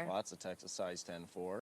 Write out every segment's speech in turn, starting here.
Lots of Texas size 10-4.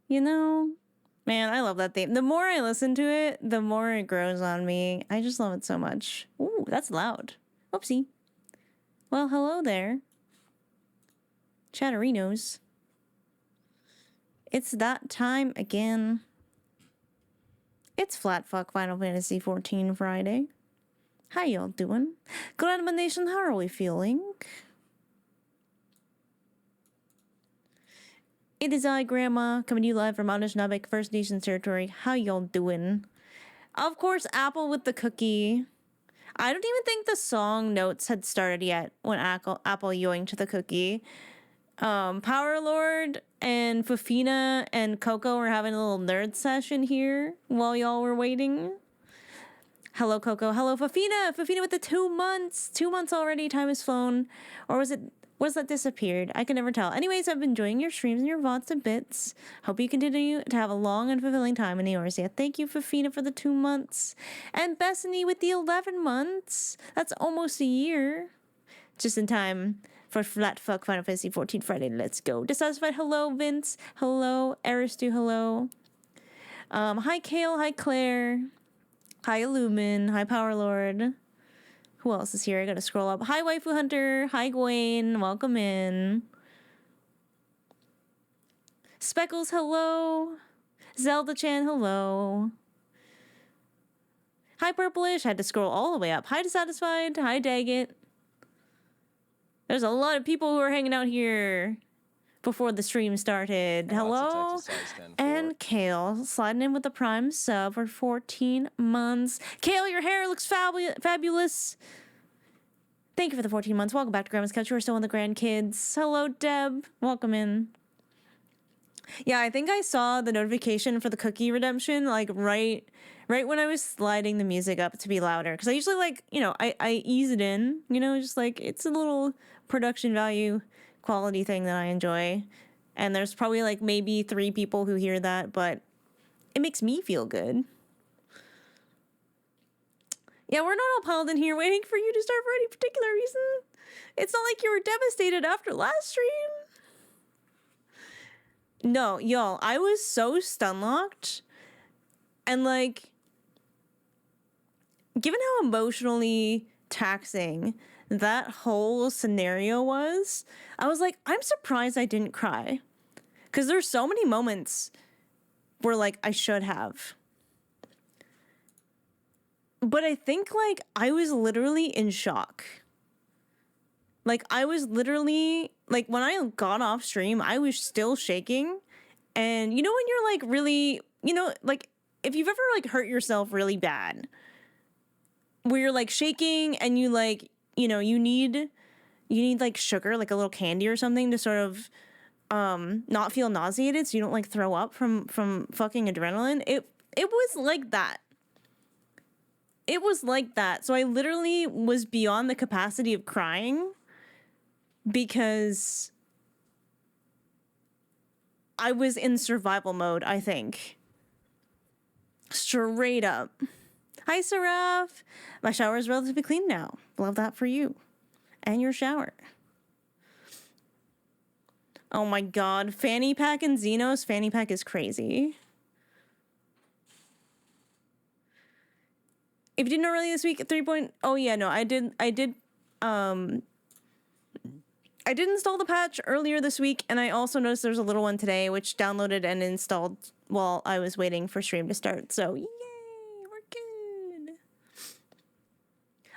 You know, man, I love that theme. The more I listen to it, the more it grows on me. I just love it so much. Ooh, that's loud. Oopsie. Well, hello there, Chatterinos. It's that time again. It's Flat Fuck Final Fantasy XIV Friday. How y'all doing? Good Anima Nation, how are we feeling? It is I, Grandma, coming to you live from Anishinaabe First Nations territory. How y'all doing? Of course, Apple with the cookie. I don't even think the song notes had started yet when Apple yoinked the cookie. Power Lord and Fafina and Coco were having a little nerd session here while y'all were waiting. Hello, Coco. Hello, Fafina. Fafina with the 2 months. 2 months already. Time has flown. Or was that disappeared? I can never tell. Anyways, I've been enjoying your streams and your VODs and bits. Hope you continue to have a long and fulfilling time in the Eorzea. Thank you, Fafina, for the 2 months. And Bethany with the 11 months. That's almost a year. Just in time for Flat Fuck Final Fantasy XIV Friday. Let's go. Dissatisfied. Hello, Vince. Hello, Aristu. Hello. Hi, Kale. Hi, Claire. Hi, Illumin. Hi, Power Lord. Who else is here? I gotta scroll up. Hi, Waifu Hunter. Hi, Gwen. Welcome in. Speckles, hello. Zelda-chan, hello. Hi, Purplish. Had to scroll all the way up. Hi, Dissatisfied. Hi, Daggett. There's a lot of people who are hanging out here before the stream started. Hello? Lots of text to size 10 And Kale sliding in with the Prime sub for 14 months. Kale, your hair looks fabulous. Thank you for the 14 months. Welcome back to Grandma's Couch. You are still on the grandkids. Hello, Deb. Welcome in. Yeah, I think I saw the notification for the cookie redemption, like, right when I was sliding the music up to be louder. Because I usually, like, you know, I ease it in, you know, just like, it's a little production value quality thing that I enjoy. And there's probably, like, maybe 3 people who hear that, but it makes me feel good. Yeah, we're not all piled in here waiting for you to start for any particular reason. It's not like you were devastated after last stream. No, y'all, I was so stun locked. And, like, given how emotionally taxing that whole scenario was, I was like, I'm surprised I didn't cry. Because there's so many moments where, like, I should have. But I think, like, I was literally in shock. Like, I was literally, like, when I got off stream, I was still shaking. And you know when you're, like, really, you know, like, if you've ever, like, hurt yourself really bad, where you're, like, shaking and you, like, you know, you need, like, sugar, like a little candy or something to sort of not feel nauseated so you don't, like, throw up from fucking adrenaline. It was like that. It was like that. So I literally was beyond the capacity of crying because I was in survival mode, I think. Straight up. Hi, Seraph. My shower is relatively clean now. Love that for you. And your shower. Oh my god. Fanny Pack and Xenos. Fanny Pack is crazy. If you didn't know earlier this week, 3. Oh yeah, no, I did install the patch earlier this week, and I also noticed there's a little one today, which downloaded and installed while I was waiting for stream to start. So yay, we're good.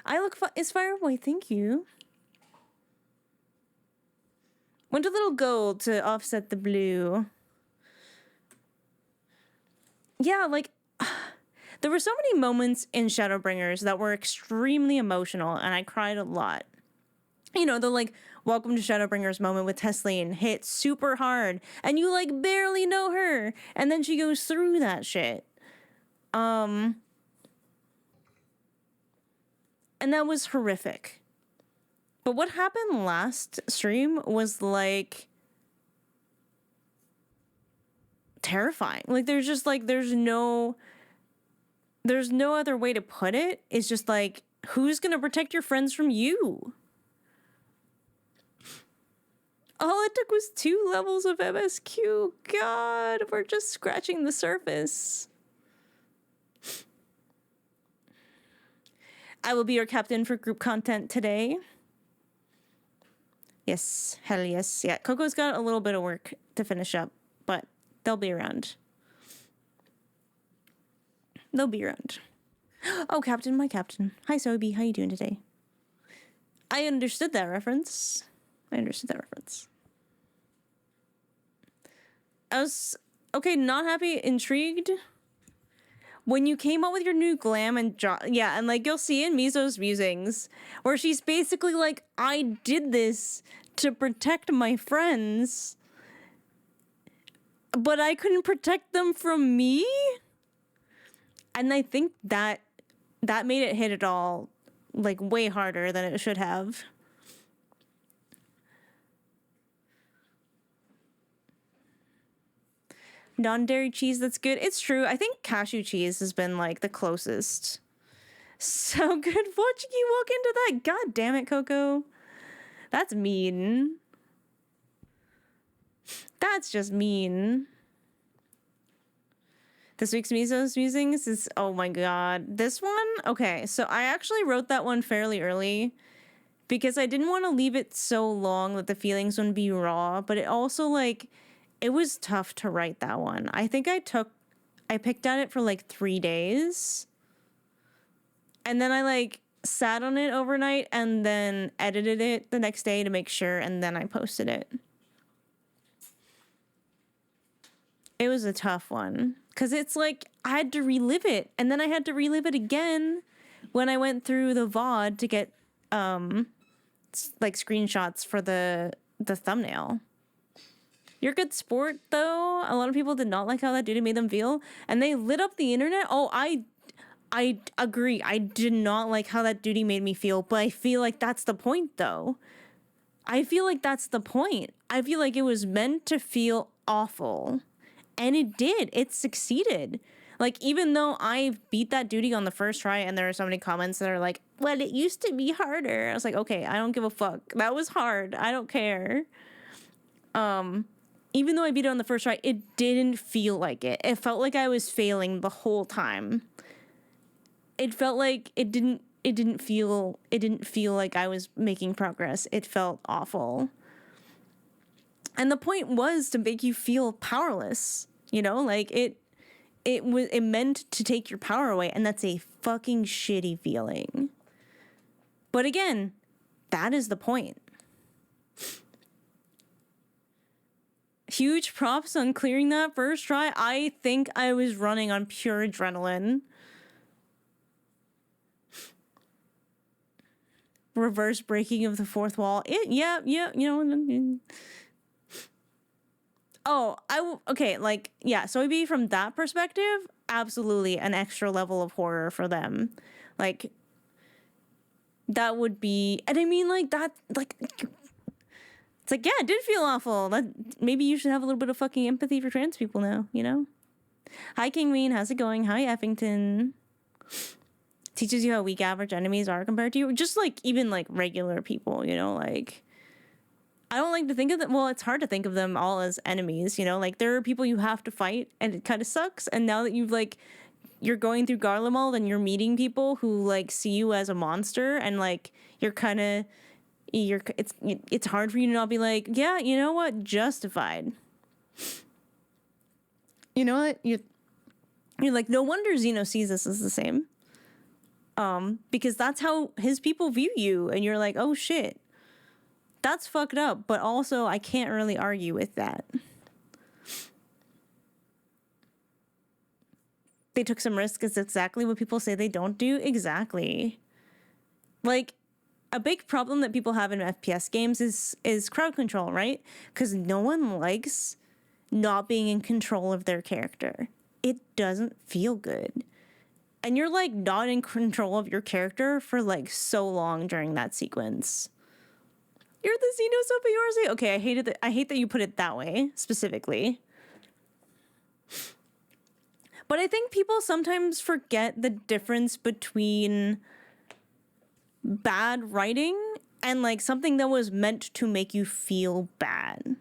I look is Fireboy, thank you. Went a little gold to offset the blue. Yeah, like there were so many moments in Shadowbringers that were extremely emotional, and I cried a lot. You know, the, like, welcome to Shadowbringers moment with Tesleen hit super hard, and you, like, barely know her, and then she goes through that shit. And that was horrific. But what happened last stream was, like, terrifying. Like, there's just, like, there's no other way to put it. It's just like, who's gonna protect your friends from you? All it took was 2 levels of MSQ. God, we're just scratching the surface. I will be your captain for group content today. Yes, hell yes. Yeah, Coco's got a little bit of work to finish up, but they'll be around. They'll be around. Oh, Captain, my Captain. Hi, Sobi. How you doing today? I understood that reference. I was, okay, not happy, intrigued. When you came up with your new glam and yeah, and, like, you'll see in Miso's musings, where she's basically like, I did this to protect my friends, but I couldn't protect them from me? And I think that made it hit it all, like, way harder than it should have. Non-dairy cheese, that's good. It's true. I think cashew cheese has been, like, the closest. So good watching you walk into that. God damn it, Coco. That's mean. That's just mean. This week's Miso's musings is, oh my god. This one? Okay, so I actually wrote that one fairly early because I didn't want to leave it so long that the feelings wouldn't be raw, but it also, like, it was tough to write that one. I think I picked at it for, like, 3 days. And then I, like, sat on it overnight and then edited it the next day to make sure, and then I posted it. It was a tough one because it's like I had to relive it, and then I had to relive it again when I went through the VOD to get like screenshots for the thumbnail. You're a good sport, though. A lot of people did not like how that dude made them feel, and they lit up the internet. Oh, I agree. I did not like how that duty made me feel, but I feel like that's the point, though. I feel like that's the point. I feel like it was meant to feel awful, and it did. It succeeded. Like, even though I beat that duty on the first try, and there are so many comments that are like, well, it used to be harder. I was like, okay, I don't give a fuck. That was hard. I don't care. Even though I beat it on the first try, it didn't feel like it. It felt like I was failing the whole time. It felt like it didn't feel like I was making progress. It felt awful. And the point was to make you feel powerless, you know? Like it meant to take your power away, and that's a fucking shitty feeling. But again, that is the point. Huge props on clearing that first try. I think I was running on pure adrenaline. Reverse breaking of the fourth wall. Yeah, you know. Okay, like, yeah, so maybe from that perspective, absolutely an extra level of horror for them. Like, that would be, and I mean, like, that, like, it's like, yeah, it did feel awful. That maybe you should have a little bit of fucking empathy for trans people now, you know? Hi, King Mean, how's it going? Hi, Effington. Teaches you how weak average enemies are compared to you. Just, like, even, like, regular people, you know? Like, I don't like to think of them. Well, it's hard to think of them all as enemies, you know? Like, there are people you have to fight, and it kind of sucks. And now that you've, like, you're going through Garlemald and you're meeting people who, like, see you as a monster, and, like, you're kind of... It's hard for you to not be like, yeah, you know what, justified. You know what, you're like, no wonder Xeno sees this as the same, because that's how his people view you, and you're like, oh shit, that's fucked up, but also I can't really argue with that. They took some risk. Is exactly what people say they don't do. Exactly. Like, a big problem that people have in FPS games is crowd control, right? Because no one likes not being in control of their character. It doesn't feel good. And you're, like, not in control of your character for, like, so long during that sequence. You're the Xeno superiority? Okay, I hate that you put it that way, specifically. But I think people sometimes forget the difference between bad writing and, like, something that was meant to make you feel bad.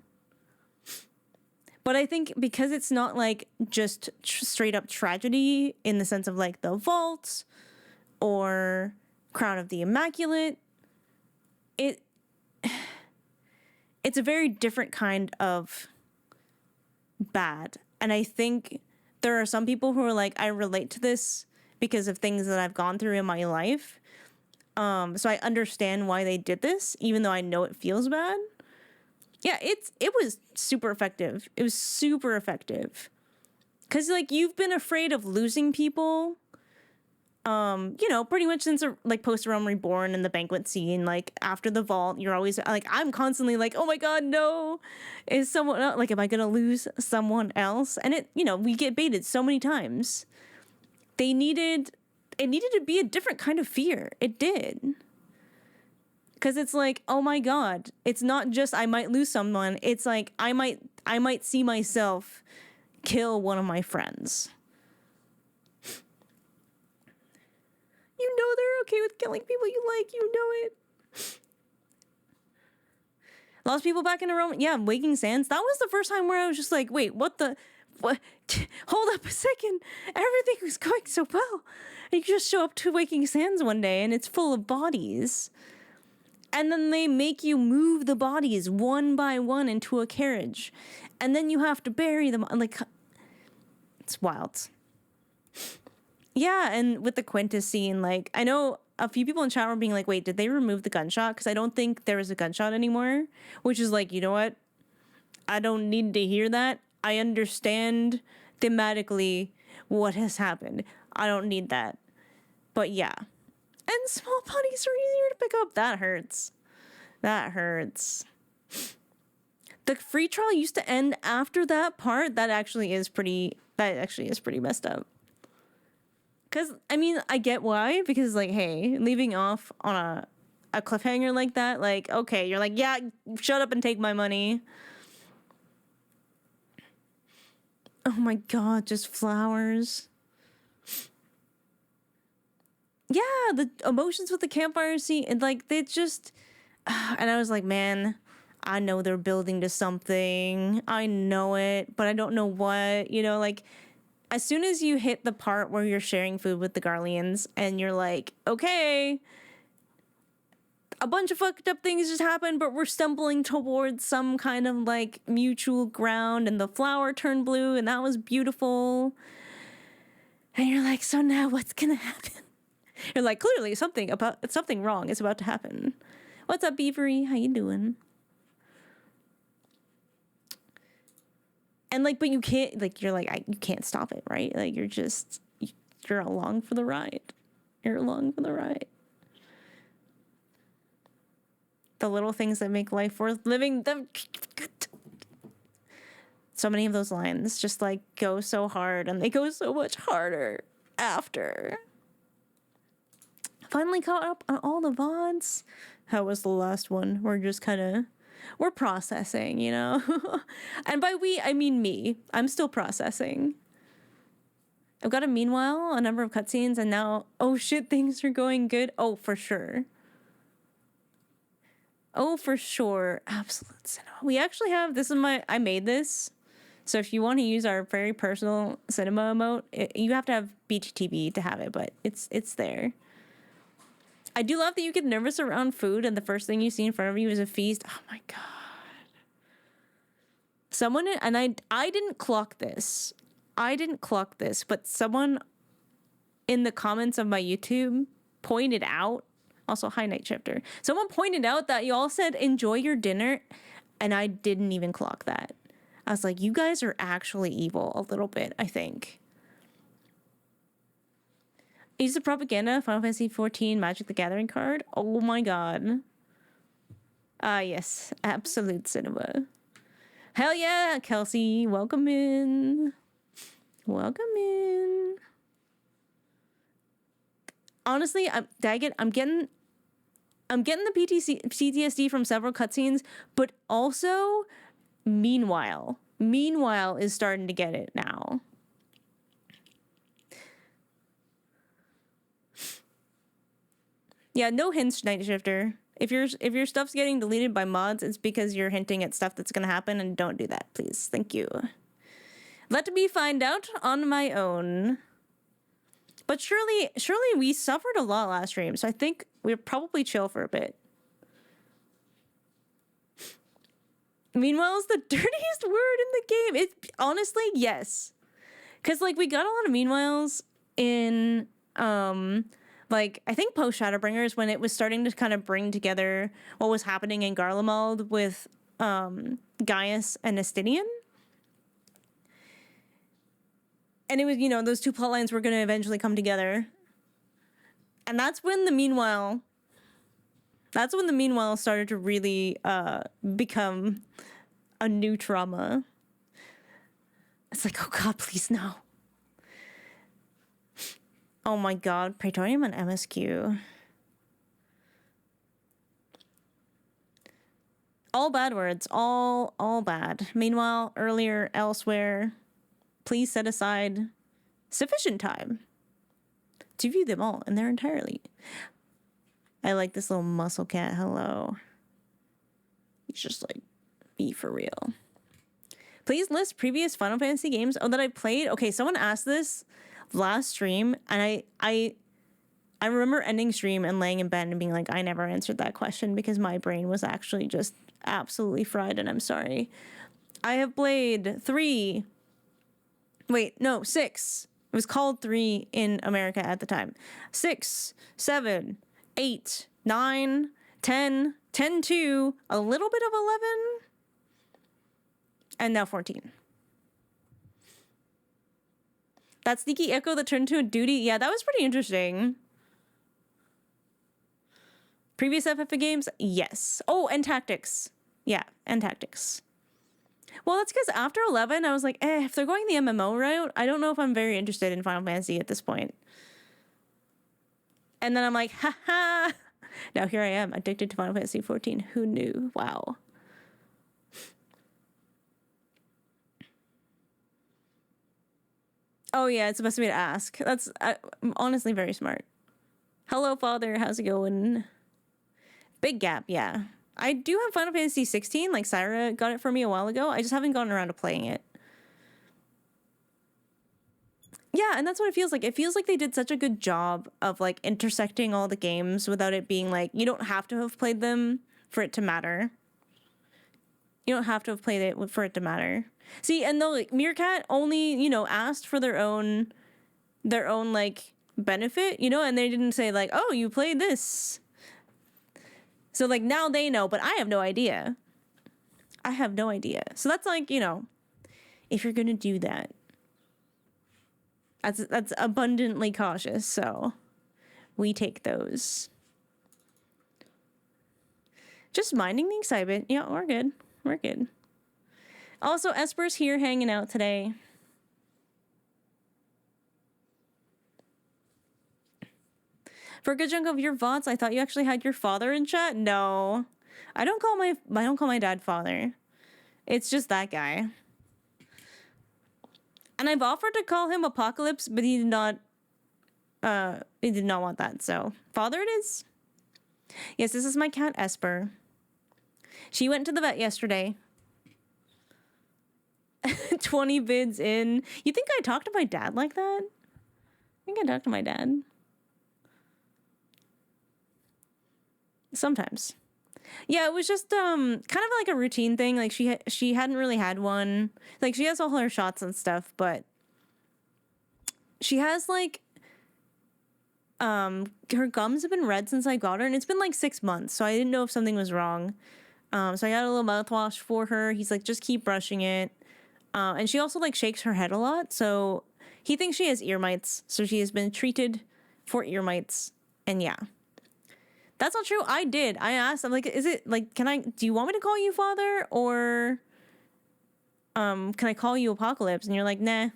But I think because it's not, like, just straight up tragedy in the sense of, like, the Vault or Crown of the Immaculate, it's a very different kind of bad. And I think there are some people who are like, I relate to this because of things that I've gone through in my life. So I understand why they did this, even though I know it feels bad. Yeah, it was super effective. It was super effective. Because, like, you've been afraid of losing people, you know, pretty much since, like, Post-Realm Reborn and the banquet scene. Like, after the Vault, you're always, like, I'm constantly like, oh my god, no. Is someone else, like, am I going to lose someone else? And it, you know, we get baited so many times. It needed to be a different kind of fear. It did. Because it's like, oh my god, it's not just I might lose someone. It's like I might see myself kill one of my friends. You know they're okay with killing people you like. You know it. Lost people back in a room. Yeah, Waking Sands. That was the first time where I was just like, wait, what? Hold up a second. Everything was going so well. And you just show up to Waking Sands one day and it's full of bodies. And then they make you move the bodies one by one into a carriage. And then you have to bury them. Like, it's wild. Yeah, and with the Quintus scene, like, I know a few people in chat were being like, wait, did they remove the gunshot? Because I don't think there is a gunshot anymore, which is like, you know what? I don't need to hear that. I understand thematically what has happened. I don't need that. But yeah. And small putties are easier to pick up. That hurts. That hurts. The free trial used to end after that part. That actually is pretty messed up. Because, I mean, I get why. Because, like, hey, leaving off on a cliffhanger like that, like, okay, you're like, yeah, shut up and take my money. Oh my god, just flowers. Yeah, the emotions with the campfire scene, and like, they just... And I was like, man, I know they're building to something. I know it, but I don't know what. You know, like, as soon as you hit the part where you're sharing food with the Garleans, and you're like, okay, a bunch of fucked up things just happened, but we're stumbling towards some kind of, like, mutual ground, and the flower turned blue, and that was beautiful. And you're like, so now what's gonna happen? You're like, clearly something wrong is about to happen. What's up, Beavery? How you doing? And, like, but you can't, like, you're like, you can't stop it, right? Like, you're along for the ride. You're along for the ride. The little things that make life worth living. So many of those lines just, like, go so hard, and they go so much harder after. Finally caught up on all the VODs. How was the last one? We're processing, you know? And by we, I mean me. I'm still processing. I've got a number of cutscenes, and now, oh shit, things are going good. Oh, for sure. Oh, for sure. Absolute cinema. We actually have, I made this. So if you want to use our very personal cinema emote, you have to have BTTV to have it, but it's there. I do love that you get nervous around food and the first thing you see in front of you is a feast. Oh my god. Someone, and I didn't clock this, but someone in the comments of my YouTube pointed out, also hi Night Shifter, someone pointed out that you all said enjoy your dinner, and I didn't even clock that. I was like, you guys are actually evil a little bit, I think. Is the propaganda Final Fantasy XIV Magic the Gathering card? Oh my god. Ah, yes. Absolute cinema. Hell yeah, Kelsey. Welcome in. Welcome in. Honestly, I'm getting the PTSD from several cutscenes, but also Meanwhile is starting to get it now. Yeah, no hints, Night Shifter. If your stuff's getting deleted by mods, it's because you're hinting at stuff that's gonna happen, and don't do that, please. Thank you. Let me find out on my own. But surely we suffered a lot last stream, so I think we're probably chill for a bit. Meanwhile is the dirtiest word in the game. It honestly, yes. Cause like we got a lot of meanwhiles in like I think post Shadowbringers when it was starting to kind of bring together what was happening in Garlemald with Gaius and Estinian. And it was, you know, those two plot lines were going to eventually come together. And that's when the meanwhile started to really become a new trauma. It's like, oh god, please no. Oh my god, Praetorium and MSQ. All bad words, all bad. Meanwhile, earlier, elsewhere, please set aside sufficient time to view them all in their entirety. I like this little muscle cat. Hello. He's just like, be for real. Please list previous Final Fantasy games that I played. Okay, someone asked this last stream, and I remember ending stream and laying in bed and being like, I never answered that question because my brain was actually just absolutely fried, and I'm sorry. I have played 6. It was called 3 in America at the time. 6, 7, 8, 9, 10, 10, 2, a little bit of 11, and now 14. That sneaky echo that turned into a duty, yeah, that was pretty interesting. Previous FFA games, yes. Oh, and tactics. Yeah, and tactics. Well, that's because after 11, I was like, if they're going the MMO route, I don't know if I'm very interested in Final Fantasy at this point. And then I'm like, haha. Now here I am, addicted to Final Fantasy 14. Who knew? Wow. Oh yeah, it's supposed to be to ask. That's honestly very smart. Hello, Father. How's it going? Big gap, yeah. I do have Final Fantasy 16. Like, Syra got it for me a while ago. I just haven't gotten around to playing it. Yeah, and that's what it feels like. It feels like they did such a good job of, like, intersecting all the games without it being, like, you don't have to have played them for it to matter. You don't have to have played it for it to matter. See, and though, like, Meerkat only, you know, asked for their own, like, benefit, you know, and they didn't say, like, oh, you played this. So, like, now they know, but I have no idea. I have no idea. So that's, like, you know, if you're gonna do that, that's abundantly cautious, so we take those. Just minding the excitement. Yeah, we're good. We're good. Also, Esper's here hanging out today. For a good chunk of your VODs, I thought you actually had your father in chat. No, I don't call my dad father. It's just that guy. And I've offered to call him Apocalypse, but he did not want that. So father it is. Yes, this is my cat Esper. She went to the vet yesterday. 20 bids in. You think I talked to my dad like that? I think I talked to my dad. Sometimes. Yeah, it was just kind of like a routine thing. Like she hadn't really had one. Like she has all her shots and stuff, but she has like her gums have been red since I got her, and it's been like 6 months, so I didn't know if something was wrong. So I got a little mouthwash for her. He's like, just keep brushing it. And she also like shakes her head a lot, so he thinks she has ear mites. So she has been treated for ear mites, and yeah. That's not true. I did. I asked, I'm like, is it like, do you want me to call you father, or can I call you Apocalypse? And you're like, nah.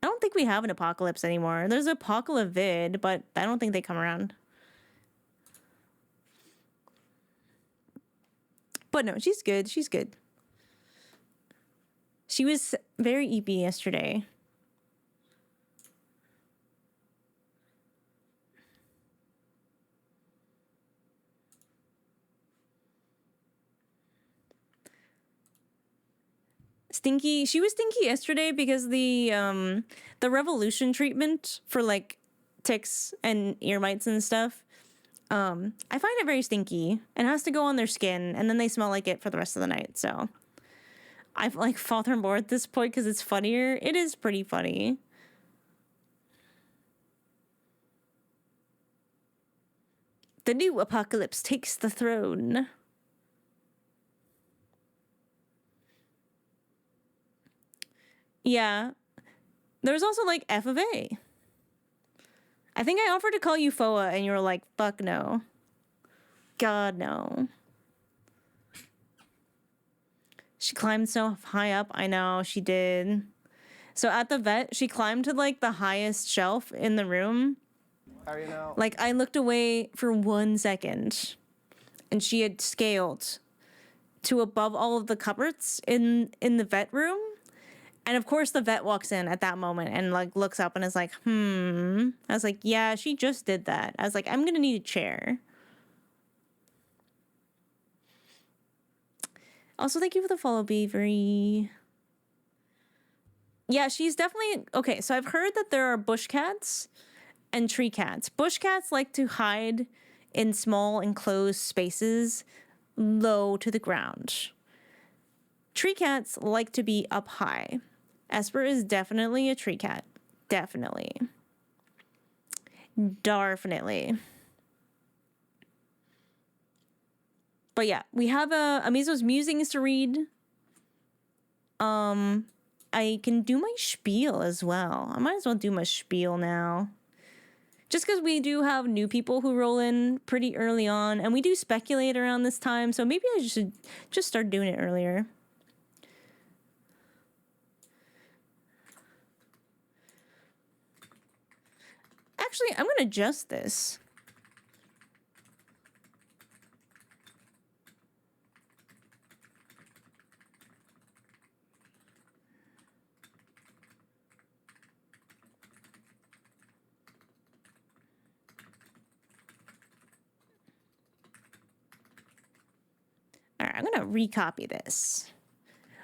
I don't think we have an Apocalypse anymore. There's Apocalypsid, but I don't think they come around. But no, she's good. She's good. She was very EP yesterday. Stinky. She was stinky yesterday because the revolution treatment for like ticks and ear mites and stuff. I find it very stinky and has to go on their skin, and then they smell like it for the rest of the night. So I've like father more at this point because it's funnier. It is pretty funny. The new Apocalypse takes the throne. Yeah. There's also, like, F of A. I think I offered to call you Foa, and you were like, fuck no. God, no. She climbed so high up. I know, she did. So at the vet, she climbed to, like, the highest shelf in the room. How are you now? Like, I looked away for 1 second, and she had scaled to above all of the cupboards in the vet room. And of course the vet walks in at that moment and like looks up and is like, I was like, yeah, she just did that. I was like, I'm gonna need a chair. Also, thank you for the follow, Beavery. Yeah, she's definitely okay. So I've heard that there are bush cats and tree cats. Bush cats like to hide in small enclosed spaces low to the ground. Tree cats like to be up high. Esper is definitely a tree cat. Definitely. Definitely. But yeah, we have a Miso's musings to read. I can do my spiel as well. I might as well do my spiel now. Just because we do have new people who roll in pretty early on, and we do speculate around this time, so maybe I should just start doing it earlier. Actually, I'm going to adjust this. All right, I'm going to recopy this.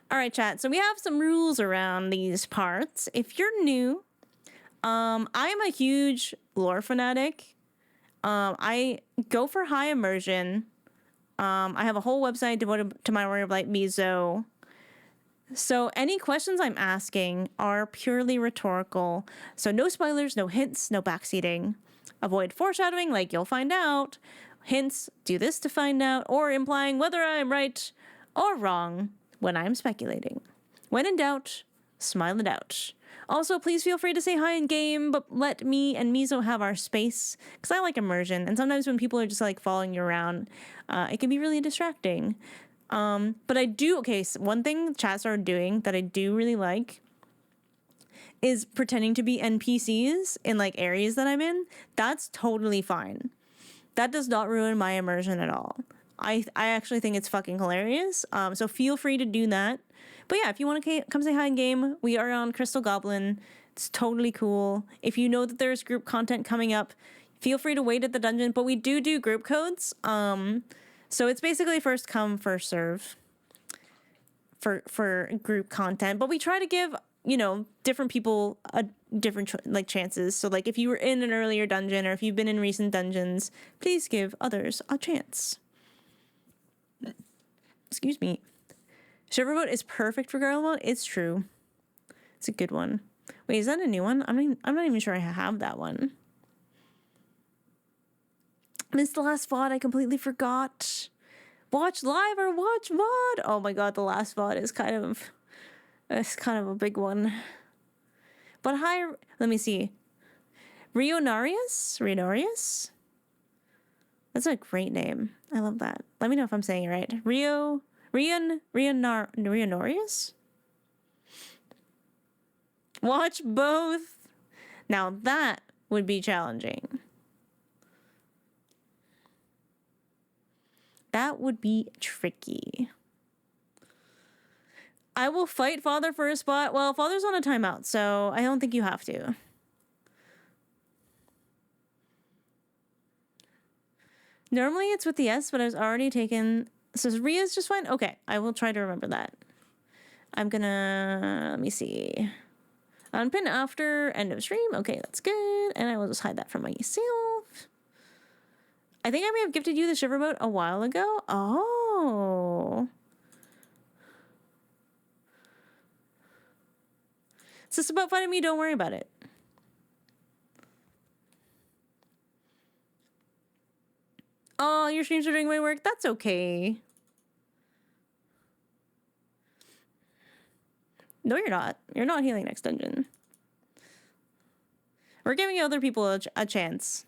All right, chat. So we have some rules around these parts. If you're new, I am a huge lore fanatic. I go for high immersion. I have a whole website devoted to my Warrior of Light Miso. So any questions I'm asking are purely rhetorical. So no spoilers, no hints, no backseating. Avoid foreshadowing, like you'll find out. Hints, do this to find out, or implying whether I'm right or wrong when I'm speculating. When in doubt, smile it out. Also, please feel free to say hi in game, but let me and Miso have our space, because I like immersion, and sometimes when people are just like following you around, it can be really distracting. But I do, okay, so one thing chat started doing that I do really like is pretending to be NPCs in like areas that I'm in. That's totally fine. That does not ruin my immersion at all. I actually think it's fucking hilarious. So feel free to do that. But yeah, if you want to come say hi in game, we are on Crystal Goblin. It's totally cool. If you know that there's group content coming up, feel free to wait at the dungeon. But we do group codes. So it's basically first come, first serve for group content. But we try to give, you know, different people a different like chances. So like if you were in an earlier dungeon or if you've been in recent dungeons, please give others a chance. Excuse me. Shiverboat is perfect for girl mode. It's true. It's a good one. Wait, is that a new one? I'm not even sure I have that one. Missed the last VOD. I completely forgot. Watch live or watch VOD. Oh my god, the last VOD is kind of a big one. But hi, let me see. Rionarius? That's a great name. I love that. Let me know if I'm saying it right. Rionarius? Watch both. Now that would be challenging. That would be tricky. I will fight Father for a spot. Well, Father's on a timeout, so I don't think you have to. Normally it's with the S, but I was already taken. So Ria's just fine? Okay, I will try to remember that. I'm gonna, let me see. Unpin after end of stream. Okay, that's good. And I will just hide that from myself. I think I may have gifted you the Shiverboat a while ago. Oh. It's just about finding me. Don't worry about it. Oh, your streams are doing my work. That's okay. No, you're not. You're not healing next dungeon. We're giving other people a chance.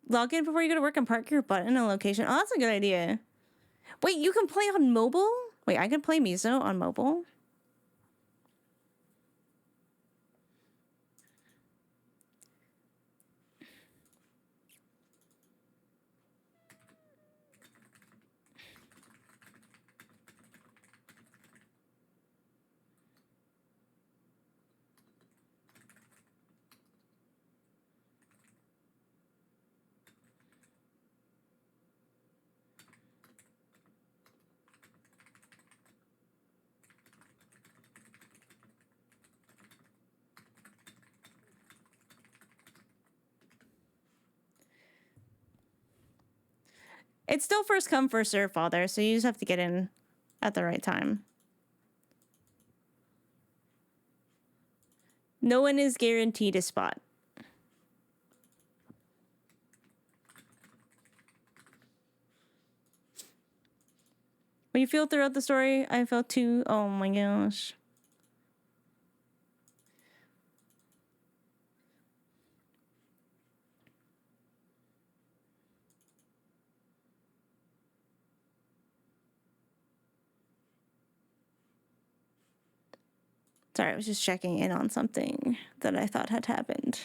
Log in before you go to work and park your butt in a location. Oh, that's a good idea. Wait, you can play on mobile? Wait, I can play Miso on mobile? It's still first come, first serve, Father, so you just have to get in at the right time. No one is guaranteed a spot. When you feel throughout the story, I felt too. Oh my gosh. Sorry, I was just checking in on something that I thought had happened.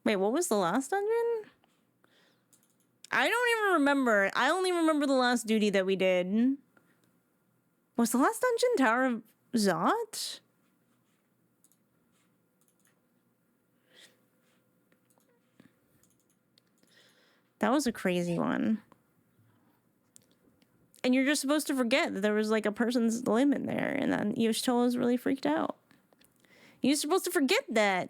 Wait, what was the last dungeon? I don't even remember. I only remember the last duty that we did. Was the last dungeon Tower of Zot? That was a crazy one. And you're just supposed to forget that there was like a person's limb in there, and then Yoshitoa was really freaked out. You're supposed to forget that.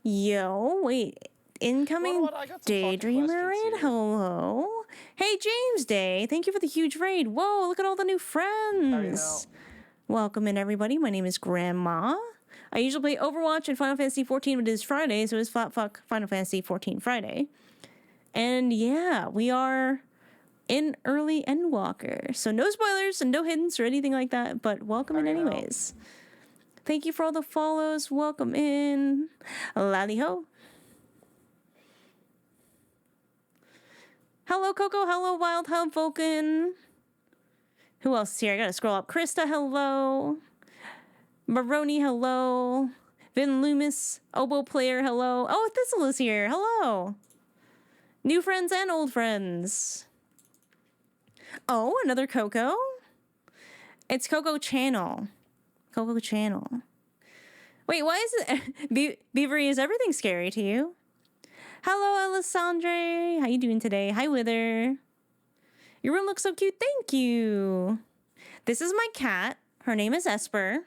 Yo, wait. Incoming Daydreamer raid? Hello. Hey, James Day. Thank you for the huge raid. Whoa, look at all the new friends. Welcome in, everybody. My name is Grandma. I usually play Overwatch and Final Fantasy XIV, but it is Friday, so it's flat fuck Final Fantasy XIV Friday. And yeah, we are in early Endwalker. So no spoilers and no hints or anything like that, but welcome in anyways. Thank you for all the follows. Welcome in. Lally ho. Hello, Coco. Hello, Wild Hub Vulcan. Who else is here? I gotta scroll up. Krista, hello. Maroni, hello. Vin Loomis, Oboe Player, hello. Oh, Thistle is here. Hello. New friends and old friends. Oh, another Coco. It's Coco Channel. Coco Channel. Wait, why is it... Beavery, is everything scary to you? Hello, Alessandre. How you doing today? Hi, Wither. Your room looks so cute. Thank you. This is my cat. Her name is Esper.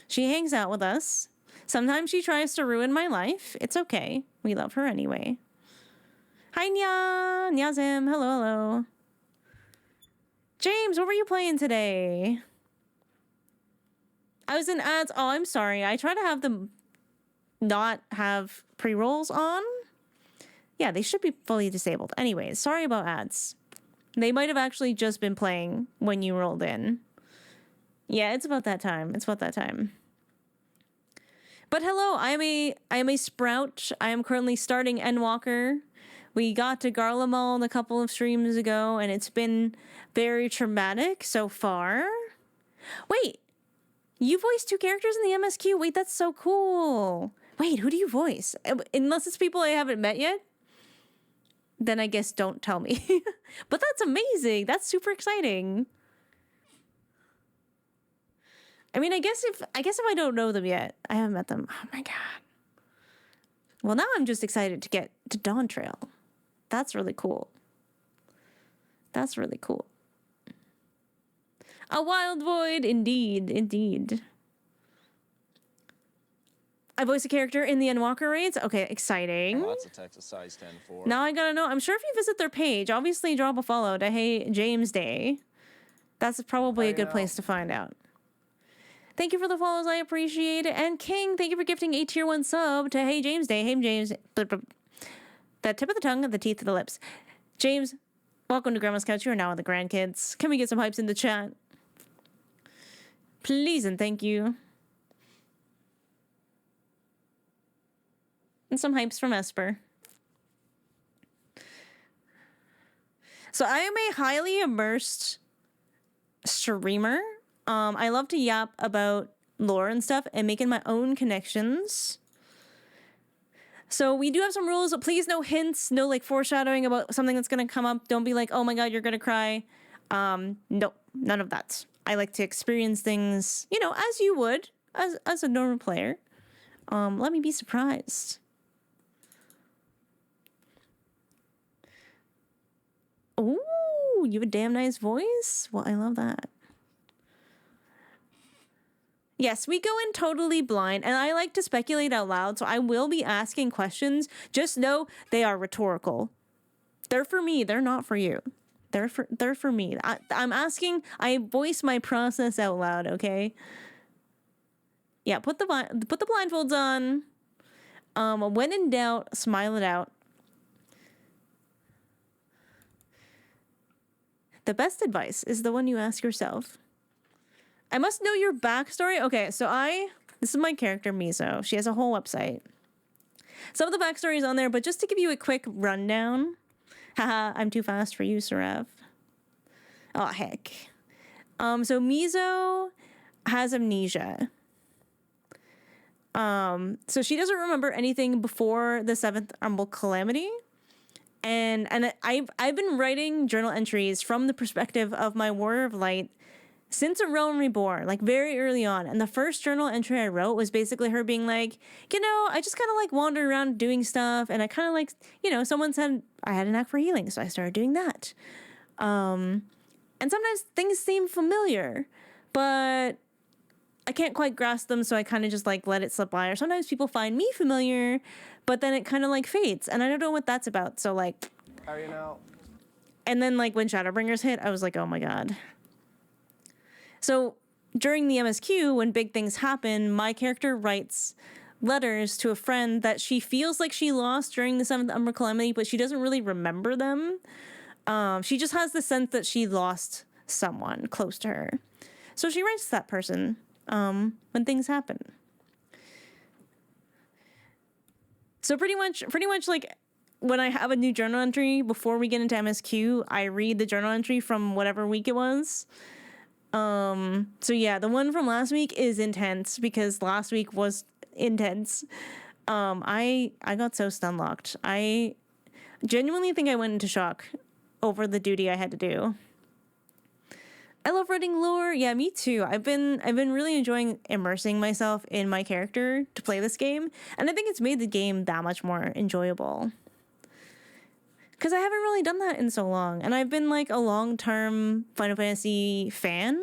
She hangs out with us. Sometimes she tries to ruin my life. It's okay. We love her anyway. Hi, Nya. Nyazim. Hello, hello. James, what were you playing today? I was in ads. Oh, I'm sorry. I try to have them not have pre-rolls on. Yeah, they should be fully disabled. Anyways, sorry about ads. They might have actually just been playing when you rolled in. Yeah, it's about that time. It's about that time. But hello, I am a Sprout. I am currently starting Endwalker. We got to Garlemald a couple of streams ago, and it's been very traumatic so far. Wait, you voiced 2 characters in the MSQ? Wait, that's so cool. Wait, who do you voice? Unless it's people I haven't met yet, then I guess don't tell me. But that's amazing. That's super exciting. I mean, I guess if I don't know them yet, I haven't met them. Oh my god. Well, now I'm just excited to get to Dawn Trail. That's really cool. That's really cool. A wild void, indeed, indeed. I voice a character in the Endwalker raids. Okay, exciting. Lots of text, a size 10-4. Now I gotta know. I'm sure if you visit their page, obviously drop a follow to Hey James Day. That's probably a good place to find out. Thank you for the follows. I appreciate it. And King, thank you for gifting a tier 1 sub to Hey James Day. Hey James. The tip of the tongue and the teeth of the lips. James, welcome to Grandma's Couch. You are now with the grandkids. Can we get some hypes in the chat? Please and thank you. And some hypes from Esper. So I am a highly immersed streamer. I love to yap about lore and stuff and making my own connections. So we do have some rules. Please no hints, no like foreshadowing about something that's going to come up. Don't be like, oh my god, you're going to cry. No, none of that. I like to experience things, you know, as you would, as a normal player. Let me be surprised. Ooh, you have a damn nice voice. Well, I love that. Yes, we go in totally blind, and I like to speculate out loud, so I will be asking questions. Just know they are rhetorical. They're for me, they're not for you. They're for me. I'm asking, I voice my process out loud, okay? Yeah, put the blindfolds on. When in doubt, smile it out. The best advice is the one you ask yourself. I must know your backstory. Okay, so this is my character, Miso. She has a whole website. Some of the backstory is on there, but just to give you a quick rundown. Haha, I'm too fast for you, Sarev. Oh, heck. So Miso has amnesia. So she doesn't remember anything before the 7th Umbral Calamity. And I've been writing journal entries from the perspective of my Warrior of Light since A Realm Reborn, like very early on. And the first journal entry I wrote was basically her being like, I just kind of like wander around doing stuff. And I kind of like, someone said I had a knack for healing. So I started doing that. And sometimes things seem familiar, but I can't quite grasp them. So I kind of just like let it slip by. Or sometimes people find me familiar, but then it kind of like fades. And I don't know what that's about. So like, How are you now? And then like when Shadowbringers hit, I was like, oh my God. So during the MSQ, when big things happen, my character writes letters to a friend that she feels like she lost during the 7th Umbral Calamity, but she doesn't really remember them. She just has the sense that she lost someone close to her. So she writes to that person when things happen. So pretty much like when I have a new journal entry, before we get into MSQ, I read the journal entry from whatever week it was. So yeah, the one from last week is intense because last week was intense. I got so stun locked. I genuinely think I went into shock over the duty I had to do. I love writing lore. Yeah, me too. I've been really enjoying immersing myself in my character to play this game, and I think it's made the game that much more enjoyable. Because I haven't really done that in so long. And I've been like a long-term Final Fantasy fan.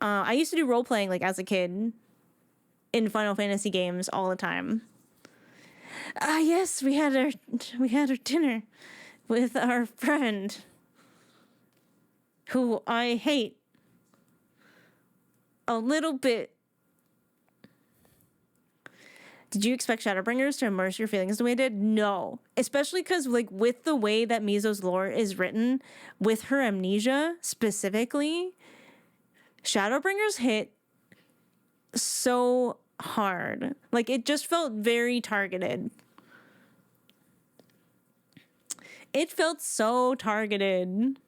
I used to do role-playing like as a kid in Final Fantasy games all the time. Yes, we had our dinner with our friend who I hate a little bit. Did you expect Shadowbringers to immerse your feelings the way it did? No. Especially because, like, with the way that Miso's lore is written, with her amnesia specifically, Shadowbringers hit so hard. Like, it just felt very targeted. It felt so targeted.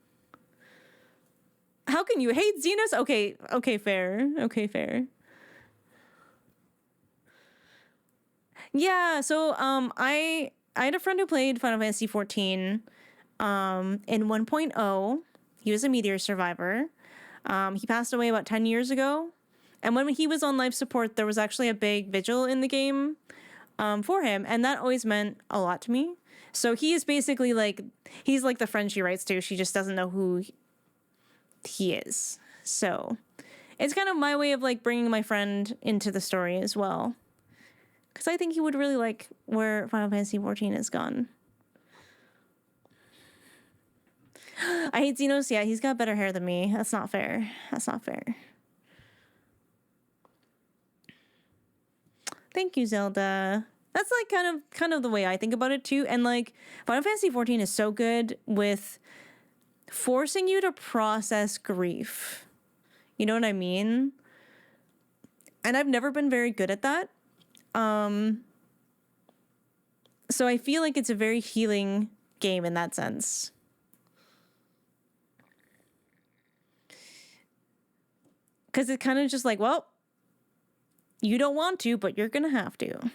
How can you hate Xenos? Okay, fair. Yeah, so I had a friend who played Final Fantasy XIV in 1.0. He was a Meteor survivor. He passed away about 10 years ago. And when he was on life support, there was actually a big vigil in the game for him. And that always meant a lot to me. So he is basically like, he's like the friend she writes to. She just doesn't know who he is. So it's kind of my way of like bringing my friend into the story as well. Because I think he would really like where Final Fantasy XIV has gone. I hate Xenos. Yeah, he's got better hair than me. That's not fair. Thank you, Zelda. That's like kind of the way I think about it too. And like Final Fantasy XIV is so good with forcing you to process grief. You know what I mean? And I've never been very good at that. So I feel like it's a very healing game in that sense. Because it's kind of just like, well, you don't want to, but you're going to have to.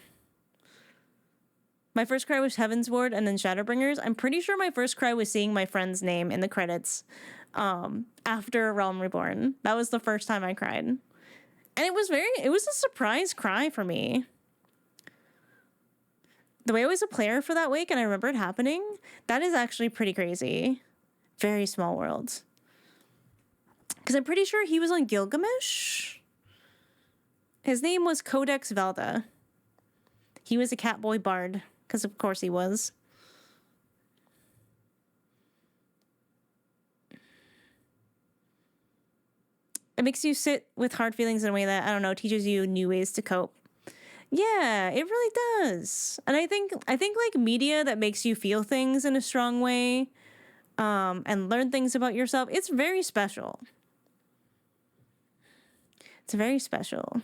My first cry was Heaven's Ward and then Shadowbringers. I'm pretty sure my first cry was seeing my friend's name in the credits after Realm Reborn. That was the first time I cried. And it was a surprise cry for me. The way I was a player for that week and I remember it happening, that is actually pretty crazy. Very small world. Because I'm pretty sure he was on Gilgamesh. His name was Codex Velda. He was a Catboy bard, because of course he was. It makes you sit with hard feelings in a way that, I don't know, teaches you new ways to cope. Yeah, it really does. And I think like media that makes you feel things in a strong way, and learn things about yourself, it's very special. It's very special.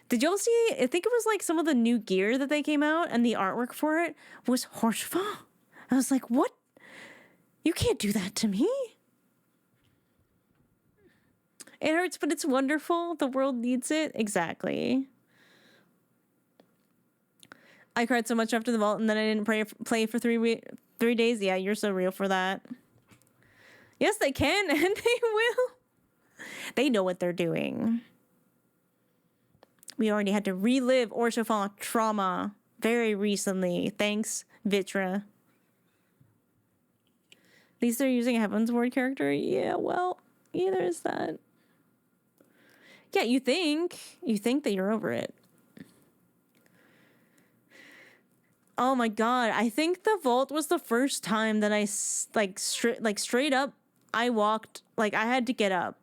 Did y'all see, I think it was like some of the new gear that they came out and the artwork for it was horseful. I was like, what? You can't do that to me. It hurts, but it's wonderful. The world needs it. Exactly. I cried so much after the vault and then I didn't play for 3 days. Yeah, you're so real for that. Yes, they can and they will. They know what they're doing. We already had to relive Orchefon trauma very recently. Thanks, Vitra. At least they're using a Heaven's Ward character. Yeah, well, yeah, there's that. Yeah, you think that you're over it. Oh my god, I think the vault was the first time that I straight up I walked, like I had to get up.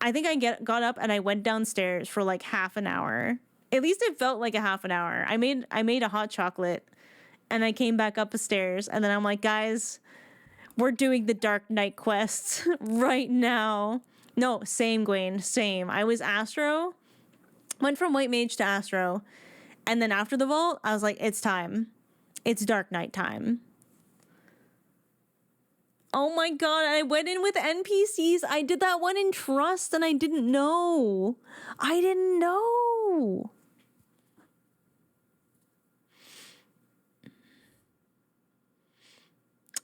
I think I got up and I went downstairs for like half an hour. At least it felt like a half an hour. I made a hot chocolate and I came back up the stairs and then I'm like, guys, we're doing the Dark Knight quests right now. No, same, Gwen, same. I was Astro, went from White Mage to Astro, and then after the vault, I was like, it's time. It's Dark Knight time. Oh my god, I went in with NPCs. I did that one in Trust and I didn't know. I didn't know.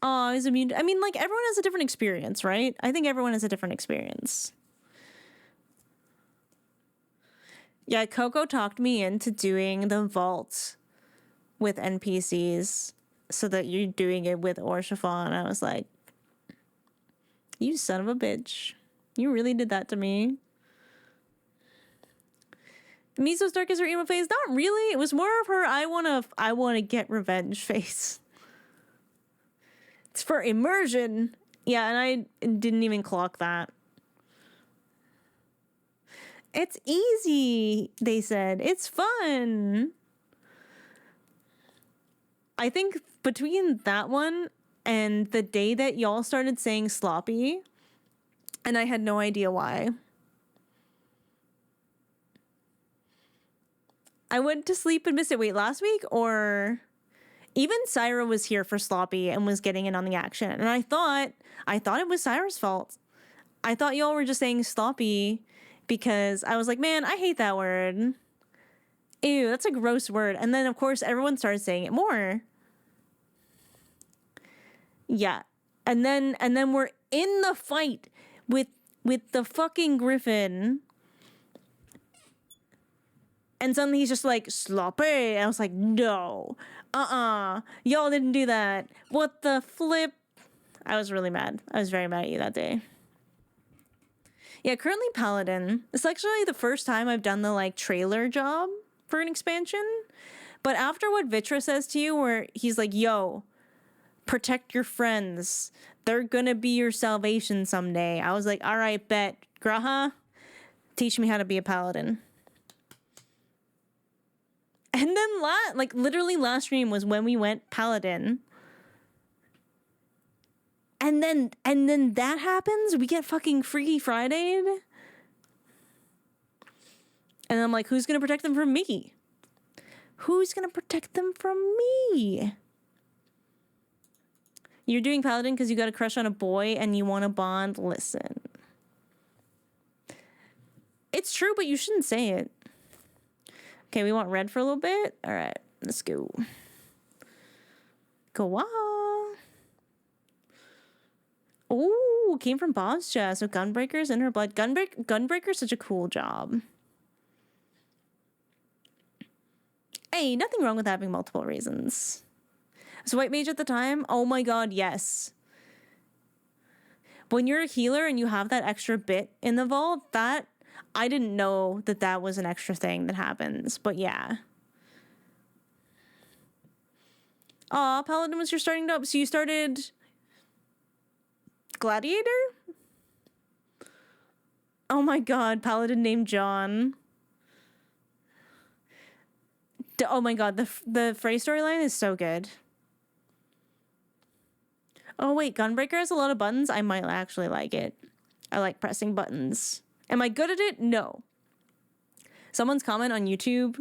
Oh, I was immune. I mean, like, everyone has a different experience, right? I think everyone has a different experience. Yeah, Coco talked me into doing the vault with NPCs so that you're doing it with Orchefon. I was like, you son of a bitch. You really did that to me. Miso's dark is her emo phase? Not really. It was more of her I wanna get revenge face. It's for immersion. Yeah, and I didn't even clock that. It's easy, they said. It's fun. I think between that one and the day that y'all started saying sloppy, and I had no idea why. I went to sleep and missed it. Wait, last week? Or even Syra was here for sloppy and was getting in on the action. And I thought it was Syra's fault. I thought y'all were just saying sloppy because I was like, man, I hate that word. Ew, that's a gross word. And then, of course, everyone started saying it more. Yeah. And then we're in the fight with the fucking Griffin. And suddenly he's just like, sloppy. And I was like, no. Y'all didn't do that. What the flip? I was really mad. I was very mad at you that day. Yeah, currently Paladin. It's actually the first time I've done the, like, trailer job for an expansion. But after what Vitra says to you, where he's like, yo, protect your friends. They're gonna be your salvation someday. I was like, all right, bet. Graha, teach me how to be a Paladin. And then, literally last stream was when we went Paladin. And then that happens? We get fucking Freaky Friday'd? And I'm like, who's gonna protect them from me? Who's gonna protect them from me? You're doing Paladin because you got a crush on a boy and you want to bond? Listen. It's true, but you shouldn't say it. Okay, we want red for a little bit? Alright, let's go. Go on. Oh, came from Bob's chest. So Gunbreaker's in her blood. Gunbreaker's such a cool job. Hey, nothing wrong with having multiple reasons. So White Mage at the time? Oh my god, yes. When you're a healer and you have that extra bit in the vault, that... I didn't know that that was an extra thing that happens, but yeah. Aw, Paladin was your starting up. So you started Gladiator? Oh my god, Paladin named John. Oh my god, the Frey storyline is so good. Oh wait, Gunbreaker has a lot of buttons. I might actually like it. I like pressing buttons. Am I good at it? No. Someone's comment on YouTube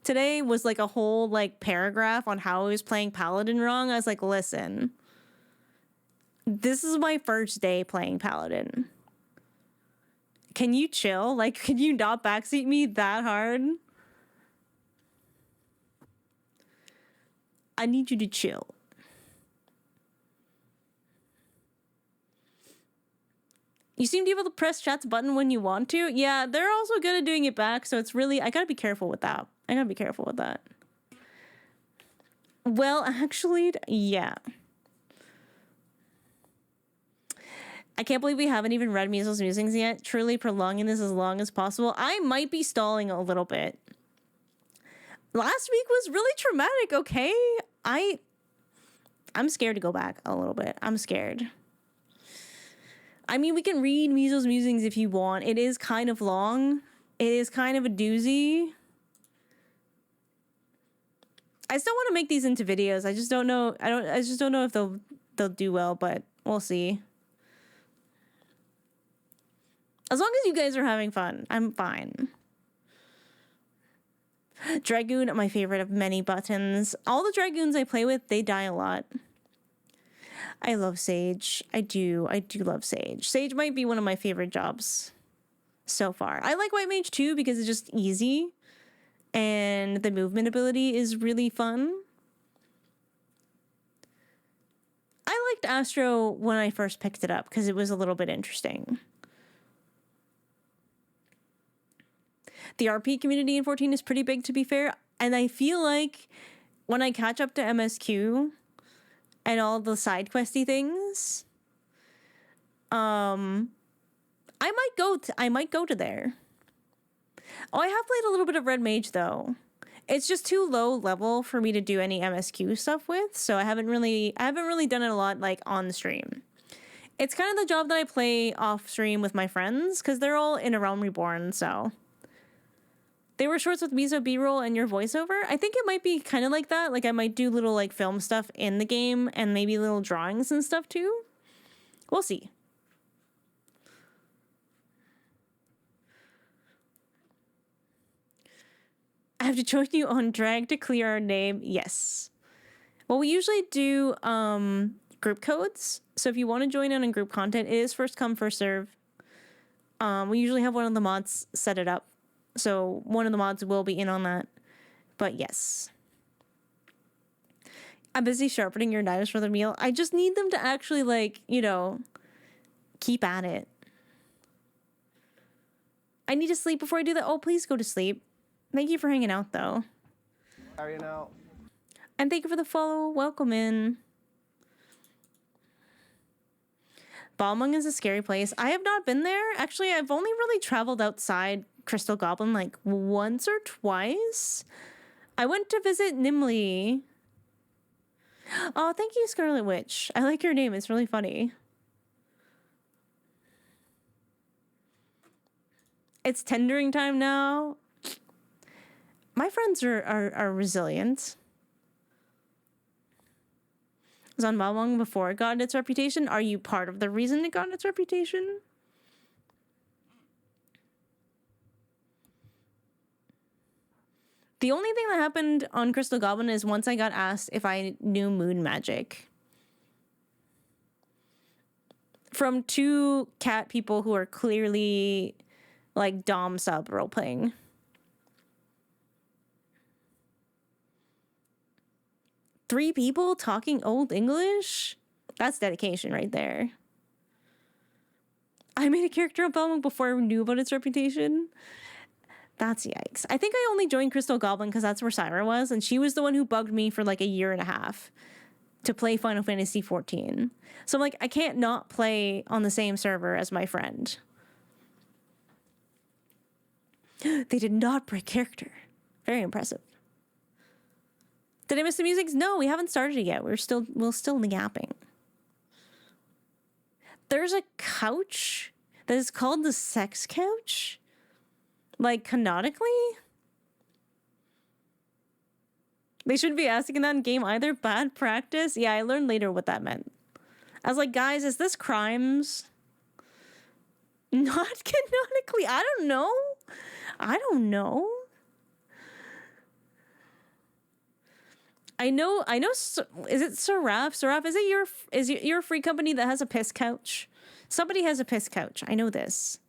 today was like a whole like paragraph on how I was playing Paladin wrong. I was like, listen, this is my first day playing Paladin. Can you chill? Like, can you not backseat me that hard? I need you to chill. You seem to be able to press chat's button when you want to. Yeah, they're also good at doing it back, so it's really, I gotta be careful with that. Well, actually, yeah. I can't believe we haven't even read Miso's musings yet. Truly prolonging this as long as possible. I might be stalling a little bit. Last week was really traumatic, okay? I'm scared to go back a little bit. I'm scared. I mean, we can read Miso's musings if you want. It is kind of long. It is kind of a doozy. I still want to make these into videos. I just don't know. I just don't know if they'll do well, but we'll see. As long as you guys are having fun, I'm fine. Dragoon, my favorite of many buttons. All the Dragoons I play with, they die a lot. I love Sage. I do love Sage. Sage might be one of my favorite jobs so far. I like White Mage too because it's just easy and the movement ability is really fun. I liked Astro when I first picked it up because it was a little bit interesting. The RP community in 14 is pretty big, to be fair, and I feel like when I catch up to MSQ and all the side questy things, I might go to there. Oh, I have played a little bit of Red Mage though. It's just too low level for me to do any MSQ stuff with, so I haven't really done it a lot like on the stream. It's kind of the job that I play off stream with my friends because they're all in A Realm Reborn, so. They were shorts with Miso B-roll and your voiceover. I think it might be kind of like that. Like I might do little like film stuff in the game and maybe little drawings and stuff too. We'll see. I have to join you on drag to clear our name. Yes. Well, we usually do group codes. So if you want to join in on group content, it is first come, first serve. We usually have one of the mods set it up. So one of the mods will be in on that. But yes. I'm busy sharpening your knives for the meal. I just need them to actually, like, you know, keep at it. I need to sleep before I do that. Oh, please go to sleep. Thank you for hanging out, though. How are you now? And thank you for the follow. Welcome in. Balmung is a scary place. I have not been there. Actually, I've only really traveled outside Crystal Goblin like once or twice. I went to visit Nimley. Oh, thank you, Scarlet Witch. I like your name. It's really funny. It's tendering time now. My friends are resilient. Was on Balmung before it got its reputation. Are you part of the reason it got its reputation? The only thing that happened on Crystal Goblin is once I got asked if I knew moon magic. From two cat people who are clearly like dom sub role playing. Three people talking Old English? That's dedication right there. I made a character of Balmung before I knew about its reputation. That's yikes. I think I only joined Crystal Goblin because that's where Syra was, and she was the one who bugged me for like a year and a half to play Final Fantasy XIV. So I'm like, I can't not play on the same server as my friend. They did not break character. Very impressive. Did I miss the musings? No, we haven't started it yet. We're still yapping. There's a couch that is called the sex couch. Like, canonically? They shouldn't be asking that in game either. Bad practice? Yeah, I learned later what that meant. I was like, guys, is this crimes? Not canonically. I don't know. I know. Is it Seraph? Seraph, is it your free company that has a piss couch? Somebody has a piss couch. I know this.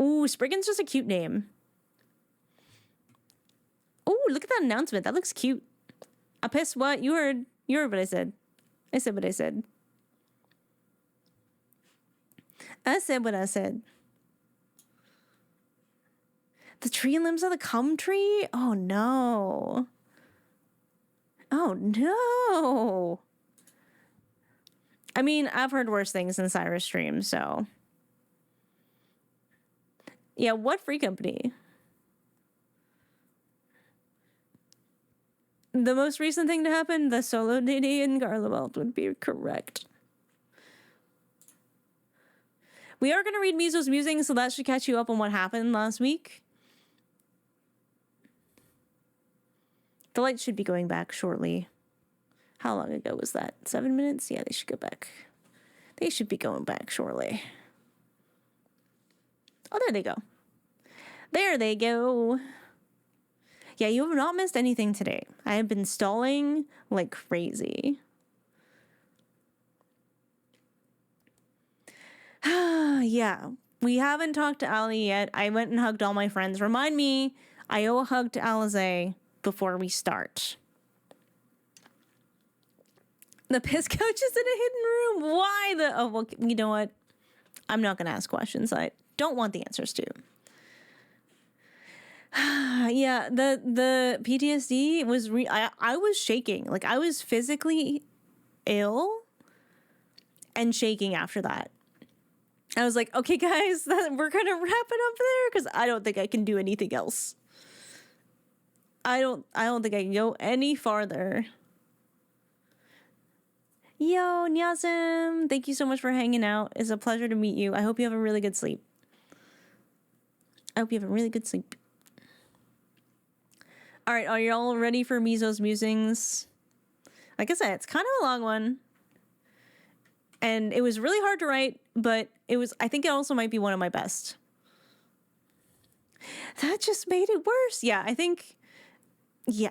Ooh, Spriggan's just a cute name. Ooh, look at that announcement. That looks cute. A piss what? You heard what I said. I said what I said. I said what I said. The tree limbs of the cum tree? Oh no. Oh no. I mean, I've heard worse things in Cyrus stream, so. Yeah, what free company? The most recent thing to happen, the solo DD in Garlemald would be correct. We are going to read Miso's musings, so that should catch you up on what happened last week. The light should be going back shortly. How long ago was that? 7 minutes? Yeah, they should go back. They should be going back shortly. Oh, there they go. There they go. Yeah, you have not missed anything today. I have been stalling like crazy. Yeah, we haven't talked to Ali yet. I went and hugged all my friends. Remind me, I owe a hug to Alize before we start. The piss couch is in a hidden room. Why the... Oh, well, you know what? I'm not going to ask questions I don't want the answers to. Yeah, the PTSD was... I was shaking. Like, I was physically ill and shaking after that. I was like, okay, guys, we're going to wrap it up there because I don't think I can do anything else. I don't think I can go any farther. Yo, Nyazim, thank you so much for hanging out. It's a pleasure to meet you. I hope you have a really good sleep. All right, are you all ready for Miso's musings? Like I said, it's kind of a long one. And it was really hard to write, but I think it also might be one of my best. That just made it worse. Yeah, I think, yeah.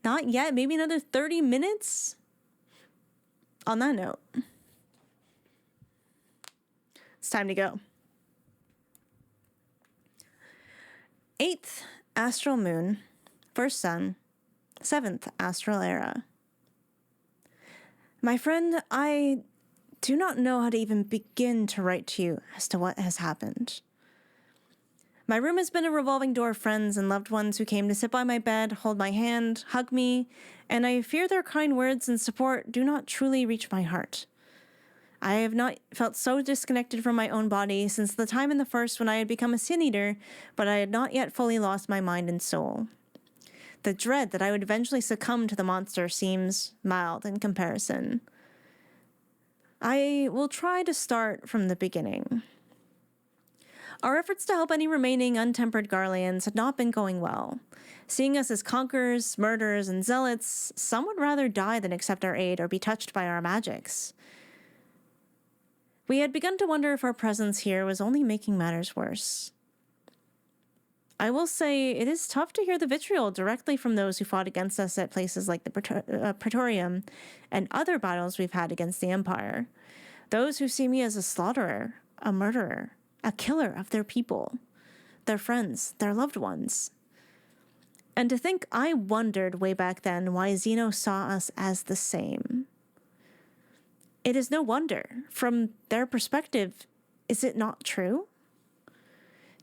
Not yet, maybe another 30 minutes? On that note, it's time to go. 8th astral moon, 1st sun, 7th astral era. My friend, I do not know how to even begin to write to you as to what has happened. My room has been a revolving door of friends and loved ones who came to sit by my bed, hold my hand, hug me, and I fear their kind words and support do not truly reach my heart. I have not felt so disconnected from my own body since the time in the first when I had become a sin eater, but I had not yet fully lost my mind and soul. The dread that I would eventually succumb to the monster seems mild in comparison. I will try to start from the beginning. Our efforts to help any remaining untempered Garleans had not been going well. Seeing us as conquerors, murderers, and zealots, some would rather die than accept our aid or be touched by our magics. We had begun to wonder if our presence here was only making matters worse. I will say it is tough to hear the vitriol directly from those who fought against us at places like the Praetorium and other battles we've had against the Empire. Those who see me as a slaughterer, a murderer, a killer of their people, their friends, their loved ones. And to think I wondered way back then why Zeno saw us as the same. It is no wonder. From their perspective, is it not true?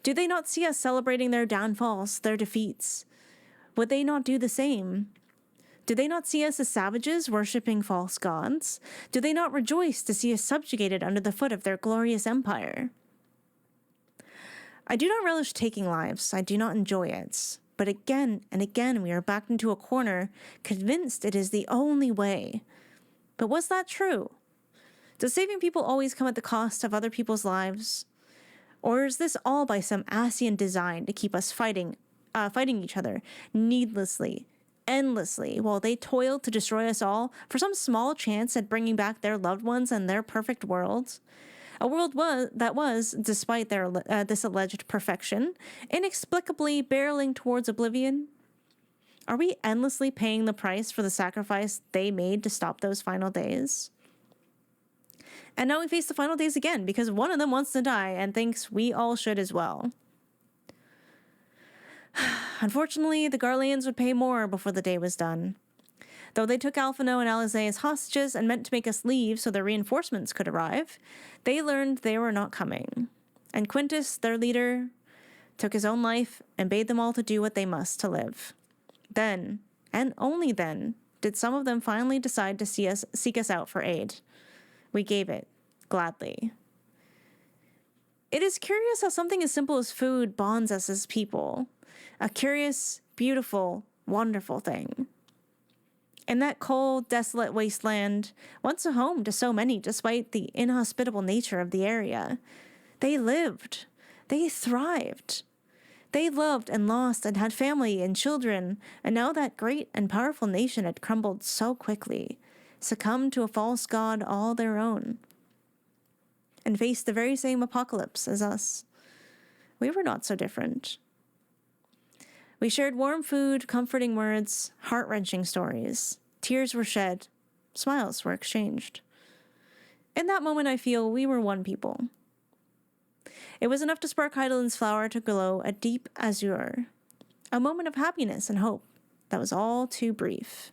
Do they not see us celebrating their downfalls, their defeats? Would they not do the same? Do they not see us as savages worshipping false gods? Do they not rejoice to see us subjugated under the foot of their glorious empire? I do not relish taking lives. I do not enjoy it. But again and again we are backed into a corner, convinced it is the only way. But was that true? Does saving people always come at the cost of other people's lives? Or is this all by some Asian design to keep us fighting each other needlessly, endlessly, while they toil to destroy us all for some small chance at bringing back their loved ones and their perfect world? A world that was, despite this alleged perfection, inexplicably barreling towards oblivion? Are we endlessly paying the price for the sacrifice they made to stop those final days? And now we face the final days again because one of them wants to die and thinks we all should as well. Unfortunately, the Garleans would pay more before the day was done. Though they took Alphino and Alizé as hostages and meant to make us leave so their reinforcements could arrive, they learned they were not coming. And Quintus, their leader, took his own life and bade them all to do what they must to live. Then, and only then, did some of them finally decide to seek us out for aid. We gave it, gladly. It is curious how something as simple as food bonds us as people. A curious, beautiful, wonderful thing. In that cold, desolate wasteland, once a home to so many despite the inhospitable nature of the area, they lived. They thrived. They loved and lost and had family and children, and now that great and powerful nation had crumbled so quickly, succumbed to a false god all their own, and faced the very same apocalypse as us. We were not so different. We shared warm food, comforting words, heart-wrenching stories. Tears were shed. Smiles were exchanged. In that moment, I feel we were one people. It was enough to spark Heidelin's flower to glow a deep azure. A moment of happiness and hope that was all too brief.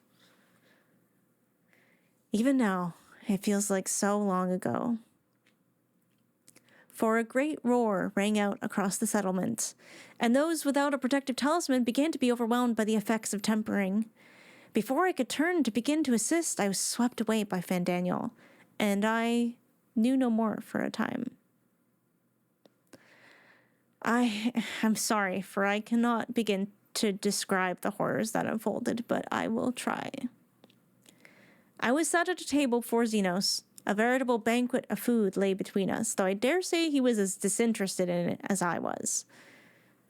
Even now, it feels like so long ago. For a great roar rang out across the settlement, and those without a protective talisman began to be overwhelmed by the effects of tempering. Before I could turn to begin to assist, I was swept away by Fandaniel, and I knew no more for a time. I'm sorry, for I cannot begin to describe the horrors that unfolded, but I will try. I was sat at a table before Xenos. A veritable banquet of food lay between us, though I dare say he was as disinterested in it as I was.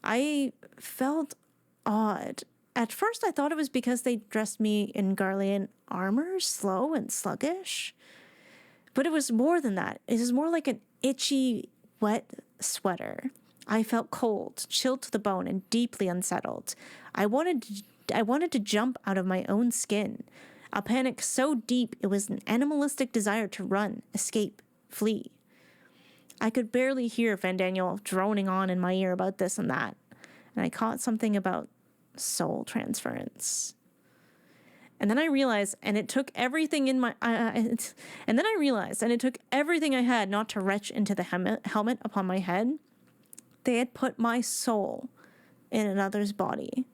I felt odd. At first I thought it was because they dressed me in Garlean armor, slow and sluggish. But it was more than that. It was more like an itchy, wet sweater. I felt cold, chilled to the bone, and deeply unsettled. I wanted to jump out of my own skin. A panic so deep it was an animalistic desire to run, escape, flee. I could barely hear Fandaniel droning on in my ear about this and that, and I caught something about soul transference. And then I realized, and it took everything I had not to retch into the helmet upon my head. They had put my soul in another's body.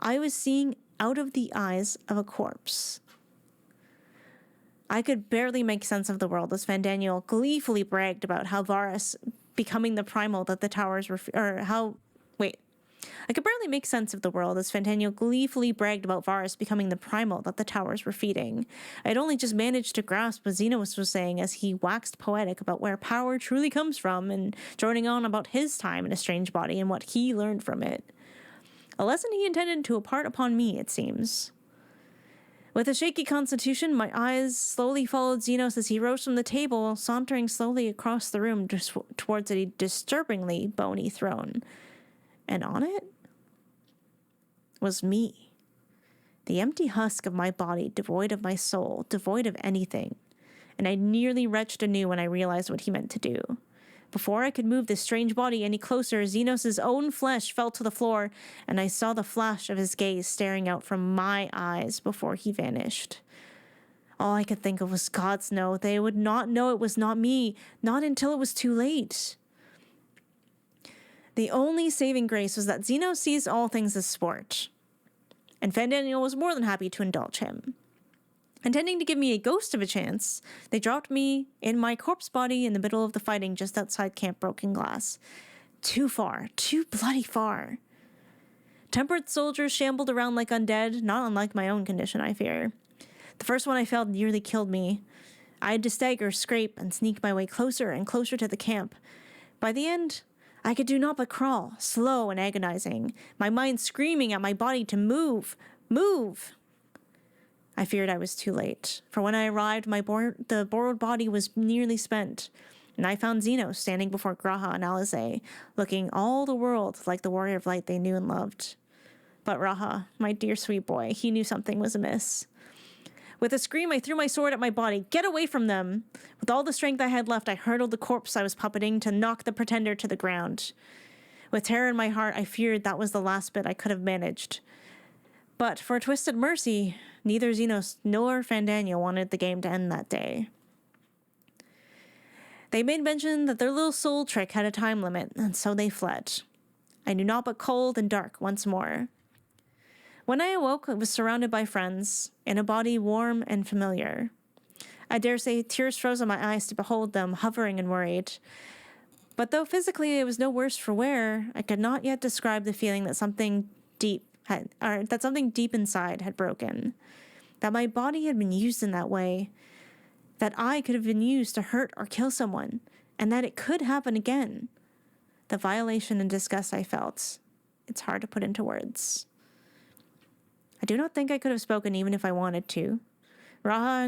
I was seeing out of the eyes of a corpse. I could barely make sense of the world as Fandaniel gleefully bragged about how Varus becoming the primal that the towers were, I could barely make sense of the world as Fandaniel gleefully bragged about Varus becoming the primal that the towers were feeding. I had only just managed to grasp what Xenos was saying as he waxed poetic about where power truly comes from and droning on about his time in a strange body and what he learned from it. A lesson he intended to impart upon me, it seems. With a shaky constitution, my eyes slowly followed Xenos as he rose from the table, sauntering slowly across the room towards a disturbingly bony throne. And on it was me. The empty husk of my body, devoid of my soul, devoid of anything. And I nearly retched anew when I realized what he meant to do. Before I could move this strange body any closer, Xenos' own flesh fell to the floor, and I saw the flash of his gaze staring out from my eyes before he vanished. All I could think of was, gods no, they would not know it was not me, not until it was too late. The only saving grace was that Xenos sees all things as sport. and Fandaniel was more than happy to indulge him. Intending to give me a ghost of a chance, they dropped me in my corpse body in the middle of the fighting just outside Camp Broken Glass. Too far, too bloody far. Temperate soldiers shambled around like undead, not unlike my own condition, I fear. The first one I felt nearly killed me. I had to stagger, scrape, and sneak my way closer and closer to the camp. By the end, I could do naught but crawl, slow and agonizing, my mind screaming at my body to move. Move! I feared I was too late, for when I arrived, the borrowed body was nearly spent, and I found Xeno standing before Graha and Alize, looking all the world like the warrior of light they knew and loved. But Raha, my dear sweet boy, he knew something was amiss. With a scream, I threw my sword at my body. Get away from them! With all the strength I had left, I hurtled the corpse I was puppeting to knock the pretender to the ground. With terror in my heart, I feared that was the last bit I could have managed. But for a twisted mercy, neither Xenos nor Fandaniel wanted the game to end that day. They made mention that their little soul trick had a time limit, and so they fled. I knew naught but cold and dark once more. When I awoke, I was surrounded by friends, in a body warm and familiar. I dare say tears froze on my eyes to behold them, hovering and worried. But though physically it was no worse for wear, I could not yet describe the feeling that something deep inside had broken. That my body had been used in that way. That I could have been used to hurt or kill someone, and that it could happen again. The violation and disgust I felt, it's hard to put into words. I do not think I could have spoken even if I wanted to. Raha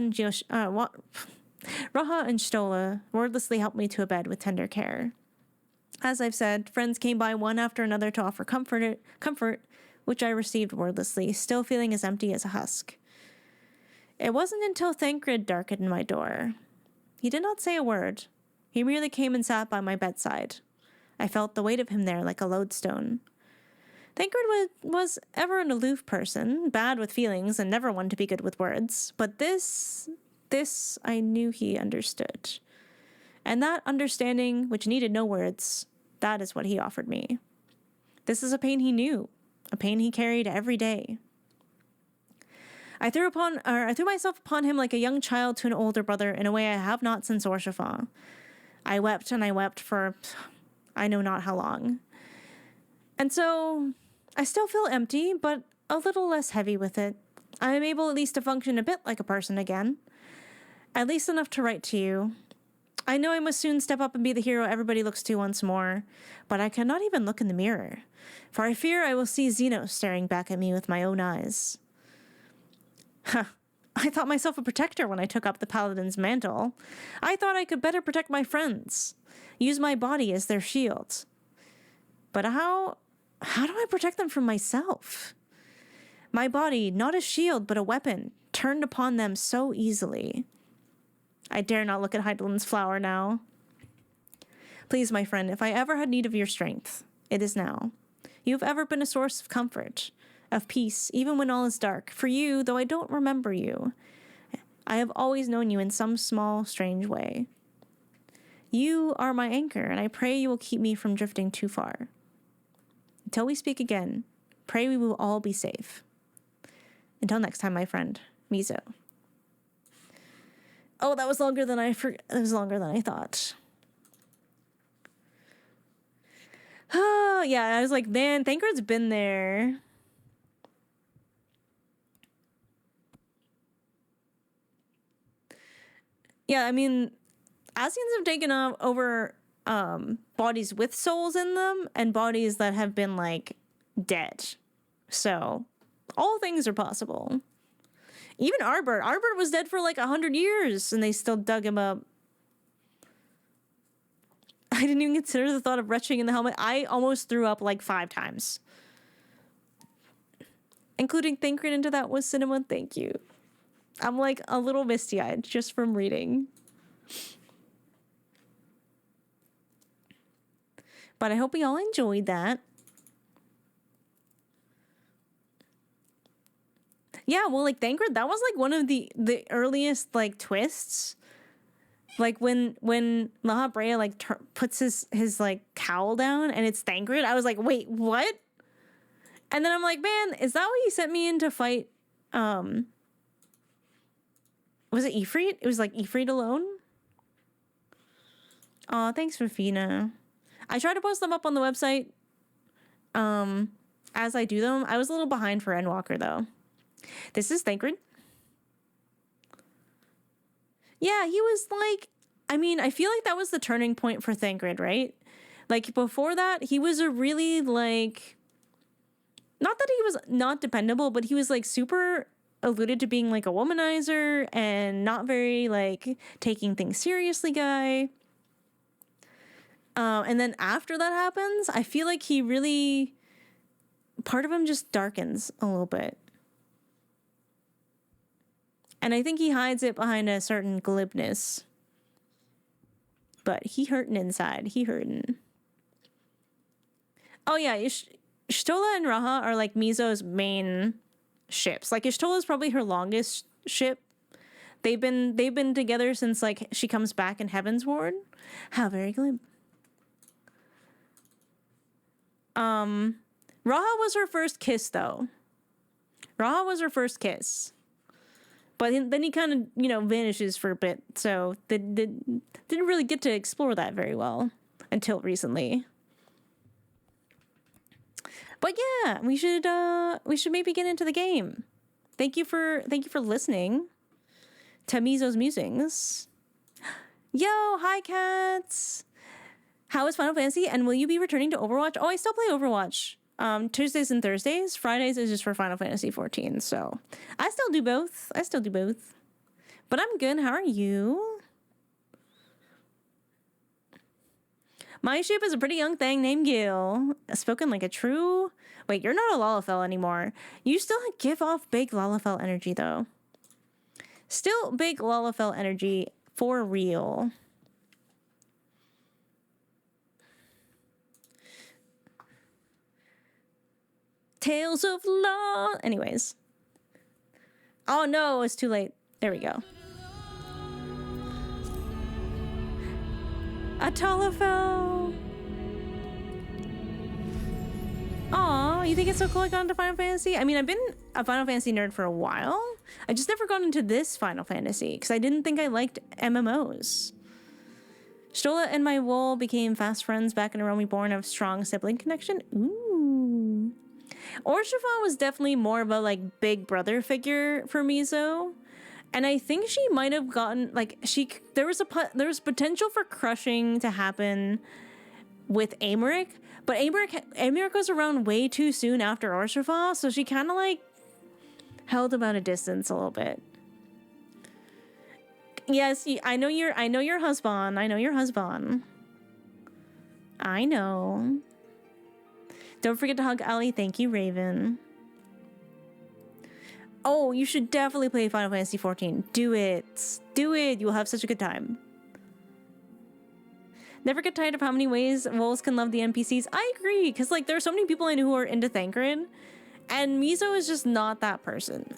and Stola wordlessly helped me to a bed with tender care. As I've said, friends came by one after another to offer comfort, which I received wordlessly, still feeling as empty as a husk. It wasn't until Thancred darkened my door. He did not say a word. He merely came and sat by my bedside. I felt the weight of him there like a lodestone. Thancred was ever an aloof person, bad with feelings and never one to be good with words. But this I knew he understood. And that understanding, which needed no words, that is what he offered me. This is a pain he knew, a pain he carried every day. I threw myself upon him like a young child to an older brother in a way I have not since Orshafa. I wept and I wept for I know not how long. And so I still feel empty, but a little less heavy with it. I am able at least to function a bit like a person again. At least enough to write to you. I know I must soon step up and be the hero everybody looks to once more, but I cannot even look in the mirror, for I fear I will see Xenos staring back at me with my own eyes. I thought myself a protector when I took up the paladin's mantle. I thought I could better protect my friends, use my body as their shield. But how do I protect them from myself? My body, not a shield, but a weapon, turned upon them so easily. I dare not look at Heidelin's flower now. Please, my friend, if I ever had need of your strength, it is now. You have ever been a source of comfort, of peace, even when all is dark. For you, though I don't remember you, I have always known you in some small, strange way. You are my anchor, and I pray you will keep me from drifting too far. Until we speak again, pray we will all be safe. Until next time, my friend, Miso. Oh, that was longer than I thought. Oh, yeah, I was like, man, Thancred's been there. Yeah, I mean, Asians have taken over bodies with souls in them and bodies that have been, like, dead. So, all things are possible. Even Arbor was dead for, like, 100 years, and they still dug him up. I didn't even consider the thought of retching in the helmet. I almost threw up, like, 5 times. Including Thancred into that was cinema, thank you. I'm, like, a little misty-eyed just from reading. But I hope we all enjoyed that. Yeah, well, like, Thancred, that was, like, one of the earliest, like, twists. Like, when Laha Brea, like, puts his, like, cowl down and it's Thancred, I was like, wait, what? And then I'm like, man, is that why you sent me in to fight, was it Ifrit? It was like Ifrit alone? Aw, thanks for Fina. I try to post them up on the website, as I do them. I was a little behind for Endwalker, though. This is Thancred. Yeah, he was like, I mean, I feel like that was the turning point for Thancred, right? Like, before that, he was a really, like, not that he was not dependable, but he was, like, super alluded to being, like, a womanizer and not very, like, taking things seriously guy. And then after that happens, I feel like he really, part of him just darkens a little bit. And I think he hides it behind a certain glibness. But he hurting inside. He hurting. Oh yeah, Y'shtola and Raha are like Miso's main ships. Like Y'shtola is probably her longest ship. They've been together since like she comes back in Heaven's Ward. How very glib. Raha was her first kiss though. Raha was her first kiss. But then he kind of, you know, vanishes for a bit. So they didn't really get to explore that very well until recently. But yeah, we should maybe get into the game. Thank you for listening to Miso's musings. Yo, hi cats. How is Final Fantasy? And will you be returning to Overwatch? Oh, I still play Overwatch. Tuesdays and Thursdays. Fridays is just for Final Fantasy 14. So I still do both. But I'm good. How are you? My ship is a pretty young thing named Gil. Spoken like a true... Wait, you're not a Lalafell anymore. You still give off big Lalafell energy, though. Still big Lalafell energy for real. Tales of Law. Anyways. Oh no, it's too late. There we go. A Talafel. Aw, you think it's so cool I got into Final Fantasy? I mean, I've been a Final Fantasy nerd for a while. I just never got into this Final Fantasy because I didn't think I liked MMOs. Stola and my Wool became fast friends back in A Realm Reborn of strong sibling connection. Ooh. Orshifa was definitely more of a like big brother figure for Miso, and I think she might have gotten like there was potential for crushing to happen with Amaric, but Amaric was around way too soon after Orshifa, so she kind of like held him at a distance a little bit. Yes, I know your husband. I know your husband. I know. Don't forget to hug Ali. Thank you, Raven. Oh, you should definitely play Final Fantasy 14. Do it. Do it. You'll have such a good time. Never get tired of how many ways Wolves can love the NPCs. I agree, because like there are so many people I know who are into Thancred, and Miso is just not that person.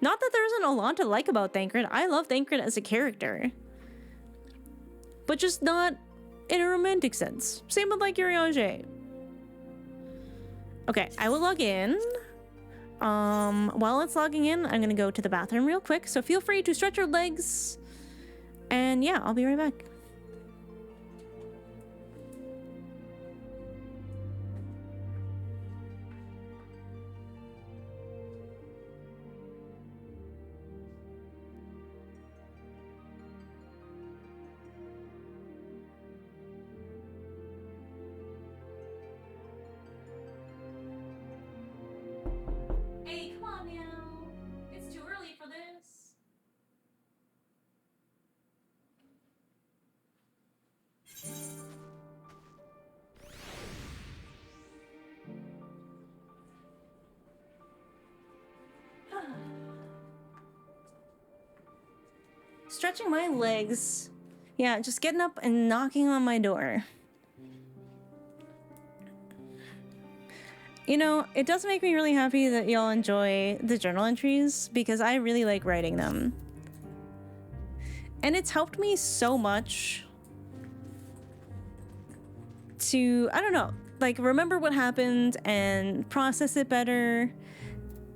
Not that there isn't a lot to like about Thancred. I love Thancred as a character. But just not in a romantic sense. Same with like Urianger. Okay, I will log in. While it's logging in, I'm gonna go to the bathroom real quick, so feel free to stretch your legs. And yeah, I'll be right back. Hey, come on now. It's too early for this. Stretching my legs. Yeah, just getting up and knocking on my door. You know, it does make me really happy that y'all enjoy the journal entries because I really like writing them. And it's helped me so much to, I don't know, like remember what happened and process it better,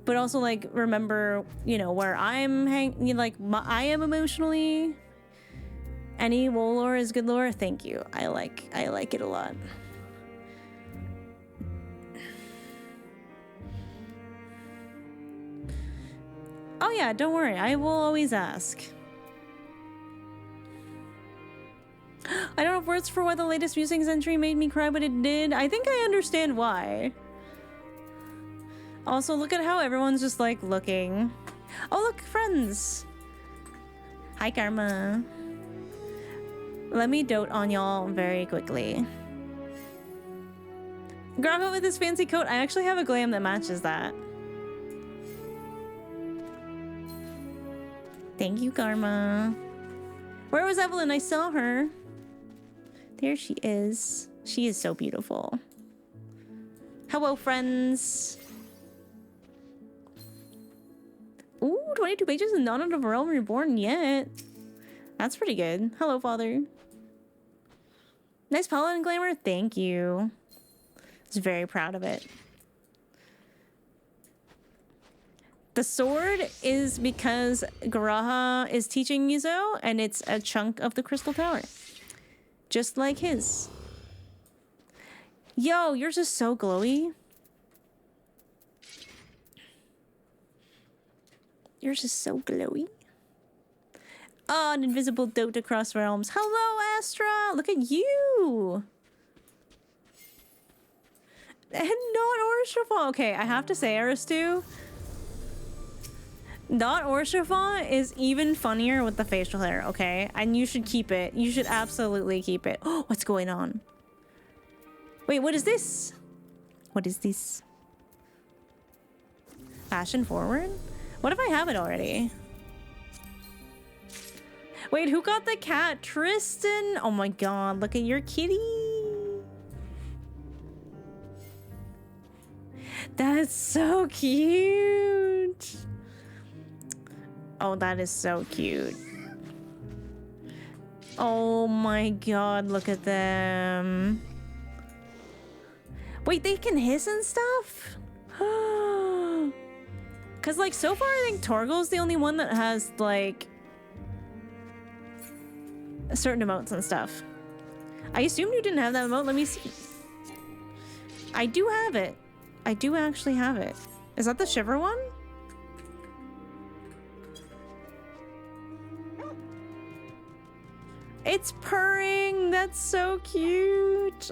but also like remember, you know, where I'm I am emotionally. Any wool lore is good lore. Thank you. I like it a lot. Oh yeah, don't worry. I will always ask. I don't have words for why the latest musings entry made me cry, but it did. I think I understand why. Also, look at how everyone's just like looking. Oh look, friends. Hi, Karma. Let me dote on y'all very quickly. Grab with this fancy coat. I actually have a glam that matches that. Thank you, Karma. Where was Evelyn? I saw her. There she is. She is so beautiful. Hello, friends. Ooh, 22 pages and not out of a realm reborn yet. That's pretty good. Hello, Father. Nice paladin glamour. Thank you. I was very proud of it. The sword is because Garaha is teaching Miso, and it's a chunk of the crystal tower. Just like his. Yo, yours is so glowy. Yours is so glowy. Oh, an invisible dote across realms. Hello, Astra! Look at you! And not Orishafon. Okay, I have to say, Aristu, not Orishafon is even funnier with the facial hair, okay? And you should keep it. You should absolutely keep it. Oh, what's going on? Wait, what is this? What is this? Fashion forward? What if I have it already? Wait, who got the cat? Tristan? Oh my god, look at your kitty. That's so cute. Oh, that is so cute. Oh my god, look at them. Wait, they can hiss and stuff? Because, like, so far I think Torgal's the only one that has, like, certain emotes and stuff. I assumed you didn't have that emote. Let me see. I do have it. I do actually have it. Is that the Shiver one? It's purring. That's so cute.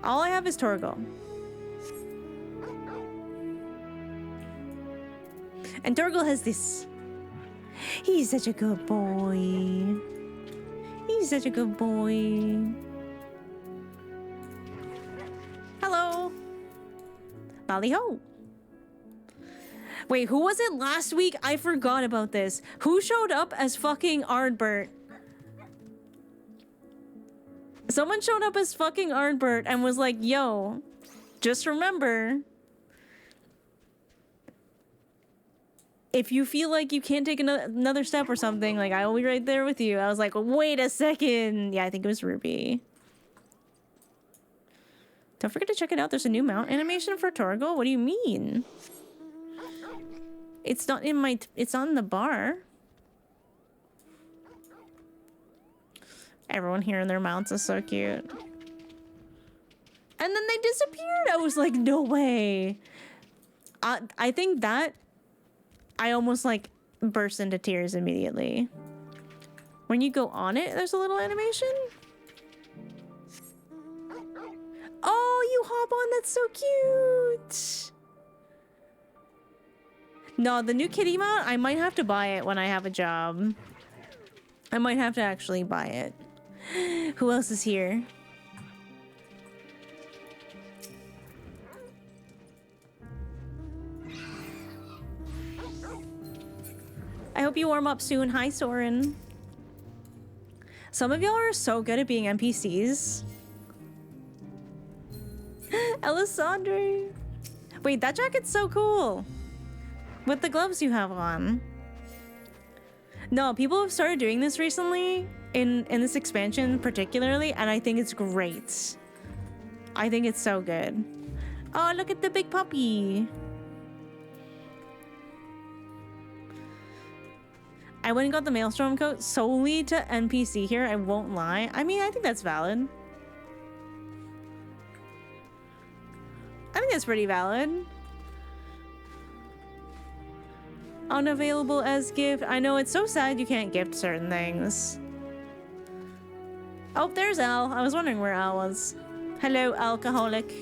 All I have is Torgal. And Torgal has this. He's such a good boy. He's such a good boy. Hello. Bally ho. Wait, who was it last week? I forgot about this. Who showed up as fucking Ardbert? Someone showed up as fucking Ardbert and was like, yo, just remember, if you feel like you can't take another step or something, like, I will be right there with you. I was like, wait a second. Yeah, I think it was Ruby. Don't forget to check it out. There's a new mount animation for Torgal. What do you mean? It's not in my... It's on the bar. Everyone here in their mounts is so cute. And then they disappeared. I was like, no way. I think that... I almost, like, burst into tears immediately. When you go on it, there's a little animation. Oh, you hop on. That's so cute. No, the new kitty mount, I might have to buy it when I have a job. I might have to actually buy it. Who else is here? I hope you warm up soon. Hi, Soren. Some of y'all are so good at being NPCs. Alessandro. Wait, that jacket's so cool. With the gloves you have on. No, people have started doing this recently in this expansion particularly, and I think it's great. I think it's so good. Oh, look at the big puppy. I went and got the Maelstrom coat solely to NPC here. I won't lie. I mean, I think that's valid. I think that's pretty valid. Unavailable as gift. I know it's so sad you can't gift certain things. Oh, there's Al. I was wondering where Al was. Hello, alcoholic.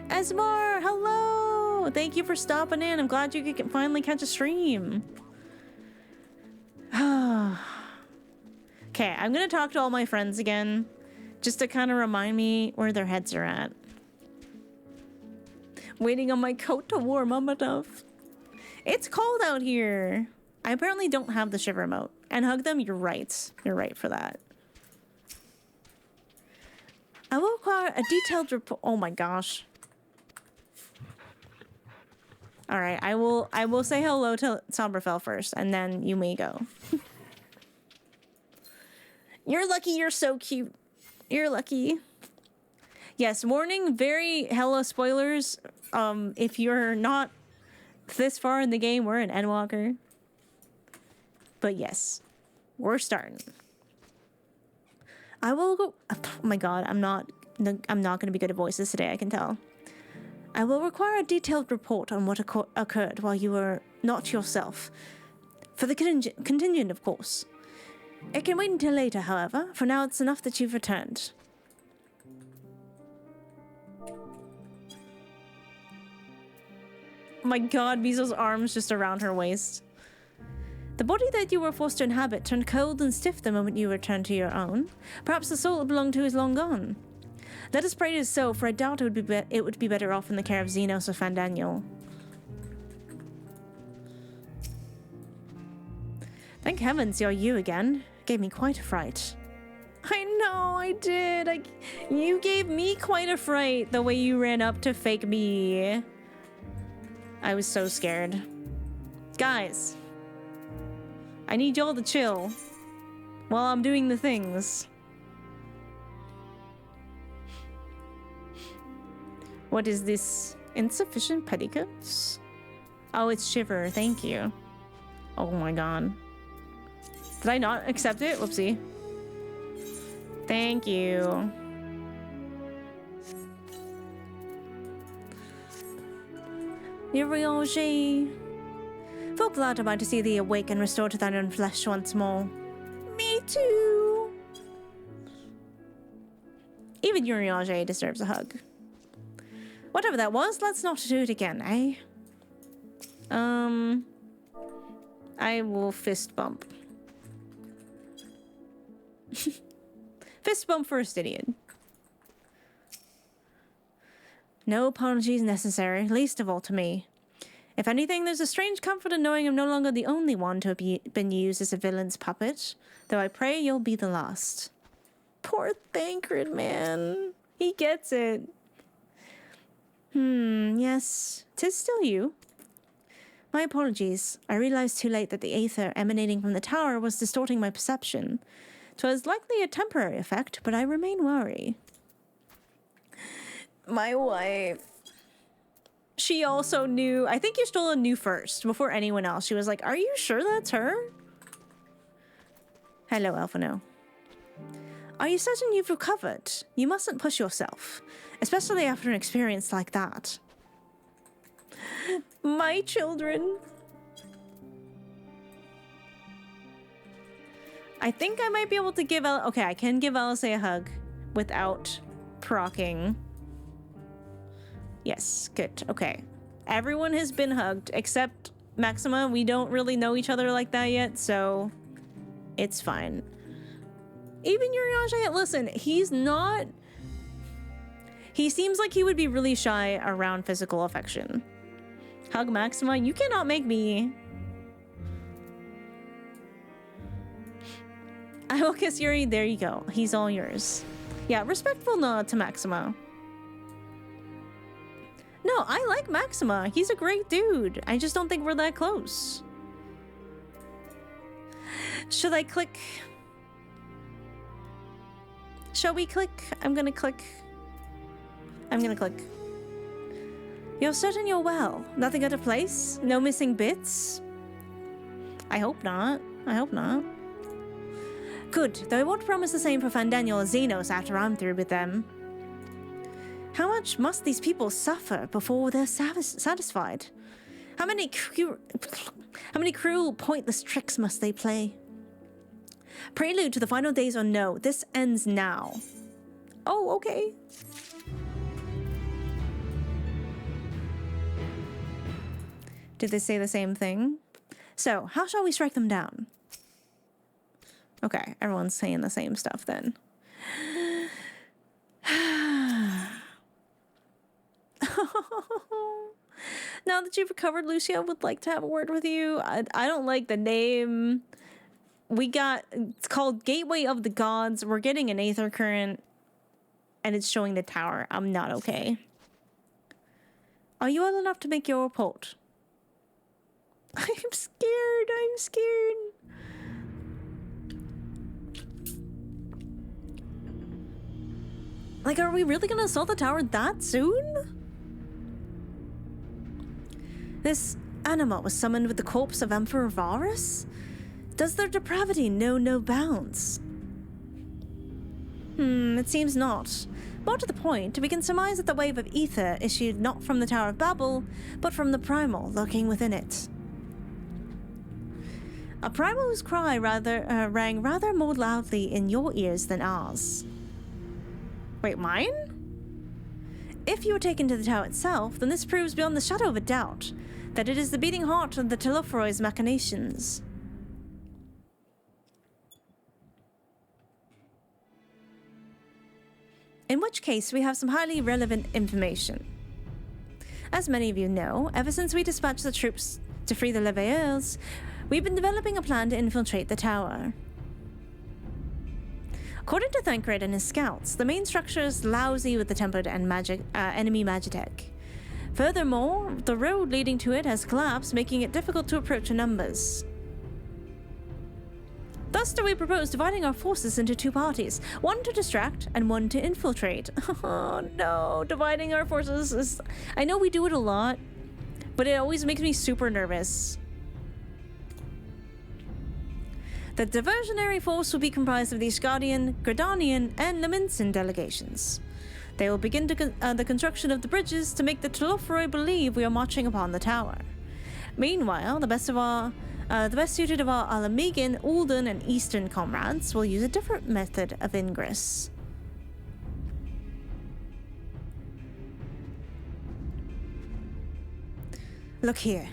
Esmar, hello! Thank you for stopping in. I'm glad you could finally catch a stream. Okay, I'm gonna talk to all my friends again, just to kind of remind me where their heads are at. Waiting on my coat to warm up enough. It's cold out here. I apparently don't have the shiver emote. And hug them, you're right. You're right for that. I will require a detailed report. Oh my gosh. All right, I will say hello to Sombrefell first, and then you may go. You're lucky. You're so cute. You're lucky. Yes, warning. Very hella spoilers. If you're not this far in the game, we're an Endwalker. But yes, we're starting. I will go. Oh my god, I'm not going to be good at voices today. I can tell. I will require a detailed report on what occurred while you were not yourself. For the contingent, of course. It can wait until later, however. For now, it's enough that you've returned. My god, Miso's arms just around her waist. The body that you were forced to inhabit turned cold and stiff the moment you returned to your own. Perhaps the soul it belonged to is long gone. Let us pray it is so, for I doubt it would be better off in the care of Xenos or Fandaniel. Thank heavens you're you again. Gave me quite a fright. I know, I did. You gave me quite a fright the way you ran up to fake me. I was so scared. Guys, I need y'all to chill while I'm doing the things. What is this? Insufficient petticoats? Oh, it's Shiver. Thank you. Oh my god. Did I not accept it? Whoopsie. Thank you. Yuriyoshi. Feel glad about to see thee awake and restored to thine own flesh once more. Me too. Even Yuriyoshi deserves a hug. Whatever that was, let's not do it again, eh? I will fist bump. Fist bump first, idiot. No apologies necessary, least of all to me. If anything, there's a strange comfort in knowing I'm no longer the only one to have been used as a villain's puppet, though I pray you'll be the last. Poor Thancred, man. He gets it. Yes, 'tis still you. My apologies. I realized too late that the aether emanating from the tower was distorting my perception. 'Twas likely a temporary effect, but I remain wary. My wife. She also knew. I think Y'shtola knew first, before anyone else. She was like, are you sure that's her? Hello, Elfino. Are you certain you've recovered? You mustn't push yourself, especially after an experience like that. My children. I think I might be able to give okay, I can give Alice a hug without procking. Yes, good. Okay. Everyone has been hugged except Maxima. We don't really know each other like that yet, so it's fine. Even Yuriyoshi, listen, he's not... He seems like he would be really shy around physical affection. Hug Maxima, you cannot make me. I will kiss Yuri, there you go. He's all yours. Yeah, respectful nod to Maxima. No, I like Maxima. He's a great dude. I just don't think we're that close. Should I click... Shall we click? I'm gonna click. You're certain you're well? Nothing out of place? No missing bits? I hope not. Good, though I won't promise the same for Fandaniel or Xenos after I'm through with them. How much must these people suffer before they're satisfied? How many cruel, pointless tricks must they play? Prelude to the final days or no, this ends now. Oh, okay. Did they say the same thing? So, how shall we strike them down? Okay, everyone's saying the same stuff then. Now that you've recovered, Lucia would like to have a word with you. I don't like the name. It's called Gateway of the Gods. We're getting an Aether Current, and it's showing the tower. I'm not okay. Are you well enough to make your report? I'm scared. Like, are we really gonna assault the tower that soon? This Anima was summoned with the corpse of Emperor Varus? Does their depravity know no bounds? It seems not. More to the point, we can surmise that the wave of ether issued not from the Tower of Babil, but from the primal lurking within it. A primal whose cry rang rather more loudly in your ears than ours. Wait, mine? If you were taken to the tower itself, then this proves beyond the shadow of a doubt that it is the beating heart of the Telophoroid's machinations. In which case, we have some highly relevant information. As many of you know, ever since we dispatched the troops to free the Leveilleurs, we've been developing a plan to infiltrate the tower. According to Thancred and his scouts, the main structure is lousy with the tempered and enemy magitech. Furthermore, the road leading to it has collapsed, making it difficult to approach in numbers. Thus do we propose dividing our forces into two parties, one to distract and one to infiltrate. Oh no, dividing our forces is... I know we do it a lot, but it always makes me super nervous. The diversionary force will be comprised of the Asgardian, Gridanian, and Leminson delegations. They will begin the construction of the bridges to make the Telophoroi believe we are marching upon the tower. Meanwhile, the best suited of our Alamegan, Ulden, and Eastern comrades will use a different method of ingress. Look here.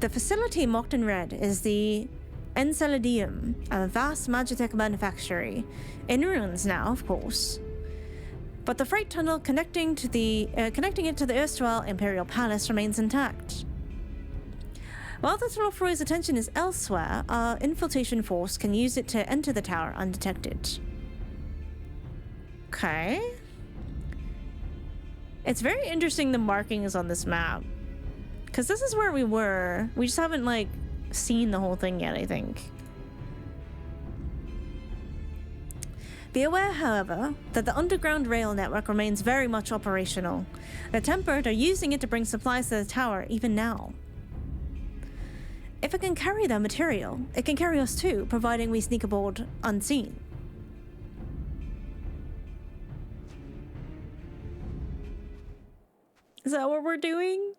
The facility marked in red is the Enceladium, a vast magitech manufactory, in ruins now, of course. But the freight tunnel connecting it to the erstwhile Imperial Palace remains intact. While the Telophoroid's attention is elsewhere, our infiltration force can use it to enter the tower undetected. Okay. It's very interesting the markings on this map. Because this is where we were. We just haven't, like, seen the whole thing yet, I think. Be aware, however, that the underground rail network remains very much operational. The Tempered are using it to bring supplies to the tower even now. If it can carry their material, it can carry us too, providing we sneak aboard unseen. Is that what we're doing?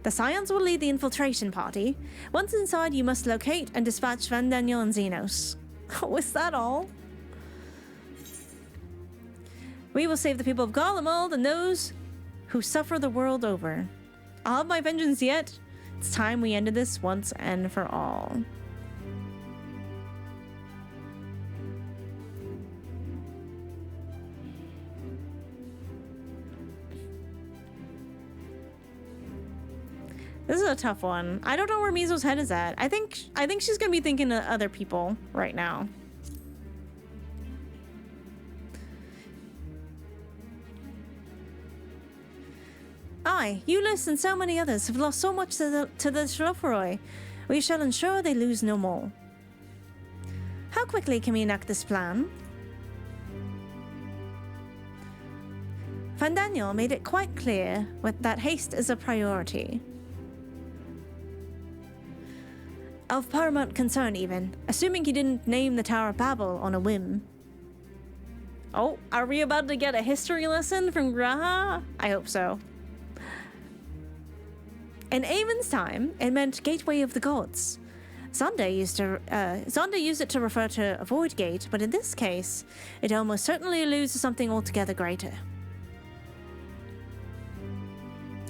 The Scions will lead the infiltration party. Once inside, you must locate and dispatch Fandaniel and Xenos. Oh, is that all? We will save the people of Garlemald and those who suffer the world over. I'll have my vengeance yet. It's time we ended this once and for all. This is a tough one. I don't know where Miso's head is at. I think she's gonna be thinking of other people right now. I, Euless, and so many others have lost so much to the Telophoroi. We shall ensure they lose no more. How quickly can we enact this plan? Fandaniel made it quite clear that haste is a priority. Of paramount concern, even, assuming he didn't name the Tower of Babil on a whim. Oh, are we about to get a history lesson from Graha? I hope so. In Aemon's time, it meant Gateway of the Gods. Zonda used it to refer to a void gate, but in this case, it almost certainly alludes to something altogether greater.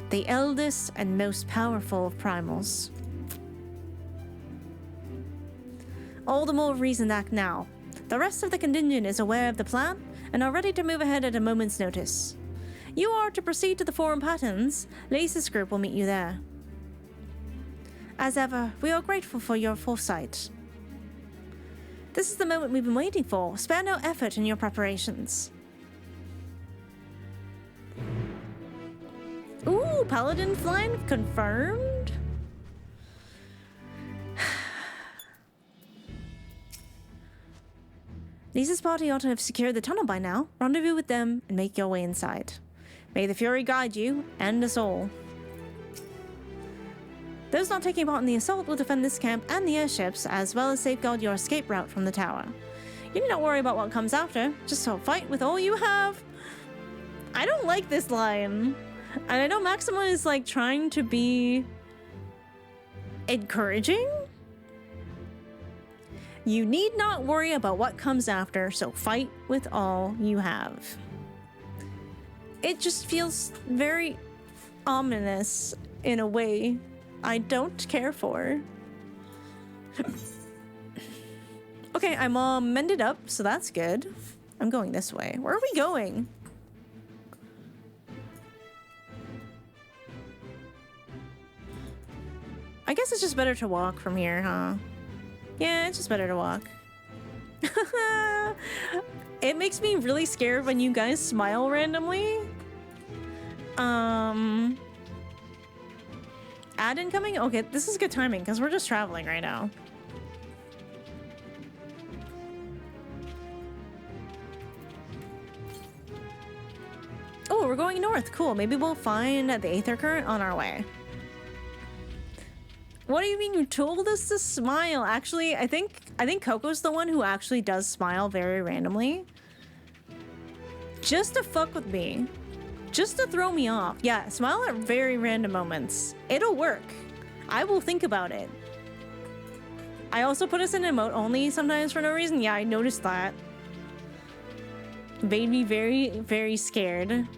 The eldest and most powerful of primals. All the more reason to act now. The rest of the contingent is aware of the plan and are ready to move ahead at a moment's notice. You are to proceed to the Forum Patterns. Lace's group will meet you there. As ever, we are grateful for your foresight. This is the moment we've been waiting for. Spare no effort in your preparations. Ooh, Paladin flying confirmed? Lisa's party ought to have secured the tunnel by now. Rendezvous with them and make your way inside. May the Fury guide you and us all. Those not taking part in the assault will defend this camp and the airships, as well as safeguard your escape route from the tower. You need not worry about what comes after. Just fight with all you have. I don't like this line. And I know Maxima is like trying to be encouraging. You need not worry about what comes after, so fight with all you have. It just feels very ominous in a way I don't care for. Okay, I'm all mended up, so that's good. I'm going this way. Where are we going? I guess it's just better to walk from here, huh? Yeah, it's just better to walk. It makes me really scared when you guys smile randomly. Ad incoming? Okay, this is good timing because we're just traveling right now. Oh, we're going north. Cool. Maybe we'll find the Aether Current on our way. What do you mean you told us to smile? Actually, I think Coco's the one who actually does smile very randomly. Just to fuck with me. Just to throw me off. Yeah, smile at very random moments. It'll work. I will think about it. I also put us in emote only sometimes for no reason. Yeah, I noticed that. Made me very, very scared.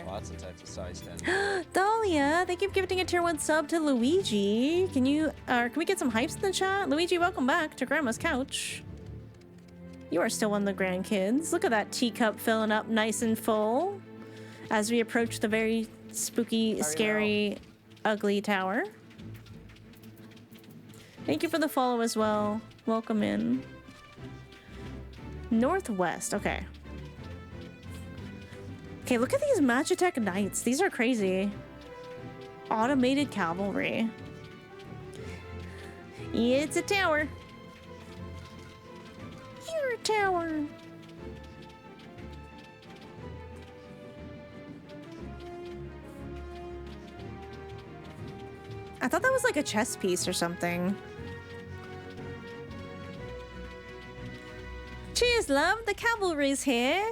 Lots of types of size 10. Dahlia, thank you for giving a tier 1 sub to Luigi. Can we get some hypes in the chat? Luigi, welcome back to Grandma's couch. You are still one of the grandkids. Look at that teacup filling up nice and full as we approach the very spooky, scary, ugly tower. Thank you for the follow as well. Welcome in. Northwest, okay. Okay, look at these Magitech Knights. These are crazy. Automated cavalry. Yeah, it's a tower. You're a tower. I thought that was like a chess piece or something. Cheers, love. The cavalry's here.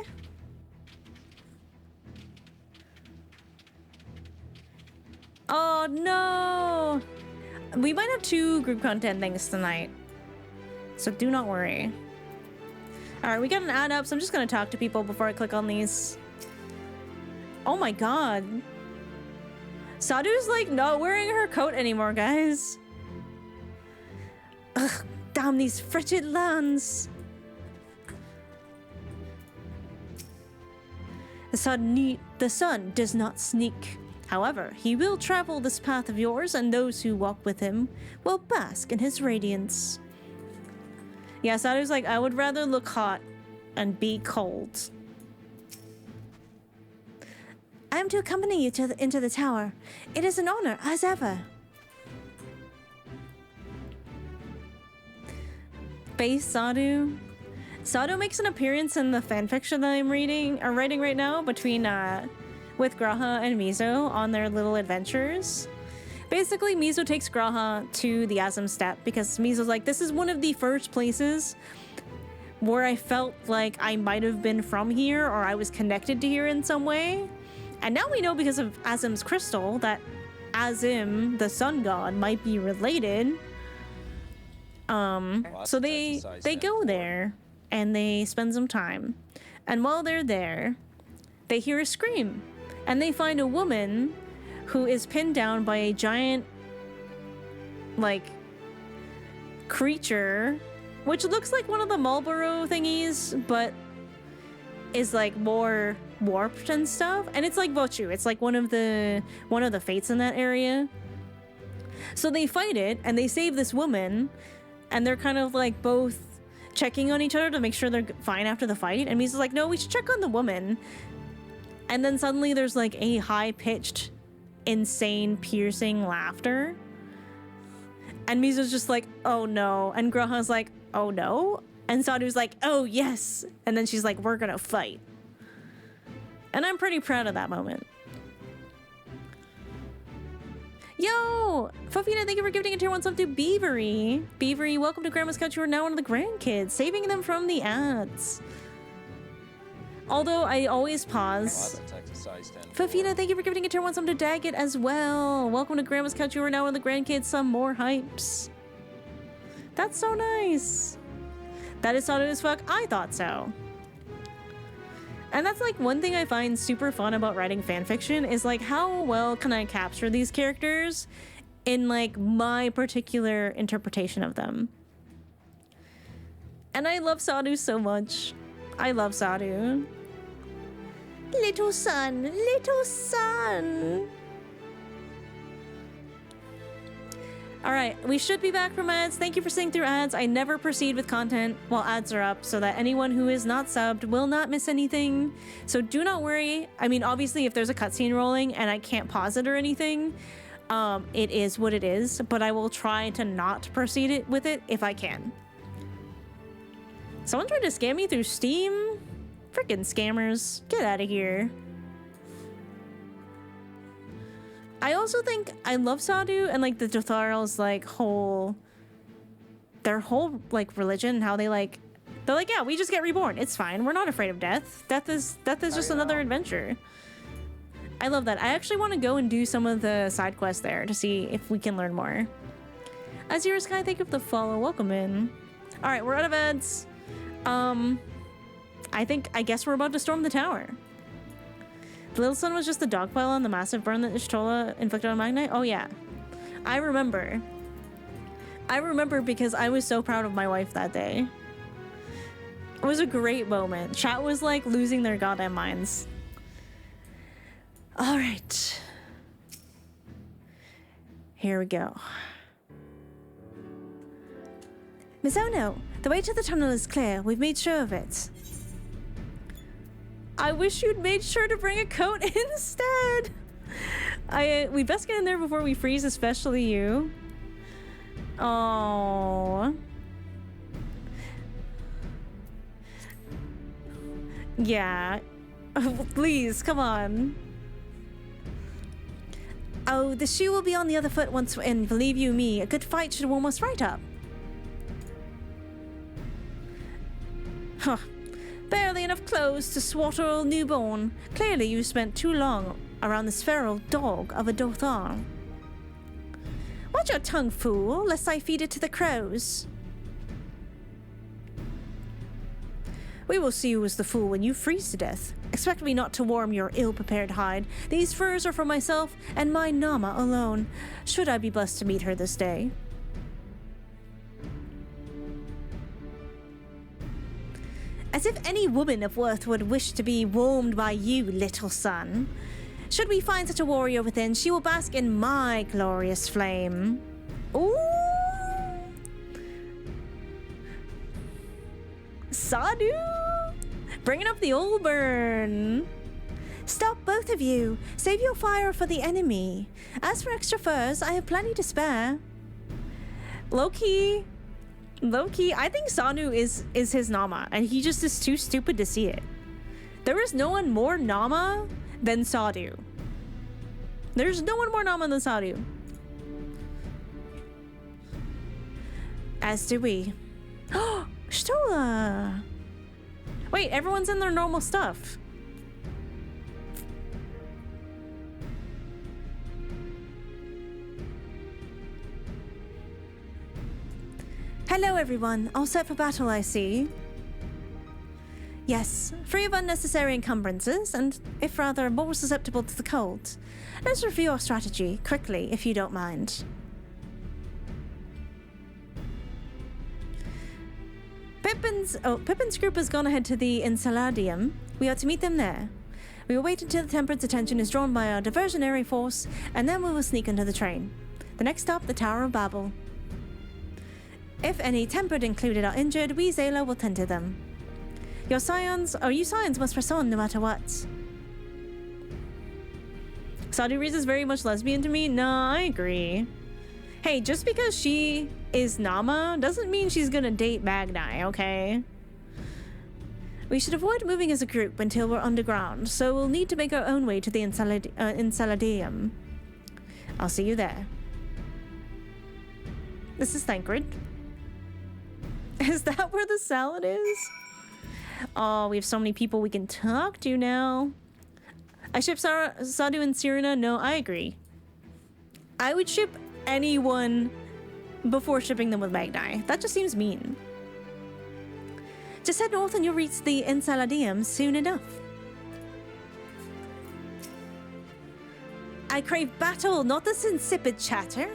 Oh no! We might have 2 group content things tonight, so do not worry. Alright, we got an ad up, so I'm just gonna talk to people before I click on these. Oh my god. Sadhu's like not wearing her coat anymore, guys. Ugh, damn these frigid lands. The sun does not sneak. However, he will travel this path of yours, and those who walk with him will bask in his radiance. Yeah, Sadhu's like, I would rather look hot and be cold. I am to accompany you into the tower. It is an honor, as ever. Base Sadu. Sadu makes an appearance in the fanfiction that I'm writing right now between with Graha and Miso on their little adventures. Basically, Miso takes Graha to the Asm Steppe because Miso's like, this is one of the first places where I felt like I might have been from here or I was connected to here in some way. And now we know because of Azim's crystal that Azim, the sun god, might be related. So they go there and they spend some time. And while they're there, they hear a scream. And they find a woman who is pinned down by a giant, like, creature, which looks like one of the Marlboro thingies, but is like more warped and stuff. And it's like Vochu. It's like one of the fates in that area. So they fight it and they save this woman, and they're kind of like both checking on each other to make sure they're fine after the fight. And Misa's like, no, we should check on the woman. And then suddenly there's like a high-pitched, insane, piercing laughter. And Miso's just like, oh no. And Graha's like, oh no. And Sadu's like, oh yes. And then she's like, we're gonna fight. And I'm pretty proud of that moment. Yo! Fofina, thank you for gifting a tier 1 sub to Beavery. Beavery, welcome to Grandma's Couch. You are now one of the grandkids, saving them from the ads. Although I always pause. Fafina, thank you for gifting a tier 1 sub to Daggett as well. Welcome to Grandma's Couch. You are now one of the grandkids. Some more hypes. That's so nice. That is solid as fuck. I thought so. And that's like one thing I find super fun about writing fanfiction is like how well can I capture these characters in like my particular interpretation of them. And I love Sadu so much. I love Sadu. Little son, little son. All right, we should be back from ads. Thank you for sitting through ads. I never proceed with content while ads are up so that anyone who is not subbed will not miss anything. So do not worry. I mean, obviously, if there's a cutscene rolling and I can't pause it or anything, it is what it is, but I will try to not proceed with it if I can. Someone tried to scam me through Steam? Freaking scammers. Get out of here. I also think I love Sadu and like the Dotharals like their whole like religion and how they're like, yeah, we just get reborn. It's fine. We're not afraid of death. Death is just another adventure. I love that. I actually want to go and do some of the side quests there to see if we can learn more. Azure Sky, thank you for the follow. Welcome in. All right, we're out of ads. I guess we're about to storm the tower. The little sun was just the dog pile on the massive burn that Ishtola inflicted on Magnite? Oh yeah. I remember because I was so proud of my wife that day. It was a great moment. Chat was like losing their goddamn minds. All right. Here we go. Mizono, the way to the tunnel is clear. We've made sure of it. I wish you'd made sure to bring a coat instead. We best get in there before we freeze, especially you. Oh. Yeah. Please, come on. Oh, the shoe will be on the other foot once, and believe you me, a good fight should warm us right up. Huh. Barely enough clothes to swaddle a newborn. Clearly you spent too long around this feral dog of a Dothar. Watch your tongue, fool, lest I feed it to the crows. We will see who is the fool when you freeze to death. Expect me not to warm your ill-prepared hide. These furs are for myself and my Nama alone, should I be blessed to meet her this day. As if any woman of worth would wish to be warmed by you, little son. Should we find such a warrior within, she will bask in my glorious flame. Ooh! Sadu! Bringing up the old burn. Stop, both of you! Save your fire for the enemy. As for extra furs, I have plenty to spare. Low-key, I think Sanu is his Nama, and he just is too stupid to see it. There is no one more Nama than Sadu. There's no one more Nama than Sadu. As do we. Oh, Stola! Wait, everyone's in their normal stuff. Hello everyone, all set for battle I see. Yes, free of unnecessary encumbrances, and if rather more susceptible to the cold. Let's review our strategy, quickly, if you don't mind. Pippin's group has gone ahead to the Enceladium. We are to meet them there. We will wait until the Tempered's attention is drawn by our diversionary force, and then we will sneak into the train. The next stop, the Tower of Babil. If any Tempered included are injured, we Zayla will tend to them. You scions must press on no matter what. Saudi Riz is very much lesbian to me. No, I agree. Hey, just because she is Nama doesn't mean she's gonna date Magnai, okay? We should avoid moving as a group until we're underground, so we'll need to make our own way to the Enceladium. I'll see you there. This is Thancred. Is that where the salad is? Oh, we have so many people we can talk to now. I ship Sadu and Sirena? No, I agree. I would ship anyone before shipping them with Magnai. That just seems mean. Just head north and you'll reach the Enceladium soon enough. I crave battle, not this insipid chatter.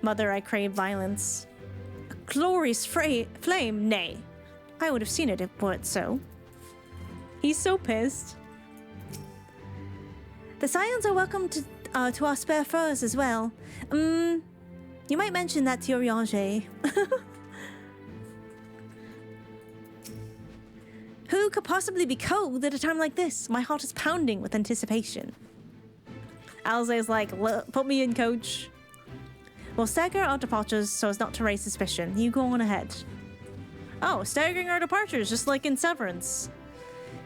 Mother, I crave violence. A glorious flame, nay. I would have seen it if it weren't so. He's so pissed. The Scions are welcome to our spare furs as well. You might mention that to your Yangé. Who could possibly be cold at a time like this? My heart is pounding with anticipation. Alze's like, put me in, coach. We'll stagger our departures so as not to raise suspicion. You go on ahead. Oh, staggering our departures, just like in Severance.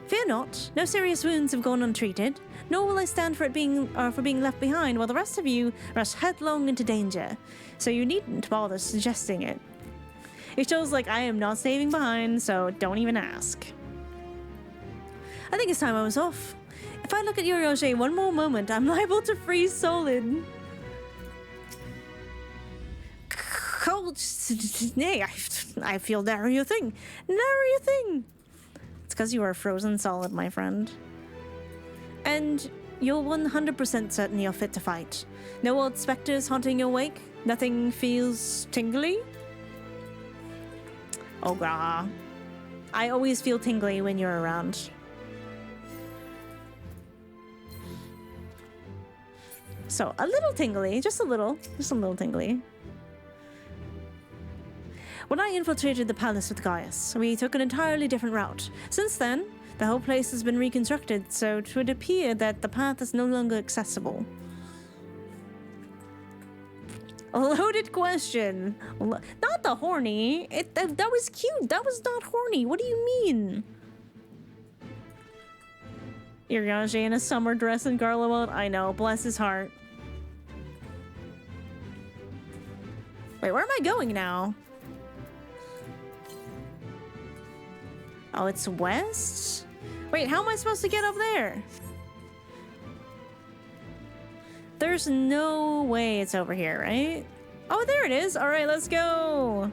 Fear not, no serious wounds have gone untreated, nor will I stand for being left behind while the rest of you rush headlong into danger. So you needn't bother suggesting it. It shows like I am not staying behind, so don't even ask. I think it's time I was off. If I look at Yorioge one more moment, I'm liable to freeze solid. Cold, nay, I feel nary a thing. Nary a thing. It's because you are frozen solid, my friend. And you're 100% certain you're fit to fight. No old specters haunting your wake? Nothing feels tingly? Oh, grah. I always feel tingly when you're around. So, a little tingly. Just a little tingly. When I infiltrated the palace with Gaius, we took an entirely different route. Since then, the whole place has been reconstructed, so it would appear that the path is no longer accessible. A loaded question. Not the horny. That was cute. That was not horny. What do you mean? Iriage in a summer dress in Garlemald? I know. Bless his heart. Wait, where am I going now? Oh, it's west? Wait, how am I supposed to get up there? There's no way it's over here, right? Oh, there it is. All right, let's go.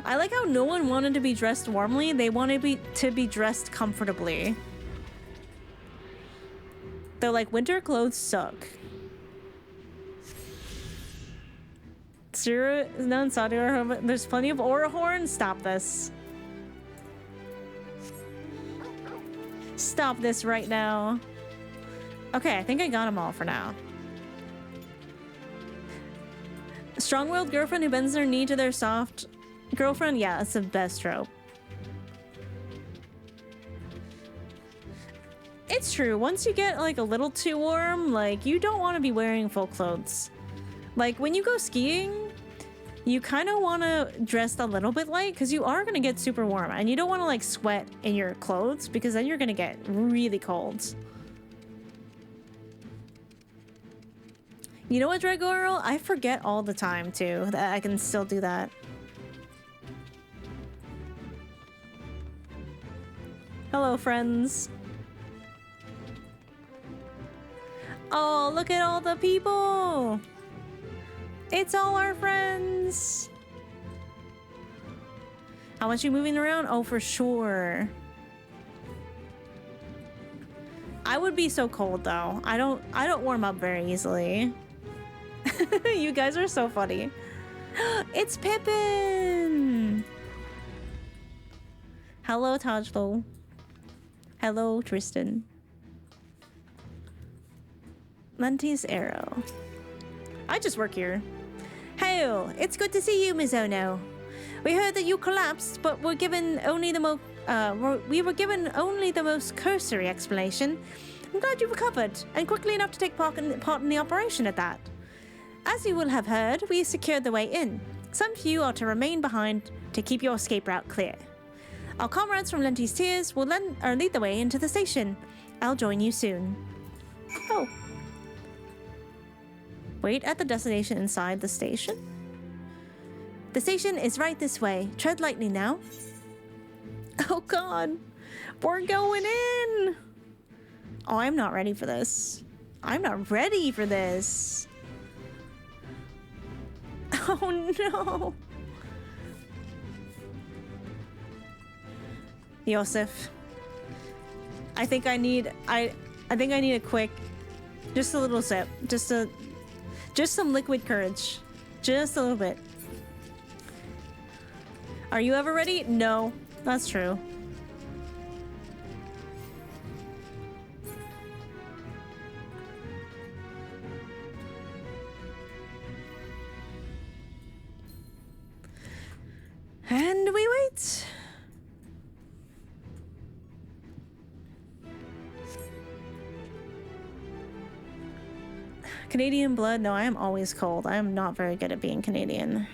I like how no one wanted to be dressed warmly. They wanted to be dressed comfortably. They're like, winter clothes suck. Zero is not in Saudi Arabia. There's plenty of Aura Horn. Stop this. Stop this right now. Okay, I think I got them all for now. A strong-willed girlfriend who bends their knee to their soft girlfriend? Yeah, that's the best trope. It's true. Once you get like a little too warm, like you don't want to be wearing full clothes. Like when you go skiing, you kind of want to dress a little bit light because you are going to get super warm and you don't want to like sweat in your clothes because then you're going to get really cold. You know what, Red Girl? I forget all the time too that I can still do that. Hello, friends. Oh, look at all the people. It's all our friends. How much you moving around? Oh, for sure. I would be so cold though. I don't warm up very easily. You guys are so funny. It's Pippin. Hello, Tajlo. Hello, Tristan. Lunty's arrow. I just work here. Hail! It's good to see you, Mizono. We heard that you collapsed, but were given only the most cursory explanation. I'm glad you recovered, and quickly enough to take part in the operation at that. As you will have heard, we secured the way in. Some of you are to remain behind to keep your escape route clear. Our comrades from Lunty's Tears will lead the way into the station. I'll join you soon. Oh. Wait at the destination inside the station? The station is right this way. Tread lightly now. Oh god. We're going in. Oh, I'm not ready for this. I'm not ready for this. Oh no. Yosef. I think I need a quick, just a little sip. Just some liquid courage. Just a little bit. Are you ever ready? No, that's true. And we wait. Canadian blood? No, I am always cold. I am not very good at being Canadian.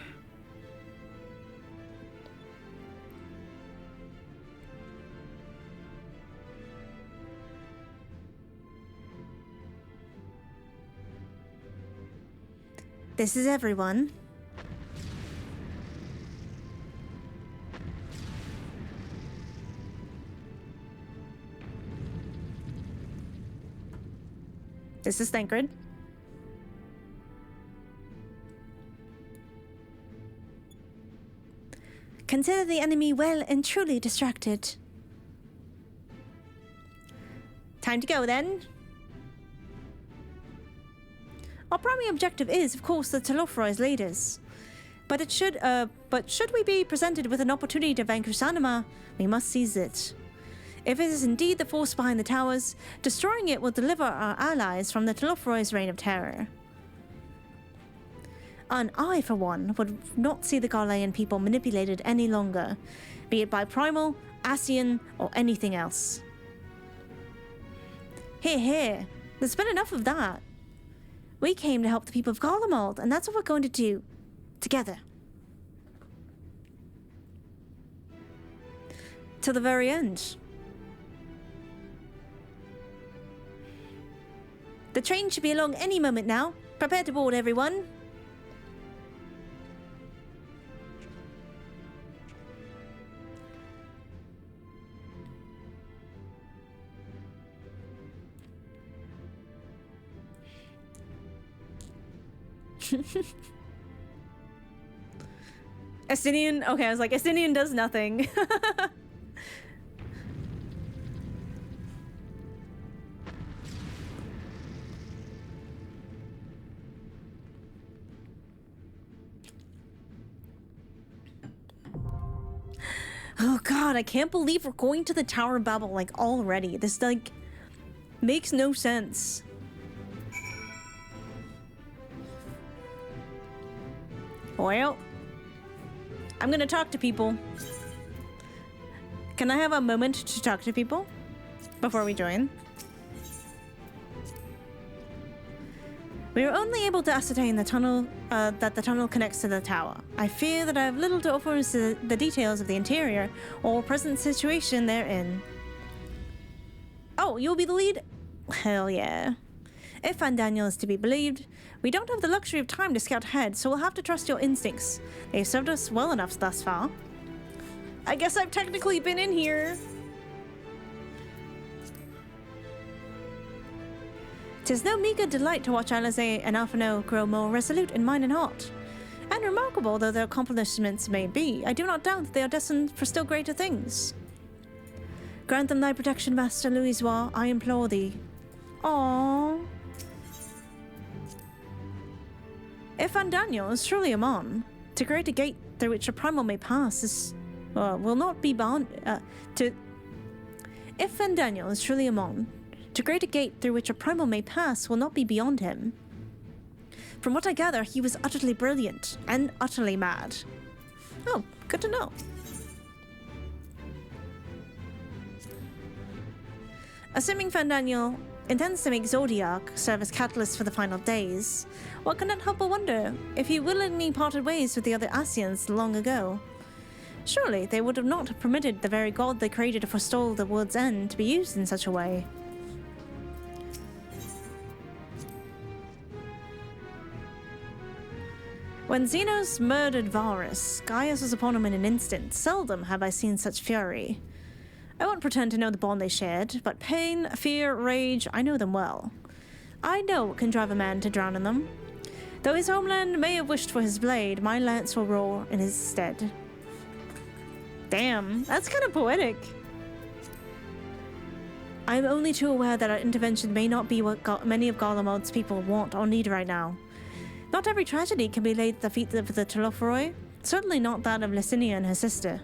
This is everyone. This is Thancred. Consider the enemy well and truly distracted. Time to go then. Our primary objective is, of course, the Telophroi leaders. But should we be presented with an opportunity to vanquish Anima, we must seize it. If it is indeed the force behind the towers, destroying it will deliver our allies from the Telophroi reign of terror. And I, for one, would not see the Garlean people manipulated any longer, be it by Primal, Ascian, or anything else. Here, there's been enough of that. We came to help the people of Garlemald, and that's what we're going to do. Together. Till the very end. The train should be along any moment now. Prepare to board, everyone. Estinian? Okay, I was like, Estinian does nothing. Oh god, I can't believe we're going to the Tower of Babel, like, already. This, like, makes no sense. Well, I'm gonna talk to people. Can I have a moment to talk to people before we join? We were only able to ascertain the tunnel, that the tunnel connects to the tower. I fear that I have little to offer as to the details of the interior or present situation therein. Oh, you'll be the lead? Hell yeah. If Van Daniel is to be believed, we don't have the luxury of time to scout ahead, so we'll have to trust your instincts. They've served us well enough thus far. I guess I've technically been in here. 'Tis no meager delight to watch Alize and Alphino grow more resolute in mind and heart. And remarkable though their accomplishments may be, I do not doubt that they are destined for still greater things. Grant them thy protection, Master Louisois, I implore thee. Aww. If Van Daniel is truly a mon, to create a gate through which a primal may pass is, will not be bound, If Van Daniel is truly a mon, to create a gate through which a primal may pass will not be beyond him. From what I gather, he was utterly brilliant and utterly mad. Oh, good to know. Assuming Van Daniel intends to make ZODIARK serve as catalyst for the final days, one cannot help but wonder if he willingly parted ways with the other Asians long ago. Surely they would have not permitted the very god they created to forestall the world's end to be used in such a way. When Xenos murdered Varus, Gaius was upon him in an instant. Seldom have I seen such fury. I won't pretend to know the bond they shared, but pain, fear, rage, I know them well. I know what can drive a man to drown in them. Though his homeland may have wished for his blade, my lance will roar in his stead. Damn, that's kind of poetic. I am only too aware that our intervention may not be what many of Garlemald's people want or need right now. Not every tragedy can be laid at the feet of the Telophoroi, certainly not that of Licinia and her sister.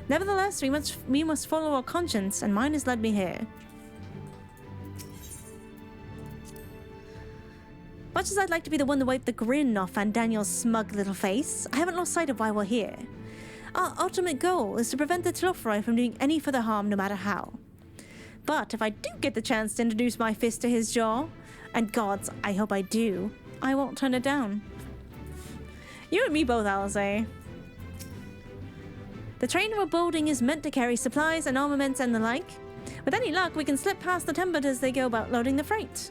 Nevertheless, we must follow our conscience, and mine has led me here. Much as I'd like to be the one to wipe the grin off Van Daniel's smug little face, I haven't lost sight of why we're here. Our ultimate goal is to prevent the Telophoroi from doing any further harm, no matter how. But if I do get the chance to introduce my fist to his jaw, and gods, I hope I do, I won't turn it down. You and me both, Alize. The train we're building is meant to carry supplies and armaments and the like. With any luck, we can slip past the Templars as they go about loading the freight.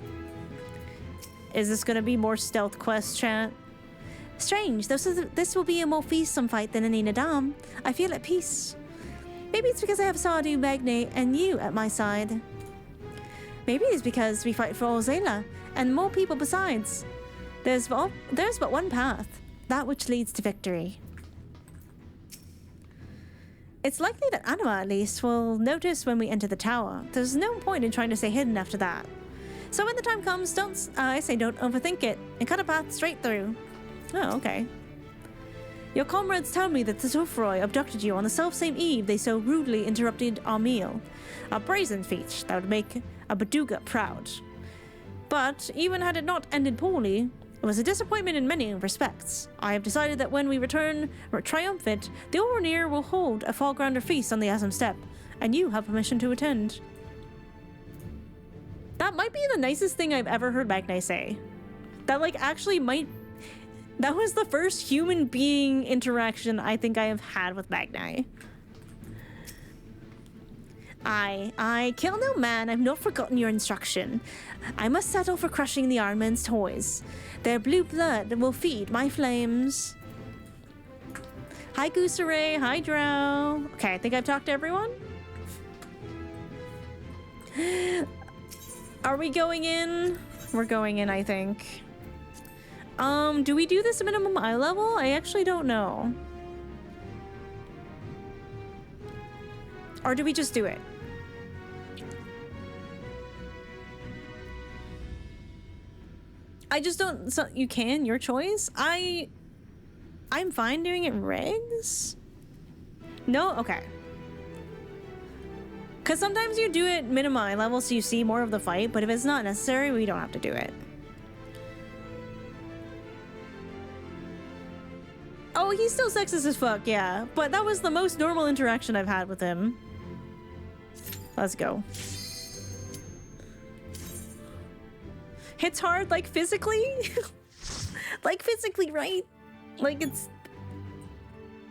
Is this gonna be more stealth quest, chat? Strange, this will be a more fearsome fight than any Nadam. I feel at peace. Maybe it's because I have Sardu, Magne, and you at my side. Maybe it's because we fight for Ozela, and more people besides. There's but one path, that which leads to victory. It's likely that Anima, at least, will notice when we enter the tower. There's no point in trying to stay hidden after that. So when the time comes, don't overthink it, and cut a path straight through. Oh, okay. Your comrades tell me that the Telophoroi abducted you on the selfsame eve they so rudely interrupted our meal. A brazen feat that would make a Baduga proud. But even had it not ended poorly, it was a disappointment in many respects. I have decided that when we return triumphant, the Oranir will hold a Fallgrounder feast on the Asm Step, and you have permission to attend. That might be the nicest thing I've ever heard Magne say. That, like, actually might... That was the first human being interaction I think I have had with Magne. I kill no man, I've not forgotten your instruction. I must settle for crushing the Iron Man's toys. Their blue blood will feed my flames. Hi Gooseray, hi Drow. Okay, I think I've talked to everyone. Are we going in? We're going in, I think. Do we do this minimum eye level? I actually don't know. Or do we just do it? I just don't, so you can, your choice. I'm fine doing it regs. No? Okay. Because sometimes you do it minimum eye level so you see more of the fight, but if it's not necessary, we don't have to do it. Oh, he's still sexist as fuck, yeah. But that was the most normal interaction I've had with him. Let's go. hits hard, like physically? Like physically, right? Like it's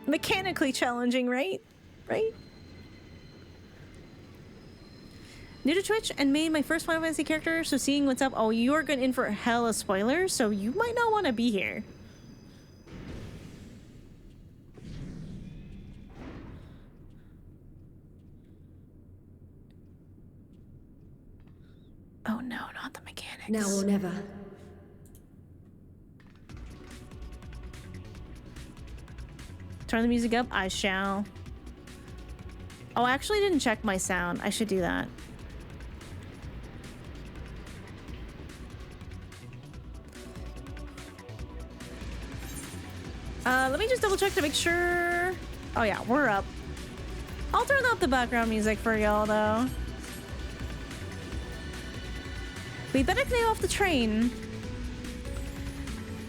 mechanically challenging, right? Right? New to Twitch and made my first Final Fantasy character, so seeing what's up. Oh, you're good in for hella spoilers, so you might not want to be here. Oh no, not the mechanics. Now or never. Turn the music up, I shall. Oh, I actually didn't check my sound. I should do that. Let me just double check to make sure. Oh yeah, we're up. I'll turn up the background music for y'all though. We better clear off the train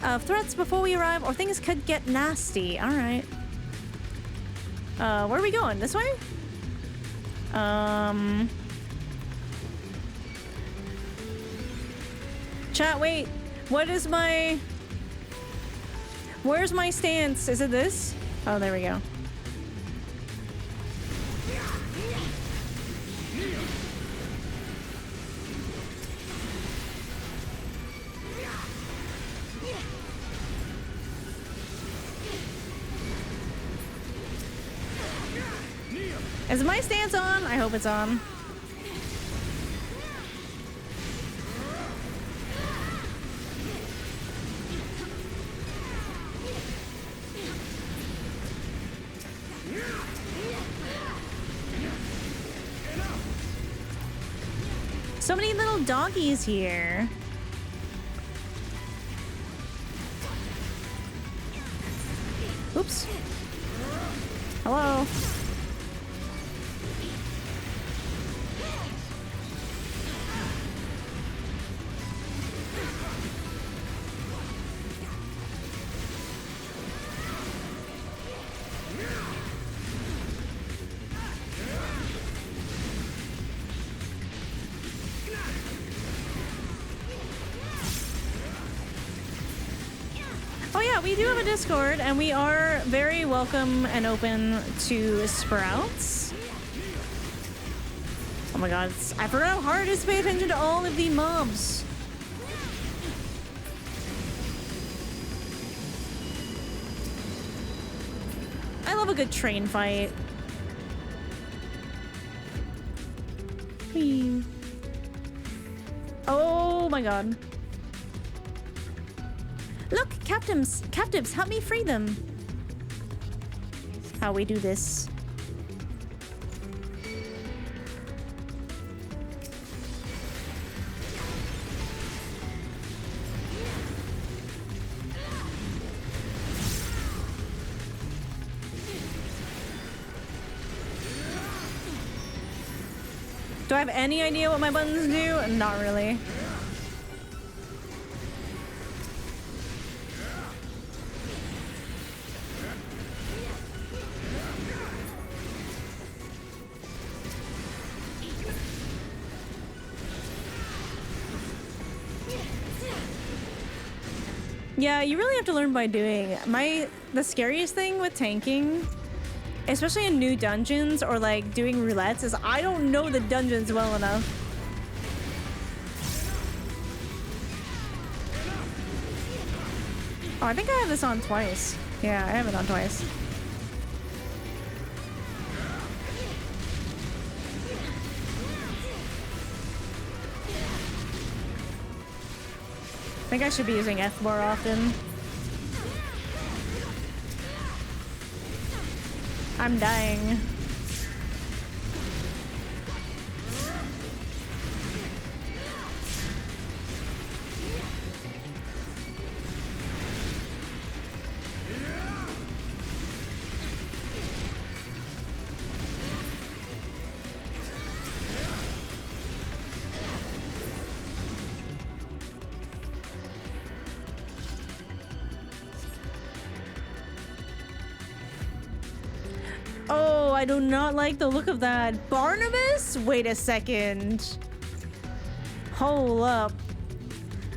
of threats before we arrive, or things could get nasty. All right. Where are we going? This way? Chat, wait. What is my... Where's my stance? Is it this? Oh, there we go. Is my stance on? I hope it's on. So many little doggies here. Oops. Hello. Oh yeah, we do have a Discord, and we are very welcome and open to sprouts. Oh my god, I forgot how hard it is to pay attention to all of the mobs. I love a good train fight. Whee. Oh my god. Look, captives, help me free them. How we do this. Do I have any idea what my buttons do? Not really. Yeah, you really have to learn by doing. The scariest thing with tanking, especially in new dungeons or like doing roulettes, is I don't know the dungeons well enough. Oh, I think I have this on twice. Yeah, I have it on twice. I think I should be using F more often. I'm dying. Oh, I do not like the look of that. Barnabas? Wait a second. Hold up.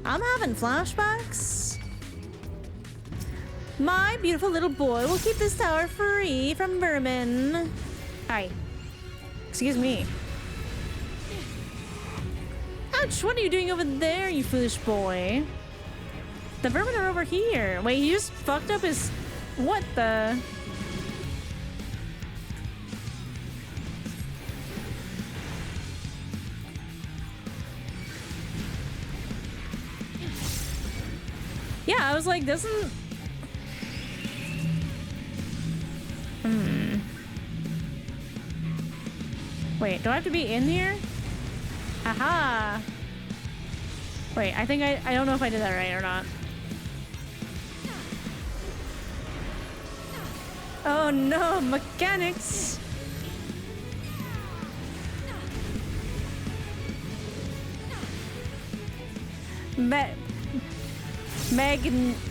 I'm having flashbacks. My beautiful little boy will keep this tower free from vermin. Hi. Excuse me. Ouch, what are you doing over there, you foolish boy? The vermin are over here. Wait, he just fucked up his... What the... Yeah, I was like, doesn't... Wait, do I have to be in here? Aha! Wait, I think I don't know if I did that right or not. Oh no, mechanics!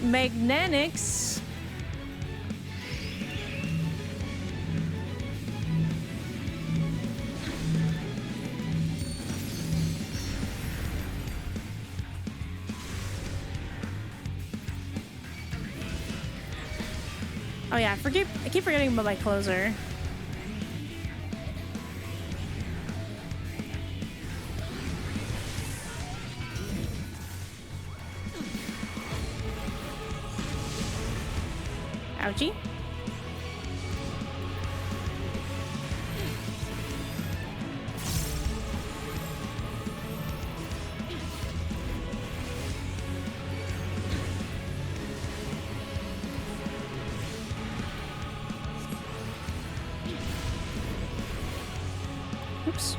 Magnetics? Oh yeah, I keep forgetting about my closer. Ouchie. Oops.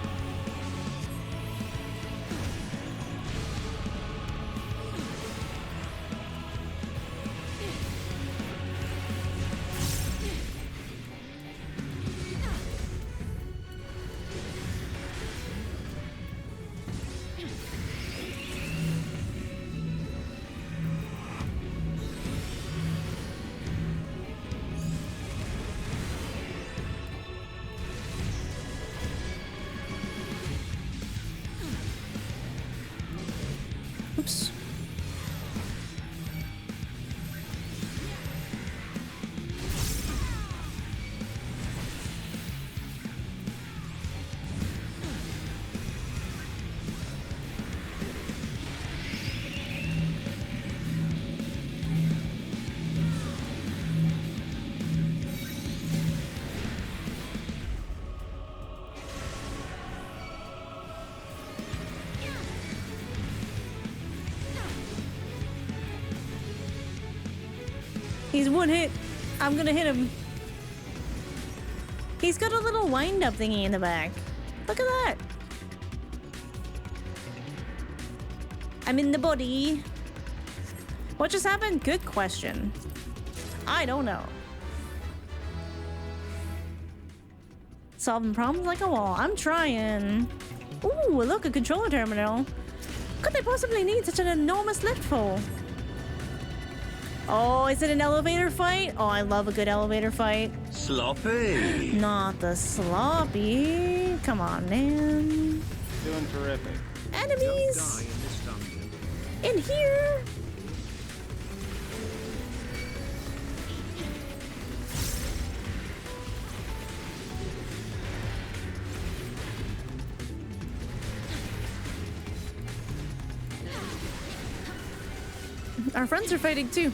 Oops. He's one hit. I'm gonna hit him. He's got a little wind-up thingy in the back. Look at that. I'm in the body. What just happened? Good question. I don't know. Solving problems like a wall. I'm trying. Ooh, look, a controller terminal. Could they possibly need such an enormous lift for? Oh, is it an elevator fight? Oh, I love a good elevator fight. Sloppy. Not the sloppy. Come on, man. Doing terrific. Enemies in here. Our friends are fighting too.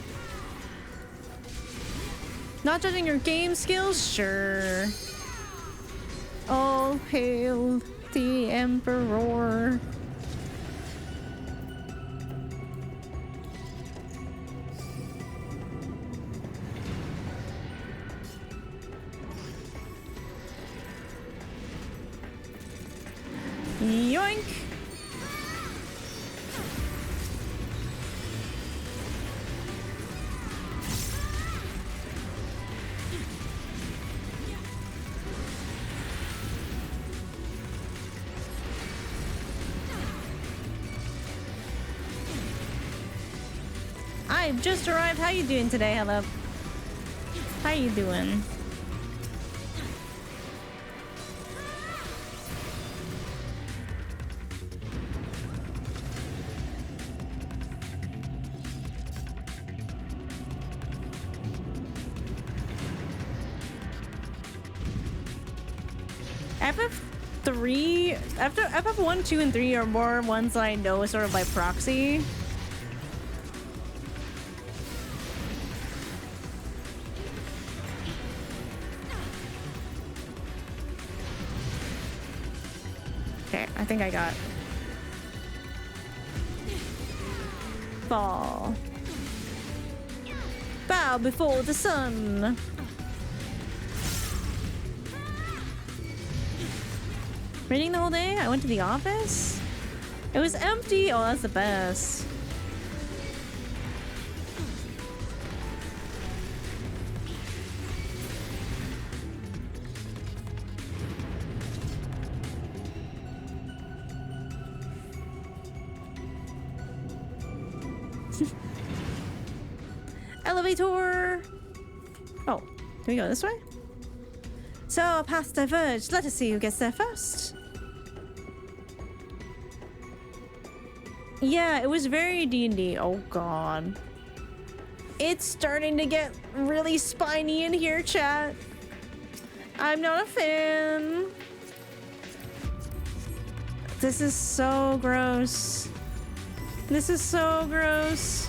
Not judging your game skills? Sure. All hail the Emperor. Yoink! I've just arrived. How you doing today? Hello. How you doing? FF3, after FF1, 2, and 3 are more ones that I know sort of by proxy. Okay, I think I got fall. Bow before the sun. Reading the whole day? I went to the office? It was empty. Oh, that's the best. Elevator. Oh, do we go this way? So our paths diverged. Let us see who gets there first. Yeah, it was very D&D. Oh god. It's starting to get really spiny in here, chat. I'm not a fan. This is so gross. This is so gross.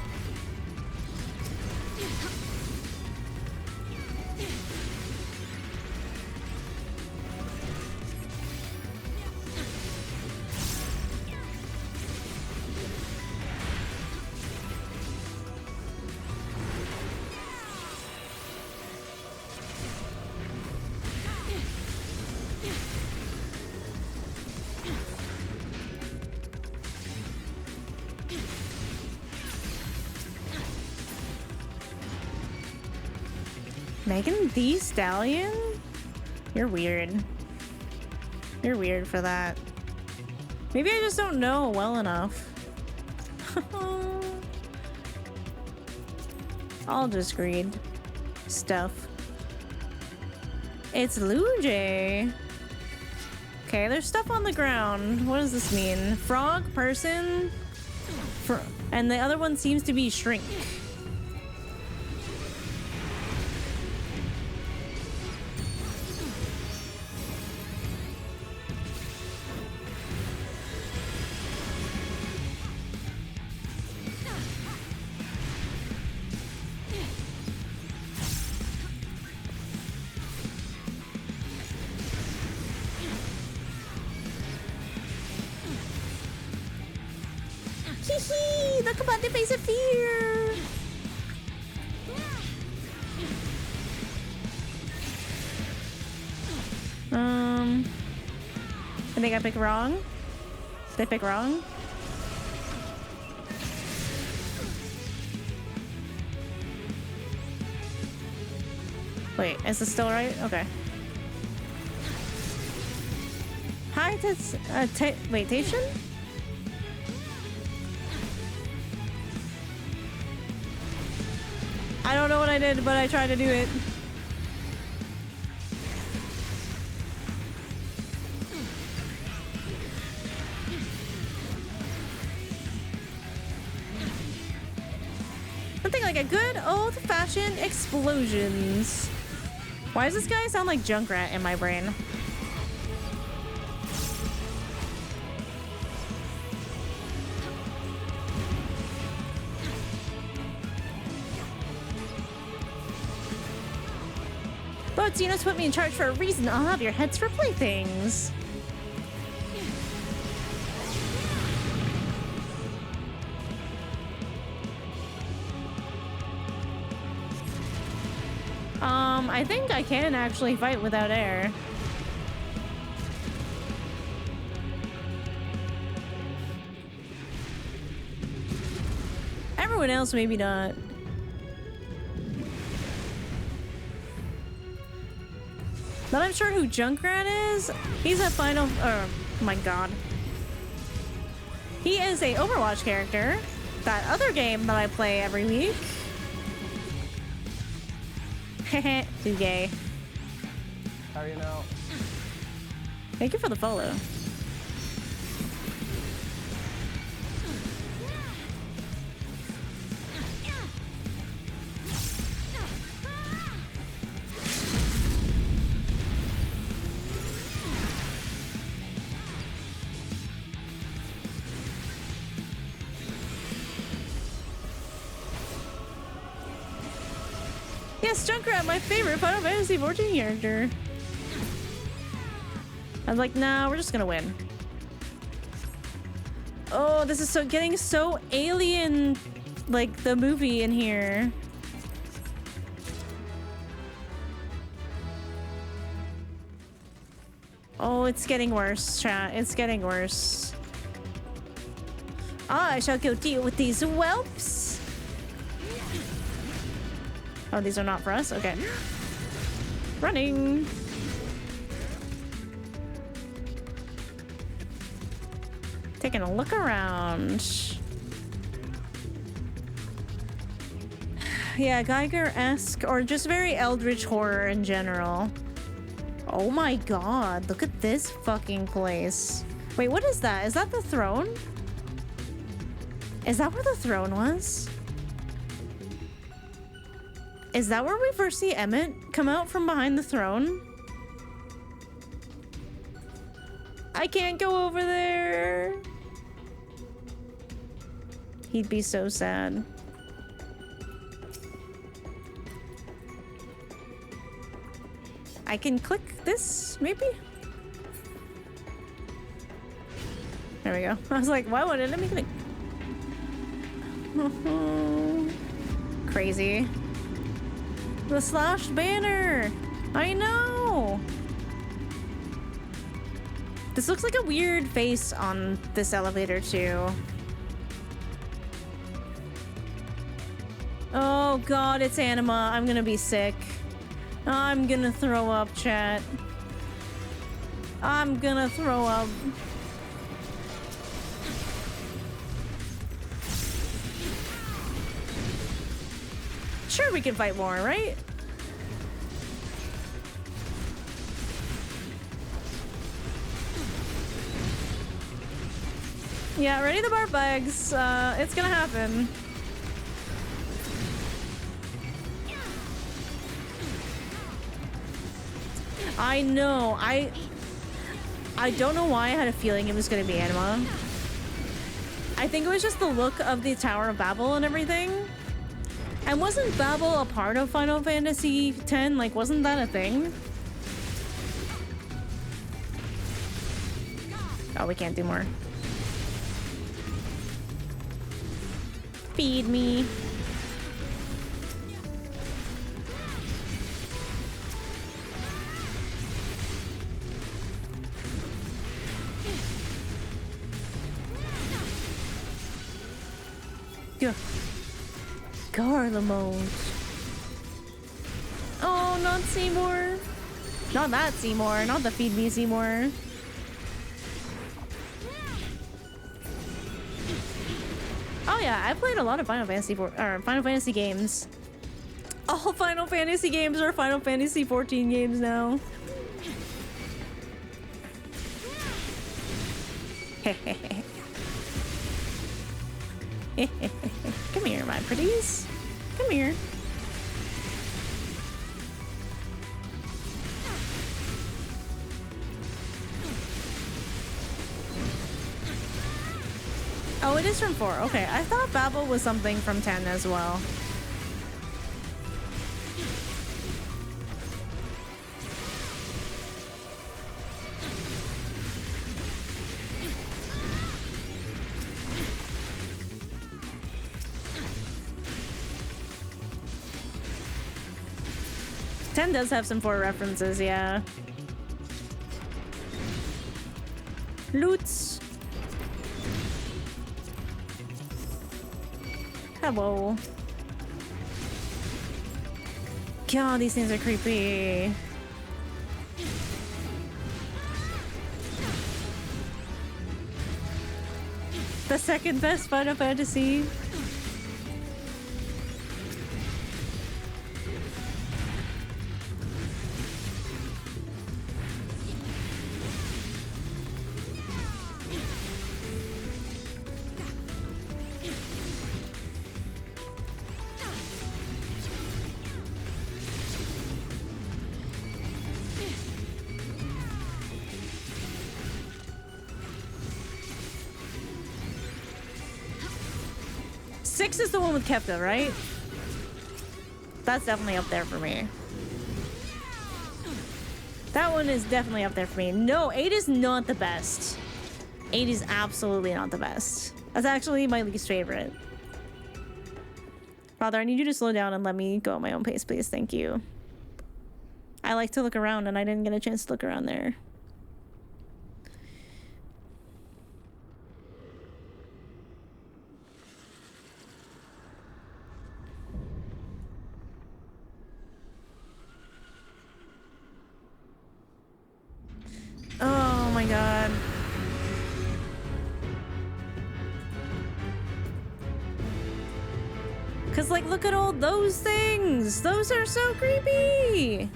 Megan the Stallion? You're weird. You're weird for that. Maybe I just don't know well enough. I'll just read stuff. It's Luje. Okay, there's stuff on the ground. What does this mean? Frog, person, and the other one seems to be shrink. The combative face of fear. I think I picked wrong. Did I pick wrong? Wait, is this still right? Okay. Hi, that's wait, Tation? I don't know what I did, but I tried to do it. Something like a good old-fashioned explosions. Why does this guy sound like Junkrat in my brain? But Xenos put me in charge for a reason. I'll have your heads for playthings. I think I can actually fight without air. Everyone else, maybe not. But I'm sure who Junkrat is. He's a final. Oh my god. He is a Overwatch character. That other game that I play every week. Heh, too gay. How are you now? Thank you for the follow. Yes, Junkrat, my favorite Final Fantasy XIV character. I was like, nah, we're just gonna win. Oh, this is so getting so alien, like the movie in here. Oh, it's getting worse, chat. It's getting worse. I shall go deal with these whelps. Oh, these are not for us? Okay. Running. Taking a look around. Yeah, Geiger-esque, or just very eldritch horror in general. Oh my god, look at this fucking place. Wait, what is that? Is that the throne? Is that where the throne was? Is that where we first see Emmett come out from behind the throne? I can't go over there. He'd be so sad. I can click this, maybe? There we go. I was like, why wouldn't it let me click? Crazy. The slashed banner! I know! This looks like a weird face on this elevator, too. Oh god, it's Anima. I'm gonna be sick. I'm gonna throw up, chat. I'm gonna throw up. Sure, we can fight more, right? Yeah, ready the barb bags. It's gonna happen. I know. I don't know why I had a feeling it was gonna be Anima. I think it was just the look of the Tower of Babil and everything. And wasn't Babil a part of Final Fantasy X? Like, wasn't that a thing? Oh, we can't do more. Feed me. Yeah. Garlemald. Oh, not Seymour. Not that Seymour. Not the feed me Seymour. Oh yeah, I played a lot of Final Fantasy Final Fantasy games. All Final Fantasy games are Final Fantasy XIV games now. Come here, my pretties. Come here. Oh, it is from 4. Okay, I thought Babil was something from 10 as well. Ten does have some 4 references, yeah. Loots. Hello. God, these things are creepy. The second best Final Fantasy. Six is the one with Kefka, right? That's definitely up there for me. That one is definitely up there for me. No, 8 is not the best. 8 is absolutely not the best. That's actually my least favorite. Father, I need you to slow down and let me go at my own pace, please. Thank you. I like to look around, and I didn't get a chance to look around there. Oh my god. Cause like, look at all those things! Those are so creepy!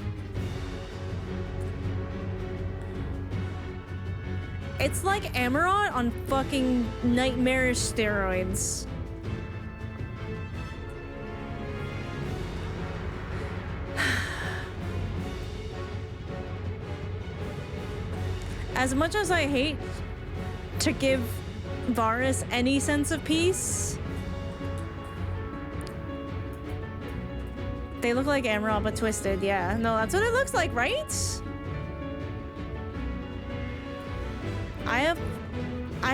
It's like Amarot on fucking nightmarish steroids. As much as I hate to give Varus any sense of peace, they look like Amarot but twisted, yeah. No, that's what it looks like, right? I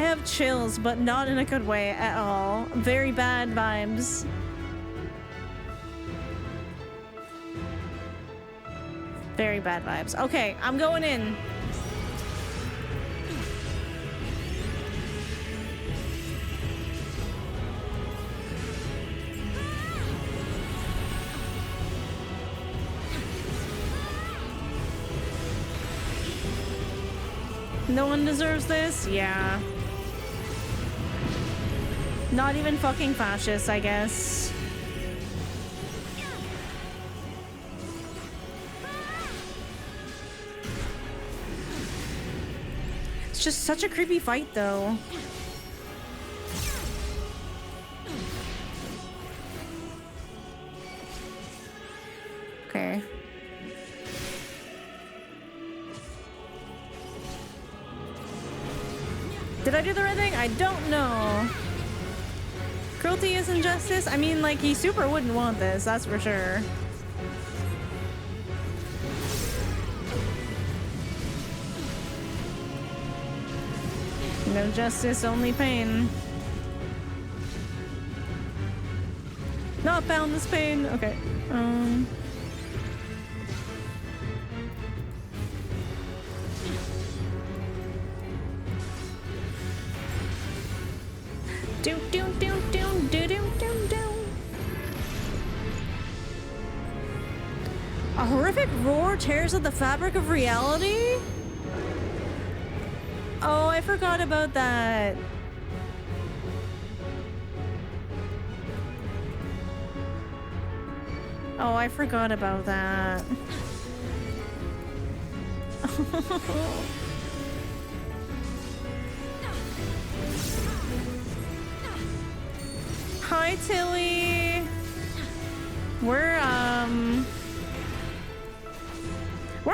have chills, but not in a good way at all. Very bad vibes. Very bad vibes. Okay, I'm going in. No one deserves this? Yeah. Not even fucking fascists, I guess. It's just such a creepy fight, though. Okay. Did I do the right thing? I don't know. Cruelty is injustice? I mean, like, he super wouldn't want this, that's for sure. No justice, only pain. Not boundless pain. Okay. Do do do do do do do do. A horrific roar tears at the fabric of reality? Oh, I forgot about that. Oh, I forgot about that. Hi, Tilly. We're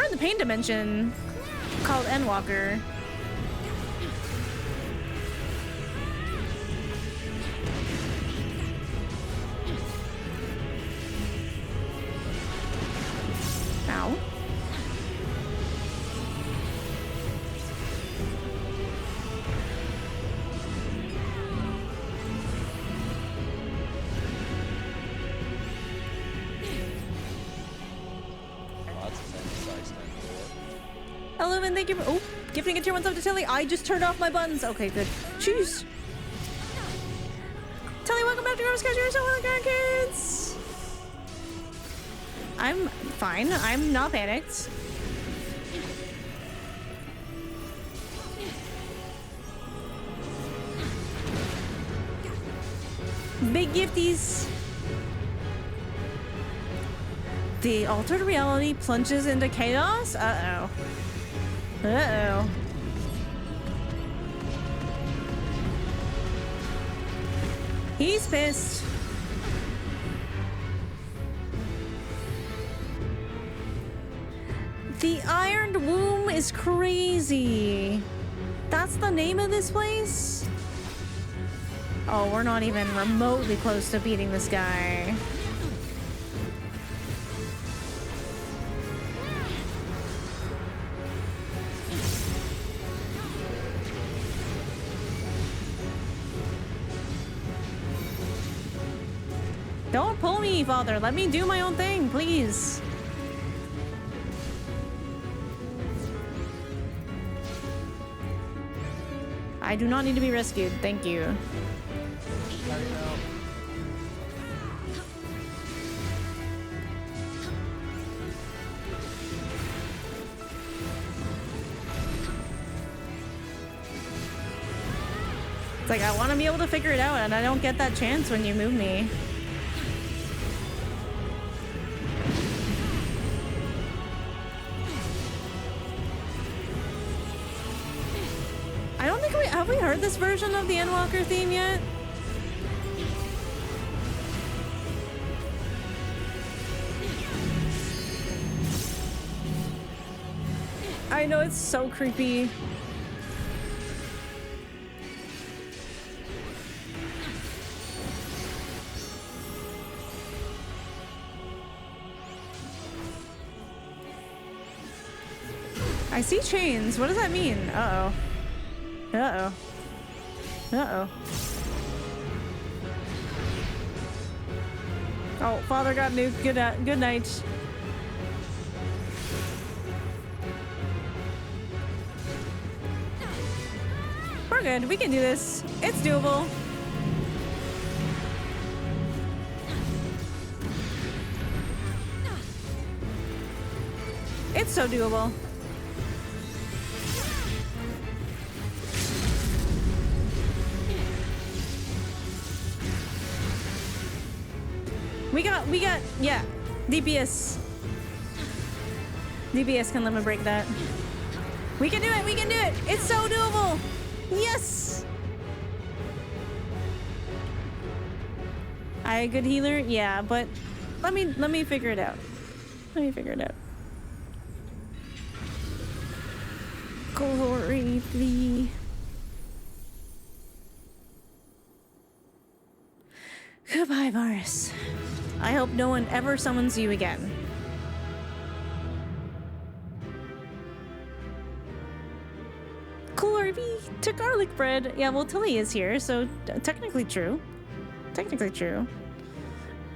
in the pain dimension called Endwalker. Ow. Eleven, thank you for gifting a tier 1 sub to Tilly. I just turned off my buttons. Okay, good. Jeez. Tilly, welcome back to Argos. You're so welcome, kids. I'm fine. I'm not panicked. Big gifties. The altered reality plunges into chaos? Uh-oh. Uh-oh. He's pissed. The Ironed Womb is crazy. That's the name of this place? Oh, we're not even remotely close to beating this guy. Don't pull me, Father. Let me do my own thing, please. I do not need to be rescued. Thank you. Carrying out. It's like, I want to be able to figure it out, and I don't get that chance when you move me. I don't think have we heard this version of the Endwalker theme yet? I know, it's so creepy. I see chains. What does that mean? Uh-oh. Uh-oh. Uh-oh. Oh, Father got nuked. Good night. We're good. We can do this. It's doable. It's so doable. We got, yeah, DPS. DPS can let me break that. We can do it, we can do it! It's so doable! Yes! I a good healer? Yeah, but let me figure it out. Let me figure it out. Glory thee. Goodbye, Varus. I hope no one ever summons you again. Glory be to garlic bread. Yeah, well, Tilly is here, so technically true. Technically true.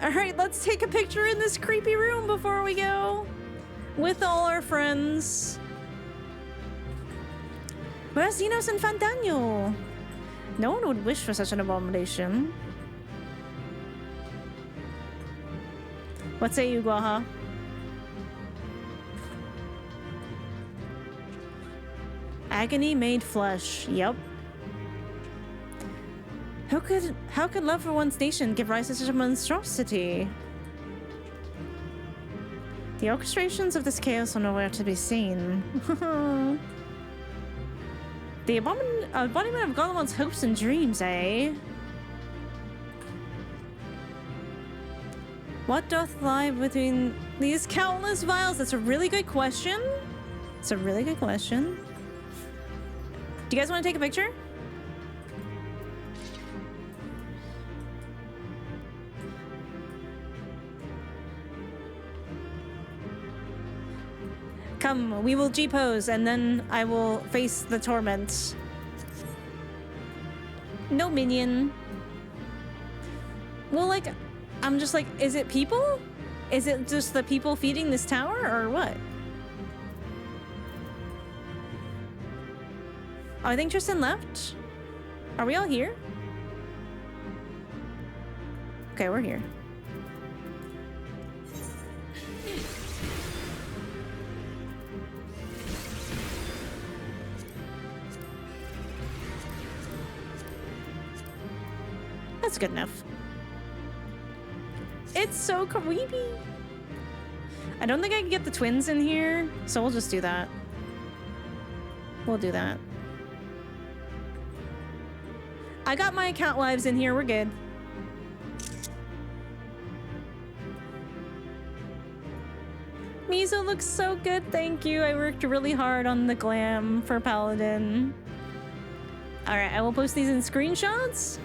Alright, let's take a picture in this creepy room before we go. With all our friends. Brazinos and Fandanyo. No one would wish for such an abomination. What say you, Guaha? Agony made flesh. Yep. How could love for one's nation give rise to such a monstrosity? The orchestrations of this chaos are nowhere to be seen. The embodiment of Golemon's hopes and dreams, eh? What doth lie between these countless vials? That's a really good question. It's a really good question. Do you guys want to take a picture? Come, we will G-pose, and then I will face the torment. No minion. Well, like, I'm just like, is it people? Is it just the people feeding this tower, or what? Oh, I think Tristan left. Are we all here? Okay, we're here. That's good enough. It's so creepy. I don't think I can get the twins in here, so we'll just do that. We'll do that. I got my account lives in here, we're good. Miso looks so good, thank you. I worked really hard on the glam for Paladin. Alright, I will post these in screenshots.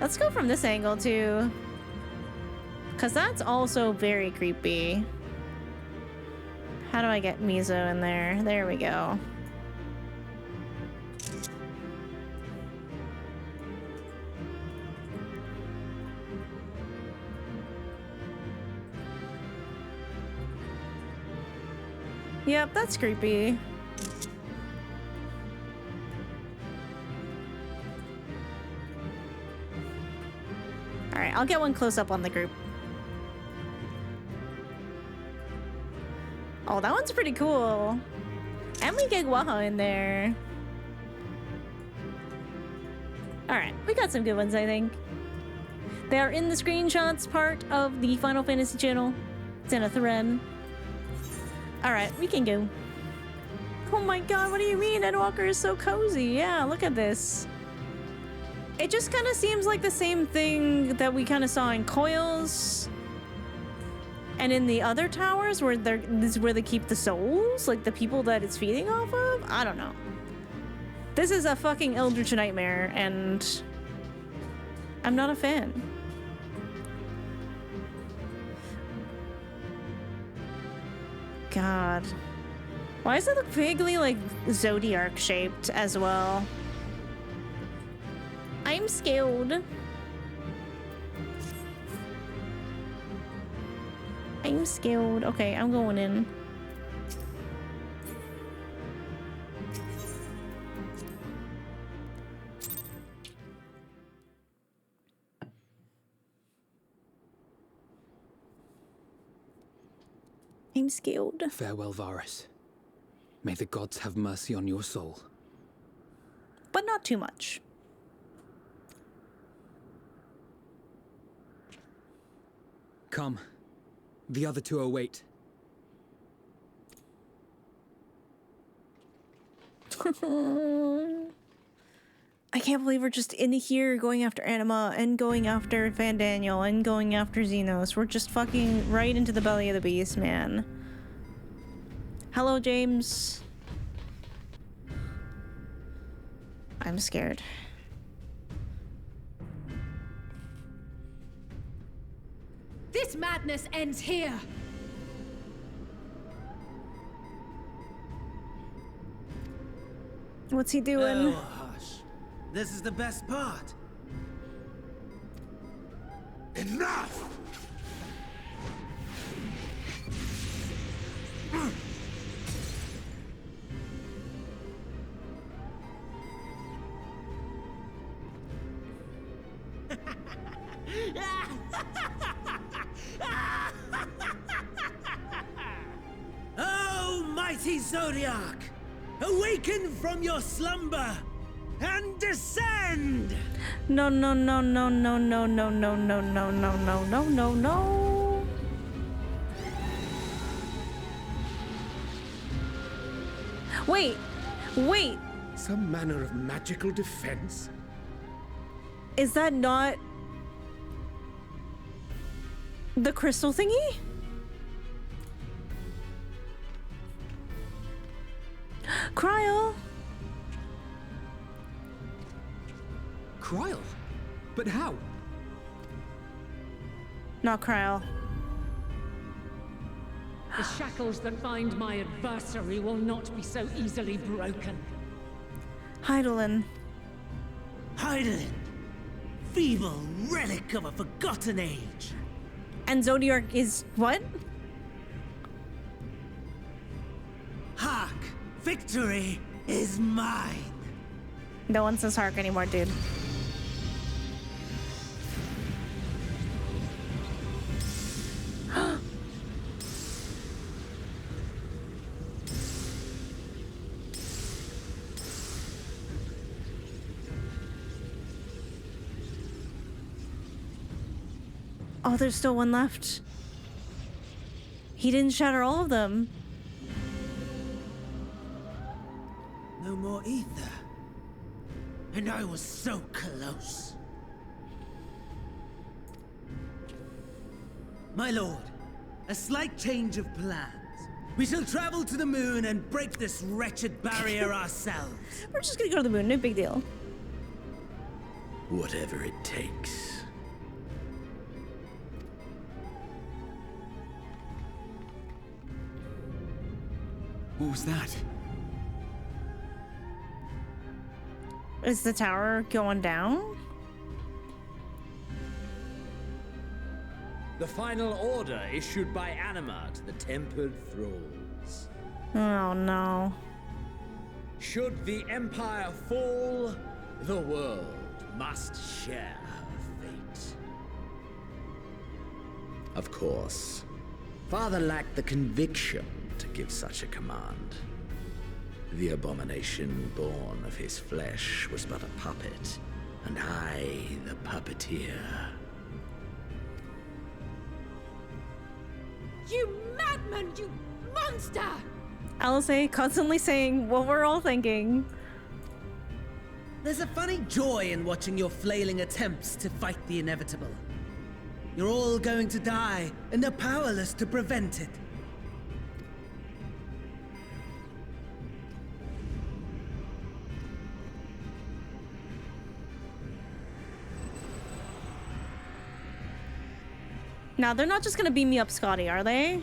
Let's go from this angle too, because that's also very creepy. How do I get Miso in there? There we go. Yep, that's creepy. Alright, I'll get one close up on the group. Oh, that one's pretty cool. And we get Waha in there. Alright, we got some good ones, I think. They are in the screenshots part of the Final Fantasy channel. It's in a thread. Alright, we can go. Oh my god, what do you mean? Endwalker is so cozy. Yeah, look at this. It just kind of seems like the same thing that we kind of saw in Coils. And in the other towers where this is where they keep the souls, like the people that it's feeding off of. I don't know. This is a fucking Eldritch nightmare, and I'm not a fan. God. Why does it look vaguely like Zodiark shaped as well? I'm scared. I'm scared. Okay, I'm going in. I'm scared. Farewell, Varus. May the gods have mercy on your soul. But not too much. Come. The other two await. I can't believe we're just in here going after Anima and going after Van Daniel and going after Xenos. We're just fucking right into the belly of the beast, man. Hello, James. I'm scared. This madness ends here. What's he doing? Oh, hush. This is the best part. Enough! Oh, mighty Zodiark! Awaken from your slumber and descend! No, no, no, no, no, no, no, no, no, no, no, no, no, no, no. Wait, wait. Some manner of magical defense? Is that not the crystal thingy? Cryo. Kryl? But how? Not Cryo. The shackles that bind my adversary will not be so easily broken. Heidelin. Heidelin! Feeble relic of a forgotten age! And Zodiark is what? Hark! Victory is mine! No one says hark anymore, dude. Oh, there's still one left. He didn't shatter all of them. No more ether. And I was so close. My lord, a slight change of plans. We shall travel to the moon and break this wretched barrier ourselves. We're just gonna go to the moon, no big deal. Whatever it takes. What was that? Is the tower going down? The final order issued by Anima to the tempered thralls. Oh no. Should the Empire fall, the world must share her fate. Of course, Father lacked the conviction to give such a command. The abomination born of his flesh was but a puppet, and I the puppeteer. You madman, you monster! Alice constantly saying what we're all thinking. There's a funny joy in watching your flailing attempts to fight the inevitable. You're all going to die, and they're powerless to prevent it. Now, they're not just gonna beam me up, Scotty, are they?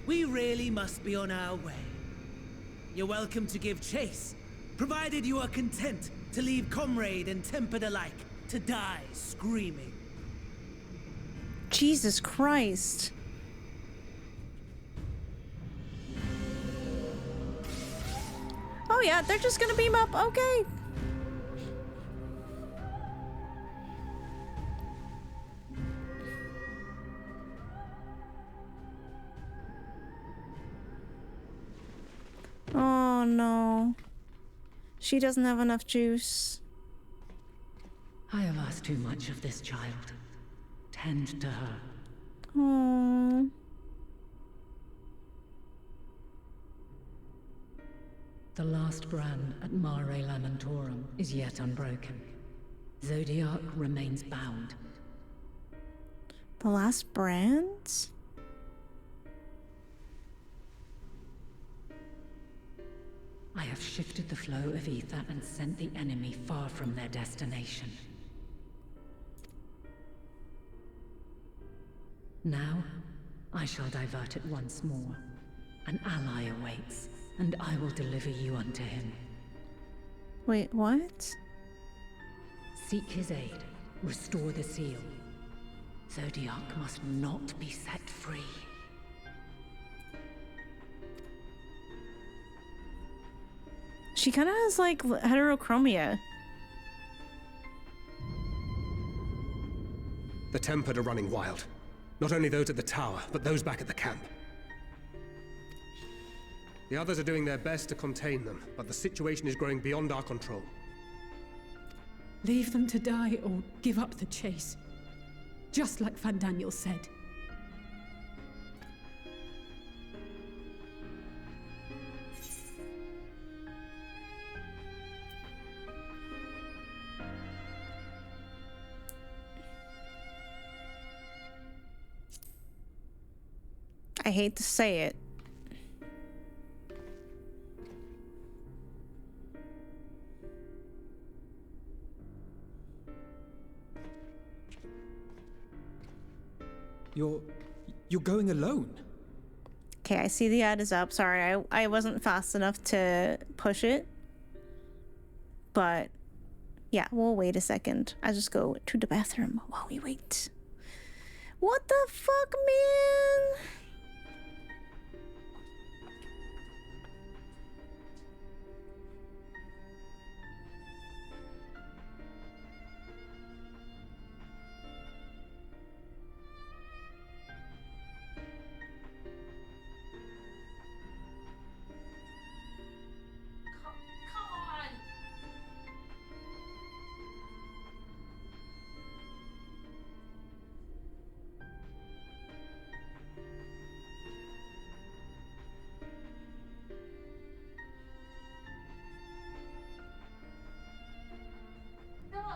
We really must be on our way. You're welcome to give chase, provided you are content to leave comrade and tempered alike to die screaming. Jesus Christ. Oh yeah, they're just gonna beam up, okay. Oh no. She doesn't have enough juice. I have asked too much of this child. Tend to her. Oh. The last brand at Mare Lamentorum is yet unbroken. ZODIARK remains bound. The last brands? I have shifted the flow of ether and sent the enemy far from their destination. Now, I shall divert it once more. An ally awaits, and I will deliver you unto him. Wait, what? Seek his aid. Restore the seal. ZODIARK must not be set free. She kind of has like heterochromia. The Tempered are running wild. Not only those at the tower, but those back at the camp. The others are doing their best to contain them, but the situation is growing beyond our control. Leave them to die or give up the chase. Just like Van Daniel said. I hate to say it. You're going alone? Okay, I see the ad is up. Sorry, I wasn't fast enough to push it. But yeah, we'll wait a second. I'll just go to the bathroom while we wait. What the fuck, man?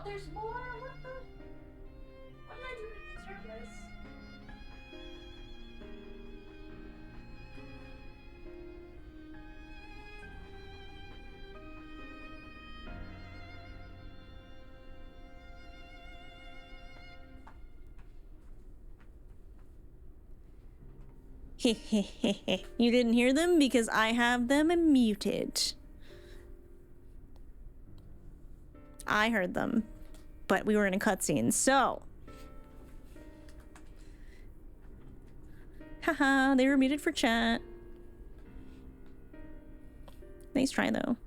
There's more? What the? What did I do to deserve this? Hehehehe. You didn't hear them because I have them muted. I heard them, but we were in a cutscene, so. Haha, they were muted for chat. Nice try though.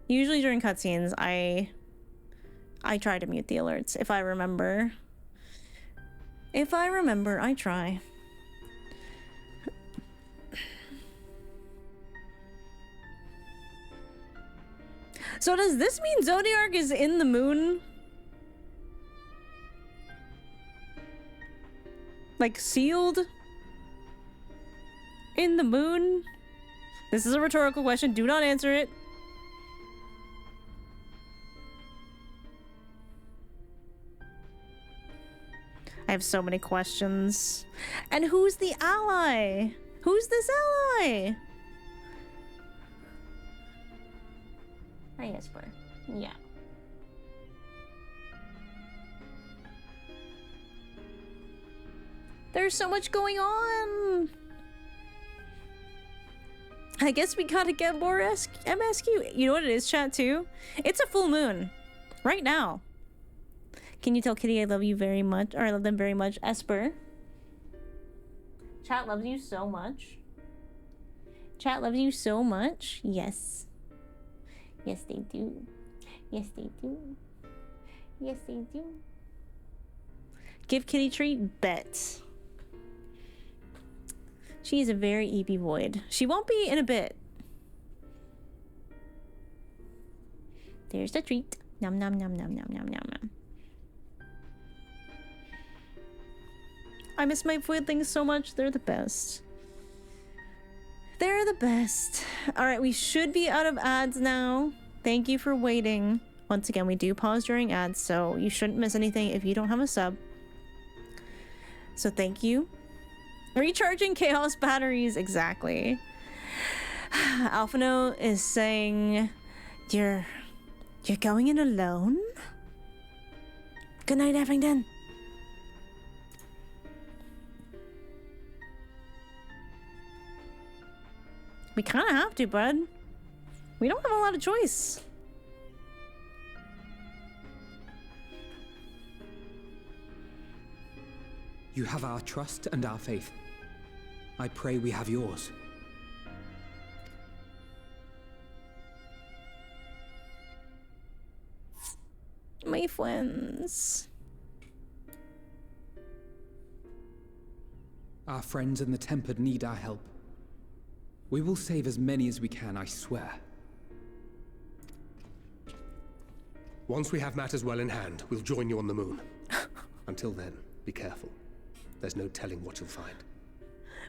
Usually during cutscenes, I try to mute the alerts if I remember. If I remember, I try. So does this mean ZODIARK is in the moon? Like sealed in the moon? This is a rhetorical question. Do not answer it. I have so many questions. And who's the ally? Who's this ally? Hi, Esper. Yeah. There's so much going on. I guess we gotta get more MSQ. You know what it is, chat, too? It's a full moon. Right now. Can you tell Kitty I love you very much? Or I love them very much? Esper. Chat loves you so much. Chat loves you so much. Yes. Yes, they do. Yes, they do. Yes, they do. Give Kitty treat? Bet. She is a very EP void. She won't be in a bit. There's the treat. Nom nom nom nom nom nom nom nom. I miss my voidlings so much. They're the best. They're the best. Alright, we should be out of ads now. Thank you for waiting. Once again, we do pause during ads, so you shouldn't miss anything if you don't have a sub. So thank you. Recharging chaos batteries, exactly. Alphino is saying, You're going in alone? Good night, Effington. We kind of have to, bud. We don't have a lot of choice. You have our trust and our faith. I pray we have yours. My friends. Our friends and the Tempered need our help. We will save as many as we can, I swear. Once we have matters well in hand, we'll join you on the moon. Until then, be careful. There's no telling what you'll find.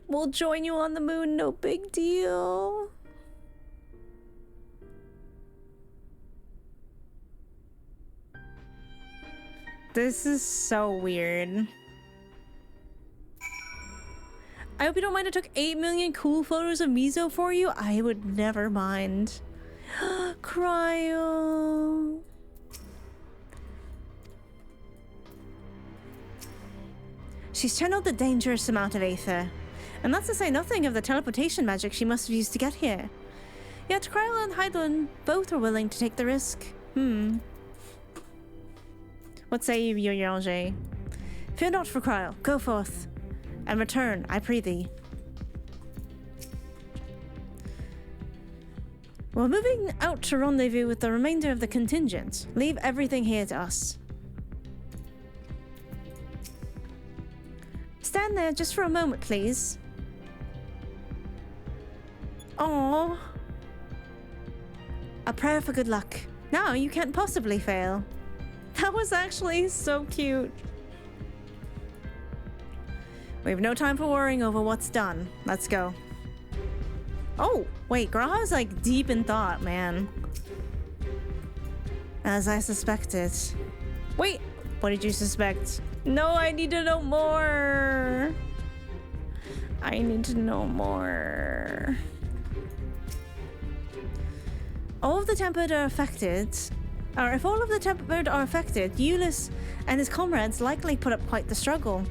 We'll join you on the moon, no big deal. This is so weird. I hope you don't mind I took 8 million cool photos of Miso for you. I would never mind. Cryo. She's channeled the dangerous amount of aether. And that's to say nothing of the teleportation magic she must have used to get here. Yet Cryo and Heidlin both were willing to take the risk. What say you, Yorange? Fear not for Cryo. Go forth. And return, I pray thee. We're moving out to rendezvous with the remainder of the contingent. Leave everything here to us. Stand there just for a moment, please. Aww. A prayer for good luck. Now you can't possibly fail. That was actually so cute. We have no time for worrying over what's done. Let's go. Oh, wait, Graha's like deep in thought, man. As I suspected. Wait, what did you suspect? No, I need to know more. I need to know more. All of the Tempered are affected. Or if all of the Tempered are affected, Euless and his comrades likely put up quite the struggle.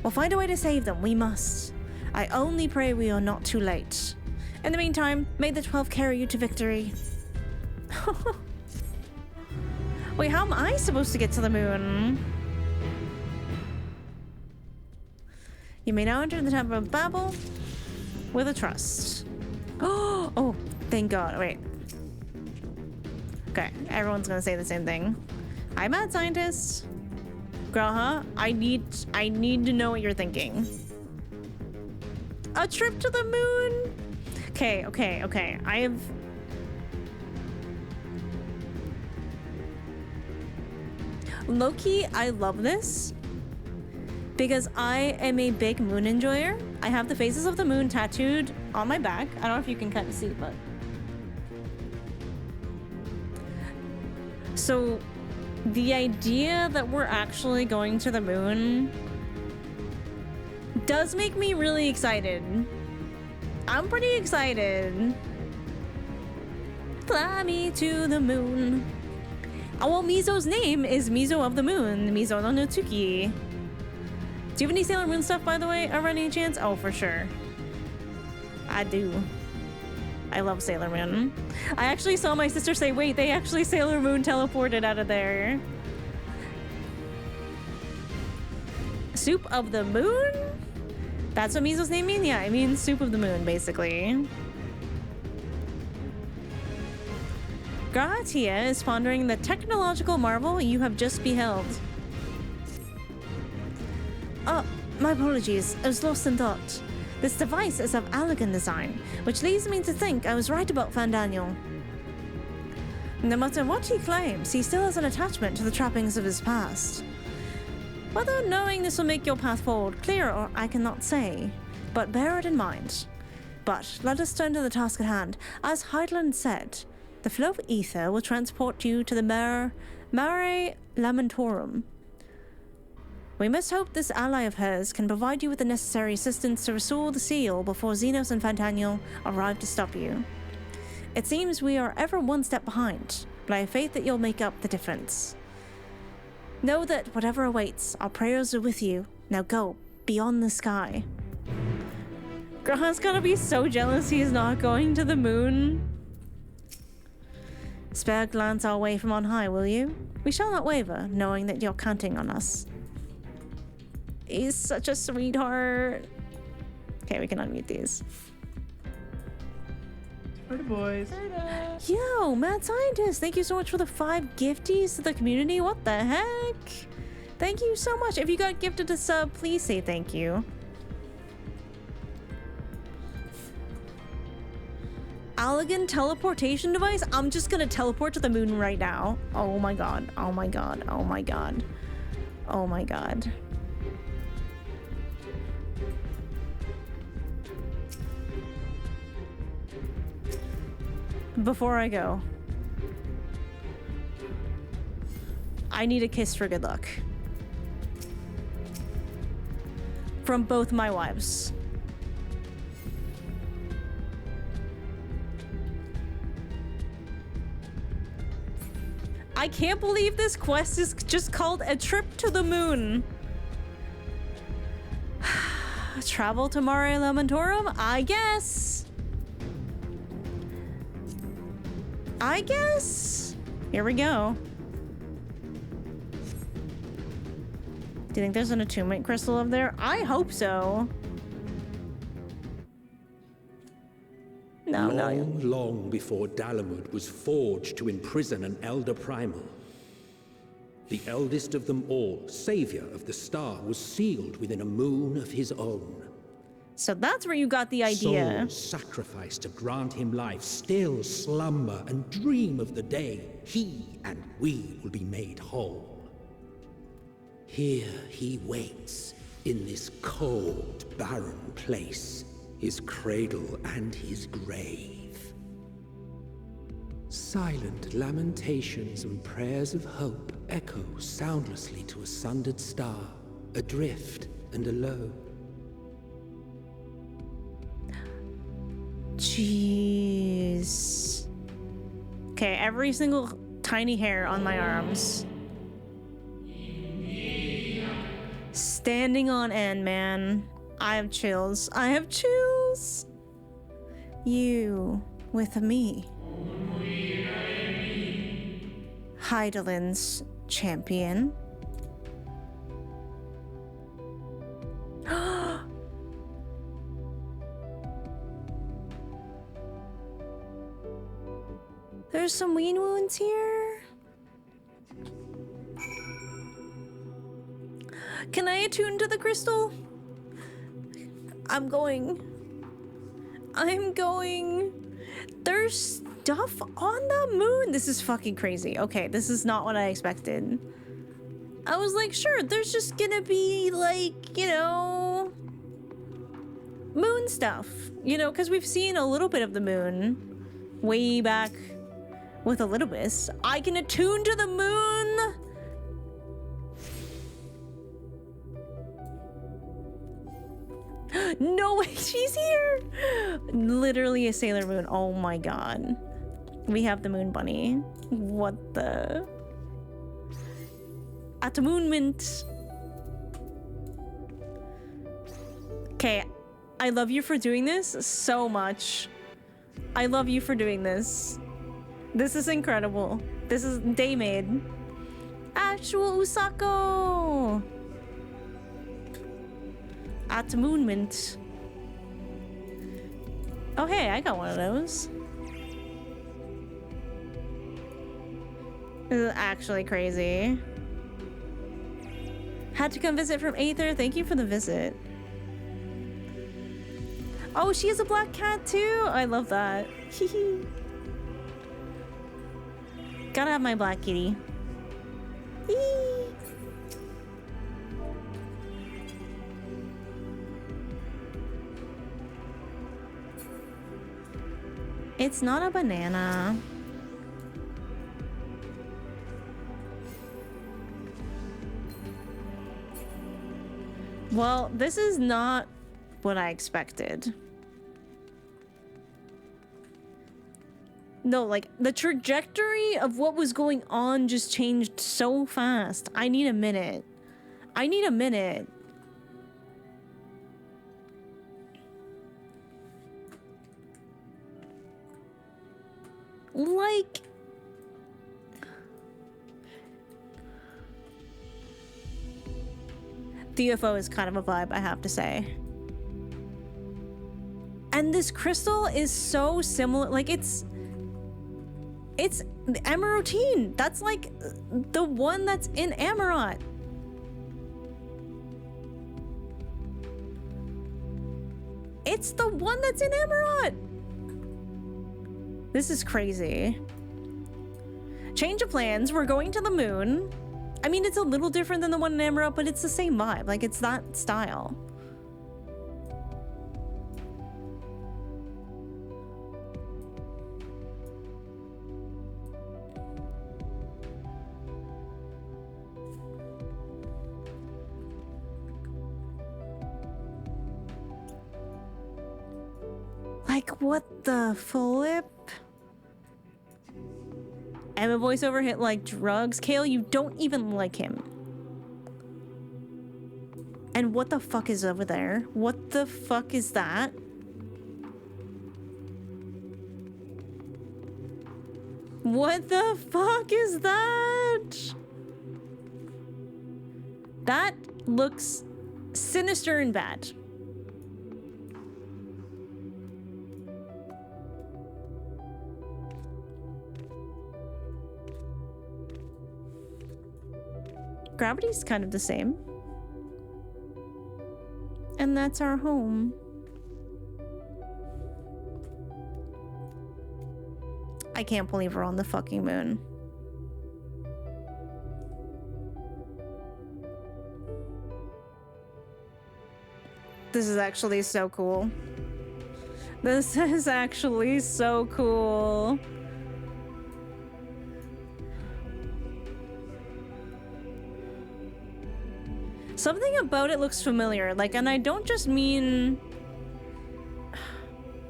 We'll find a way to save them, we must. I only pray we are not too late. In the meantime, may the 12 carry you to victory. Wait, how am I supposed to get to the moon? You may now enter the Temple of Babil with a trust. Oh, thank God. Wait. Okay, everyone's gonna say the same thing. Hi, mad scientist. Graha, I need to know what you're thinking. A trip to the moon? Okay. I have... Low-key, I love this because I am a big moon enjoyer. I have the phases of the moon tattooed on my back. I don't know if you can kind of see, but... So, the idea that we're actually going to the moon does make me really excited. I'm pretty excited. Fly me to the moon. Oh, well, Miso's name is Miso of the Moon, Miso no Notsuki. Do you have any Sailor Moon stuff, by the way, around any chance? Oh, for sure. I do. I love Sailor Moon. I actually saw my sister say, wait, they actually Sailor Moon teleported out of there. Soup of the Moon? That's what Miso's name means? Yeah, it means Soup of the Moon, basically. Gratia is pondering the technological marvel you have just beheld. Oh, my apologies. I was lost in thought. This device is of elegant design, which leads me to think I was right about Fandaniel. No matter what he claims, he still has an attachment to the trappings of his past. Whether knowing this will make your path forward clearer, I cannot say, but bear it in mind. But let us turn to the task at hand. As Heidland said, the flow of ether will transport you to the Mare Lamentorum. We must hope this ally of hers can provide you with the necessary assistance to restore the seal before Xenos and Fantaniel arrive to stop you. It seems we are ever one step behind, but I have faith that you'll make up the difference. Know that whatever awaits, our prayers are with you. Now go, beyond the sky. Graha's gonna be so jealous he's not going to the moon. Spare a glance our way from on high, will you? We shall not waver, knowing that you're counting on us. He's such a sweetheart. Okay, we can unmute these. For the boys. Yo, Mad Scientist, thank you so much for the 5 gifties to the community. What the heck? Thank you so much. If you got gifted a sub, please say thank you. Elegant teleportation device? I'm just gonna teleport to the moon right now. Oh my god. Oh my god. Oh my god. Oh my god. Before I go, I need a kiss for good luck. From both my wives. I can't believe this quest is just called a trip to the moon. Travel to Mare Lamentorum? I guess. Here we go. Do you think there's an attunement crystal up there? I hope so. No. Long before Dalamud was forged to imprison an Elder Primal, the eldest of them all, savior of the star, was sealed within a moon of his own. So that's where you got the idea. Souls sacrificed to grant him life still slumber and dream of the day he and we will be made whole. Here he waits, in this cold, barren place, his cradle and his grave. Silent lamentations and prayers of hope echo soundlessly to a sundered star, adrift and alone. Jeez. Okay, every single tiny hair on my arms standing on end, man. I have chills. I have chills. You with me. Heidelin's champion. There's some ween wounds here. Can I attune to the crystal? I'm going. There's stuff on the moon. This is fucking crazy. Okay, this is not what I expected. I was like, sure, there's just gonna be like, you know, moon stuff. You know, because we've seen a little bit of the moon way back with Elidibus. I can attune to the moon. No way, she's here! Literally a Sailor Moon. Oh my god. We have the Moon Bunny. What the? Attunement. Okay, I love you for doing this so much. I love you for doing this. This is incredible. This is day-made. Actual Usako! Attunement. Oh hey, I got one of those. This is actually crazy. Had to come visit from Aether. Thank you for the visit. Oh, she has a black cat too. I love that. Gotta have my black kitty. It's not a banana. Well, this is not what I expected. No, like, the trajectory of what was going on just changed so fast. I need a minute. I need a minute. Like... the UFO is kind of a vibe, I have to say. And this crystal is so similar, like it's the Emeraldine. That's like the one that's in Amarot. It's the one that's in Amarot. This is crazy. Change of plans. We're going to the moon. I mean, it's a little different than the one in Amarot, but it's the same vibe. Like, it's that style. Like, what the flip? Emma voiceover hit like drugs. Kale, you don't even like him. And what the fuck is over there? What the fuck is that? What the fuck is that? That looks sinister and bad. Gravity's kind of the same. And that's our home. I can't believe we're on the fucking moon. This is actually so cool. This is actually so cool. Something about it looks familiar, like, and I don't just mean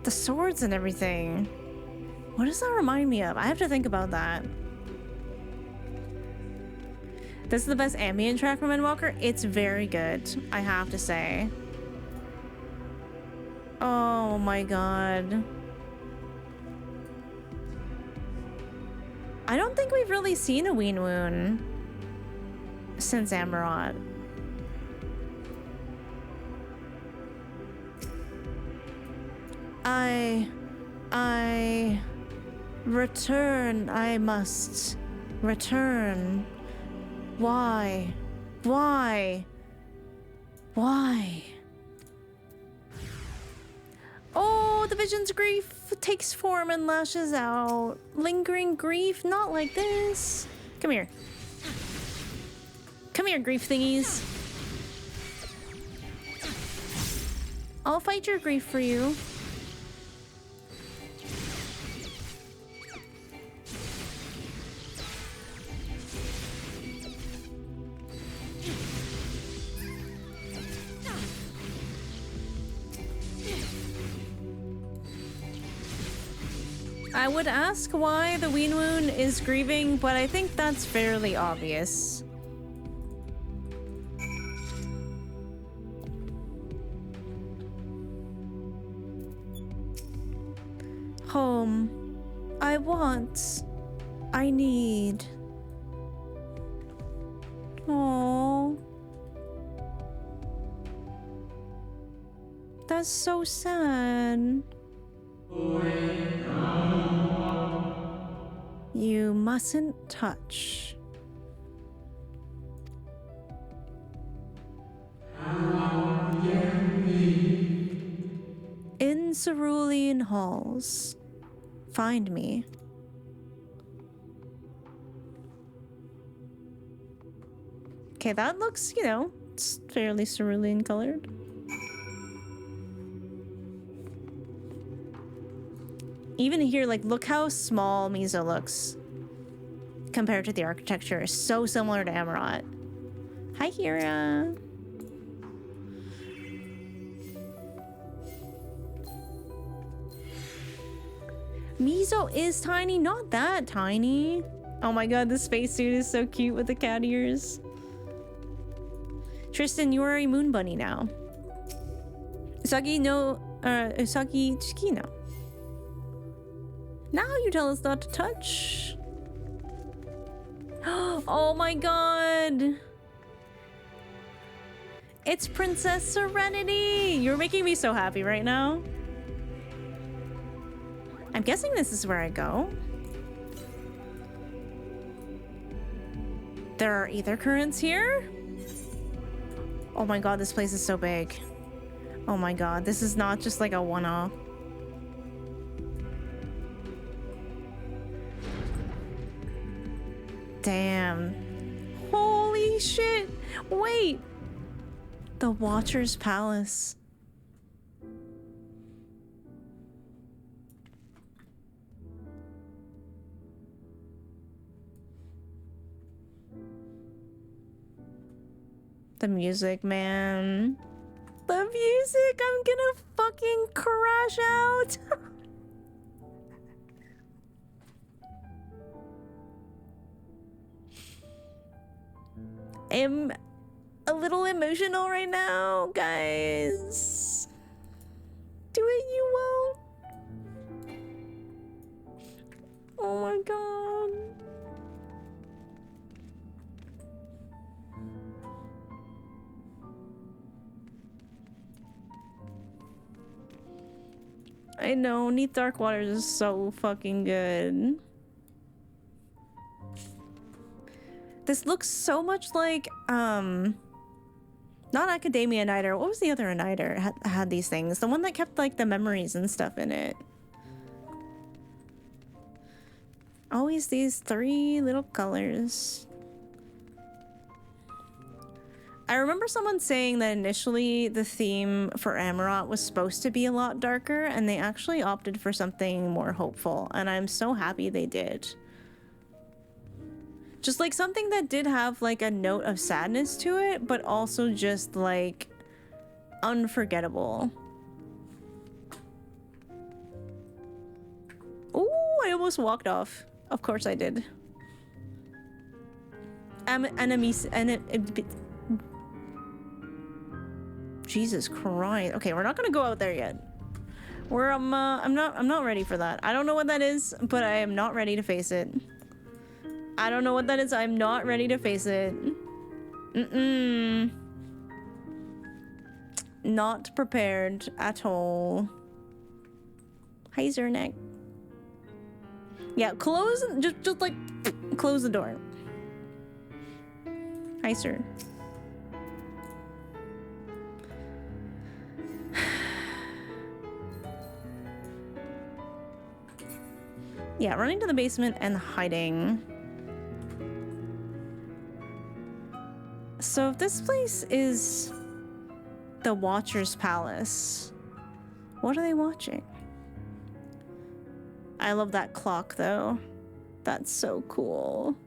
the swords and everything. What does that remind me of? I have to think about that. This is the best ambient track from Endwalker. It's very good, I have to say. Oh my god. I don't think we've really seen a Ween Woon since Amarot. I Return, I must. Return. Why? Why? Why? Oh, the vision's grief takes form and lashes out. Lingering grief? Not like this. Come here. Come here, grief thingies. I'll fight your grief for you. I would ask why the Ween Woon is grieving, but I think that's fairly obvious. Home. I want. I need. Oh. That's so sad. You mustn't touch. In cerulean halls. Find me. Okay, that looks, you know, it's fairly cerulean colored. Even here, like, look how small Miso looks compared to the architecture. So similar to Amarot. Hi, Hira. Miso is tiny, not that tiny. Oh my god, the spacesuit is so cute with the cat ears. Tristan, you are a moon bunny now. Usagi Tsukino. Now you tell us not to touch. Oh my god. It's Princess Serenity. You're making me so happy right now. I'm guessing this is where I go. There are ether currents here? Oh my god, this place is so big. Oh my god, this is not just like a one-off. Damn. Holy shit. Wait. The Watcher's Palace. The music, man. The music! I'm gonna fucking crash out! I'm a little emotional right now, guys. Do it, you won't. Oh my god. I know, Neath Dark Waters is so fucking good. This looks so much like, not Academia Niter. What was the other Niter had these things? The one that kept, like, the memories and stuff in it. Always these three little colors. I remember someone saying that initially the theme for Amarot was supposed to be a lot darker, and they actually opted for something more hopeful, and I'm so happy they did. Just like something that did have like a note of sadness to it, but also just like unforgettable. Ooh, I almost walked off. Of course I did. Jesus Christ. Okay, we're not gonna go out there yet. I'm not ready for that. I don't know what that is, but I am not ready to face it. I don't know what that is. I'm not ready to face it. Not prepared at all. Hi, Zernek. Yeah, close, just like, close the door. Hi, sir. Yeah, running to the basement and hiding. So if this place is the Watcher's Palace, what are they watching? I love that clock though. That's so cool.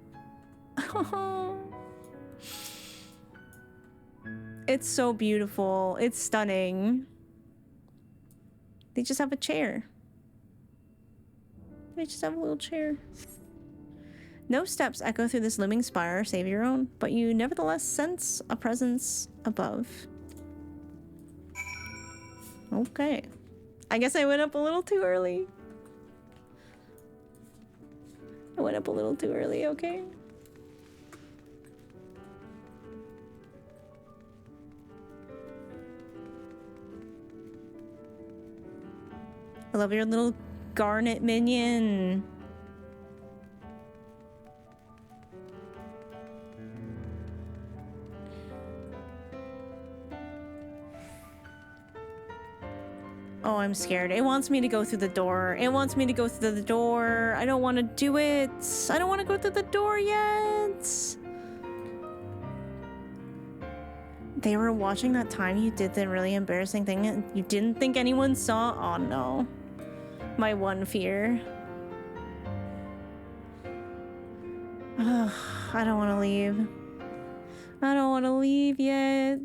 It's so beautiful. It's stunning. They just have a chair. They just have a little chair. No steps echo through this looming spire, save your own, but you nevertheless sense a presence above. Okay. I guess I went up a little too early. I went up a little too early, okay? I love your little garnet minion. Oh, I'm scared. It wants me to go through the door. It wants me to go through the door. I don't want to do it. I don't want to go through the door yet. They were watching that time you did the really embarrassing thing and you didn't think anyone saw? Oh no. My one fear. Ugh, I don't want to leave. I don't want to leave yet.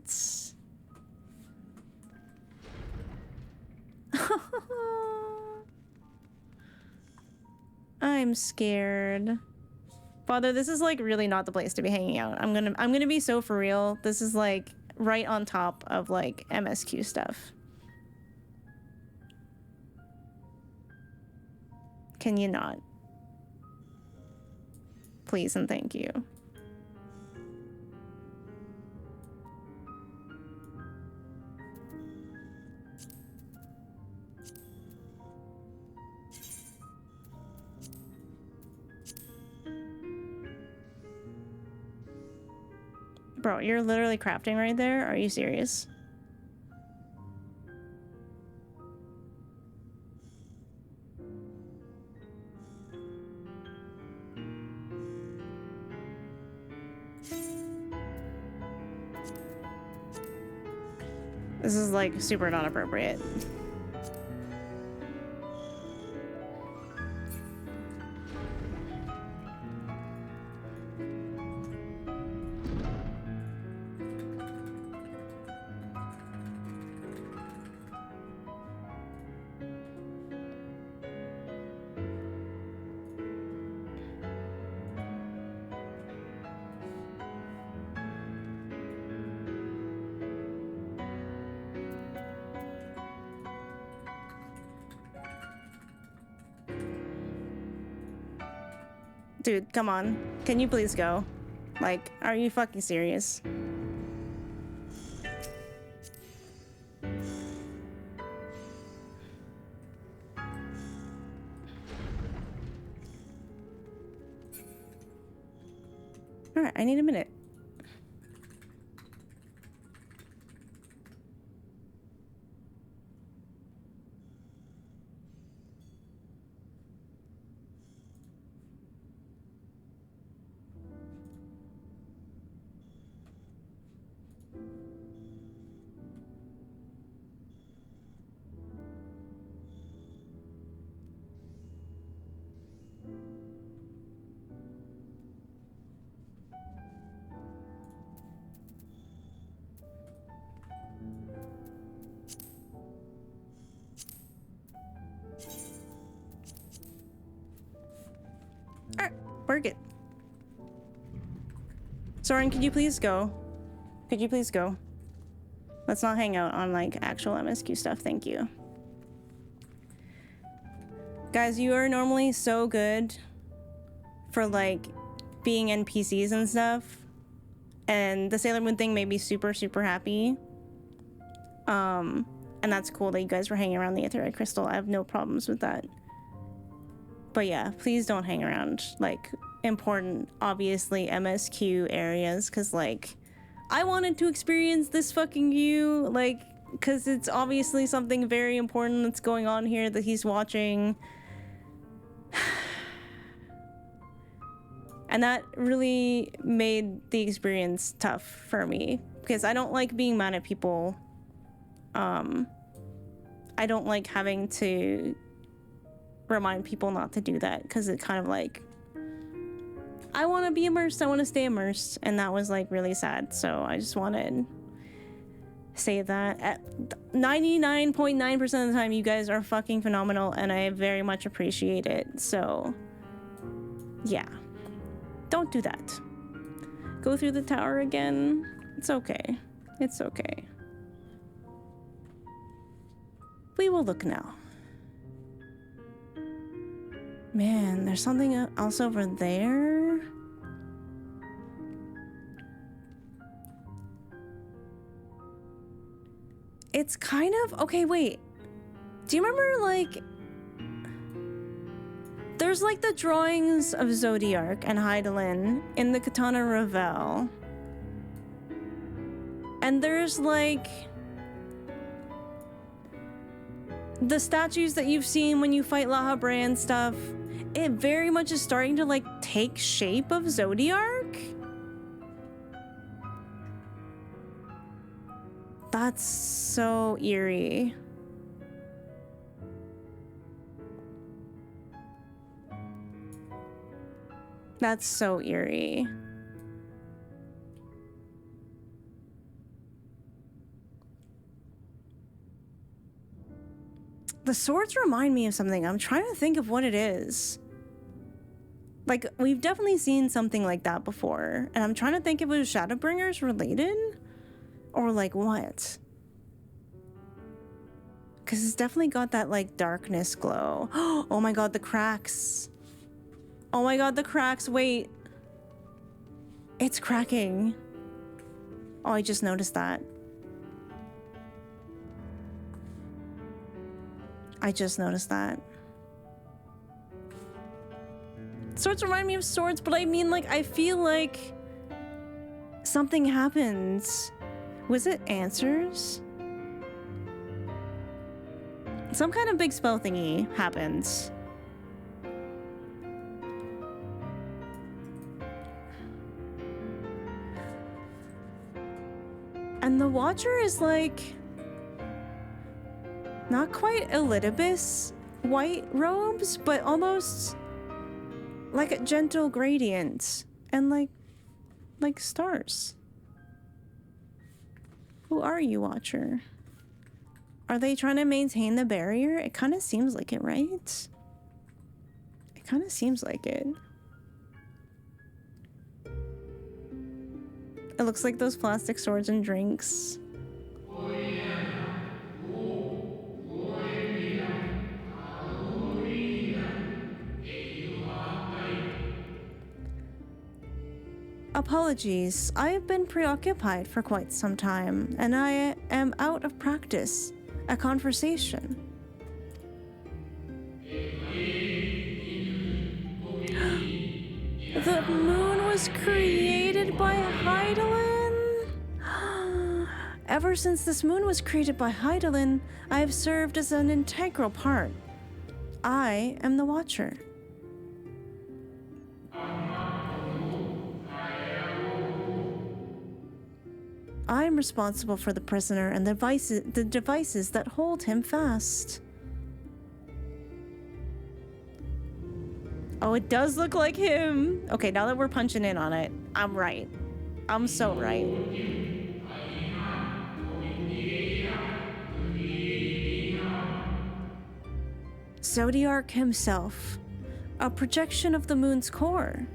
I'm scared. Father, this is like really not the place to be hanging out. I'm gonna be so for real. This is like right on top of like MSQ stuff. Can you not? Please and thank you. Bro, you're literally crafting right there? Are you serious? This is like super not appropriate. Dude, come on. Can you please go? Like, are you fucking serious? Alright, I need a minute. We're good. Soren, could you please go? Could you please go? Let's not hang out on like actual MSQ stuff, thank you. Guys, you are normally so good for like being NPCs and stuff. And the Sailor Moon thing made me super, super happy. And that's cool that you guys were hanging around the Aetheryte Crystal. I have no problems with that. But yeah, please don't hang around like important, obviously MSQ areas, because like I wanted to experience this fucking view, like, because it's obviously something very important that's going on here that he's watching. And that really made the experience tough for me, because I don't like being mad at people. I don't like having to remind people not to do that, because it kind of like, I want to be immersed, I want to stay immersed, and that was like really sad. So I just wanted to say that at 99.9% of the time you guys are fucking phenomenal, and I very much appreciate it. So yeah, don't do that. Go through the tower again. It's okay. It's okay. We will look now. Man, there's something else over there. It's kind of... Okay, wait. Do you remember, like... There's, like, the drawings of Zodiark and Hydaelyn in the Katana Revel. And there's, like... the statues that you've seen when you fight La Habre and stuff. It very much is starting to, like, take shape of Zodiark. That's so eerie. That's so eerie. The swords remind me of something. I'm trying to think of what it is. Like, we've definitely seen something like that before, and I'm trying to think if it was Shadowbringers related, or like what? Because it's definitely got that like darkness glow. Oh my god, the cracks. Oh my god, the cracks. Wait. It's cracking. Oh, I just noticed that. I just noticed that. Swords remind me of swords, but I mean, like, I feel like something happens. Was it answers? Some kind of big spell thingy happens. And the Watcher is like... not quite Elidibus white robes, but almost like a gentle gradient and like stars. Who are you, Watcher? Are they trying to maintain the barrier? It kind of seems like it, right? It kind of seems like it. It looks like those plastic swords and drinks. Apologies, I have been preoccupied for quite some time, and I am out of practice at conversation. The moon was created by Hydaelyn? Ever since this moon was created by Hydaelyn, I have served as an integral part. I am the Watcher. I am responsible for the prisoner and the devices that hold him fast. Oh, it does look like him. Okay, now that we're punching in on it, I'm right. I'm so right. ZODIARK himself, a projection of the moon's core.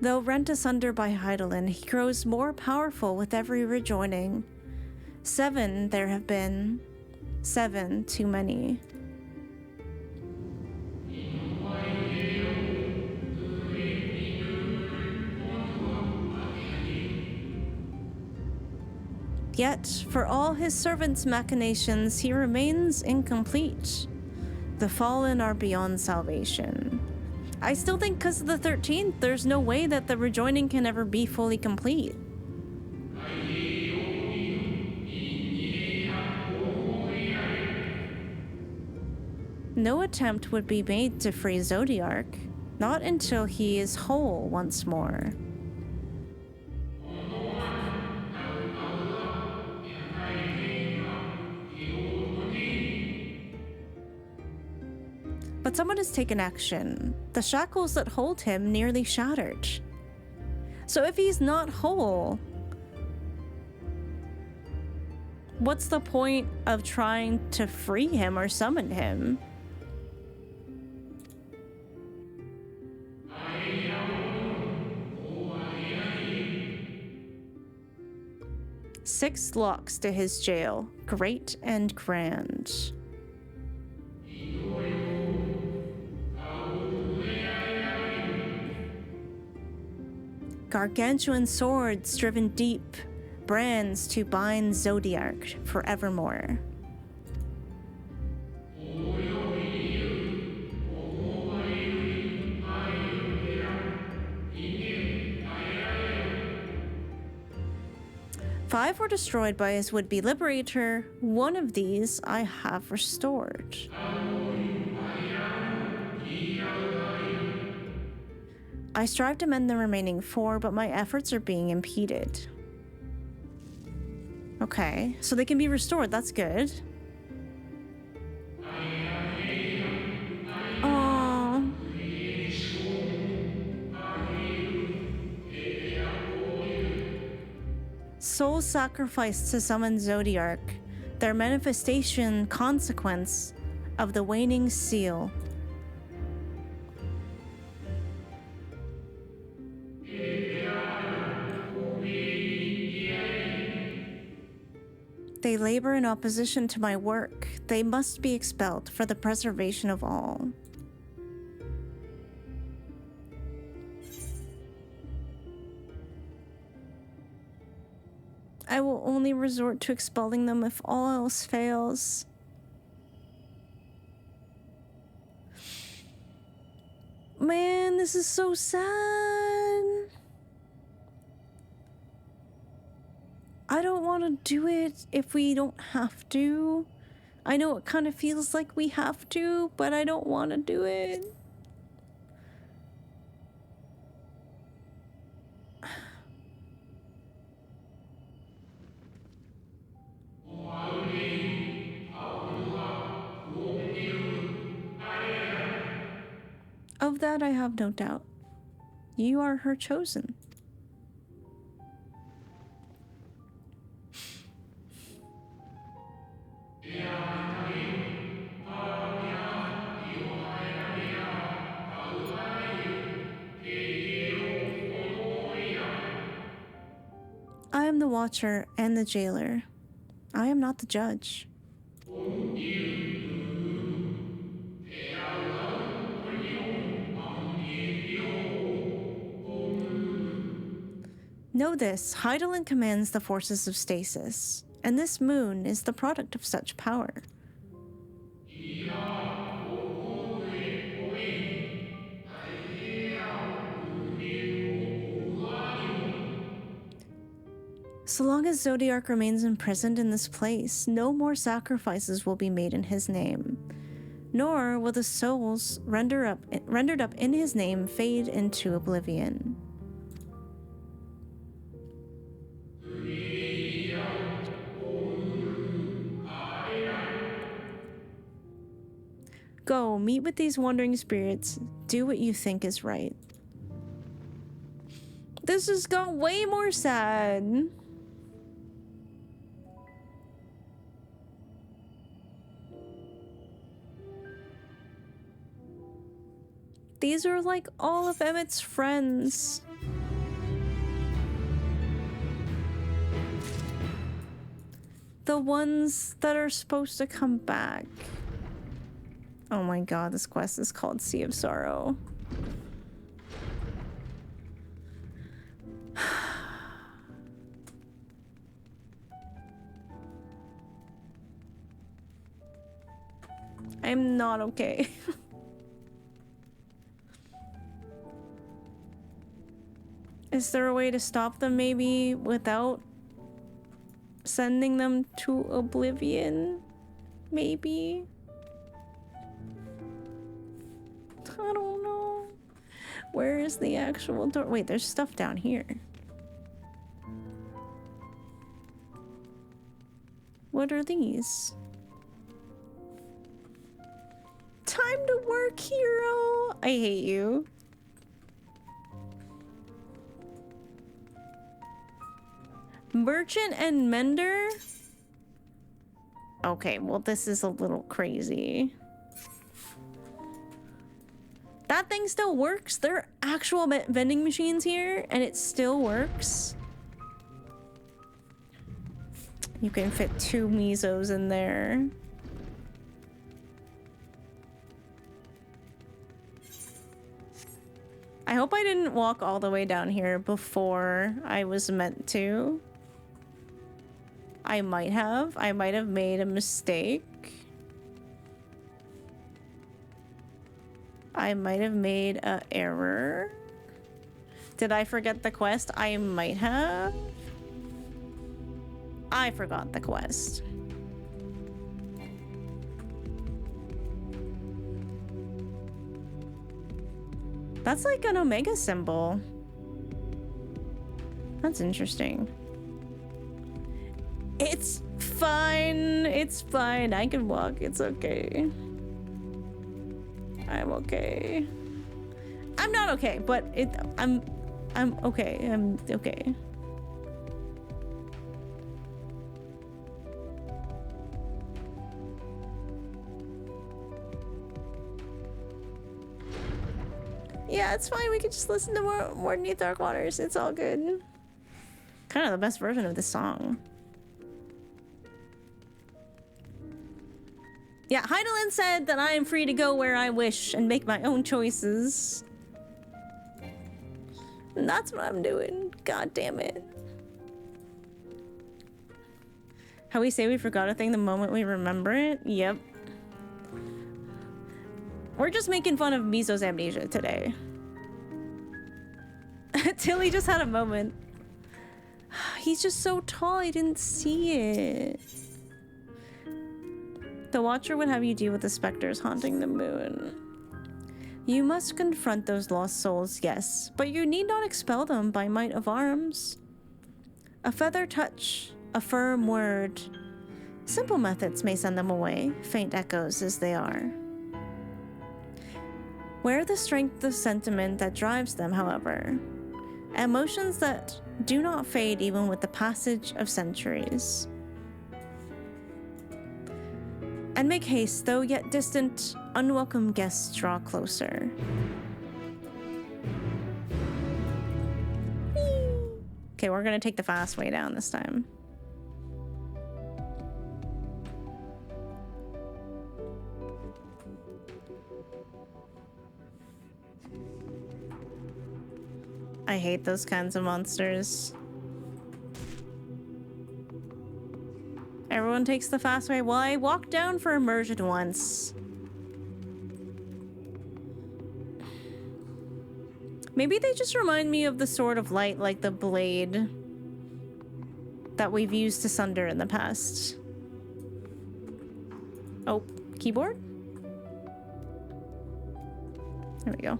Though rent asunder by Hydaelyn, he grows more powerful with every rejoining. 7 there have been. 7 too many. Yet, for all his servants' machinations, he remains incomplete. The fallen are beyond salvation. I still think because of the 13th, there's no way that the rejoining can ever be fully complete. No attempt would be made to free ZODIARK, not until he is whole once more. But someone has taken action. The shackles that hold him nearly shattered. So if he's not whole, what's the point of trying to free him or summon him? Six locks to his jail, great and grand. Gargantuan swords driven deep, brands to bind ZODIARK forevermore. Five were destroyed by his would-be liberator. One of these I have restored. I strive to mend the remaining four, but my efforts are being impeded. Okay, so they can be restored, that's good. Aww. Soul sacrificed to summon ZODIARK, their manifestation consequence of the waning seal. They labor in opposition to my work. They must be expelled for the preservation of all. I will only resort to expelling them if all else fails. Man, this is so sad. I don't want to do it if we don't have to. I know it kind of feels like we have to, but I don't want to do it. Of that I have no doubt. You are her chosen. I am the watcher and the jailer. I am not the judge. Know this, Heidelin commands the forces of stasis, and this moon is the product of such power. So long as ZODIARK remains imprisoned in this place, no more sacrifices will be made in his name, nor will the souls rendered up in his name fade into oblivion. Go, meet with these wandering spirits, do what you think is right. This just got way more sad. These are like all of Emmett's friends. The ones that are supposed to come back. Oh my god, this quest is called Sea of Sorrow. I'm not okay. Is there a way to stop them maybe without sending them to oblivion? Maybe? I don't know. Where is the actual door? Wait, there's stuff down here. What are these? Time to work, hero! I hate you. Merchant and mender? Okay, well this is a little crazy. That thing still works? There are actual vending machines here and it still works? You can fit 2 Misos in there. I hope I didn't walk all the way down here before I was meant to. I might have. I might have made a mistake. I might have made an error. Did I forget the quest? I might have. I forgot the quest. That's like an omega symbol. That's interesting. It's fine. It's fine. I can walk. It's okay. I'm okay. I'm not okay, but I'm okay. I'm okay. Yeah, it's fine. We can just listen to more Neath Dark Waters. It's all good. Kind of the best version of this song. Yeah, Heidelin said that I am free to go where I wish and make my own choices. And that's what I'm doing. God damn it. How we say we forgot a thing the moment we remember it? Yep. We're just making fun of Miso's amnesia today. Tilly just had a moment. He's just so tall, I didn't see it. The Watcher would have you deal with the specters haunting the moon. You must confront those lost souls, yes, but you need not expel them by might of arms. A feather touch, a firm word. Simple methods may send them away, faint echoes as they are. Where the strength of sentiment that drives them, however. Emotions that do not fade even with the passage of centuries. And make haste, though yet distant, unwelcome guests draw closer. Okay, we're gonna take the fast way down this time. I hate those kinds of monsters. Everyone takes the fast way. Well, I walked down for immersion once. Maybe they just remind me of the Sword of Light, like the blade that we've used to sunder in the past. Oh, keyboard? There we go.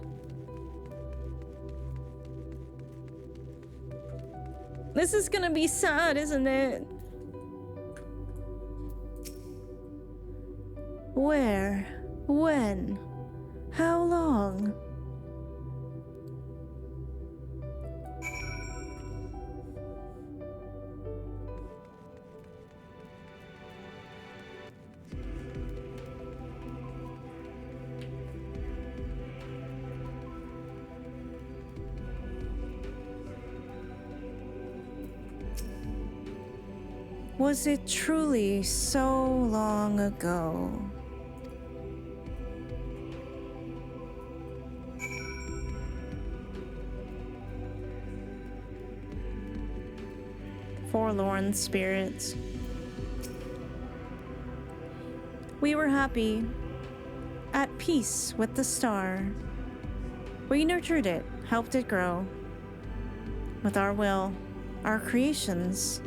This is gonna be sad, isn't it? Where? When? How long? Was it truly so long ago? Forlorn spirits. We were happy, peace with the star. We nurtured it, helped it grow. With our will, our creations.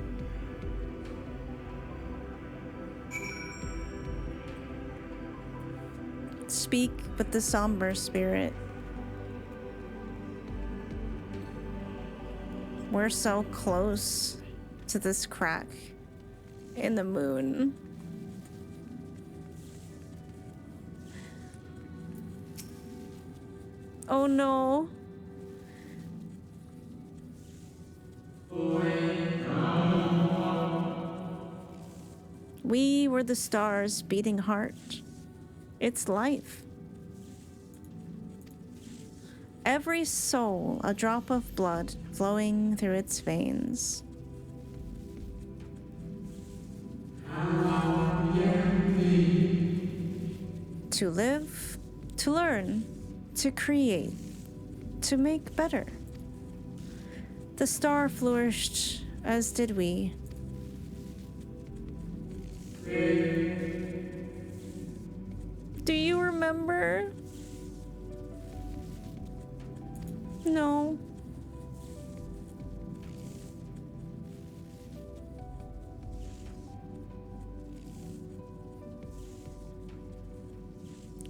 Speak with the somber spirit. We're so close to this crack in the moon. Oh no. We were the star's beating heart. Its life. Every soul, a drop of blood flowing through its veins. To live, to learn, to create, to make better. The star flourished, as did we. Do you remember? No.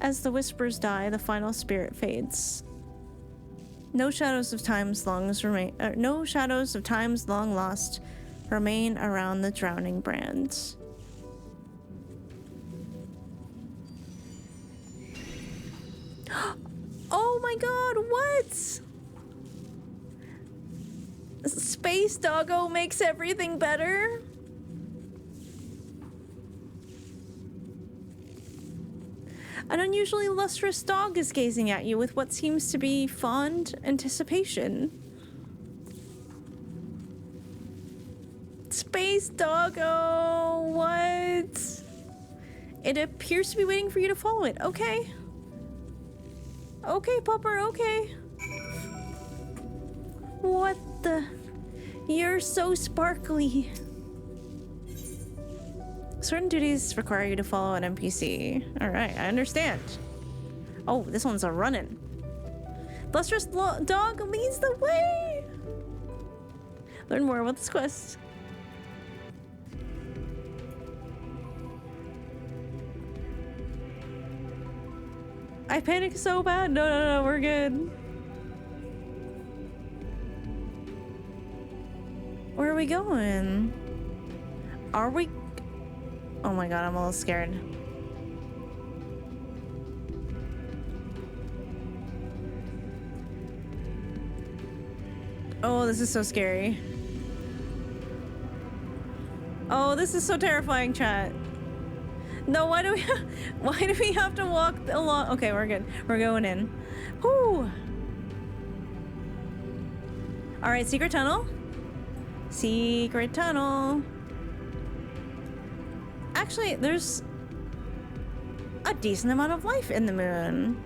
As the whispers die, the final spirit fades. No shadows of times long lost remain around the drowning brands. Oh my god, what? Space Doggo makes everything better? An unusually lustrous dog is gazing at you with what seems to be fond anticipation. Space Doggo, what? It appears to be waiting for you to follow it. Okay. Okay, Pupper, okay. What the? You're so sparkly. Certain duties require you to follow an NPC. Alright, I understand. Oh, this one's a running. Lustrous dog leads the way! Learn more about this quest. I panicked so bad. No, we're good. Where are we going? Are we? Oh my god, I'm a little scared. Oh, this is so scary. Oh, this is so terrifying, chat. No, why do we have to walk along? Okay, we're good. We're going in. Whoo! All right, secret tunnel. Secret tunnel. Actually, there's a decent amount of life in the moon.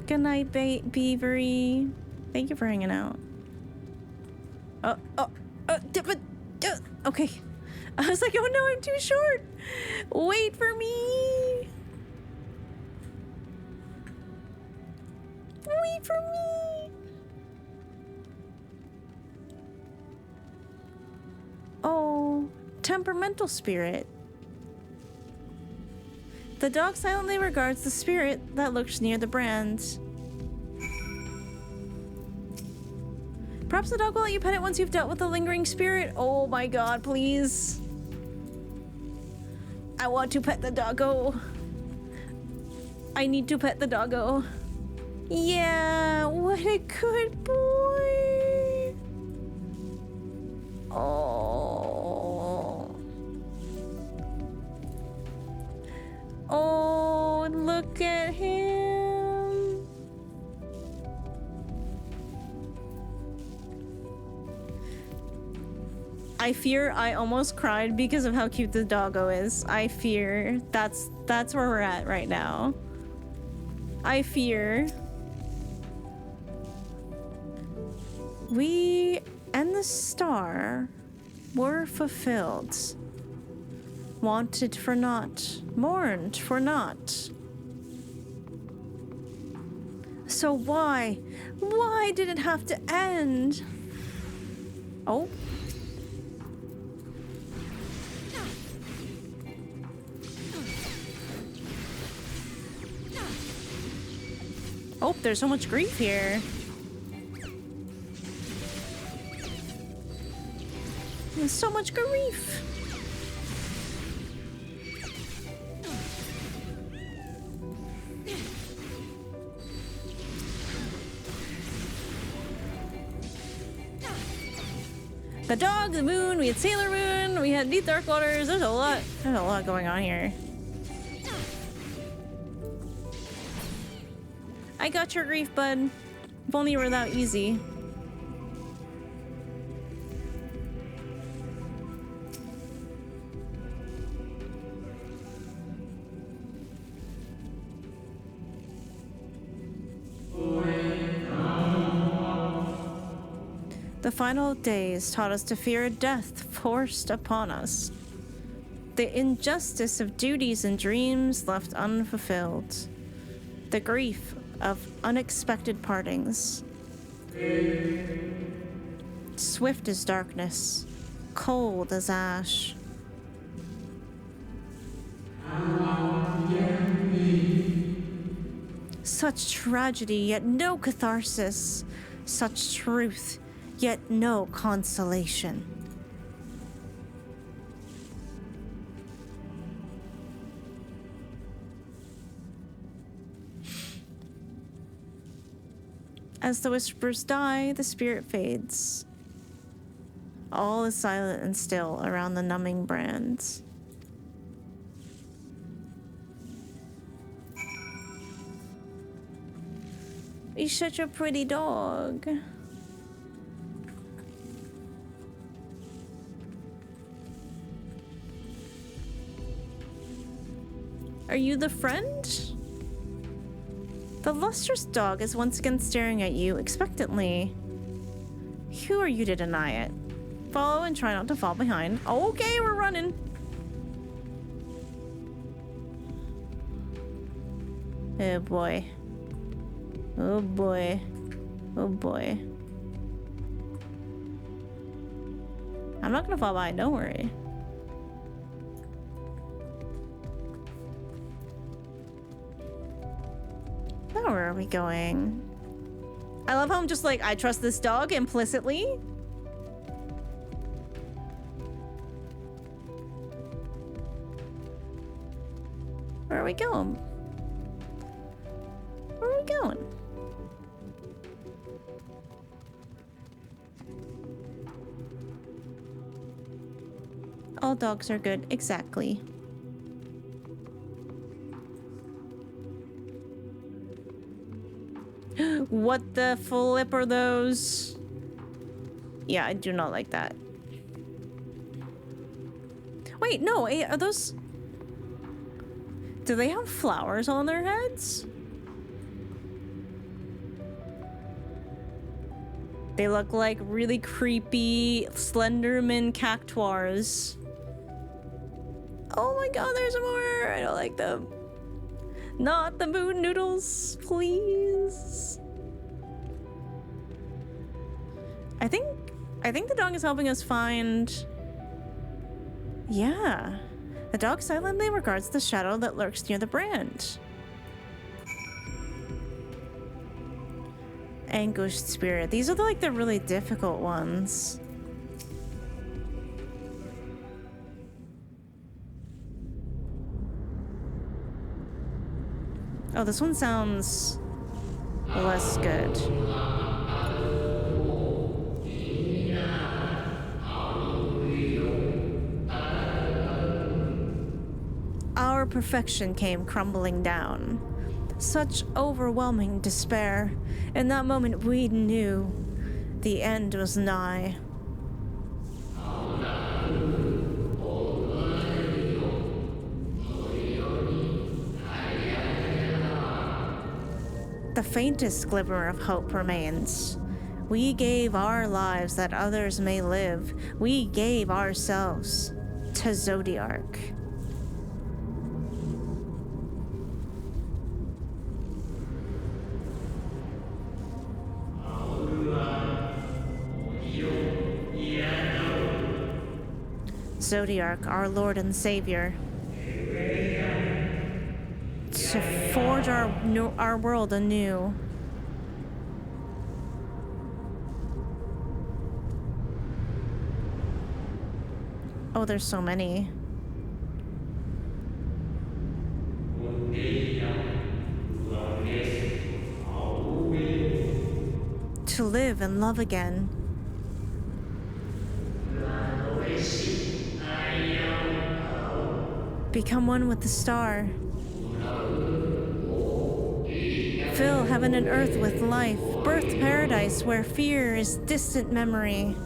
Good night, Beavery. Thank you for hanging out. Okay. I was like, oh no, I'm too short. Wait for me. Wait for me. Oh, temperamental spirit. The dog silently regards the spirit that lurks near the brands. Perhaps the dog will let you pet it once you've dealt with the lingering spirit. Oh my god, please. I want to pet the doggo. I need to pet the doggo. Yeah, what a good boy. Oh. Oh, look at him. I fear I almost cried because of how cute the doggo is. I fear that's where we're at right now. I fear. We and the star were fulfilled. wanted for naught, mourned for naught. So why did it have to end? Oh. Oh, there's so much grief here. There's so much grief. The dog, the moon, we had Sailor Moon, we had Deep Dark Waters. There's a lot going on here. I got your grief, bud. If only it were that easy. The final days taught us to fear a death forced upon us. The injustice of duties and dreams left unfulfilled. The grief of unexpected partings. Swift as darkness, cold as ash. Such tragedy, yet no catharsis. Such truth, yet no consolation. As the whispers die, the spirit fades. All is silent and still around the numbing brands. He's such a pretty dog. Are you the friend? The lustrous dog is once again staring at you expectantly. Who are you to deny it? Follow and try not to fall behind. Okay, we're running. Oh boy. Oh boy. Oh boy. I'm not gonna fall behind, don't worry. Now where are we going? I love how I'm just like, I trust this dog implicitly. Where are we going? Where are we going? All dogs are good, exactly. What the flip are those? Yeah, I do not like that. Wait, no, are those... Do they have flowers on their heads? They look like really creepy Slenderman cactuars. Oh my god, there's more! I don't like them. Not the moon noodles, please. I think the dog is helping us find... Yeah. The dog silently regards the shadow that lurks near the brand. Anguished spirit. These are like the really difficult ones. Oh, this one sounds less good. Our perfection came crumbling down. Such overwhelming despair. In that moment, we knew the end was nigh. The faintest glimmer of hope remains. We gave our lives that others may live. We gave ourselves to ZODIARK. Zodiark, our Lord and Savior, to forge our world anew. Oh, there's so many. To live and love again. Become one with the star. Fill heaven and earth with life. Birth paradise where fear is distant memory.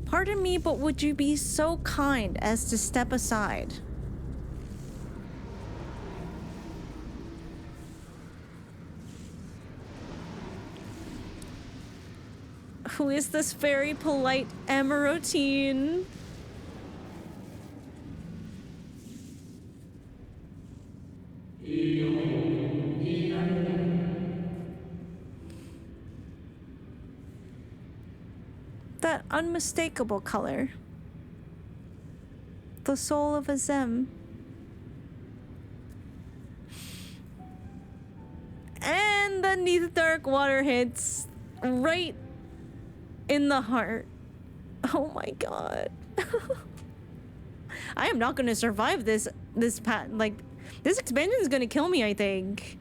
Pardon me, but would you be so kind as to step aside? Who is this very polite Emeraldine? That unmistakable color. The soul of a Zem. And then the dark water hits right in the heart. Oh my god. I am not gonna survive this like this expansion is gonna kill me, I think.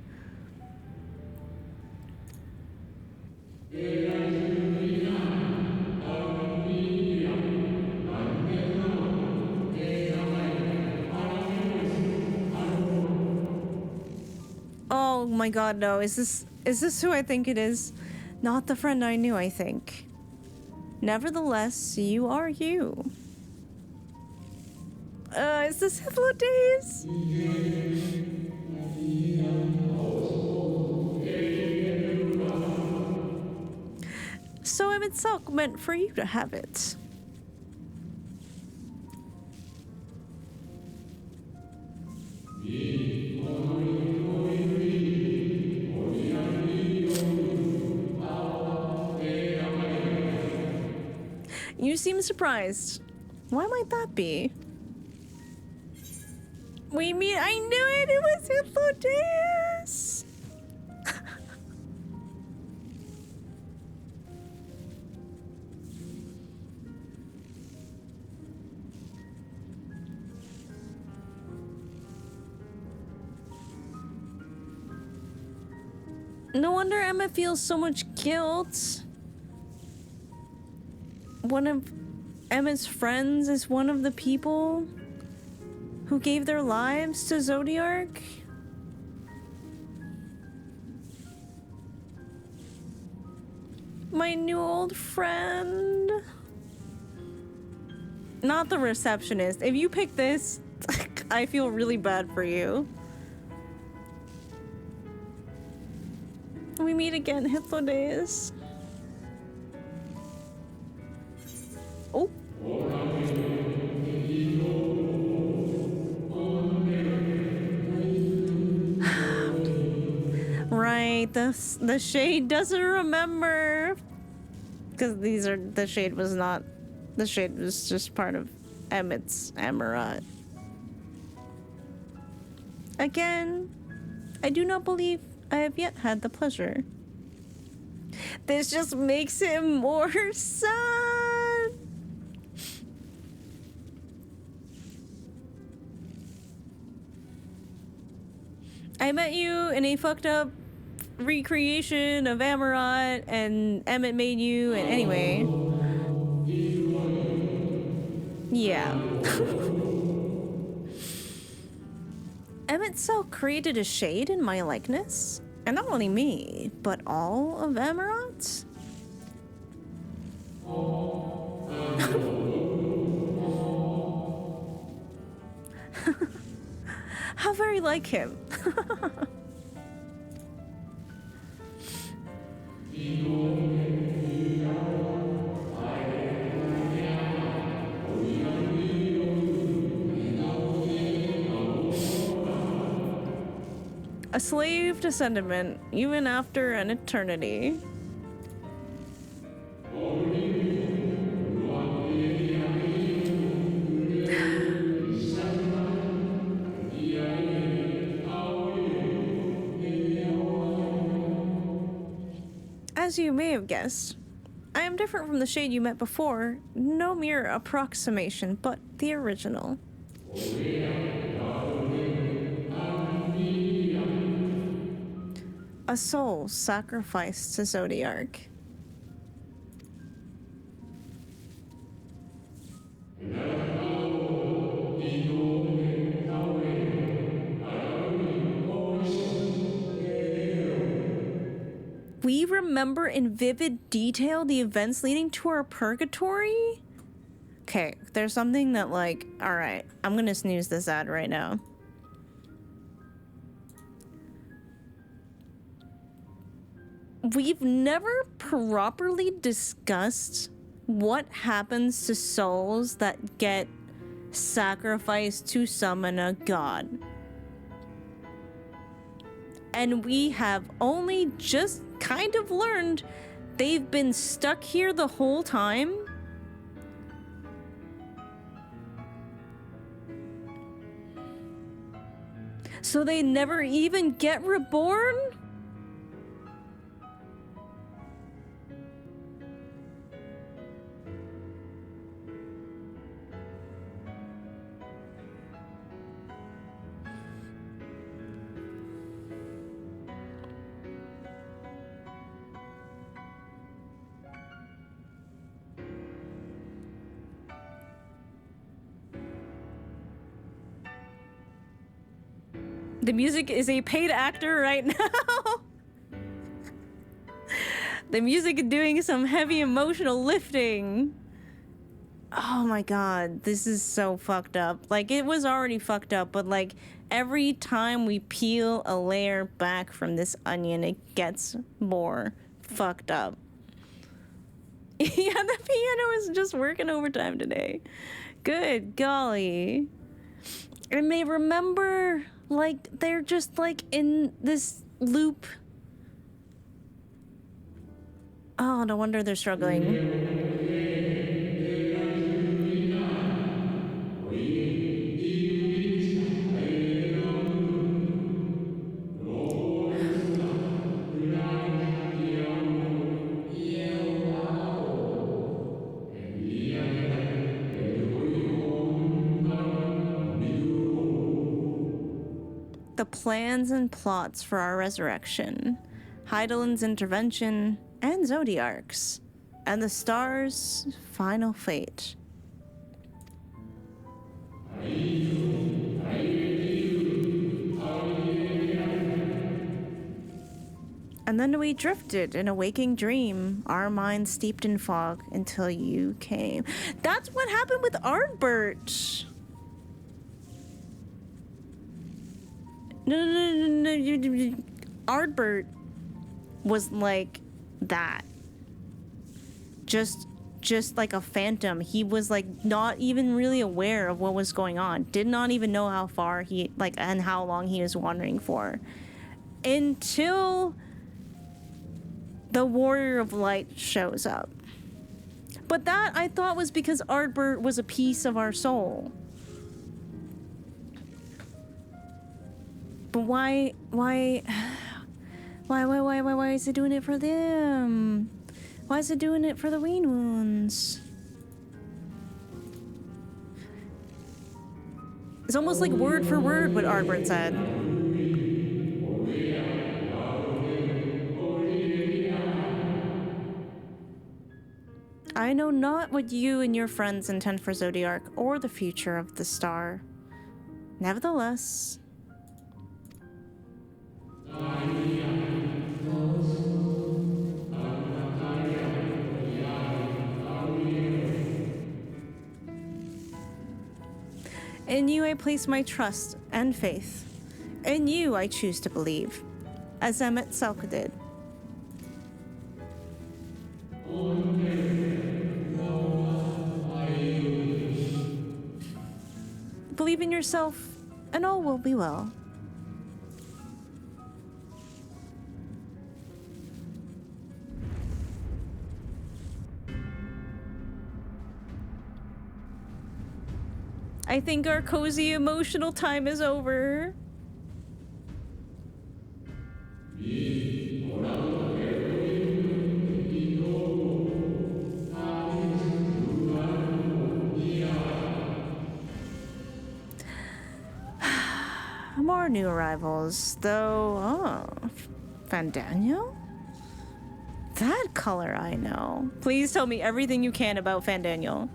Oh my god, no. Is this who I think it is? Not the friend I knew, I think. Nevertheless, you are you. Is this Hypnotize? So I'm itself meant for you to have it. You seem surprised. Why might that be? We meet. I knew it! It was Hypnotize! No wonder Emma feels so much guilt. One of Emma's friends is one of the people who gave their lives to ZODIARK. My new old friend. Not the receptionist. If you pick this, I feel really bad for you. We meet again, Hypnotize. Oh. Right, the shade doesn't remember. Because the shade was just part of Emmett's Amarat. Again, I do not believe I have yet had the pleasure. This just makes it more sad. I met you in a fucked up recreation of Amarat, and Emmett made you, and anyway. Yeah. Emmett Cell created a shade in my likeness, and not only me, but all of Amarat. How very like him. A slave to sentiment, even after an eternity. As you may have guessed, I am different from the shade you met before. No mere approximation, but the original. A soul sacrificed to ZODIARK. We remember in vivid detail the events leading to our purgatory? Okay, there's something that like, alright, I'm gonna snooze this ad right now. We've never properly discussed what happens to souls that get sacrificed to summon a god. And we have only just kind of learned they've been stuck here the whole time. So they never even get reborn? The music is a paid actor right now. The music is doing some heavy emotional lifting. Oh my god, this is so fucked up. Like, it was already fucked up, but like, every time we peel a layer back from this onion, it gets more fucked up. Yeah, the piano is just working overtime today. Good golly. And they remember, like, they're just like in this loop. Oh, no wonder they're struggling. The plans and plots for our resurrection, Heidelin's intervention, and ZODIARK's, and the star's final fate. And then we drifted in a waking dream, our minds steeped in fog until you came. That's what happened with Ardbert. No. Ardbert was like that. Just like a phantom. He was like not even really aware of what was going on. Did not even know how far he like and how long he was wandering for. Until the Warrior of Light shows up. But that I thought was because Ardbert was a piece of our soul. But why is it doing it for them? Why is it doing it for the Ween Wounds? It's almost like word for word what Ardbert said. I know not what you and your friends intend for ZODIARK or the future of the star. Nevertheless, in you I place my trust and faith. In you I choose to believe, as Emmet Selka did. Believe in yourself, and all will be well. I think our cozy emotional time is over. More new arrivals, though. Oh, Fandaniel? That color I know. Please tell me everything you can about Fandaniel.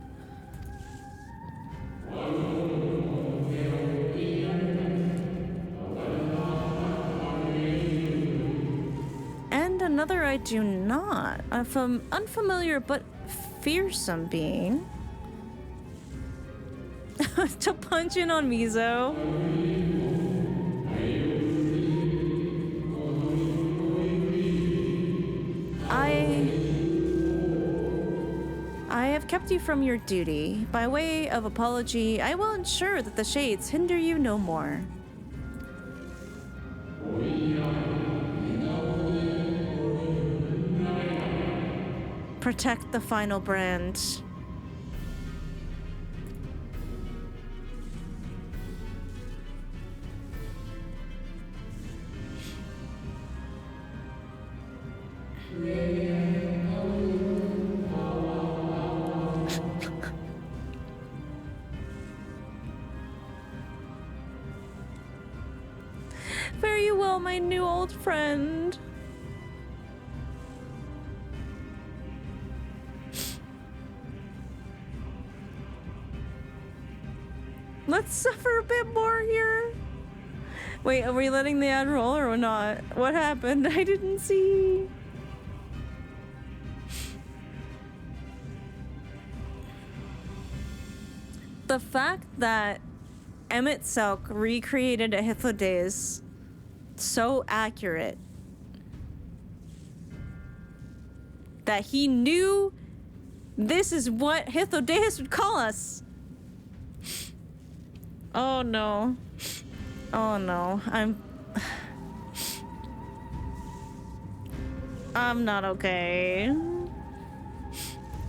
And another I do not. An unfamiliar but fearsome being. To punch in on Miso. I have kept you from your duty. By way of apology, I will ensure that the shades hinder you no more. Protect the final brand. Fare you well, my new old friend. Let's suffer a bit more here. Wait, are we letting the ad roll or not? What happened? I didn't see. The fact that Emmett Selk recreated a Hythlodaeus so accurate that he knew this is what Hythlodaeus would call us. Oh no. Oh no. I'm not okay.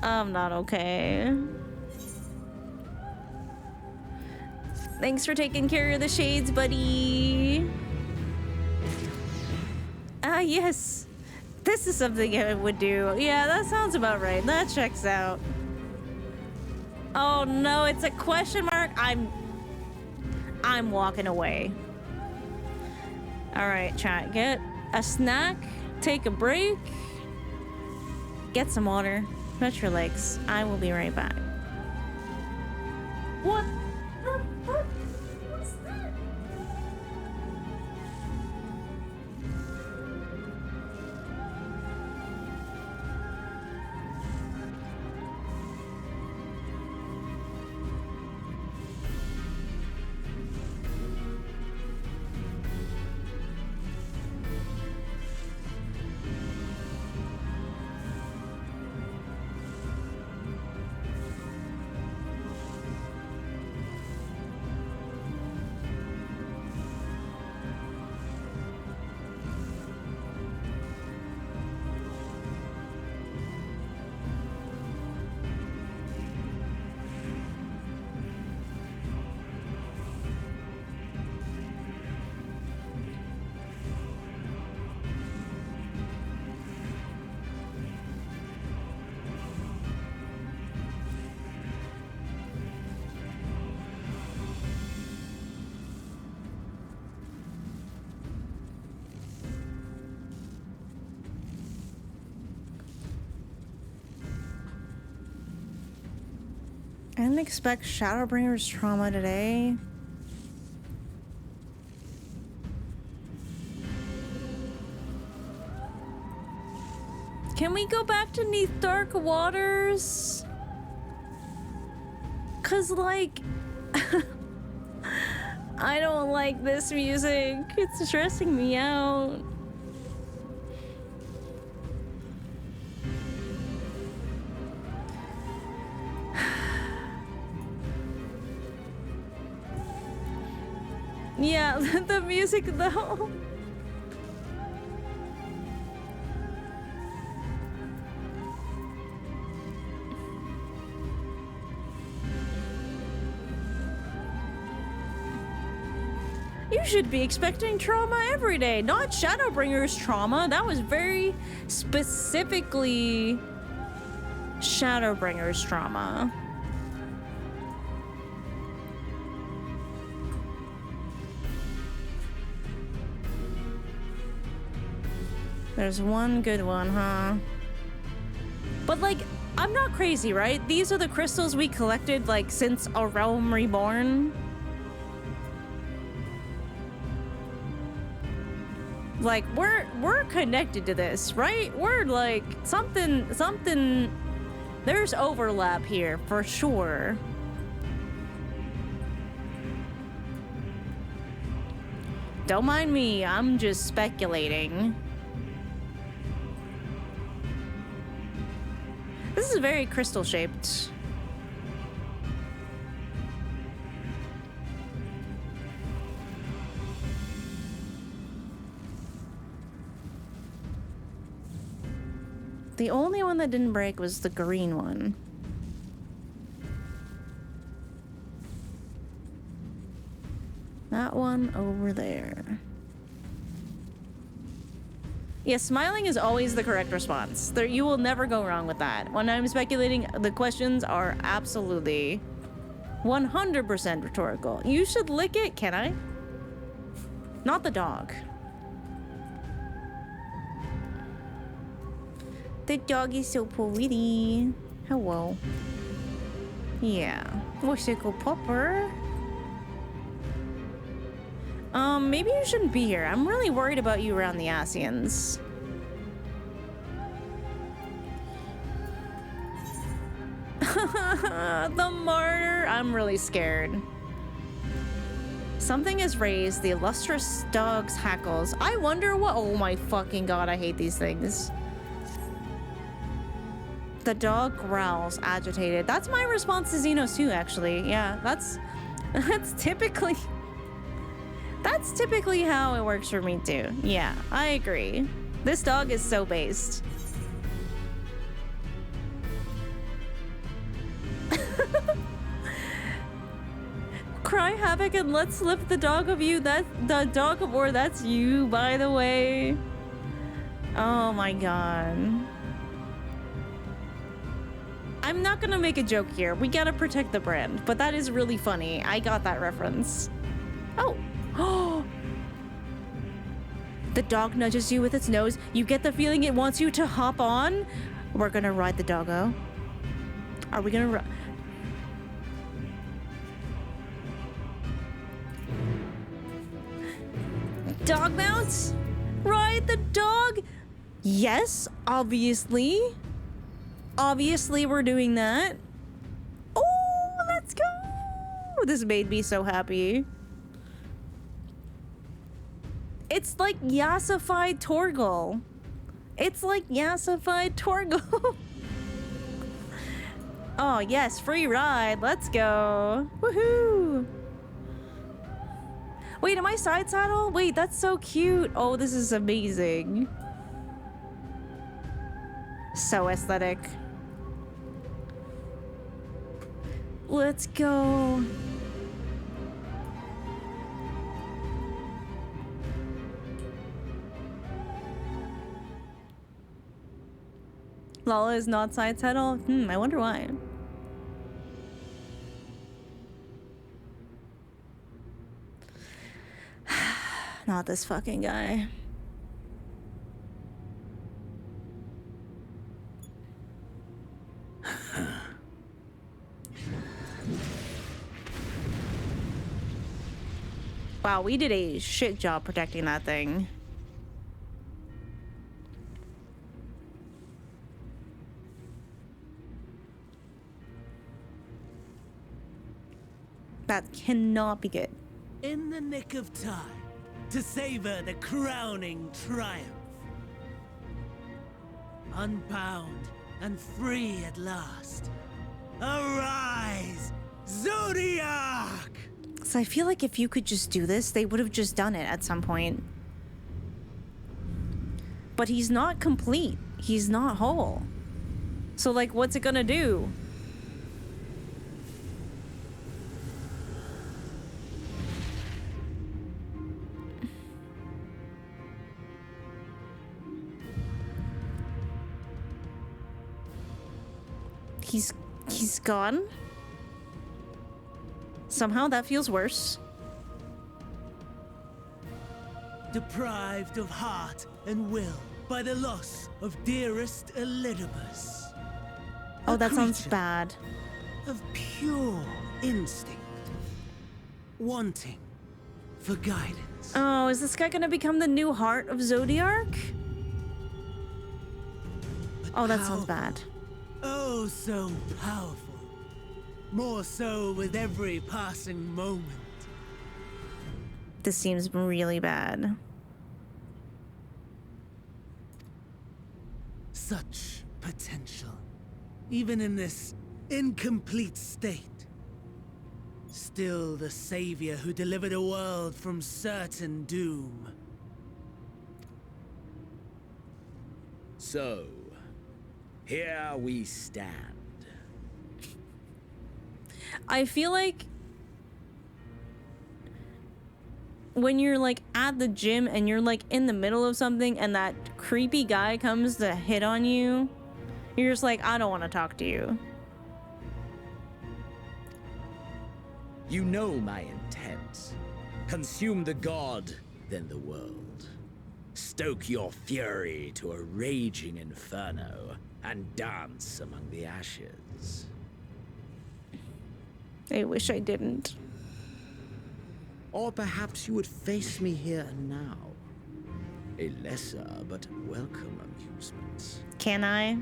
I'm not okay. Thanks for taking care of the shades, buddy. Ah, yes. This is something I would do. Yeah, that sounds about right. That checks out. Oh no, it's a question mark. I'm walking away. All right, chat. Get a snack, take a break, get some water, stretch your legs. I will be right back. What? What's that? I didn't expect Shadowbringer's trauma today. Can we go back to Neath Dark Waters? 'Cause like I don't like this music. It's stressing me out. Yeah, the music though. You should be expecting trauma every day, not Shadowbringer's trauma. That was very specifically Shadowbringer's trauma. There's one good one, huh? But like, I'm not crazy, right? These are the crystals we collected like since A Realm Reborn. Like, we're connected to this, right? We're like something there's overlap here for sure. Don't mind me, I'm just speculating. This is very crystal shaped. The only one that didn't break was the green one. That one over there. Yeah, smiling is always the correct response. There, you will never go wrong with that. When I'm speculating, the questions are absolutely 100% rhetorical. You should lick it, can I? Not the dog. The dog is so pretty. Hello. Yeah. Wish I could pop her. Maybe you shouldn't be here. I'm really worried about you around the Asians. The martyr. I'm really scared. Something is raised. The illustrious dog's hackles. I wonder what. Oh my fucking god! I hate these things. The dog growls, agitated. That's my response to Xenos too, actually. Yeah, that's typically how it works for me too. Yeah, I agree. This dog is so based. Cry havoc and let's lift the dog of you. That the dog of war. That's you, by the way. Oh my god. I'm not gonna make a joke here. We gotta protect the brand, but that is really funny. I got that reference. Oh. Oh. The dog nudges you with its nose. You get the feeling it wants you to hop on. We're gonna ride the doggo. Are we gonna dog mounts? Ride the dog? Yes, obviously. Obviously, we're doing that. Oh, let's go! This made me so happy. It's like yassified Torgal. It's like yassified Torgal. Oh, yes, free ride. Let's go. Woohoo! Wait, am I side saddle? Wait, that's so cute. Oh, this is amazing. So aesthetic. Let's go. Lala is not side saddle? I wonder why. Not this fucking guy. Wow, we did a shit job protecting that thing. That cannot be good. In the nick of time to savor the crowning triumph. Unbound and free at last. Arise, Zodiark! So I feel like if you could just do this, they would have just done it at some point. But he's not complete. He's not whole. So like, what's it gonna do? He's gone? Somehow that feels worse. Deprived of heart and will by the loss of dearest Elidibus. Oh, A that sounds creature bad. of pure instinct, wanting for guidance. Oh, is this guy gonna become the new heart of ZODIARK? But Oh, that sounds powerful. bad. Oh, so powerful. More so with every passing moment. This seems really bad. Such potential, even in this incomplete state. Still the savior who delivered a world from certain doom. So, here we stand. I feel like when you're like at the gym and you're like in the middle of something and that creepy guy comes to hit on you, you're just like, I don't want to talk to you. You know my intent. Consume the god, then the world. Stoke your fury to a raging inferno and dance among the ashes. I wish I didn't. Or perhaps you would face me here and now. A lesser but welcome amusement. Can I?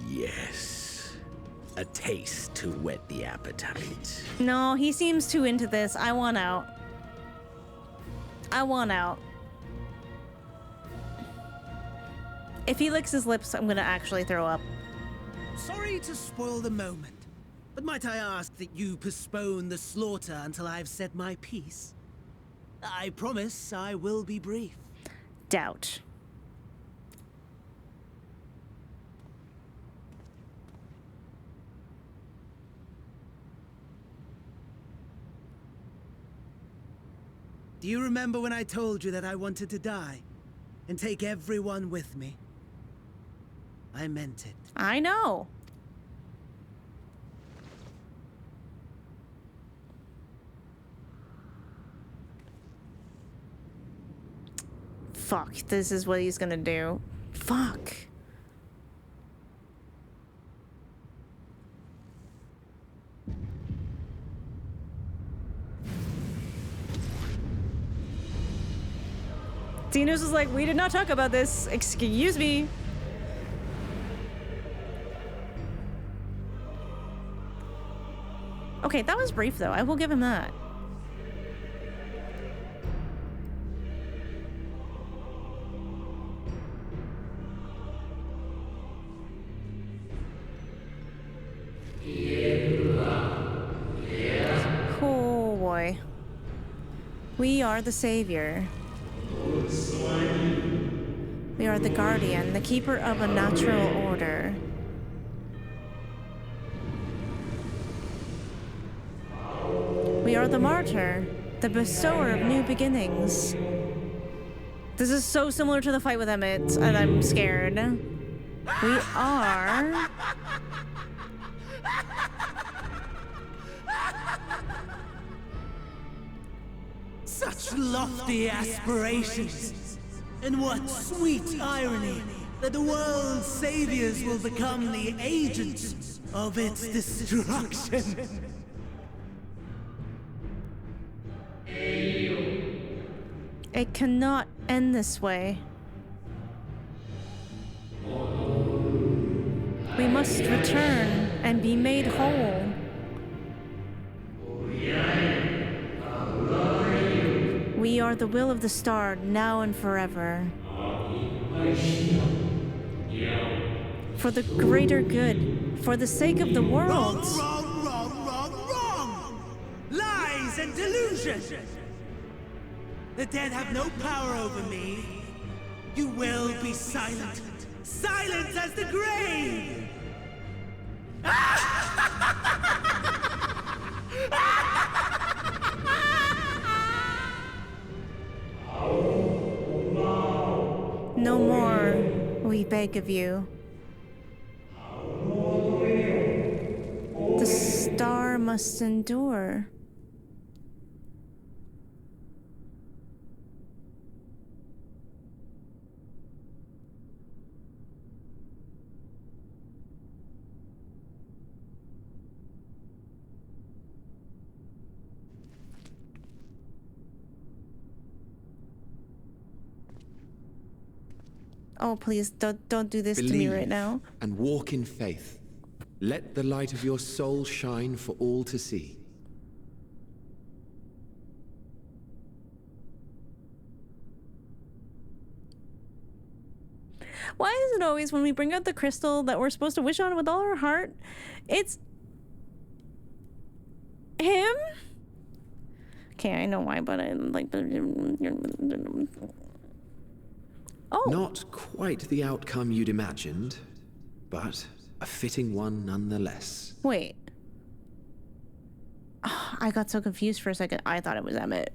Yes. A taste to whet the appetite. No, he seems too into this. I want out. I want out. If he licks his lips, I'm gonna actually throw up. Sorry to spoil the moment, but might I ask that you postpone the slaughter until I've said my piece? I promise I will be brief. Doubt. Do you remember when I told you that I wanted to die and take everyone with me? I meant it. I know. Fuck, this is what he's gonna do. Fuck. Dinos was like, we did not talk about this. Excuse me. Okay, that was brief though. I will give him that. Oh boy. We are the savior. We are the guardian, the keeper of a natural order. We are the martyr, the bestower of new beginnings. This is so similar to the fight with Emmett, and I'm scared. We are... Such lofty aspirations! And what sweet irony that the world's saviors will become the agents of its destruction! It cannot end this way. We must return and be made whole. We are the will of the star, now and forever. For the greater good, for the sake of the world. Wrong! Lies and delusion! The dead have no power over me. You will be silent. Silent as the grave! No more, we beg of you. The star must endure. Oh, please don't do this to me right now. And walk in faith. Let the light of your soul shine for all to see. Why is it always when we bring out the crystal that we're supposed to wish on with all our heart, it's him? Okay, I know why, but I like. Oh. Not quite the outcome you'd imagined, but a fitting one nonetheless. Wait. Oh, I got so confused for a second. I thought it was Emmett.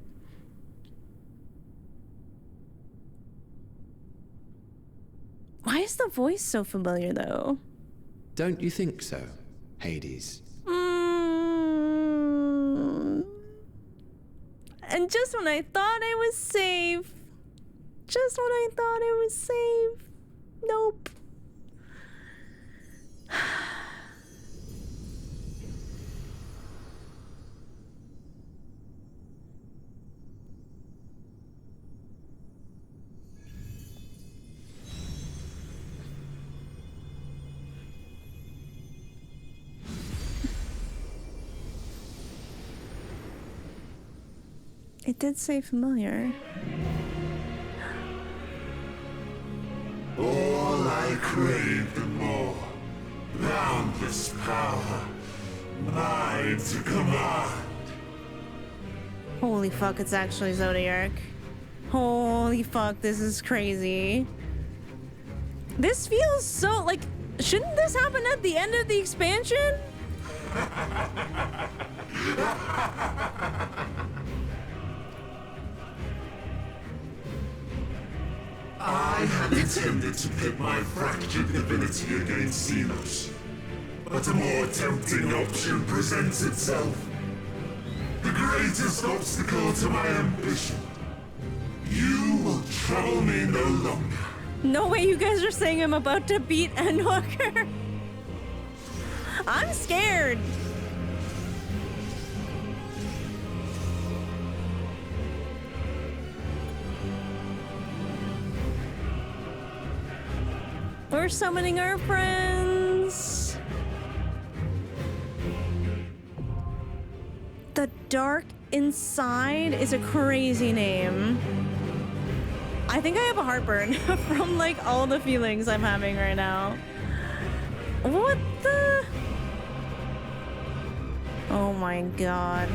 Why is the voice so familiar, though? Don't you think so, Hades? And just when I thought I was safe. Just when I thought I was safe. Nope. It did say familiar. All I craved and more. Boundless power. Mine to command. Holy fuck, it's actually ZODIARK. Holy fuck, this is crazy. This feels so, like, shouldn't this happen at the end of the expansion? I had intended to pit my fractured divinity against Xenos, but a more tempting option presents itself. The greatest obstacle to my ambition. You will trouble me no longer. No way you guys are saying I'm about to beat Endwalker. I'm scared. We're summoning our friends. The Dark Inside is a crazy name. I think I have a heartburn from like all the feelings I'm having right now. What the? Oh my god.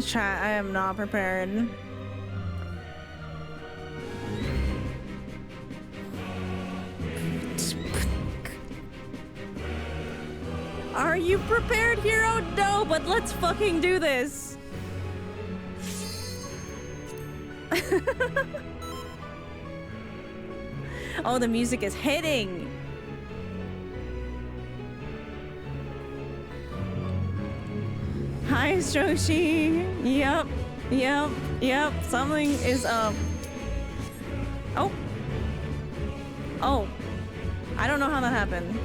Chat, I am not prepared. Are you prepared, hero? No, but let's fucking do this. Oh, the music is hitting. Hi, Stroshi. Yep. Something is up. Oh. I don't know how that happened.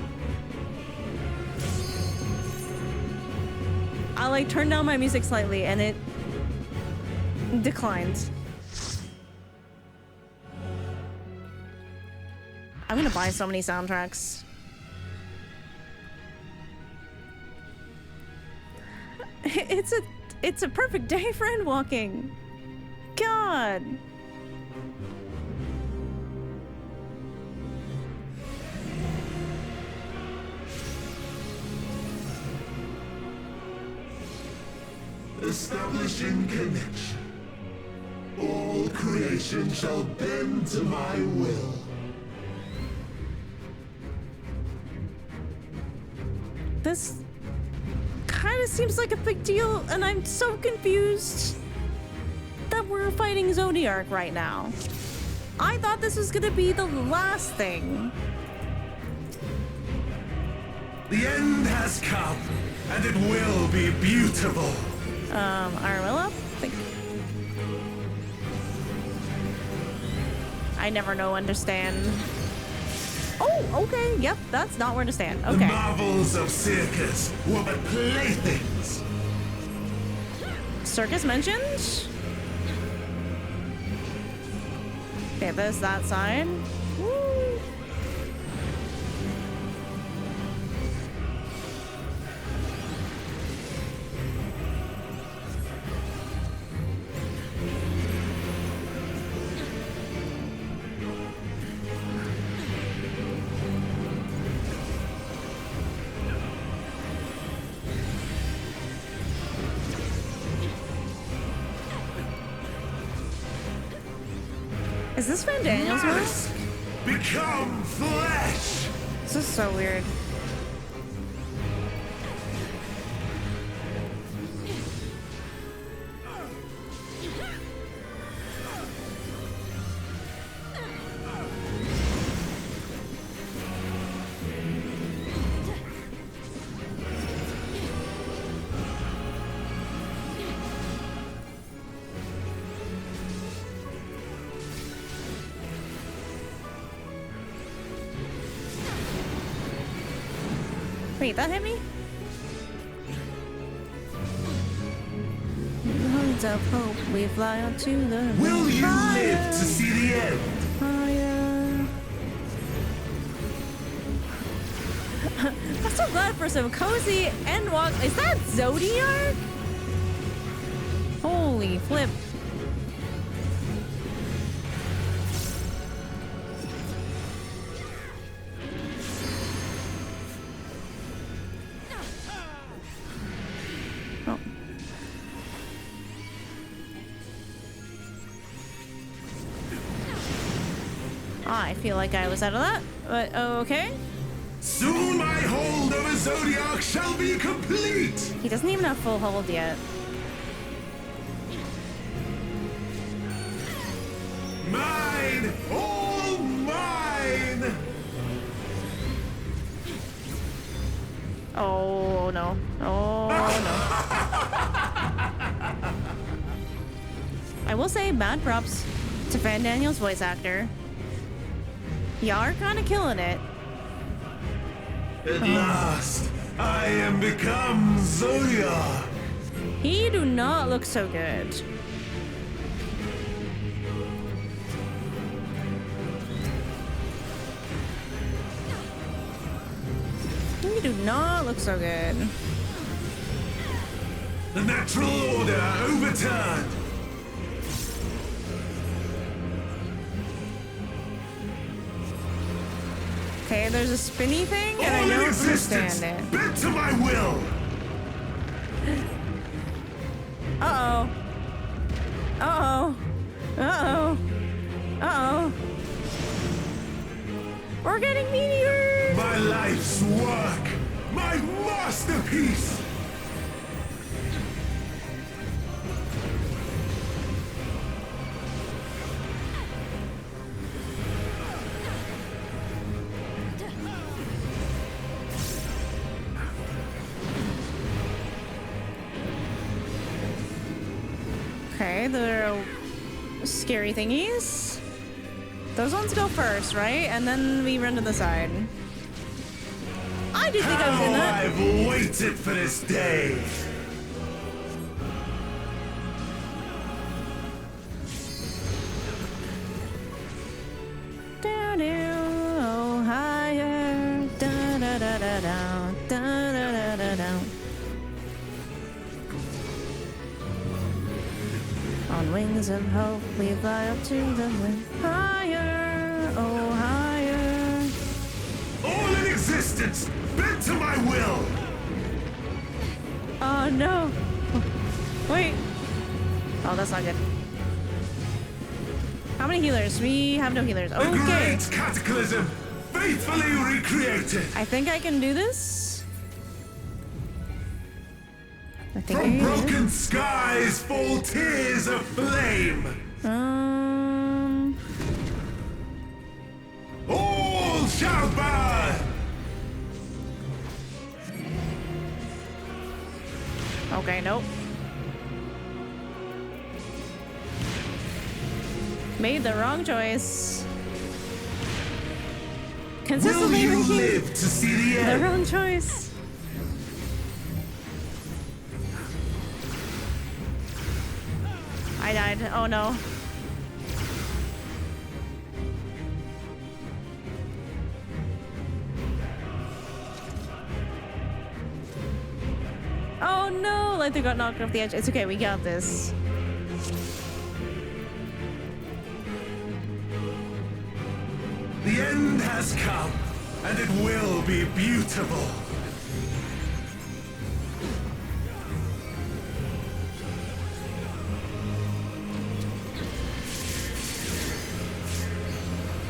I like turned down my music slightly and it declined. I'm gonna buy so many soundtracks. It's a perfect day for Endwalking. God. Establishing connection. All creation shall bend to my will. This kind of seems like a big deal, and I'm so confused that we're fighting ZODIARK right now. I thought this was gonna be the last thing. The end has come, and it will be beautiful. Armilla? I never know when to stand. Oh, okay, yep, that's not where to stand. Okay. The marvels of circus were but playthings. Circus mentioned? Okay, there's that side. Woo. Is this Van Daniel's Mask become flesh. This is so weird. Wait, that hit me? Horns of hope, we fly up to the Will you fire. live to see the end? Fire. I'm so glad for some cozy Endwalker. Is that ZODIARK? Holy flip. I feel like I was out of that, but okay. Soon my hold of a ZODIARK shall be complete! He doesn't even have full hold yet. Mine! All mine! Oh no. Oh no. I will say mad props to Van Daniel's voice actor. Y'all are kind of killing it. At last, I am become ZODIARK! He do not look so good. He do not look so good. The natural order overturned! Okay, there's a spinny thing, and I All in don't existence, understand it. bent to my will! Uh-oh. Uh-oh. Uh-oh. Uh-oh. We're getting meteors! My life's work! My masterpiece! Okay, there are scary thingies. Those ones go first, right? And then we run to the side. I do think I was in that. I've waited for this day! Down, down, oh, higher. Da da da da da da da da da da. On wings of hope, we fly up to the wind. Higher, oh, higher. All in existence, bent to my will! Oh no. Wait. Oh, that's not good. How many healers? We have no healers. The Okay. great cataclysm, faithfully recreated! I think I can do this. I think From broken skies fall tears of flame. All shall burn. Okay, nope. Made the wrong choice. Consistently Will you making live to see the end? the wrong choice. I died. Oh no. Oh no! Like they got knocked off the edge. It's okay, we got this. The end has come, and it will be beautiful.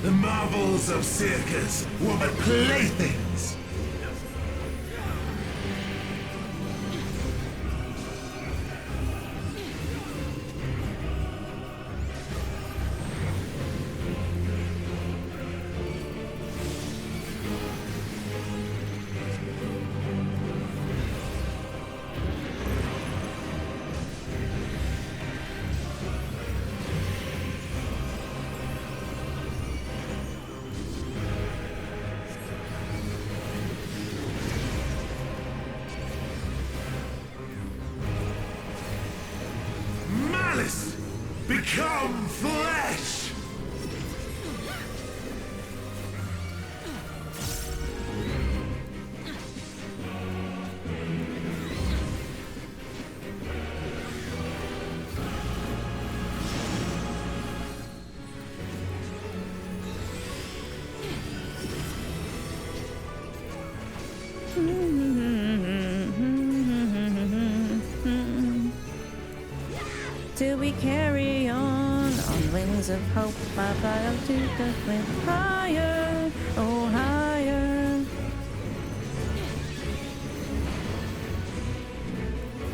The marvels of circus were but playthings. Malice, become flesh! Till we carry on wings of hope, I fly up to the flame higher, oh higher.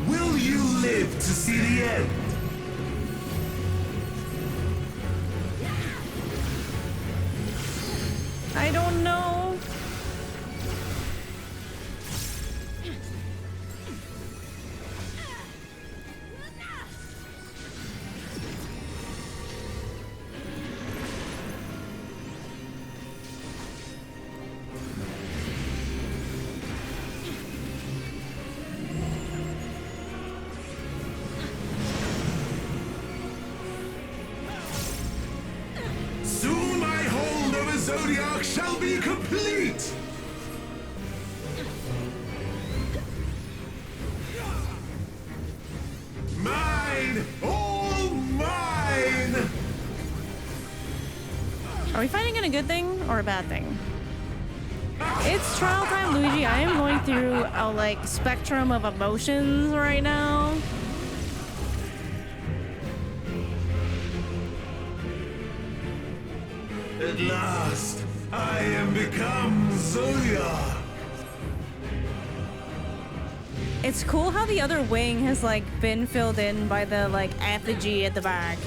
Will you live to see the end? I don't know. Soon my hold over ZODIARK shall be complete! Mine! All mine! Are we fighting in a good thing or a bad thing? It's trial time, Luigi. I am going through a like spectrum of emotions right now. At last, I am become ZODIARK! It's cool how the other wing has like been filled in by the like effigy at the back.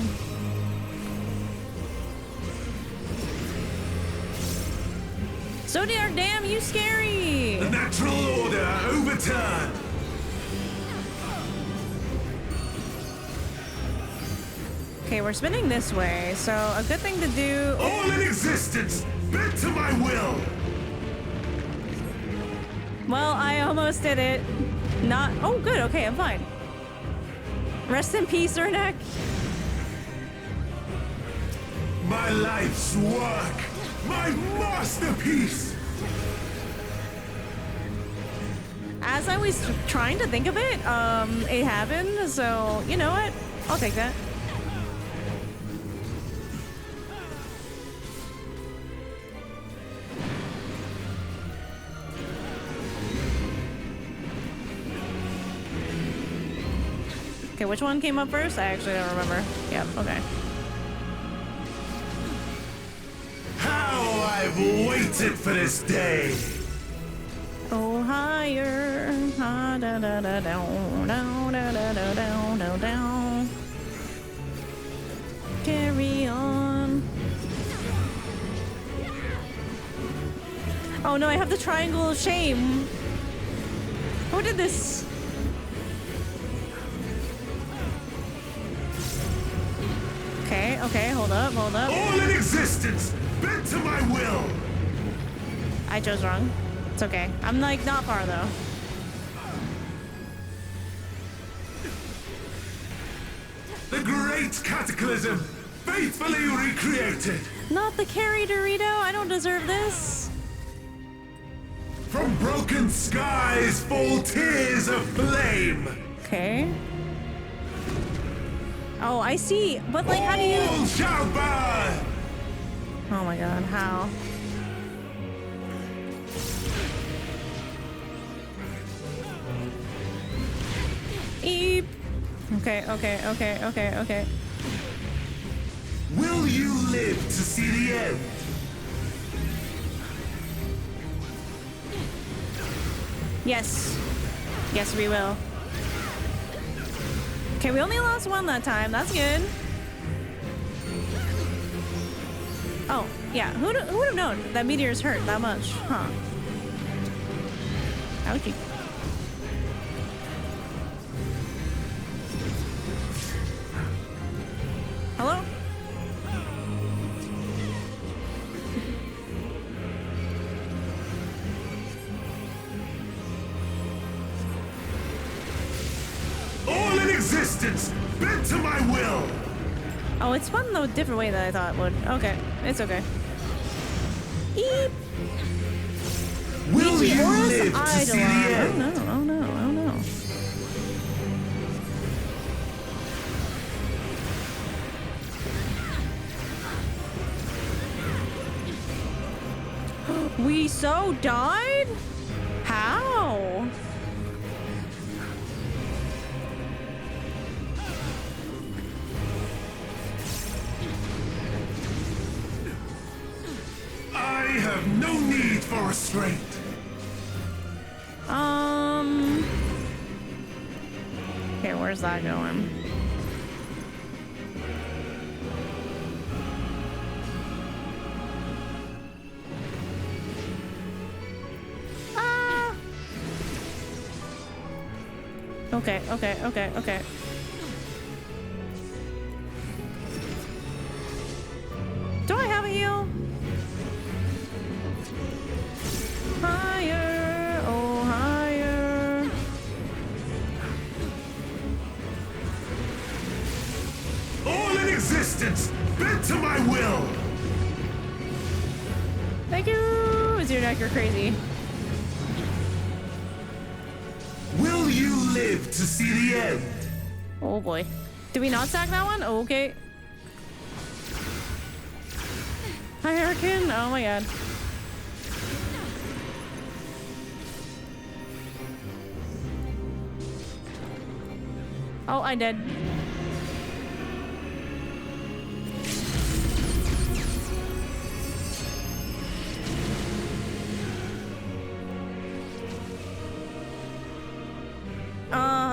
ZODIARK, damn, you scary! The natural order overturned! Okay, we're spinning this way, so a good thing to do. All in existence, bent to my will! Well, I almost did it. Not. Oh, good. Okay, I'm fine. Rest in peace, Ernek. My life's work! My masterpiece! As I was trying to think of it, it happened. So you know what? I'll take that. Okay, which one came up first? I actually don't remember. Yep, okay. How I've waited for this day! Oh, higher. Ah, da, da, da, down, down, da, da, da, down, down, down. Carry on. Oh no, I have the triangle of shame. Who did this? Okay, okay, hold up, hold up. All in existence, bent to my will. I chose wrong. It's okay. I'm like not far though. The great cataclysm, faithfully recreated. Not the carry Dorito. I don't deserve this. From broken skies fall tears of flame. Okay. Oh, I see. But like, how do you? All shall burn. Oh my God, how? Eep. Okay, okay, okay, okay, okay. Will you live to see the end? Yes. Yes, we will. Okay, we only lost one that time. That's good. Oh, yeah. Who would have known that meteors hurt that much? Huh. Ouchie. Hello? All in existence, bent to my will. Oh, it's fun though, different way that I thought it would. Okay, it's okay. Eep. Will you Aura's live to see the Eidolon. end? Oh no, oh no, oh no. We so died? How? I have no need for restraint. Okay, where's that going? Ah! Okay, okay, okay, okay. Do I have a heal? Higher, oh higher. All in existence, bent to my will. Thank you! ZODIARK, you're crazy. Will you live to see the end? Oh boy. Did we not sack that one? Oh, okay. Hi, Hurricane. Oh my God. Oh, I did.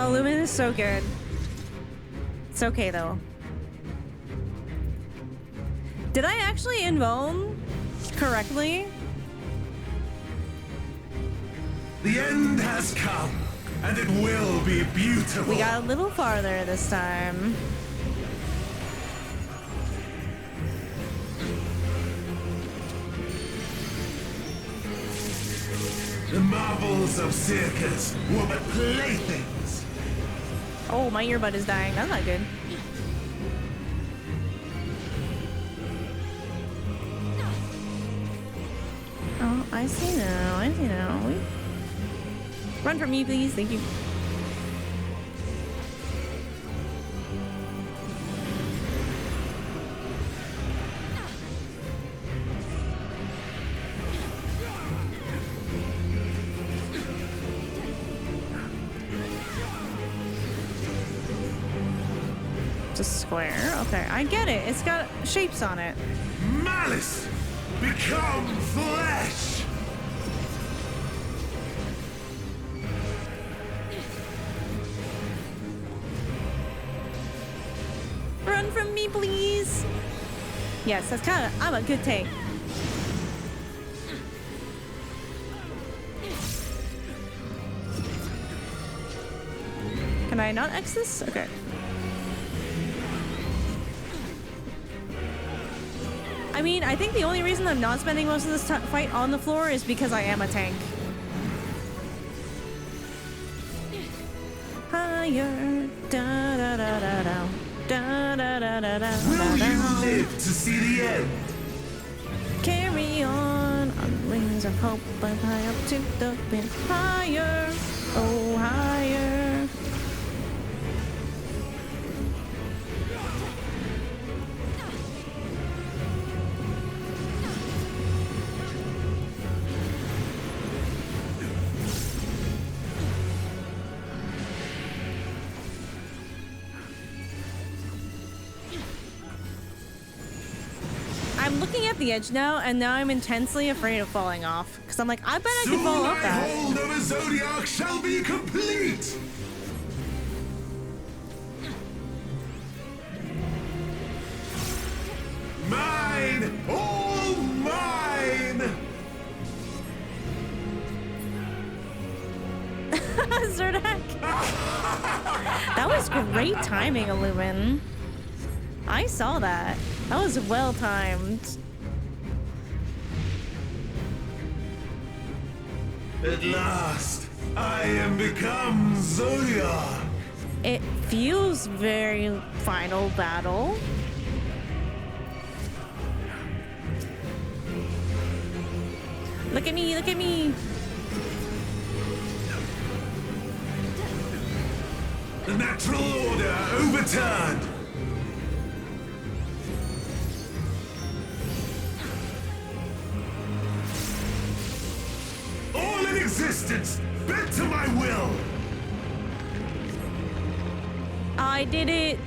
Lumen is so good. It's okay though. Did I actually invuln correctly? The end has come, and it will be beautiful. We got a little farther this time. The marvels of circus were but playthings. Oh, my earbud is dying. That's not good. Oh, I see now. I see now. Run from me, please. Thank you. Just square. Okay, I get it. It's got shapes on it. Malice, become flesh. Yes, that's kind of. I'm a good tank. Can I not X this? Okay. I mean, I think the only reason I'm not spending most of this fight on the floor is because I am a tank. Higher, da da da da da, da da da da da. Will you live to see the end? Carry on wings of hope, but high up to the wind. Higher, oh higher. I'm looking at the edge now, and now I'm intensely afraid of falling off. Because I'm like, I bet I could fall off that. Soon my hold of a Zodiark shall be complete! Mine! All mine! ZODIARK! That was great timing, Illumin. I saw that. That was well timed. At last, I am become ZODIARK. It feels very final battle. Look at me, look at me. The natural order overturned. All in existence, bent to my will. I did it.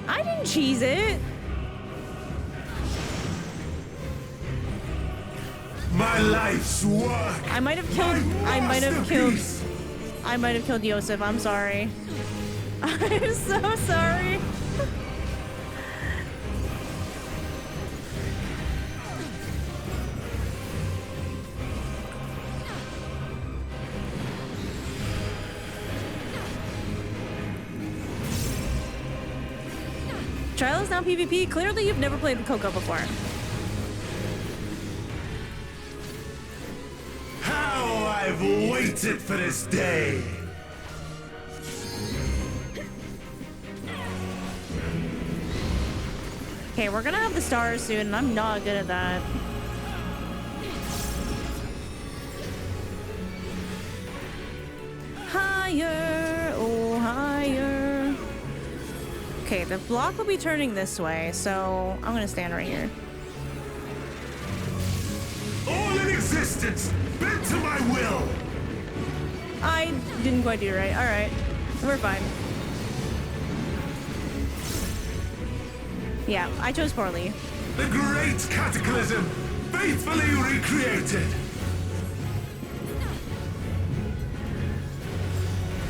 I didn't cheese it. My life's work. I might have killed. I might have killed Yosef. I'm sorry. I'm so sorry. Trials now PvP. Clearly, you've never played the Coco before. How I've waited for this day. Okay, we're gonna have the stars soon, and I'm not good at that. Higher, oh higher. Okay, the block will be turning this way, so I'm gonna stand right here. All in existence, bent to my will. I didn't quite do it right. All right, we're fine. Yeah, I chose poorly. The great cataclysm, faithfully recreated.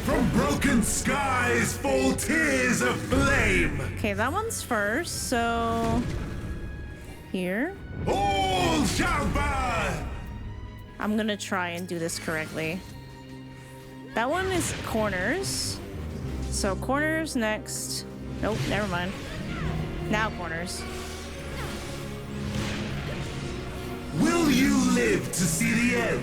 From broken skies fall tears of flame. Okay, that one's first, so here. All shall burn. I'm gonna try and do this correctly. That one is corners. So corners next. Nope, never mind. Now corners. Will you live to see the end?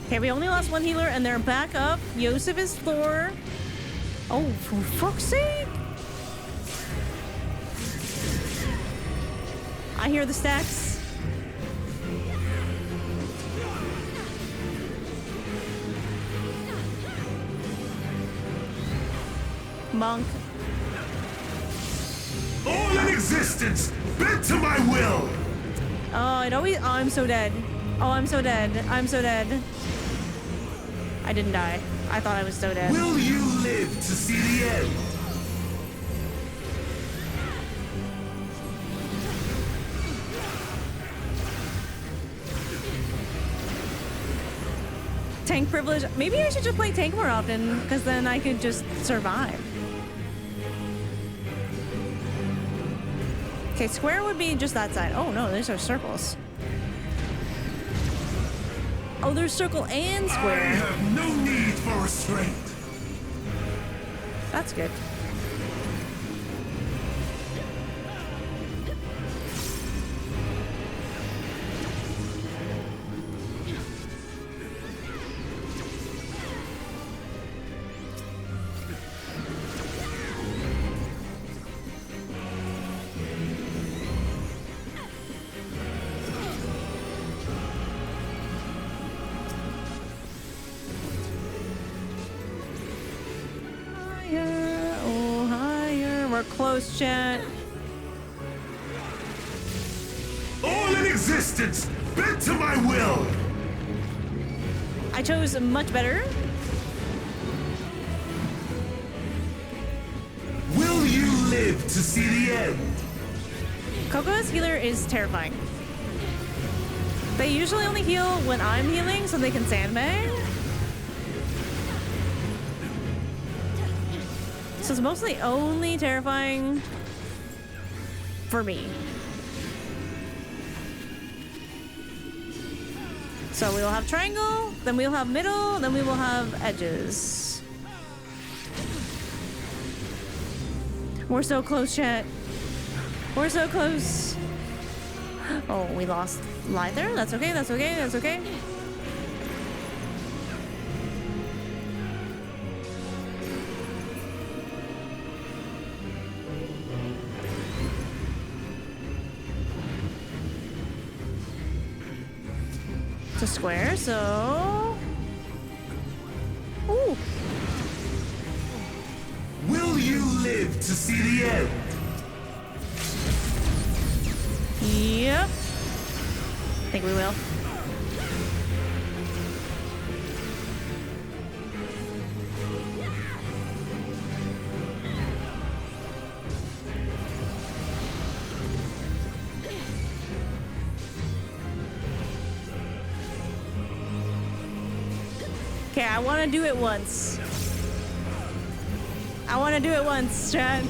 Okay, we only lost one healer and they're back up. Yosef is Thor. Oh, for fuck's sake! I hear the stacks. Monk. All in existence, bent to my will. Oh, it always. Oh, I'm so dead. Oh, I'm so dead. I'm so dead. I didn't die. I thought I was so dead. Will you live to see the end? tank privilege. Maybe I should just play tank more often, because then I could just survive. Okay, square would be just that side. Oh no, these are circles. Oh, there's circle and square. I have no need for restraint. That's good. Close, chat. All in existence, bent to my will. I chose much better. Will you live to see the end? Coco's healer is terrifying. They usually only heal when I'm healing, so they can sandbag. So it's mostly only terrifying for me. So we'll have triangle, then we'll have middle, then we will have edges. We're so close, chat. We're so close. Oh, we lost light there. That's okay, that's okay, that's okay. A square, so ooh. Will you live to see the end? Yep. I think we will. Okay, I want to do it once. I want to do it once, chat.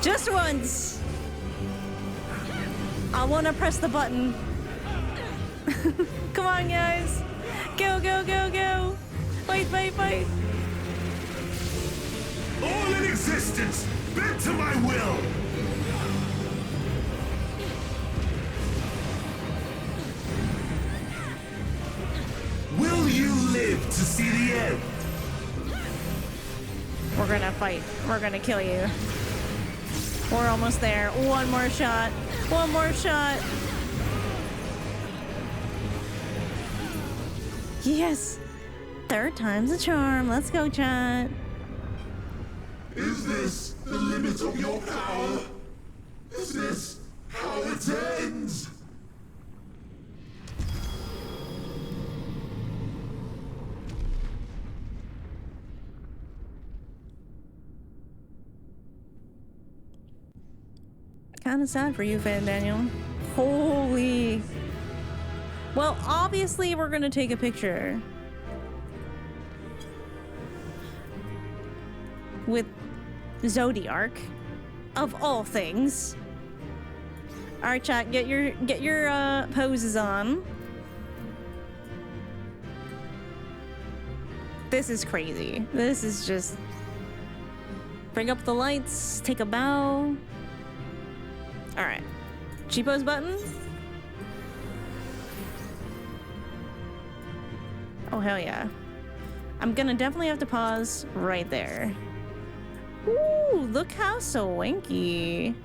Just once. I want to press the button. Come on, guys. Go, go, go, go. Fight, fight, fight. All in existence, bent to my will. Will you live to see the end? We're gonna fight. We're gonna kill you. We're almost there. One more shot. One more shot. Yes. Third time's a charm. Let's go, chat. Is this the limit of your power? Is this how it ends? Kind of sad for you, Fan Daniel. Holy. Well, obviously we're gonna take a picture with ZODIARK, of all things. All right, chat, get your poses on. This is crazy. This is just bring up the lights, take a bow. All right, G-pose button. Oh, hell yeah. I'm gonna definitely have to pause right there. Ooh, look how swanky.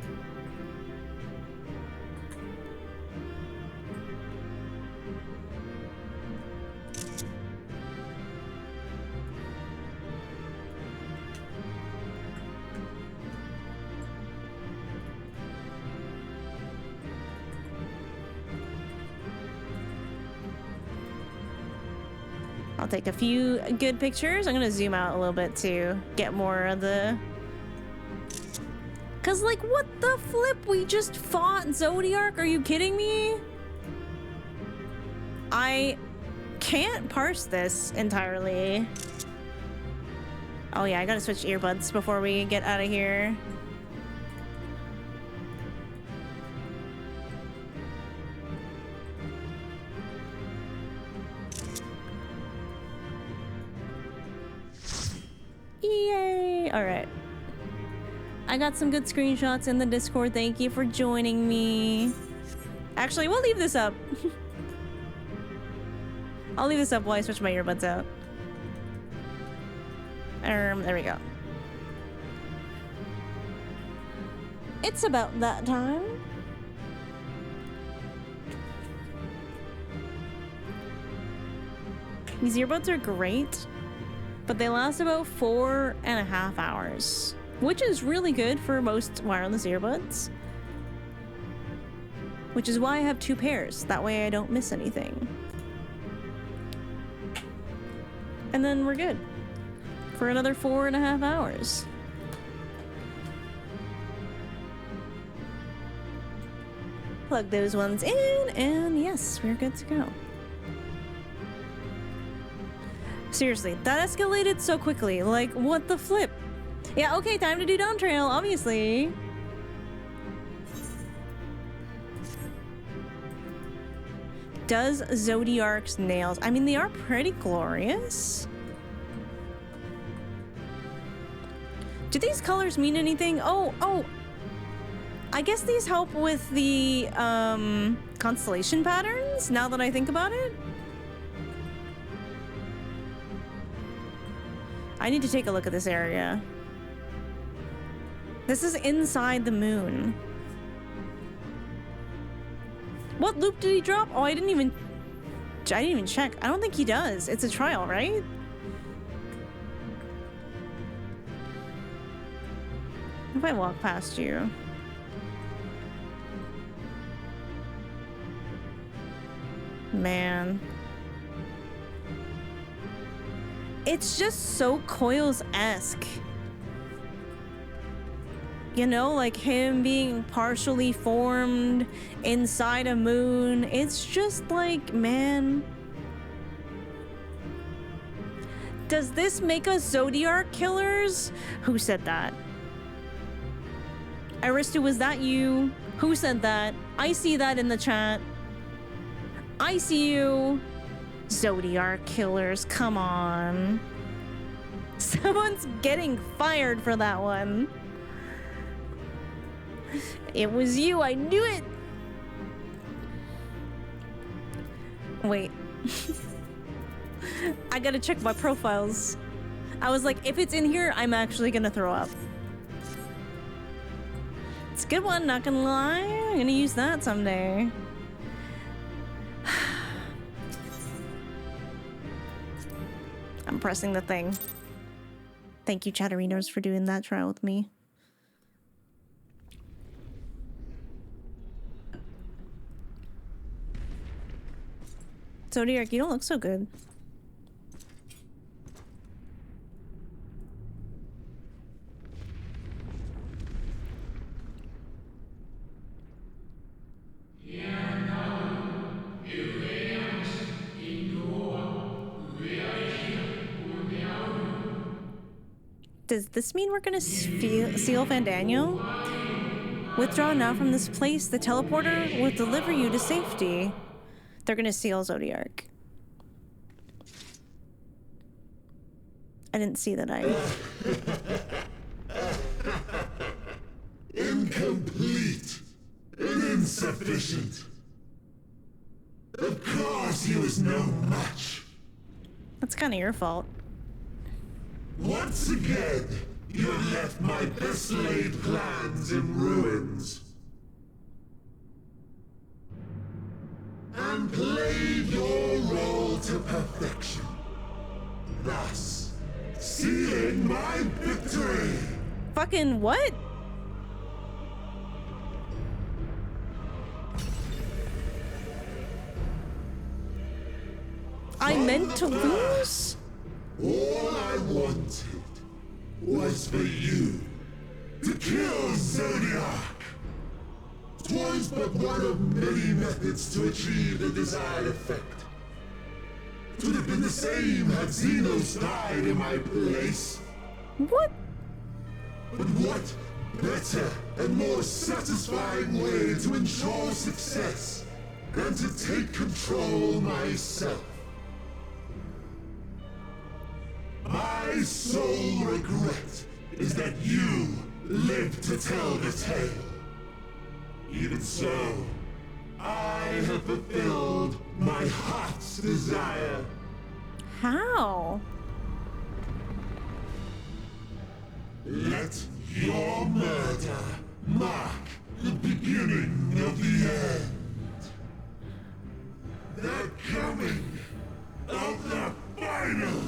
I'll take a few good pictures. I'm gonna zoom out a little bit to get more of the... Cause like, what the flip? We just fought ZODIARK? Are you kidding me? I can't parse this entirely. Oh yeah, I gotta switch earbuds before we get out of here. Yay! Alright. I got some good screenshots in the Discord. Thank you for joining me. Actually, we'll leave this up. I'll leave this up while I switch my earbuds out. There we go. It's about that time. These earbuds are great, but they last about 4.5 hours, which is really good for most wireless earbuds. Which is why I have 2 pairs. That way I don't miss anything. And then we're good for another 4.5 hours. Plug those ones in, and yes, we're good to go. Seriously, that escalated so quickly. Like, what the flip? Yeah, okay, time to do down trail, obviously. Does ZODIARK's nails? I mean, they are pretty glorious. Do these colors mean anything? Oh. I guess these help with the constellation patterns, now that I think about it. I need to take a look at this area. This is inside the moon. What loop did he drop? Oh, I didn't even check. I don't think he does. It's a trial, right? If I walk past you. Man. It's just so Coils-esque. You know, like him being partially formed inside a moon. It's just like, man. Does this make us ZODIARK killers? Who said that? Aristu, was that you? Who said that? I see that in the chat. I see you. ZODIARK killers, come on. Someone's getting fired for that one. It was you, I knew it! Wait. I gotta check my profiles. I was like, if it's in here, I'm actually gonna throw up. It's a good one, not gonna lie. I'm gonna use that someday. I'm pressing the thing. Thank you, Chatterinos, for doing that trial with me. ZODIARK, you don't look so good. Does this mean we're gonna seal Van Daniel? Withdraw now from this place. The teleporter will deliver you to safety. They're gonna seal ZODIARK. I didn't see that. Incomplete and insufficient. Of course he was no match. That's kind of your fault. Once again, you have left my best laid plans in ruins. And played your role to perfection. Thus, sealing my victory. Fucking what? I meant to lose? All I wanted was for you to kill ZODIARK. 'Twas but one of many methods to achieve the desired effect. 'Twould have been the same had Xenos died in my place. What? But what better and more satisfying way to ensure success than to take control myself? My sole regret is that you lived to tell the tale. Even so, I have fulfilled my heart's desire. How? Let your murder mark the beginning of the end. The coming of the final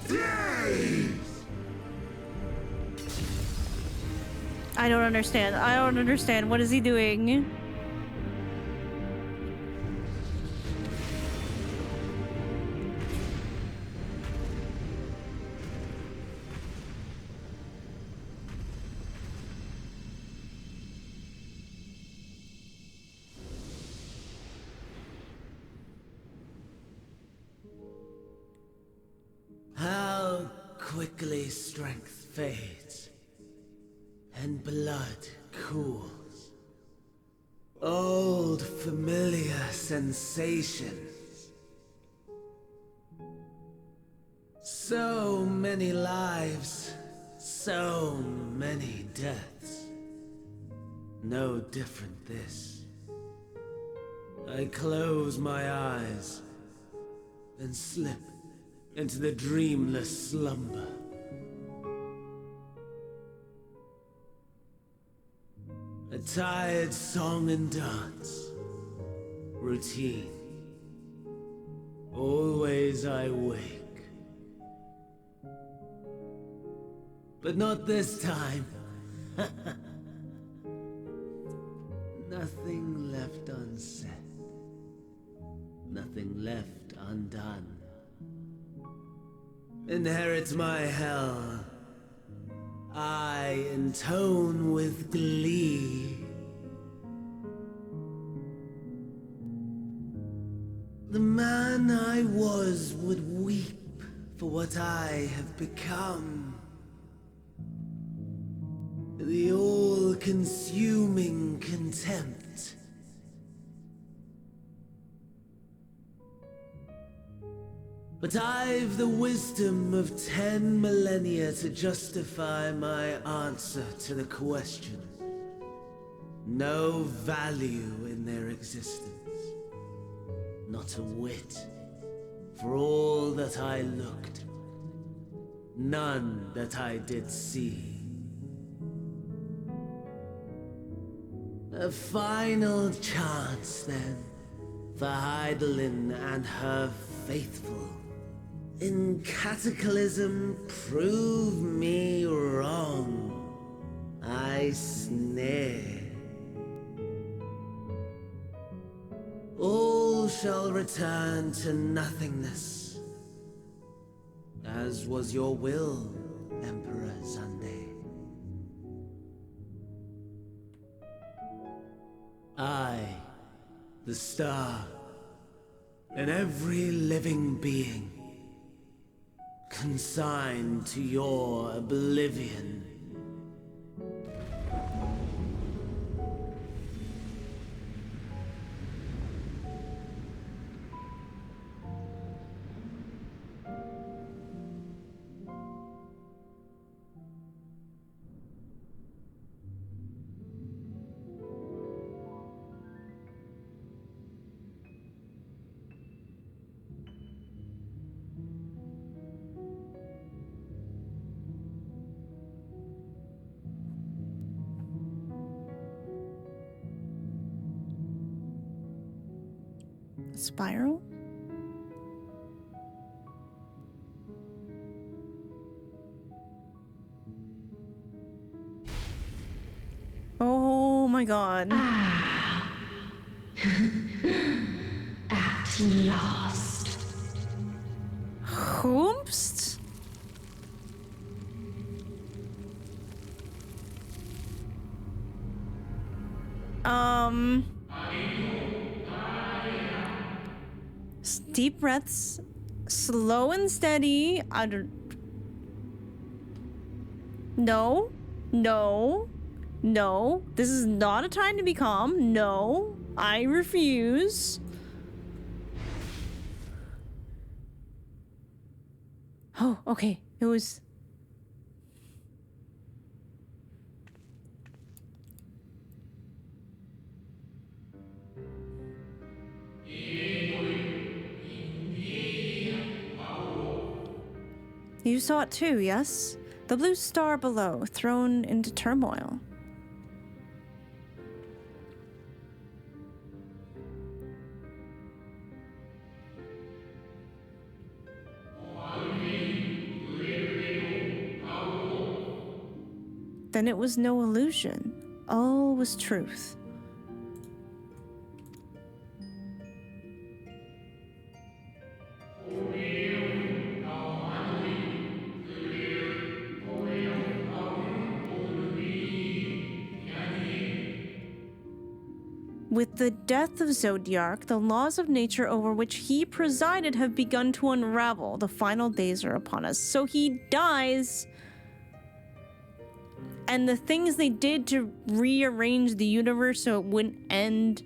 days! I don't understand. I don't understand. What is he doing? How quickly strength fades and blood cools. Old familiar sensations. So many lives, so many deaths. No different this. I close my eyes and slip into the dreamless slumber. A tired song and dance. Routine. Always I wake. But not this time. Nothing left unsaid. Nothing left undone. Inherit my hell. I intone with glee. The man I was would weep for what I have become. The all-consuming contempt. But I've the wisdom of 10 millennia to justify my answer to the question. No value in their existence. Not a whit. For all that I looked. None that I did see. A final chance, then, for Heidelin and her faithful. In Cataclysm, prove me wrong. I snare. All shall return to nothingness, as was your will, Emperor Sunday. I, the star, and every living being, consigned to your oblivion. Spiral? Oh my god. At last. Hoomst? Deep breaths Slow and steady. No. No. No. This is not a time to be calm. No. I refuse. Oh, okay. It was... You saw it too, yes? The blue star below, thrown into turmoil. Then it was no illusion. All was truth. With the death of ZODIARK, the laws of nature over which he presided have begun to unravel. The final days are upon us. So he dies, and the things they did to rearrange the universe so it wouldn't end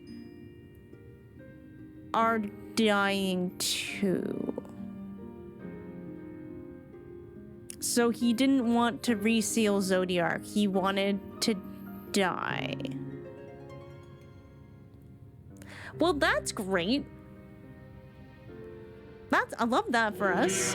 are dying too. So he didn't want to reseal ZODIARK. He wanted to die. Well, that's great. I love that for us.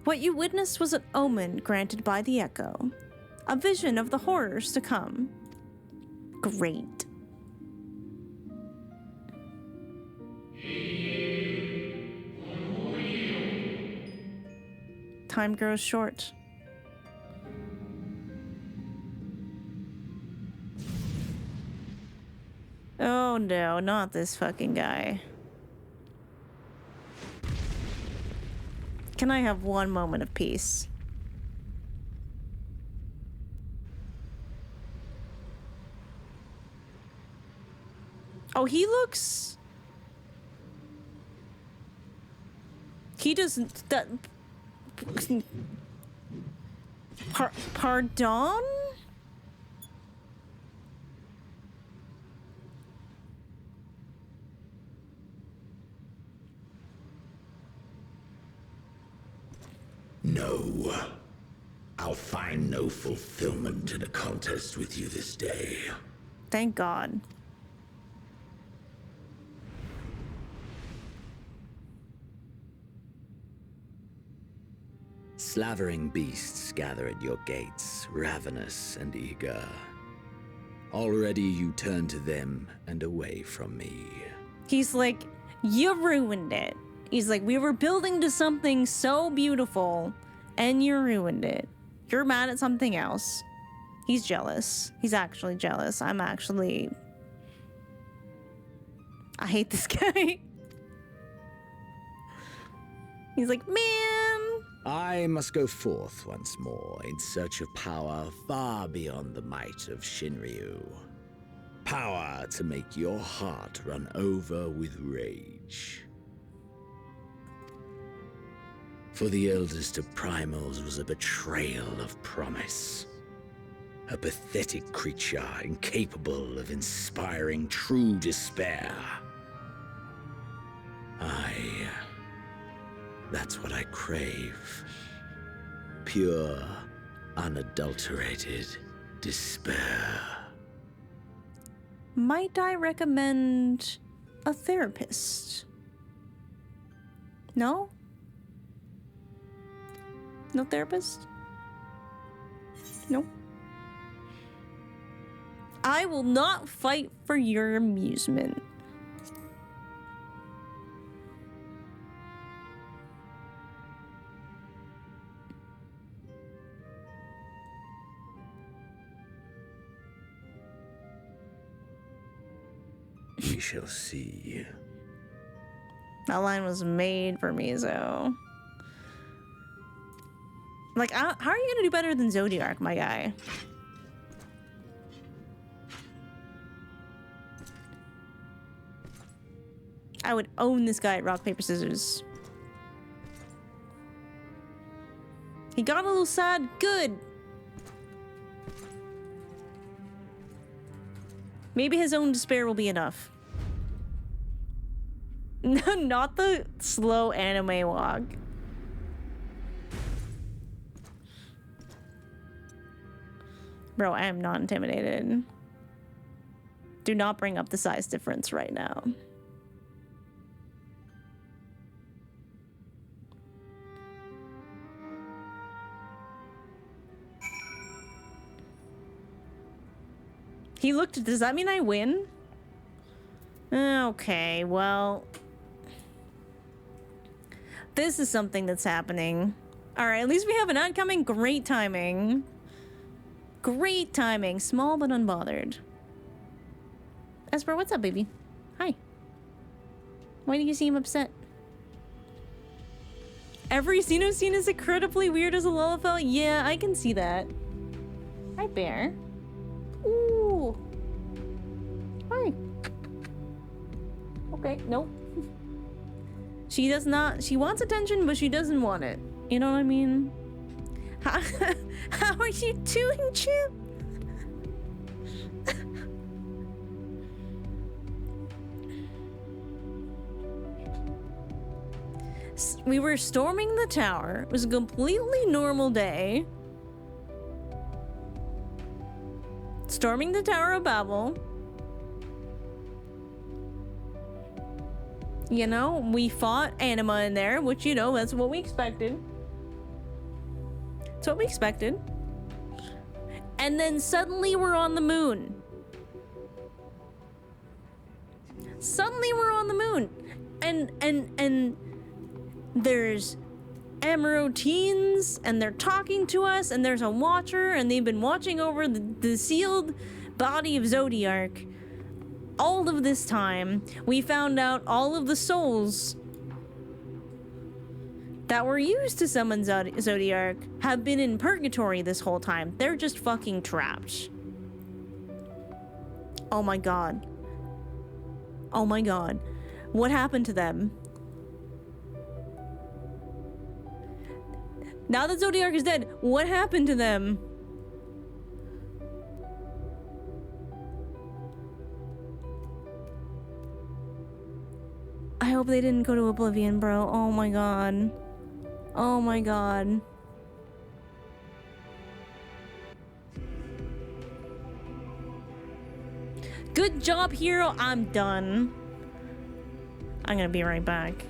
What you witnessed was an omen granted by the Echo, a vision of the horrors to come. Great. Time grows short. Oh no, not this fucking guy. Can I have one moment of peace? Oh, he looks... He doesn't... Pardon? No. I'll find no fulfillment in a contest with you this day. Thank God. Slavering beasts gather at your gates, ravenous and eager. Already you turn to them and away from me. He's like, you ruined it. He's like, we were building to something so beautiful, and you ruined it. You're mad at something else. He's jealous. He's actually jealous. I hate this guy. He's like, man. I must go forth once more in search of power far beyond the might of Shinryu. Power to make your heart run over with rage. For the eldest of primals was a betrayal of promise. A pathetic creature incapable of inspiring true despair. That's what I crave. Pure, unadulterated despair. Might I recommend a therapist? No? No therapist? Nope. I will not fight for your amusement. We shall see. That line was made for Miso. Like, how are you gonna do better than ZODIARK, my guy? I would own this guy at rock, paper, scissors. He got a little sad. Good. Maybe his own despair will be enough. No, not the slow anime walk. Bro, I am not intimidated. Do not bring up the size difference right now. He looked, does that mean I win? Okay, well. This is something that's happening. Alright, at least we have an ad coming. Great timing. Great timing. Small but unbothered. Esper, what's up, baby? Hi. Why do you seem upset? Every Xeno scene is incredibly weird as a Lullafell? Yeah, I can see that. Hi, Bear. Ooh. Hi. Okay, nope. She does not, she wants attention, but she doesn't want it. You know what I mean? How are you doing, Chip? We were storming the tower. It was a completely normal day. Storming the Tower of Babil. You know, we fought Anima in there, which, you know, that's what we expected. That's what we expected. And then suddenly we're on the moon. Suddenly we're on the moon. And there's Amaroteens, and they're talking to us, and there's a watcher, and they've been watching over the sealed body of ZODIARK. All of this time, we found out all of the souls that were used to summon ZODIARK have been in purgatory this whole time. They're just fucking trapped. Oh my god. Oh my god. What happened to them? Now that ZODIARK is dead, what happened to them? I hope they didn't go to Oblivion, bro. Oh my god. Oh my god. Good job, hero. I'm done. I'm gonna be right back.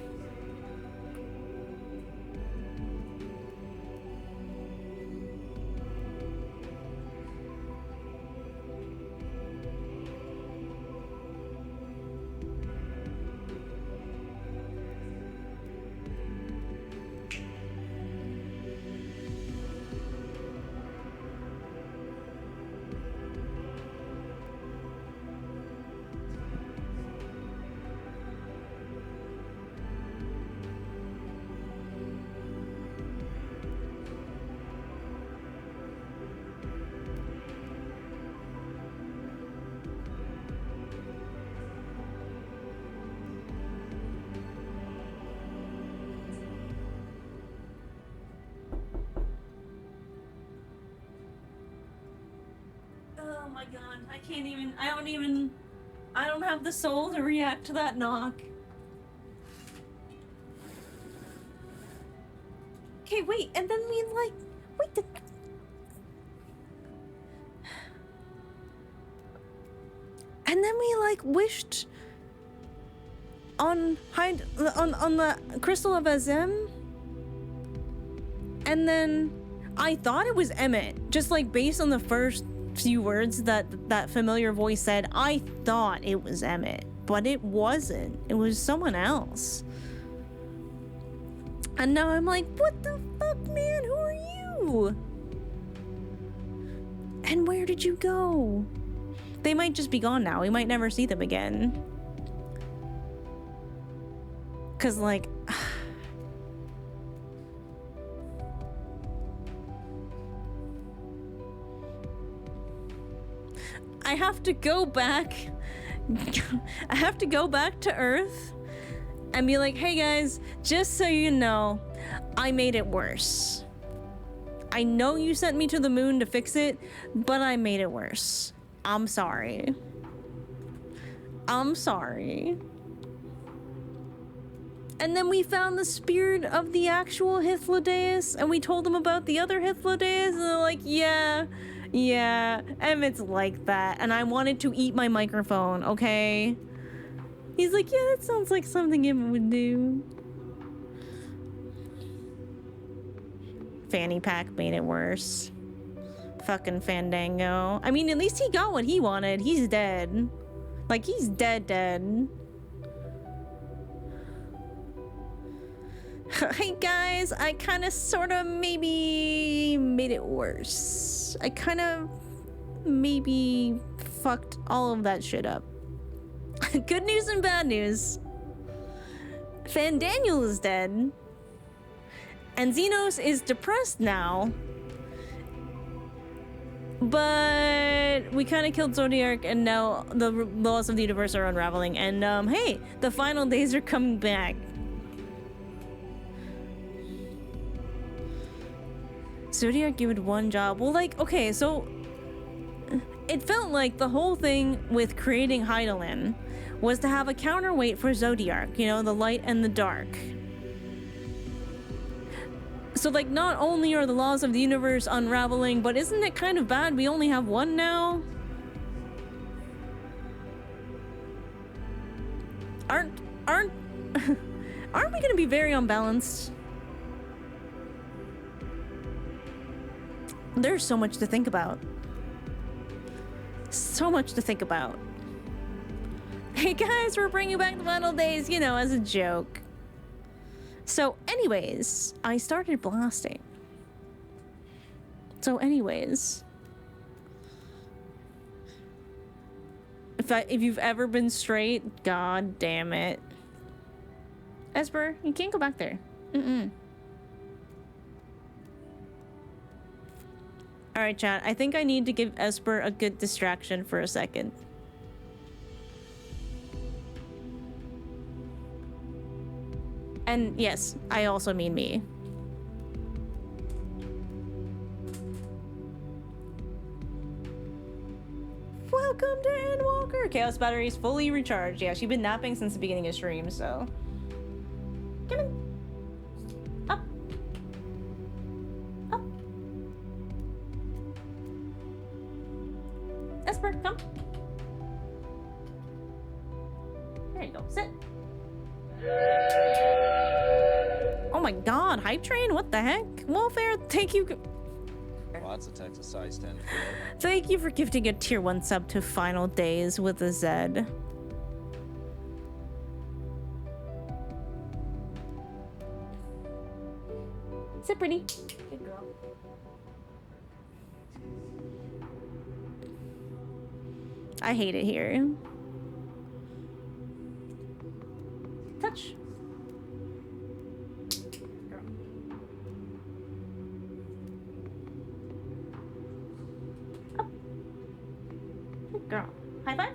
Oh my god, I can't even, I don't have the soul to react to that knock. Okay, wait, and then we like, wait, and then we like wished on the Crystal of Azem, and then I thought it was Emmett, just like based on the first few words that familiar voice said. I thought it was Emmett, but it wasn't. It was someone else. And now I'm like, what the fuck, man? Who are you? And where did you go? They might just be gone now. We might never see them again. 'Cause like I have to go back. I have to go back to Earth and be like, hey guys, just so you know, I made it worse. I know you sent me to the moon to fix it, but I made it worse. I'm sorry. I'm sorry. And then we found the spirit of the actual Hythlodaeus, and we told them about the other Hythlodaeus, and they're like, yeah, Emmett's like that. And I wanted to eat my microphone, okay? He's like, yeah, that sounds like something Emmett would do. Fanny pack made it worse. Fucking Fandango. I mean, at least he got what he wanted. He's dead. Like, he's dead. Hey guys, I kind of sort of maybe made it worse. I kind of maybe fucked all of that shit up. Good news and bad news. Fandaniel is dead. And Xenos is depressed now. But we kind of killed Zodiark, and now the laws of the universe are unraveling. And hey, the final days are coming back. Zodiark given one job. Well, like, okay, so it felt like the whole thing with creating Hydaelyn was to have a counterweight for Zodiark, you know, the light and the dark. So, like, not only are the laws of the universe unraveling, but isn't it kind of bad we only have one now? Aren't we gonna be very unbalanced? There's so much to think about. So much to think about. Hey guys, we're bringing back the final days, you know, as a joke. So anyways, I started blasting. So anyways, if you've ever been straight, god damn it. Esper, you can't go back there. Alright, chat. I think I need to give Esper a good distraction for a second. And yes, I also mean me. Welcome to Endwalker! Chaos battery's fully recharged. Yeah, she's been napping since the beginning of stream, so... Come in. Up. Up. Esper, come. There you go. Sit. Oh my god, hype train? What the heck? Welfare, thank you. Lots of Texas size 10 field. Thank you for gifting a tier 1 sub to Final Days with a Z. Sit pretty. Good girl. I hate it here. Touch. Girl. Up. Good girl. High five?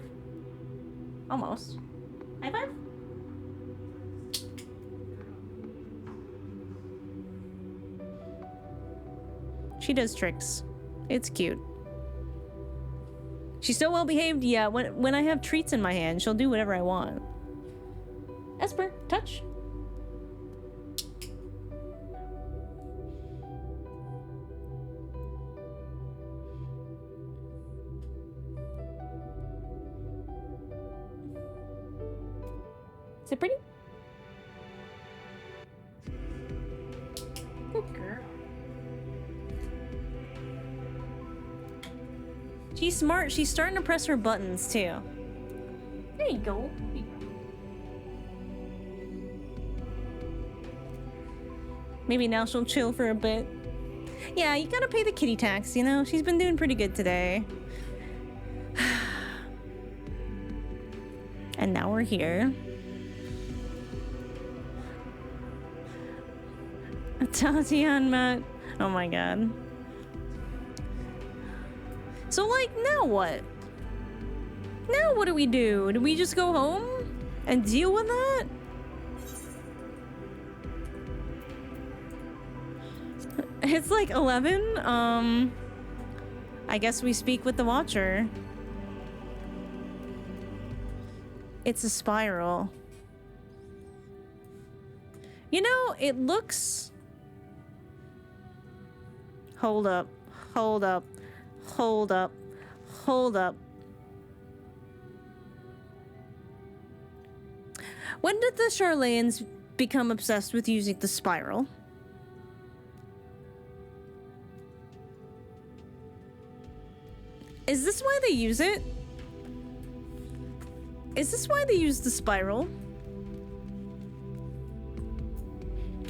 Almost. High five? She does tricks. It's cute. She's so well behaved, yeah. When I have treats in my hand, she'll do whatever I want. Esper, touch. Is it pretty? Good girl. She's smart. She's starting to press her buttons too. There you go. Maybe now she'll chill for a bit. Yeah, you gotta pay the kitty tax, you know? She's been doing pretty good today. And now we're here. Tatiana, oh my god. So, like, now what? Now what do we do? Do we just go home and deal with that? It's like 11. I guess we speak with the Watcher. It's a spiral. You know, it looks... Hold up. Hold up. Hold up. Hold up. When did the Charlayans become obsessed with using the spiral? Is this why they use it? Is this why they use the spiral?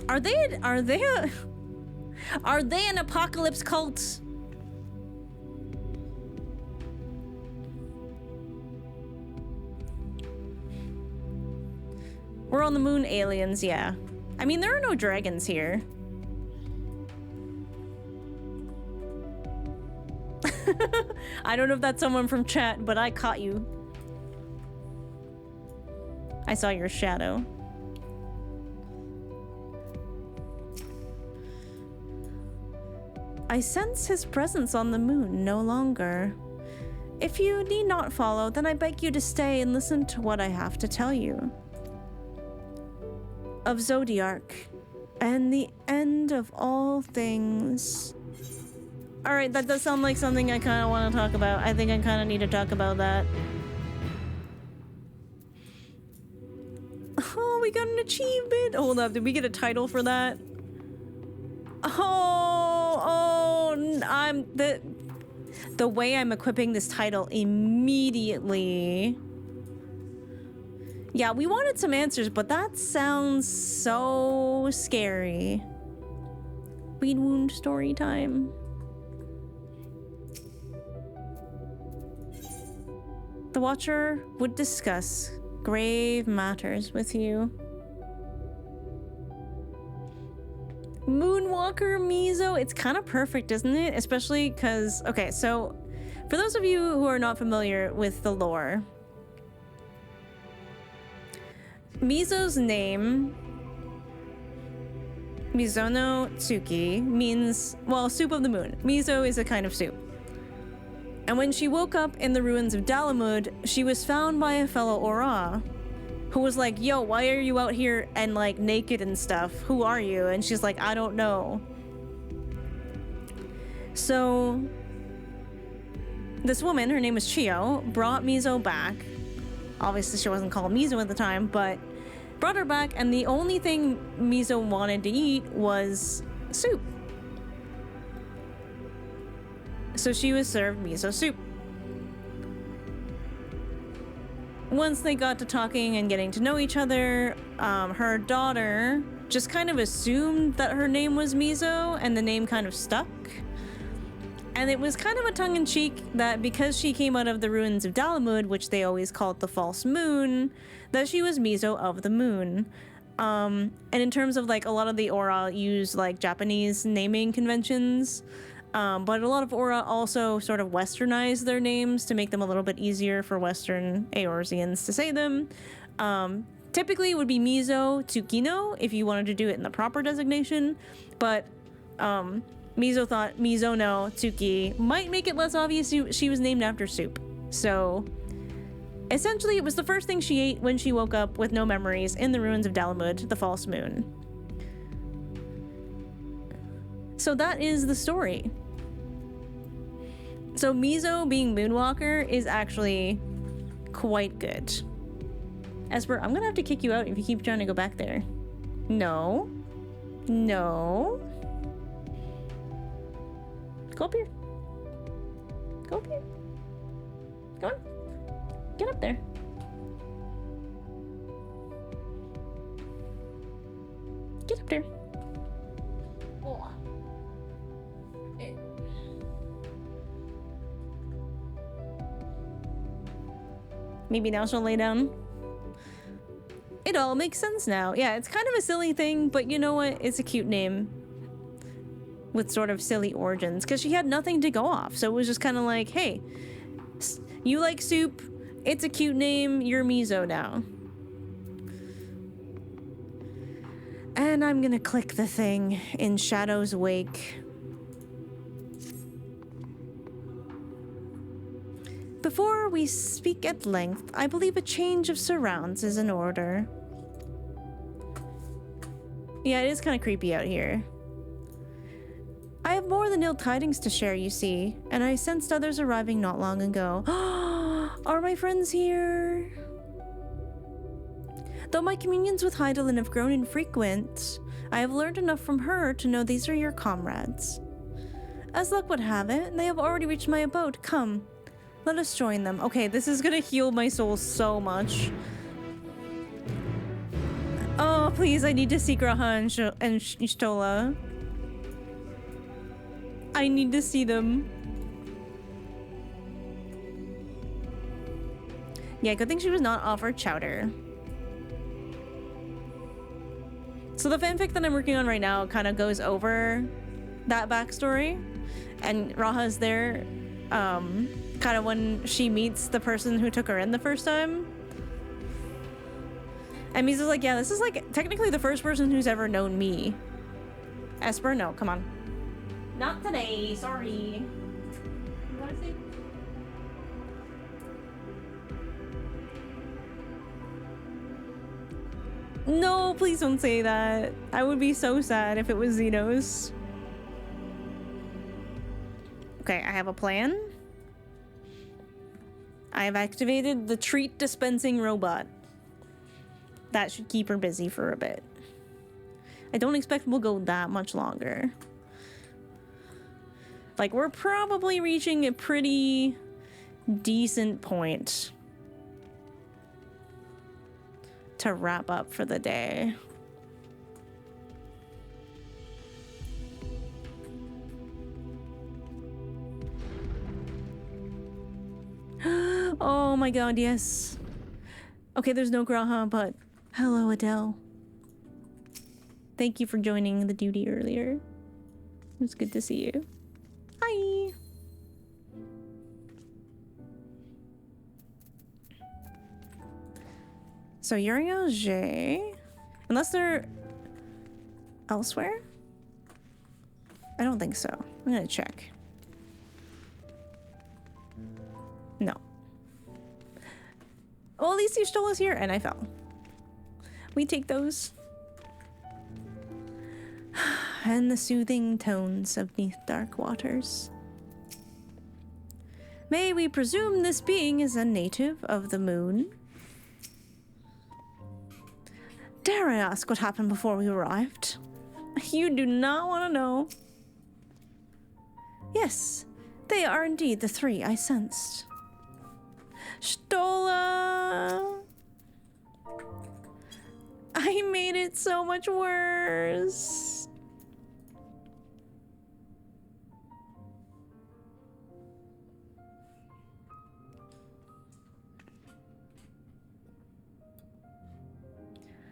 Are they an apocalypse cult? We're on the moon, aliens, yeah. I mean, there are no dragons here. I don't know if that's someone from chat, but I caught you. I saw your shadow. I sense his presence on the moon no longer. If you need not follow, then I beg you to stay and listen to what I have to tell you. Of ZODIARK, and the end of all things. Alright, that does sound like something I kind of want to talk about. I think I kind of need to talk about that. Oh, we got an achievement! Hold up, did we get a title for that? I'm the way I'm equipping this title immediately. Yeah, we wanted some answers, but that sounds so scary. Bleed wound story time. The Watcher would discuss grave matters with you. Moonwalker Miso, it's kind of perfect, isn't it? Especially because, okay, so for those of you who are not familiar with the lore, Miso's name, Mizono Tsuki, means, well, soup of the moon. Miso is a kind of soup. And when she woke up in the ruins of Dalamud, she was found by a fellow Aura who was like, yo, why are you out here and like naked and stuff? Who are you? And she's like, I don't know. So this woman, her name was Chio, brought Miso back. Obviously she wasn't called Miso at the time, but brought her back, and the only thing Miso wanted to eat was soup. So she was served miso soup. Once they got to talking and getting to know each other, her daughter just kind of assumed that her name was Miso, and the name kind of stuck. And it was kind of a tongue-in-cheek that because she came out of the ruins of Dalamud, which they always called the false moon, that she was Miso of the moon. And in terms of like a lot of the Aura use like Japanese naming conventions, but a lot of Aura also sort of westernized their names to make them a little bit easier for Western Eorzeans to say them. Typically it would be Miso Tsukino if you wanted to do it in the proper designation, but Miso thought Mizono Tsuki might make it less obvious she was named after soup. So essentially it was the first thing she ate when she woke up with no memories in the ruins of Dalamud, the false moon. So that is the story. So Miso being Moonwalker is actually quite good. Esper, I'm gonna have to kick you out if you keep trying to go back there. No. No. Go up here. Go up here. Go on. Get up there. Get up there. Oh. Maybe now she'll lay down. It all makes sense now. Yeah, it's kind of a silly thing, but you know what? It's a cute name with sort of silly origins because she had nothing to go off. So it was just kind of like, hey, you like soup, It's a cute name. You're Miso now. And I'm gonna click the thing in Shadow's Wake. Before we speak at length, I believe a change of surrounds is in order. Yeah, it is kind of creepy out here. I have more than ill tidings to share, you see, and I sensed others arriving not long ago. Are my friends here? Though my communions with Heidelin have grown infrequent, I have learned enough from her to know these are your comrades. As luck would have it, they have already reached my abode. Come, let us join them. Okay, this is gonna heal my soul so much. Oh, please, I need to see Graha and Stola. I need to see them. Yeah, good thing she was not offered chowder. So the fanfic that I'm working on right now kind of goes over that backstory. And Raha's there kind of when she meets the person who took her in the first time. And Miso's like, yeah, this is like technically the first person who's ever known me. Esper? No, come on. Not today, sorry. What is it? No, please don't say that. I would be so sad if it was Xenos. Okay, I have a plan. I have activated the treat dispensing robot. That should keep her busy for a bit. I don't expect we'll go that much longer. Like, we're probably reaching a pretty decent point to wrap up for the day. Oh my god, yes. Okay, there's no Graha, but hello, Adele. Thank you for joining the duty earlier. It was good to see you. Hi. So Uriel J, unless they're elsewhere? I don't think so. I'm gonna check. No. Well, at least you stole us here, and I fell. We take those. And the soothing tones of neath dark waters. May we presume this being is a native of the moon? Dare I ask what happened before we arrived? You do not want to know. Yes, they are indeed the three I sensed. Stola! I made it so much worse.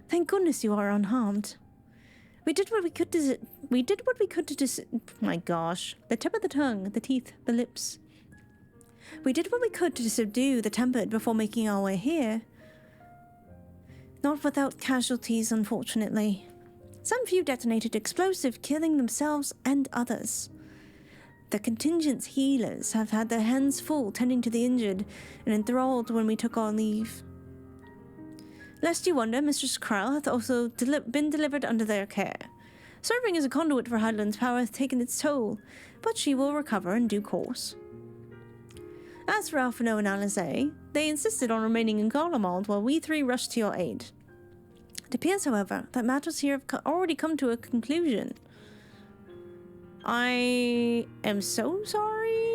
Thank goodness you are unharmed. We did what we could to my gosh. The tip of the tongue, the teeth, the lips. We did what we could to subdue the tempered before making our way here. Not without casualties, unfortunately. Some few detonated explosive, killing themselves and others. The contingent's healers have had their hands full tending to the injured and enthralled when we took our leave. Lest you wonder, Mistress Krell hath also been delivered under their care. Serving as a conduit for Heidelin's power hath taken its toll, but she will recover in due course. As for Alphino and Alizé, they insisted on remaining in Garlemald while we three rushed to your aid. It appears, however, that matters here have already come to a conclusion. I am so sorry.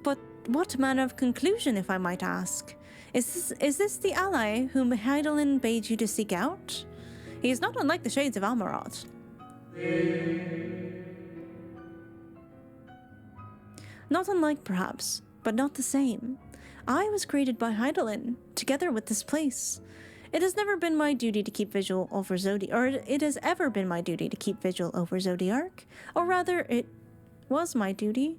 But what manner of conclusion, if I might ask? Is this the ally whom Heidelin bade you to seek out? He is not unlike the shades of Almarat. Not unlike, perhaps, but not the same. I was created by Heidelin, together with this place, It has never been my duty to keep vigil over Zodiark, or it has ever been my duty to keep vigil over Zodiark, or rather, it was my duty.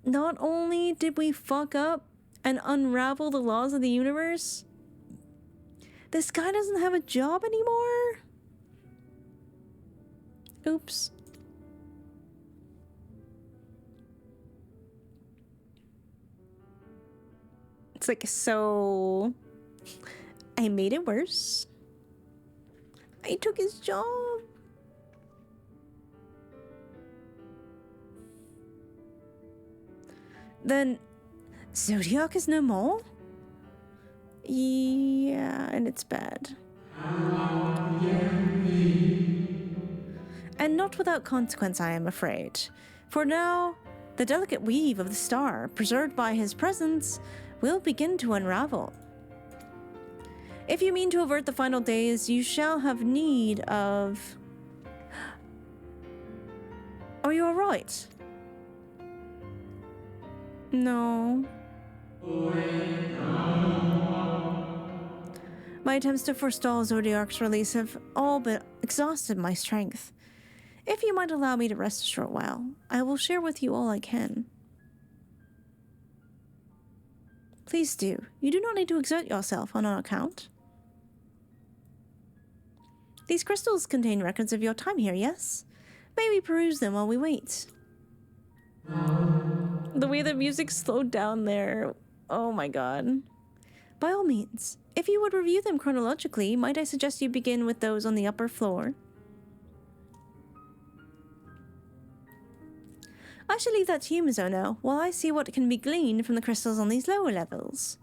Not only did we fuck up and unravel the laws of the universe, this guy doesn't have a job anymore. Oops. It's like, so I made it worse. I took his job. Then Zodiark is no more? Yeah, and it's bad. And not without consequence, I am afraid. For now, the delicate weave of the star, preserved by his presence, will begin to unravel. If you mean to avert the final days, you shall have need of... Are you alright? No. My attempts to forestall Zodiark's release have all but exhausted my strength. If you might allow me to rest a short while, I will share with you all I can. Please do. You do not need to exert yourself on our account. These crystals contain records of your time here, yes? May we peruse them while we wait? The way the music slowed down there. Oh my god. By all means, if you would review them chronologically, might I suggest you begin with those on the upper floor? I shall leave that to you, Miso, now, while I see what can be gleaned from the crystals on these lower levels.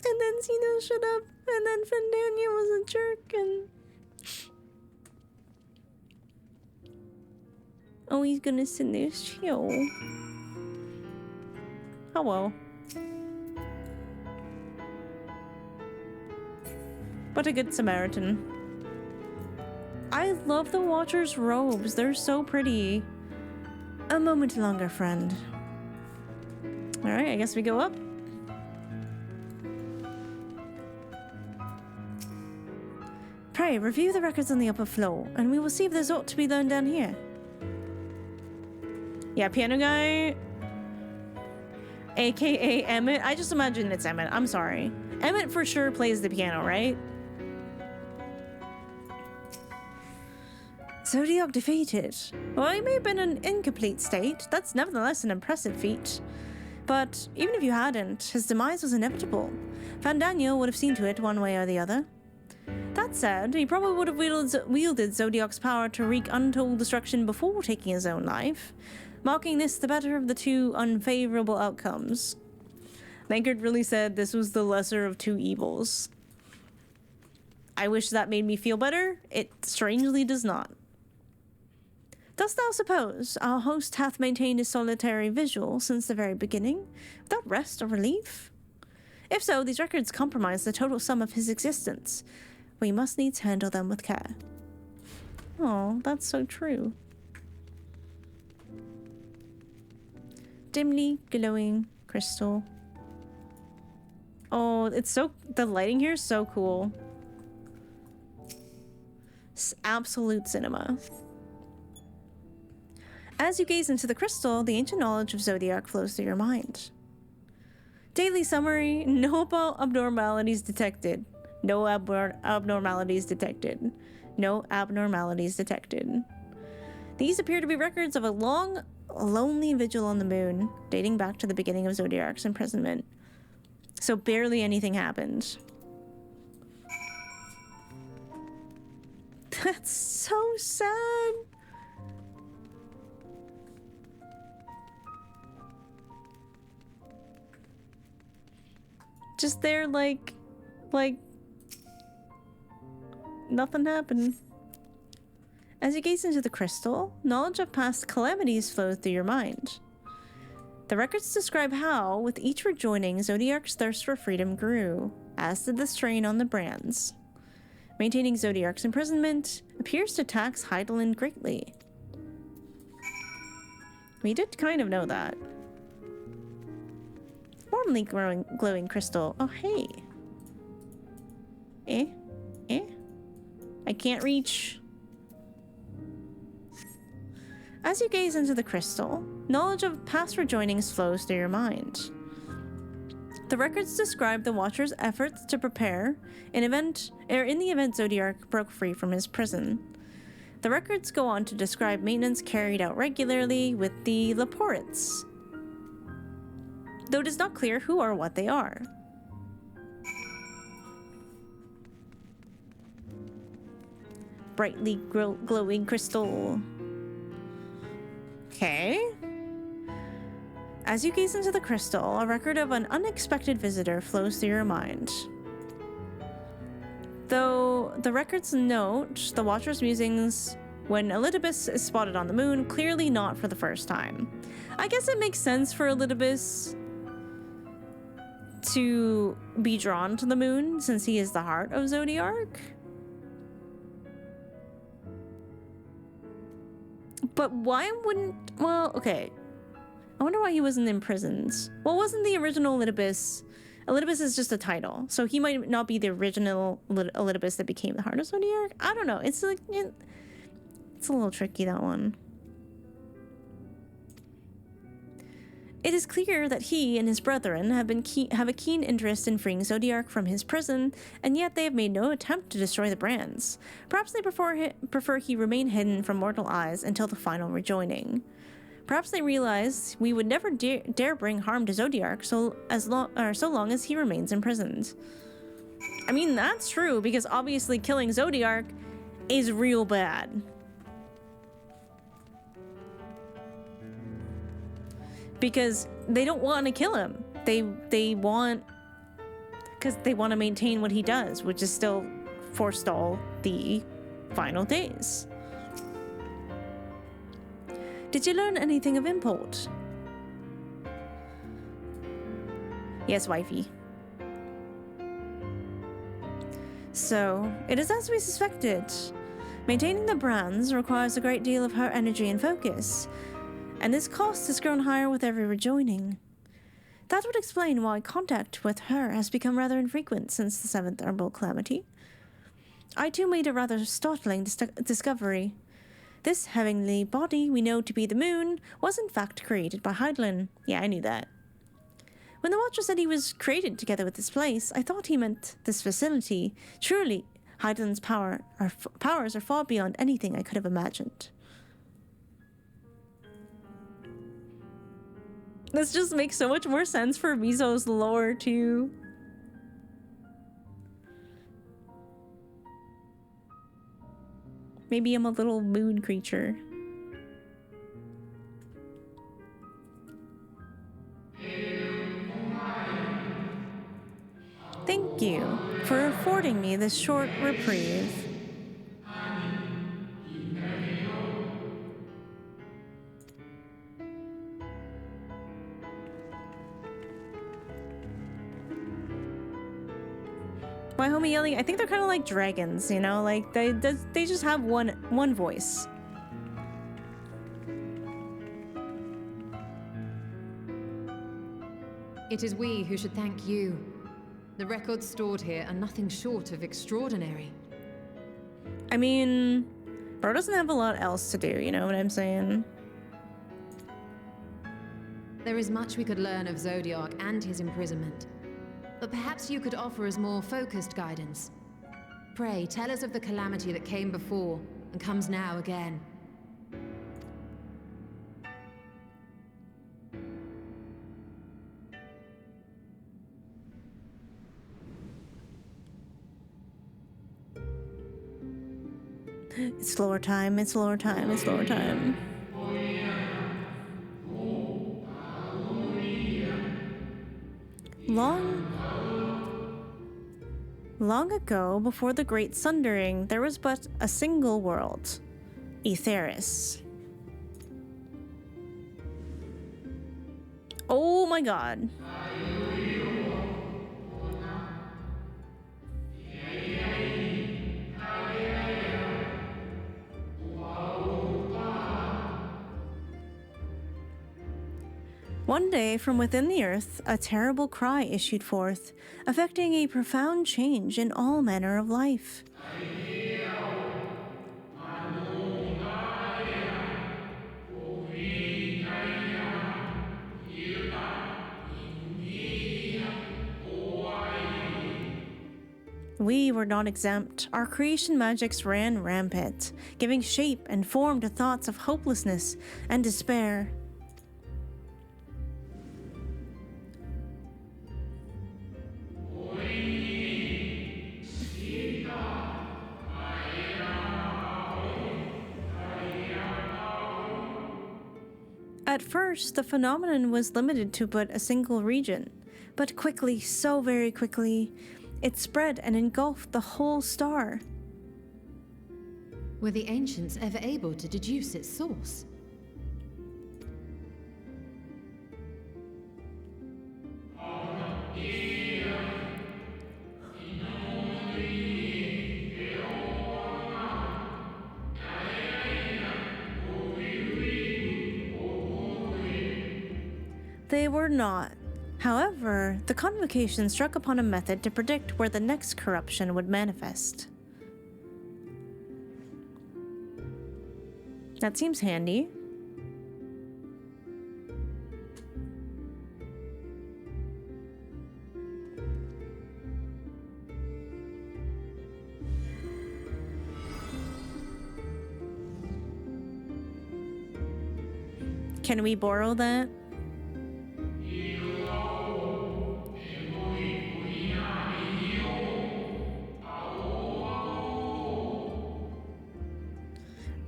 And then Zeno shut up, and then Fandania was a jerk, and... Oh, he's gonna sit there chill. Oh well. What a good Samaritan. I love the Watcher's robes. They're so pretty. A moment longer, friend. Alright, I guess we go up. Pray, review the records on the upper floor, and we will see if there's aught to be learned down here. Yeah, piano guy, aka Emmett. I just imagine it's Emmett. I'm sorry. Emmett for sure plays the piano, right? Zodiark defeated. Well, he may have been in an incomplete state. That's nevertheless an impressive feat. But even if you hadn't, his demise was inevitable. Fandania would have seen to it one way or the other. That said, he probably would have wielded Zodiark's power to wreak untold destruction before taking his own life, marking this the better of the two unfavorable outcomes. Lankard really said this was the lesser of two evils. I wish that made me feel better. It strangely does not. Dost thou suppose our host hath maintained his solitary vigil since the very beginning, without rest or relief? If so, these records compromise the total sum of his existence. We must needs handle them with care. Oh, that's so true. Dimly glowing crystal. Oh, it's so... the lighting here is so cool. It's absolute cinema. As you gaze into the crystal, the ancient knowledge of Zodiark flows through your mind. Daily summary, no abnormalities detected. No abnormalities detected. No abnormalities detected. These appear to be records of a long, lonely vigil on the moon, dating back to the beginning of Zodiark's imprisonment. So barely anything happened. That's so sad. Just there, like, nothing happened. As you gaze into the crystal, knowledge of past calamities flows through your mind. The records describe how, with each rejoining, Zodiark's thirst for freedom grew, as did the strain on the brands. Maintaining Zodiark's imprisonment appears to tax Heidelin greatly. We did kind of know that. Warmly glowing crystal. Oh, hey. Eh? Eh? I can't reach. As you gaze into the crystal, knowledge of past rejoinings flows through your mind. The records describe the Watcher's efforts to prepare in the event ZODIARK broke free from his prison. The records go on to describe maintenance carried out regularly with the Laporites, though it is not clear who or what they are. Brightly glowing crystal. Okay. As you gaze into the crystal, a record of an unexpected visitor flows through your mind. Though the records note the Watcher's musings when Elidibus is spotted on the moon, clearly not for the first time. I guess it makes sense for Elidibus to be drawn to the moon since he is the heart of ZODIARK. But why wouldn't... Well, okay. I wonder why he wasn't imprisoned. Well, wasn't the original Elidibus... Elidibus is just a title, so he might not be the original Elidibus that became the heart of ZODIARK. I don't know. It's like... It's a little tricky, that one. It is clear that he and his brethren have a keen interest in freeing ZODIARK from his prison, and yet they have made no attempt to destroy the brands. Perhaps they prefer he remain hidden from mortal eyes until the final rejoining. Perhaps they realize we would never dare bring harm to ZODIARK so long as he remains imprisoned. I mean, that's true, because obviously killing ZODIARK is real bad. Because they don't want to kill him. They want... Because they want to maintain what he does, which is still forestall the final days. Did you learn anything of import? Yes, wifey. So, it is as we suspected. Maintaining the brands requires a great deal of her energy and focus, and this cost has grown higher with every rejoining. That would explain why contact with her has become rather infrequent since the 7th Herbal Calamity. I too made a rather startling discovery. This heavenly body we know to be the moon was in fact created by Hydaelyn. Yeah, I knew that. When the Watcher said he was created together with this place, I thought he meant this facility. Truly, Hydaelyn's powers are far beyond anything I could have imagined. This just makes so much more sense for Miso's lore, too. Maybe I'm a little moon creature. Thank you for affording me this short reprieve. My homie yelling, I think they're kind of like dragons, you know? Like, they just have one voice. It is we who should thank you. The records stored here are nothing short of extraordinary. I mean, bro doesn't have a lot else to do, you know what I'm saying? There is much we could learn of ZODIARK and his imprisonment. But perhaps you could offer us more focused guidance. Pray, tell us of the calamity that came before and comes now again. It's lore time, it's lore time, it's lore time. Long ago, before the Great Sundering, there was but a single world, Aetheris. Oh my god. One day, from within the earth, a terrible cry issued forth, affecting a profound change in all manner of life. We were not exempt. Our creation magics ran rampant, giving shape and form to thoughts of hopelessness and despair. At first, the phenomenon was limited to but a single region, but quickly, so very quickly, it spread and engulfed the whole star. Were the ancients ever able to deduce its source? They were not. However, the convocation struck upon a method to predict where the next corruption would manifest. That seems handy. Can we borrow that?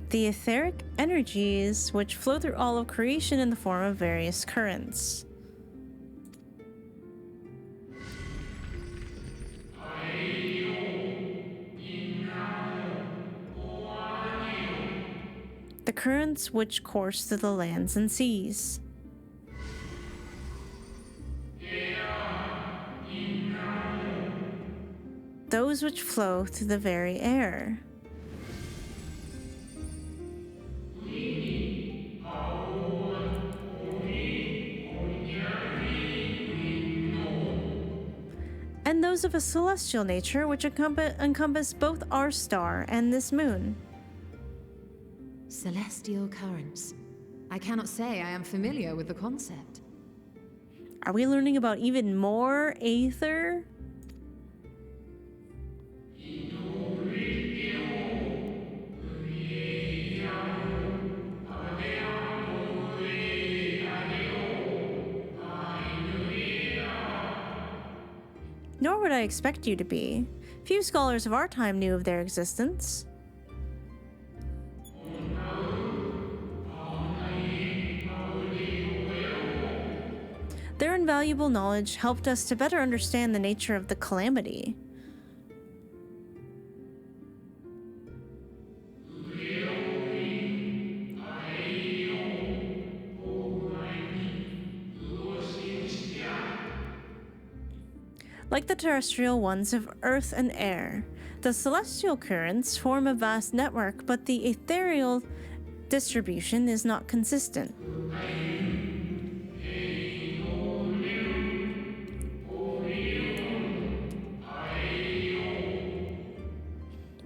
The etheric energies which flow through all of creation in the form of various currents. The currents which course through the lands and seas. Those which flow through the very air. And those of a celestial nature which encompass both our star and this moon. Celestial currents. I cannot say I am familiar with the concept. Are we learning about even more aether? Nor would I expect you to be. Few scholars of our time knew of their existence. Their invaluable knowledge helped us to better understand the nature of the calamity. Like the terrestrial ones of earth and air, the celestial currents form a vast network, but the ethereal distribution is not consistent.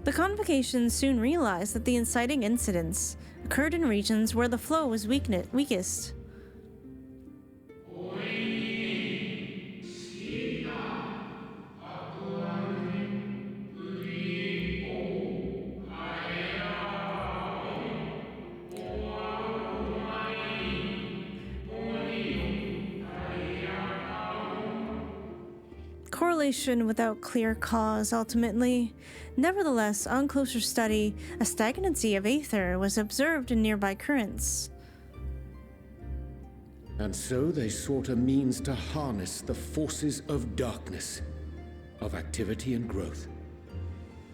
The convocation soon realized that the inciting incidents occurred in regions where the flow was weakest. Correlation without clear cause, ultimately. Nevertheless, on closer study, a stagnancy of aether was observed in nearby currents. And so they sought a means to harness the forces of darkness, of activity and growth.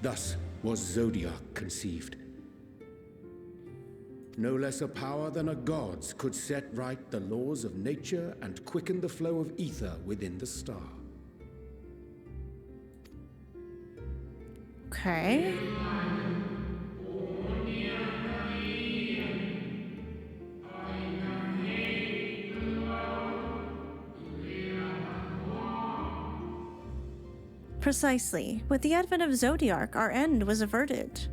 Thus was ZODIARK conceived. No less a power than a god's could set right the laws of nature and quicken the flow of ether within the star. Okay. Precisely. With the advent of ZODIARK, our end was averted.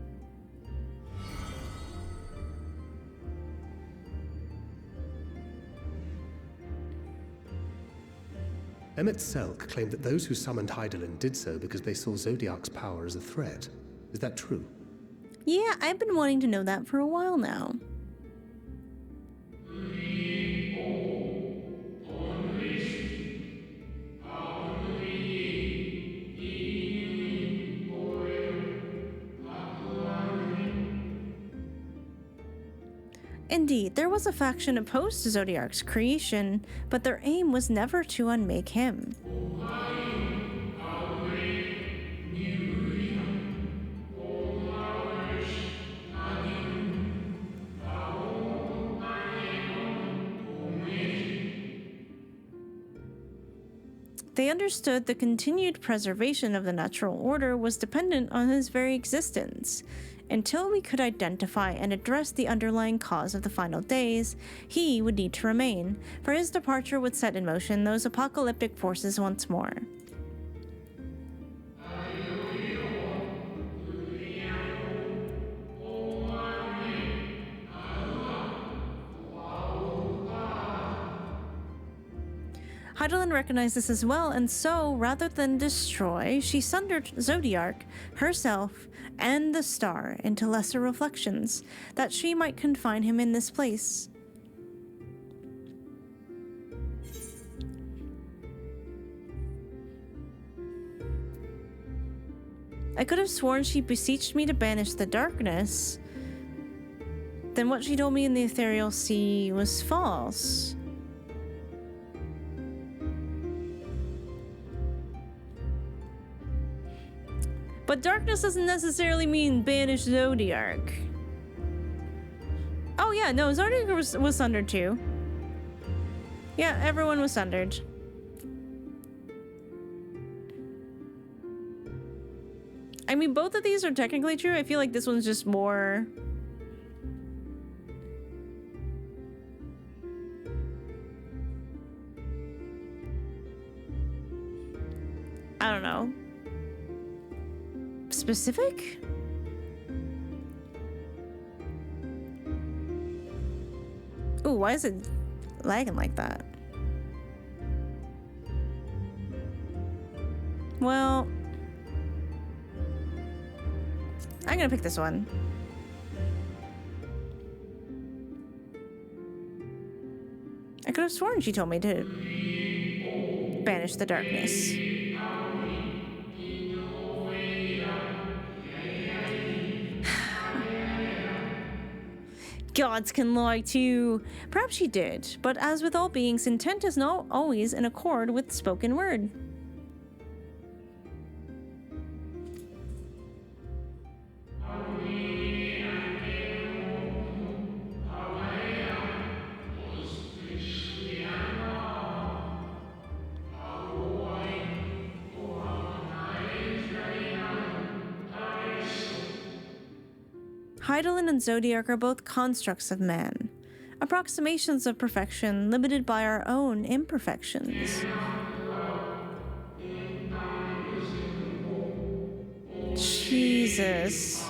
Emmett Selk claimed that those who summoned Hydaelyn did so because they saw Zodiark's power as a threat. Is that true? Yeah, I've been wanting to know that for a while now. Indeed, there was a faction opposed to ZODIARK's creation, but their aim was never to unmake him. They understood the continued preservation of the natural order was dependent on his very existence. Until we could identify and address the underlying cause of the final days, he would need to remain, for his departure would set in motion those apocalyptic forces once more. Hydaelyn recognized this as well, and so, rather than destroy, she sundered ZODIARK, herself, and the star into lesser reflections, that she might confine him in this place. I could have sworn she beseeched me to banish the darkness. Then what she told me in the ethereal sea was false. But darkness doesn't necessarily mean banish ZODIARK. Oh yeah, no, ZODIARK was sundered too. Yeah, everyone was sundered. I mean, both of these are technically true. I feel like this one's just more... I don't know. Specific? Ooh, why is it lagging like that? Well, I'm gonna pick this one. I could have sworn she told me to banish the darkness. Gods can lie too. Perhaps she did, but as with all beings, intent is not always in accord with spoken word. Hydaelyn and ZODIARK are both constructs of man, approximations of perfection limited by our own imperfections. Jesus.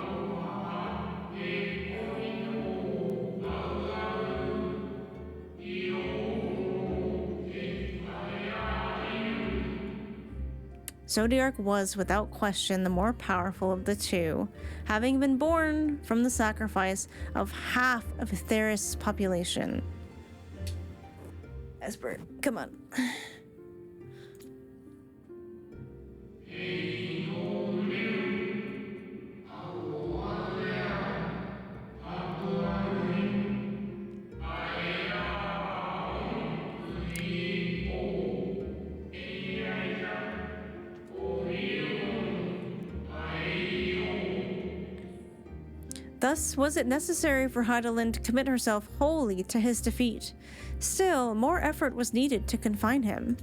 ZODIARK was, without question, the more powerful of the two, having been born from the sacrifice of half of Theris' population. Esper, come on. Thus, was it necessary for Hydaelyn to commit herself wholly to his defeat? Still, more effort was needed to confine him.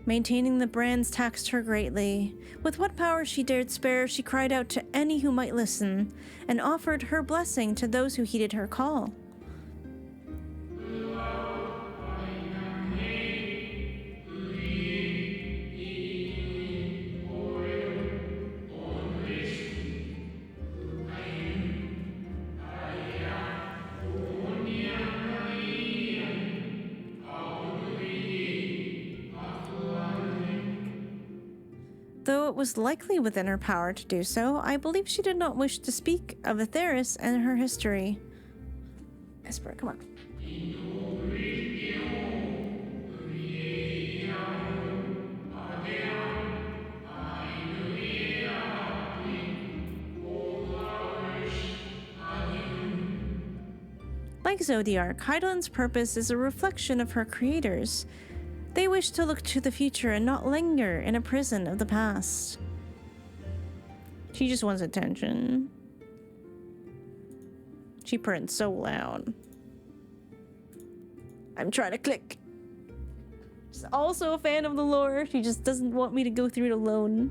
Maintaining the brands taxed her greatly. With what power she dared spare, she cried out to any who might listen, and offered her blessing to those who heeded her call. Though it was likely within her power to do so, I believe she did not wish to speak of Atheris and her history. Esper, come on. Like Zodiark, Heidelin's purpose is a reflection of her creators. They wish to look to the future and not linger in a prison of the past. She just wants attention. She purred so loud. I'm trying to click. She's also a fan of the lore. She just doesn't want me to go through it alone.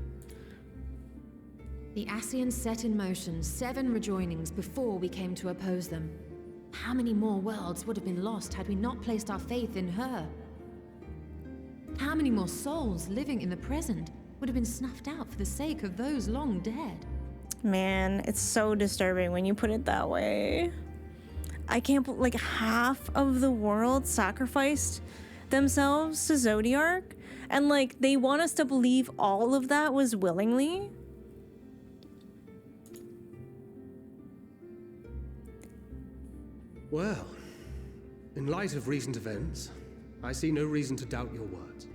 The Ascians set in motion 7 rejoinings before we came to oppose them. How many more worlds would have been lost had we not placed our faith in her? How many more souls living in the present would have been snuffed out for the sake of those long dead? Man, it's so disturbing when you put it that way. I can't like half of the world sacrificed themselves to ZODIARK, and like they want us to believe all of that was willingly. Well, in light of recent events, I see no reason to doubt your words.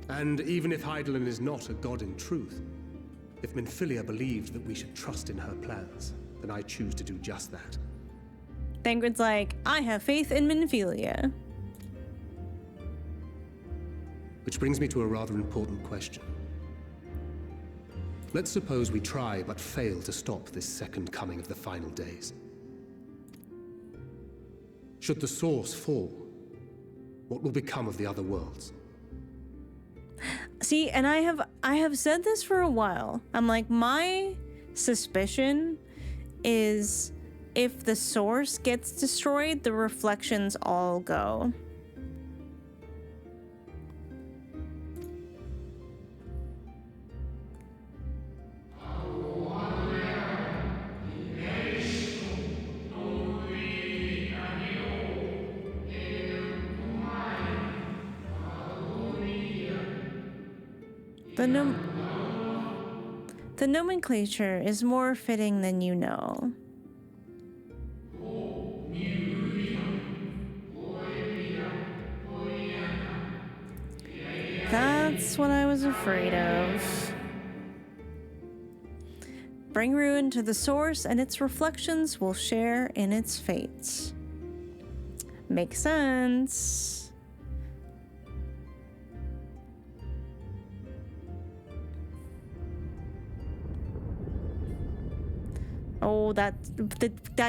And even if Heidelin is not a god in truth, if Minfilia believed that we should trust in her plans, then I choose to do just that. Thangred's like, I have faith in Minfilia. Which brings me to a rather important question. Let's suppose we try but fail to stop this second coming of the final days. Should the source fall, what will become of the other worlds? See, and I have said this for a while. I'm like, my suspicion is if the source gets destroyed, the reflections all go. The nomenclature is more fitting than you know. That's what I was afraid of. Bring ruin to the source, and its reflections will share in its fate. Makes sense. Oh, that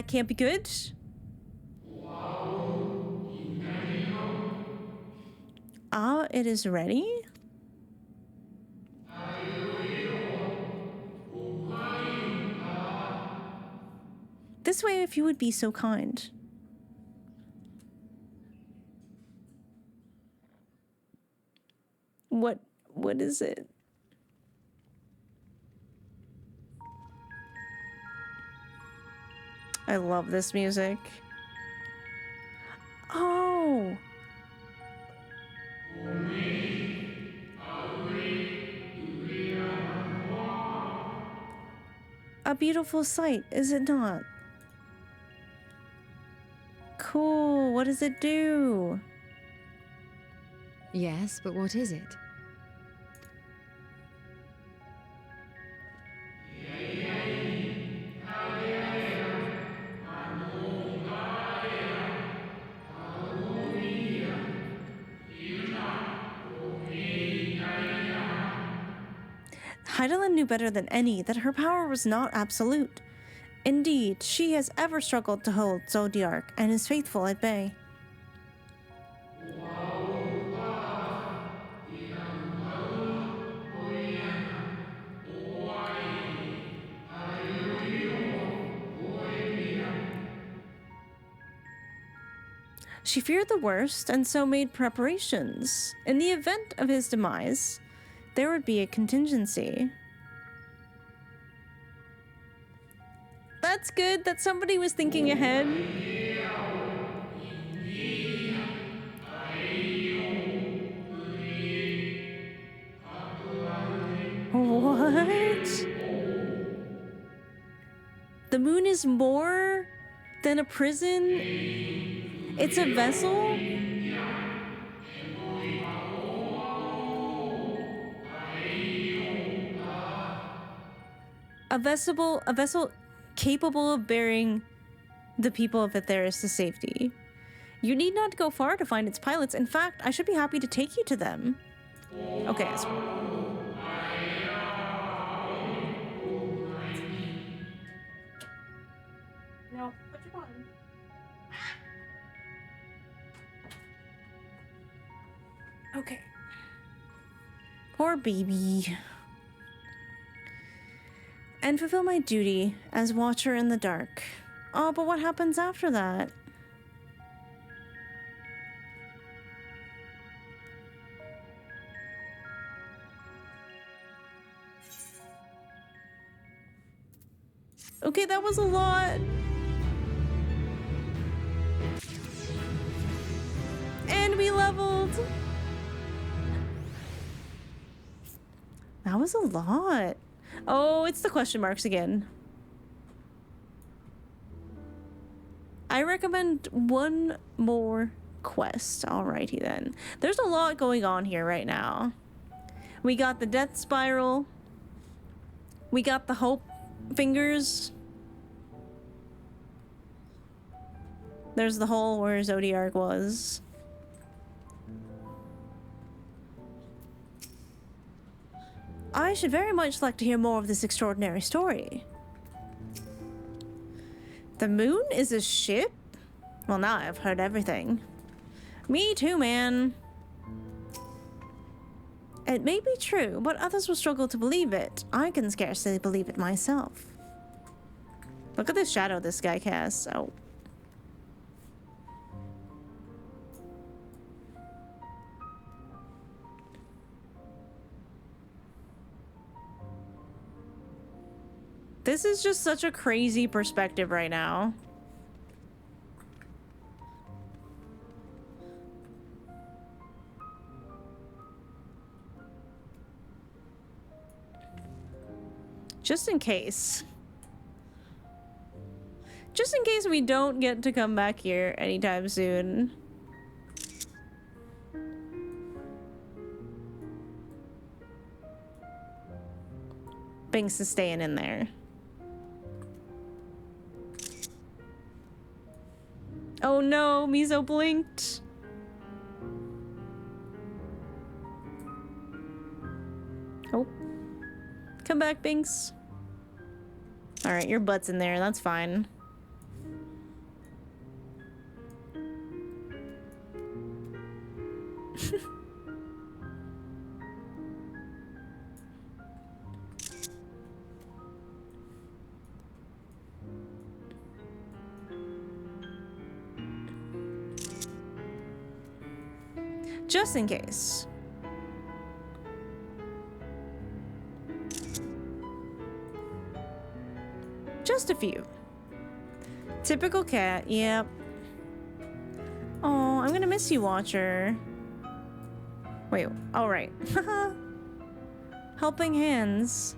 can't be good. Ah, it is ready. This way, if you would be so kind. What is it? I love this music. Oh. A beautiful sight, is it not? Cool. What does it do? Yes, but what is it? Heidelin knew better than any that her power was not absolute. Indeed, she has ever struggled to hold ZODIARK and is faithful at bay. She feared the worst and so made preparations. In the event of his demise, there would be a contingency. That's good that somebody was thinking ahead. What? The moon is more than a prison? It's a vessel? A vessel capable of bearing the people of Aetheris to safety. You need not go far to find its pilots. In fact, I should be happy to take you to them. Okay, Esper. No, put your button. Okay. Poor baby. And fulfill my duty as Watcher in the Dark. Oh, but what happens after that? Okay, that was a lot. And we leveled. That was a lot. Oh, it's the question marks again. I recommend one more quest. Alrighty then. There's a lot going on here right now. We got the death spiral. We got the hope fingers. There's the hole where ZODIARK was. I should very much like to hear more of this extraordinary story. The moon is a ship? Well, now I've heard everything. Me too, man. It may be true, but others will struggle to believe it. I can scarcely believe it myself. Look at the shadow this guy casts. Oh. This is just such a crazy perspective right now. Just in case. Just in case we don't get to come back here anytime soon. Binks is staying in there. Oh no, Miso blinked. Oh. Come back, Binks. Alright, your butt's in there, that's fine. Just in case. Just a few. Typical cat, yep. Oh, I'm gonna miss you, Watcher. Wait, alright. Helping hands.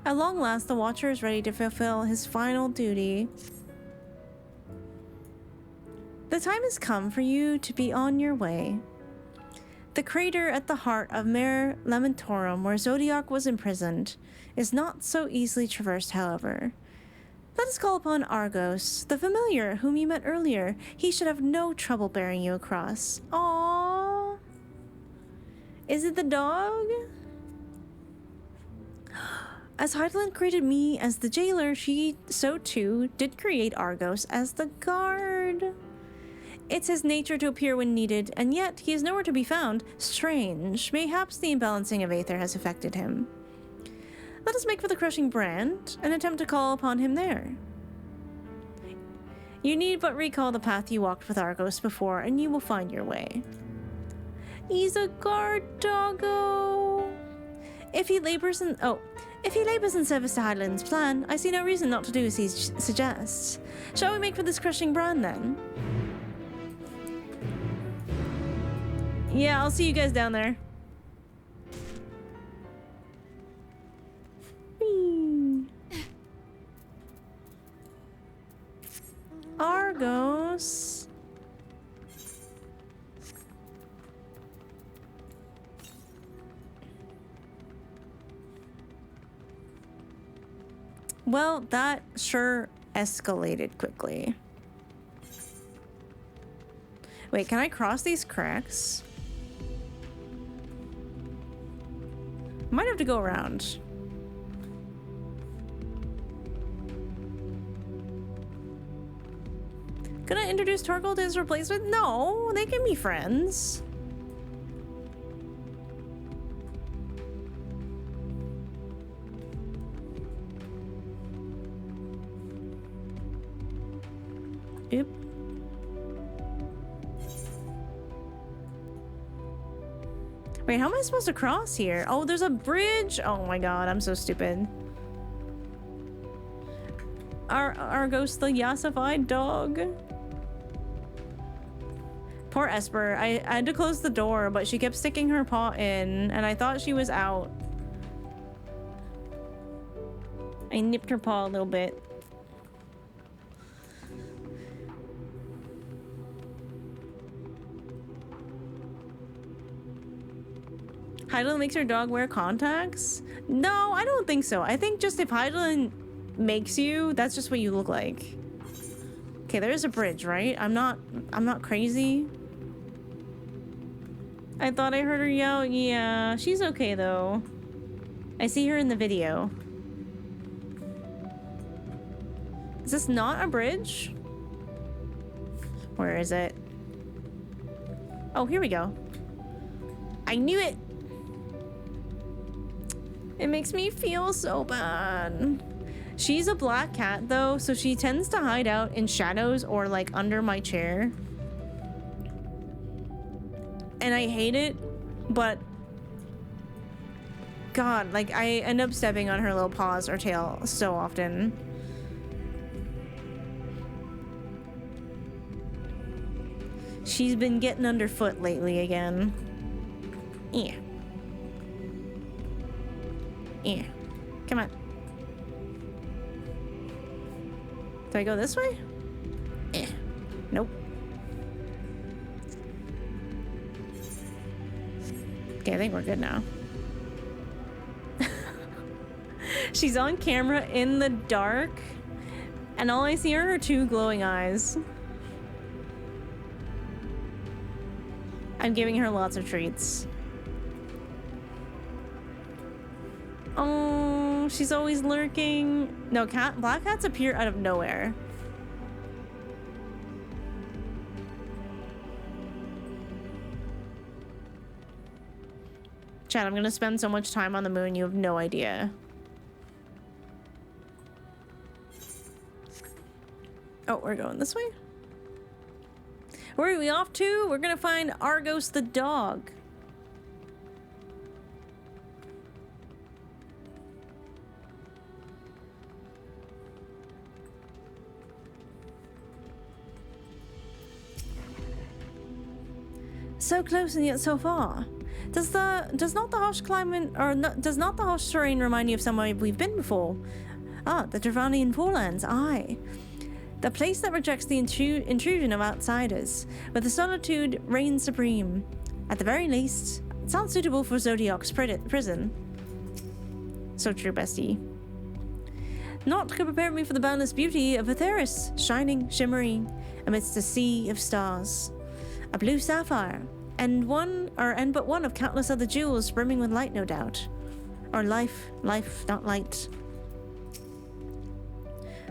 At long last, the Watcher is ready to fulfill his final duty. The time has come for you to be on your way. The crater at the heart of Mare Lamentorum, where ZODIARK was imprisoned, is not so easily traversed, however. Let us call upon Argos, the familiar whom you met earlier. He should have no trouble bearing you across. Aww. Is it the dog? As Heidelin created me as the jailer, she so too did create Argos as the guard. It's his nature to appear when needed, and yet he is nowhere to be found. Strange. Mayhaps the imbalancing of Aether has affected him. Let us make for the crushing brand and attempt to call upon him there. You need but recall the path you walked with Argos before, and you will find your way. He's a guard doggo. If he labors in service to Hydaelyn's plan, I see no reason not to do as he suggests. Shall we make for this crushing brand then? Yeah, I'll see you guys down there. Whee. Argos. Well, that sure escalated quickly. Wait, can I cross these cracks? Might have to go around. Gonna introduce Torgal to his replacement? No, they can be friends. Oop. Wait, how am I supposed to cross here? Oh, there's a bridge. Oh my god, I'm so stupid. Argos, the yassified dog. Poor Esper. I had to close the door, but she kept sticking her paw in, and I thought she was out. I nipped her paw a little bit. Hydaelyn makes her dog wear contacts? No, I don't think so. I think just if Hydaelyn makes you, that's just what you look like. Okay, there is a bridge, right? I'm not crazy. I thought I heard her yell. Yeah, she's okay though. I see her in the video. Is this not a bridge? Where is it? Oh, here we go. I knew it! It makes me feel so bad. She's a black cat though, so she tends to hide out in shadows or like under my chair. And I hate it, but God, like I end up stepping on her little paws or tail so often. She's been getting underfoot lately again. Yeah. Yeah. Come on. Do I go this way? Eh. Nope. Okay, I think we're good now. She's on camera in the dark, and all I see are her two glowing eyes. I'm giving her lots of treats. Oh, she's always lurking. No, black cats appear out of nowhere. Chad, I'm gonna spend so much time on the moon, you have no idea. Oh, we're going this way? Where are we off to? We're gonna find Argos the dog. So close and yet so far. Does not the harsh climate, or does not the harsh terrain remind you of somewhere we've been before? Ah, the Dravanian forelands, aye. The place that rejects the intrusion of outsiders, where the solitude reigns supreme. At the very least, it sounds suitable for ZODIARK's prison. So true, bestie. Naught could prepare me for the boundless beauty of Aetheris, shining, shimmering, amidst a sea of stars. A blue sapphire, and but one of countless other jewels brimming with light, no doubt. Or life, not light.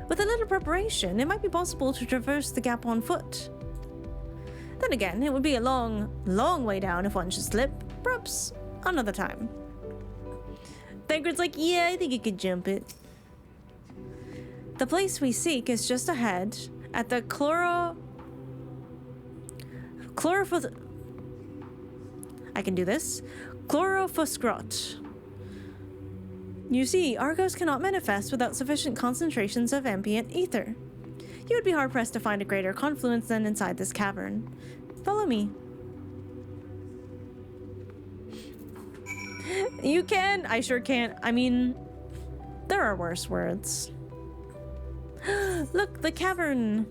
With a little preparation, it might be possible to traverse the gap on foot. Then again, it would be a long, long way down if one should slip. Perhaps another time. Thancred's like, yeah, I think you could jump it. The place we seek is just ahead, At the I can do this. Chlorophoskrat. You see, Argos cannot manifest without sufficient concentrations of ambient ether. You would be hard-pressed to find a greater confluence than inside this cavern. Follow me. You can. I sure can. I mean, there are worse words. Look, the cavern.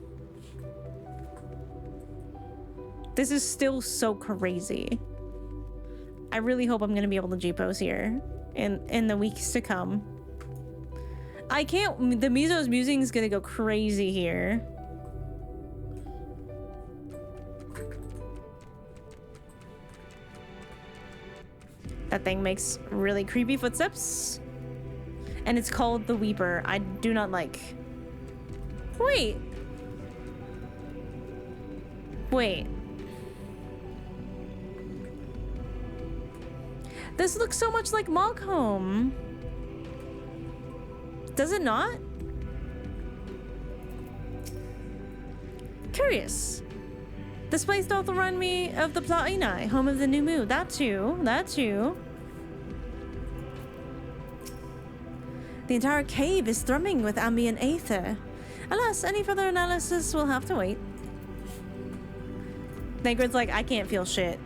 This is still so crazy. I really hope I'm gonna be able to G-pose here in the weeks to come. I can't. The Miso's musing is gonna go crazy here. That thing makes really creepy footsteps. And it's called the Weeper. I do not like. Wait. Wait. This looks so much like Mogholm. Does it not? Curious. This place doth remind me of the Plaini, home of the new moon. That too. That too. The entire cave is thrumming with ambient aether. Alas, any further analysis will have to wait. Thancred's like, I can't feel shit.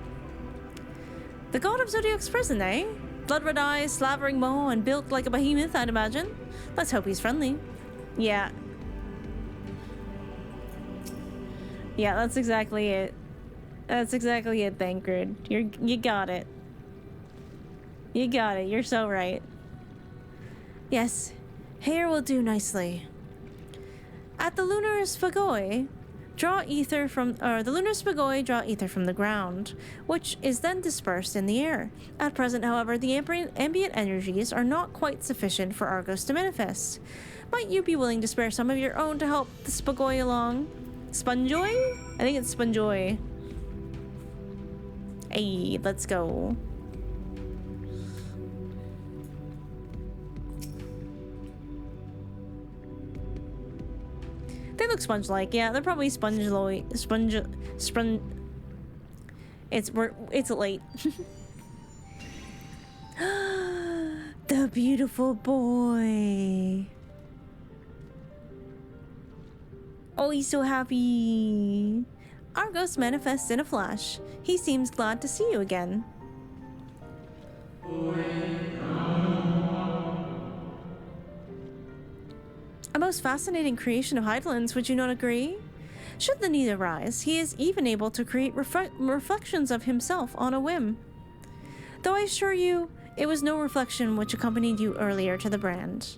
The god of Zodiark's prison, eh? Blood-red eyes, slavering maw, and built like a behemoth, I'd imagine. Let's hope he's friendly. Yeah. Yeah, that's exactly it. That's exactly it, Thancred. You got it. You got it. You're so right. Yes, hair will do nicely. At the lunar sphagoid, draw ether from ether from the ground, which is then dispersed in the air. At present, however, the ambient energies are not quite sufficient for Argos to manifest. Might you be willing to spare some of your own to help the sphagoid along? Sponjoy? I think it's Sponjoy. Hey, let's go. They look sponge-like. Yeah, they're probably It's late. The beautiful boy. Oh, he's so happy. Argos manifests in a flash. He seems glad to see you again. A most fascinating creation of Hydaelyn's, would you not agree? Should the need arise, he is even able to create reflections of himself on a whim. Though I assure you, it was no reflection which accompanied you earlier to the brand.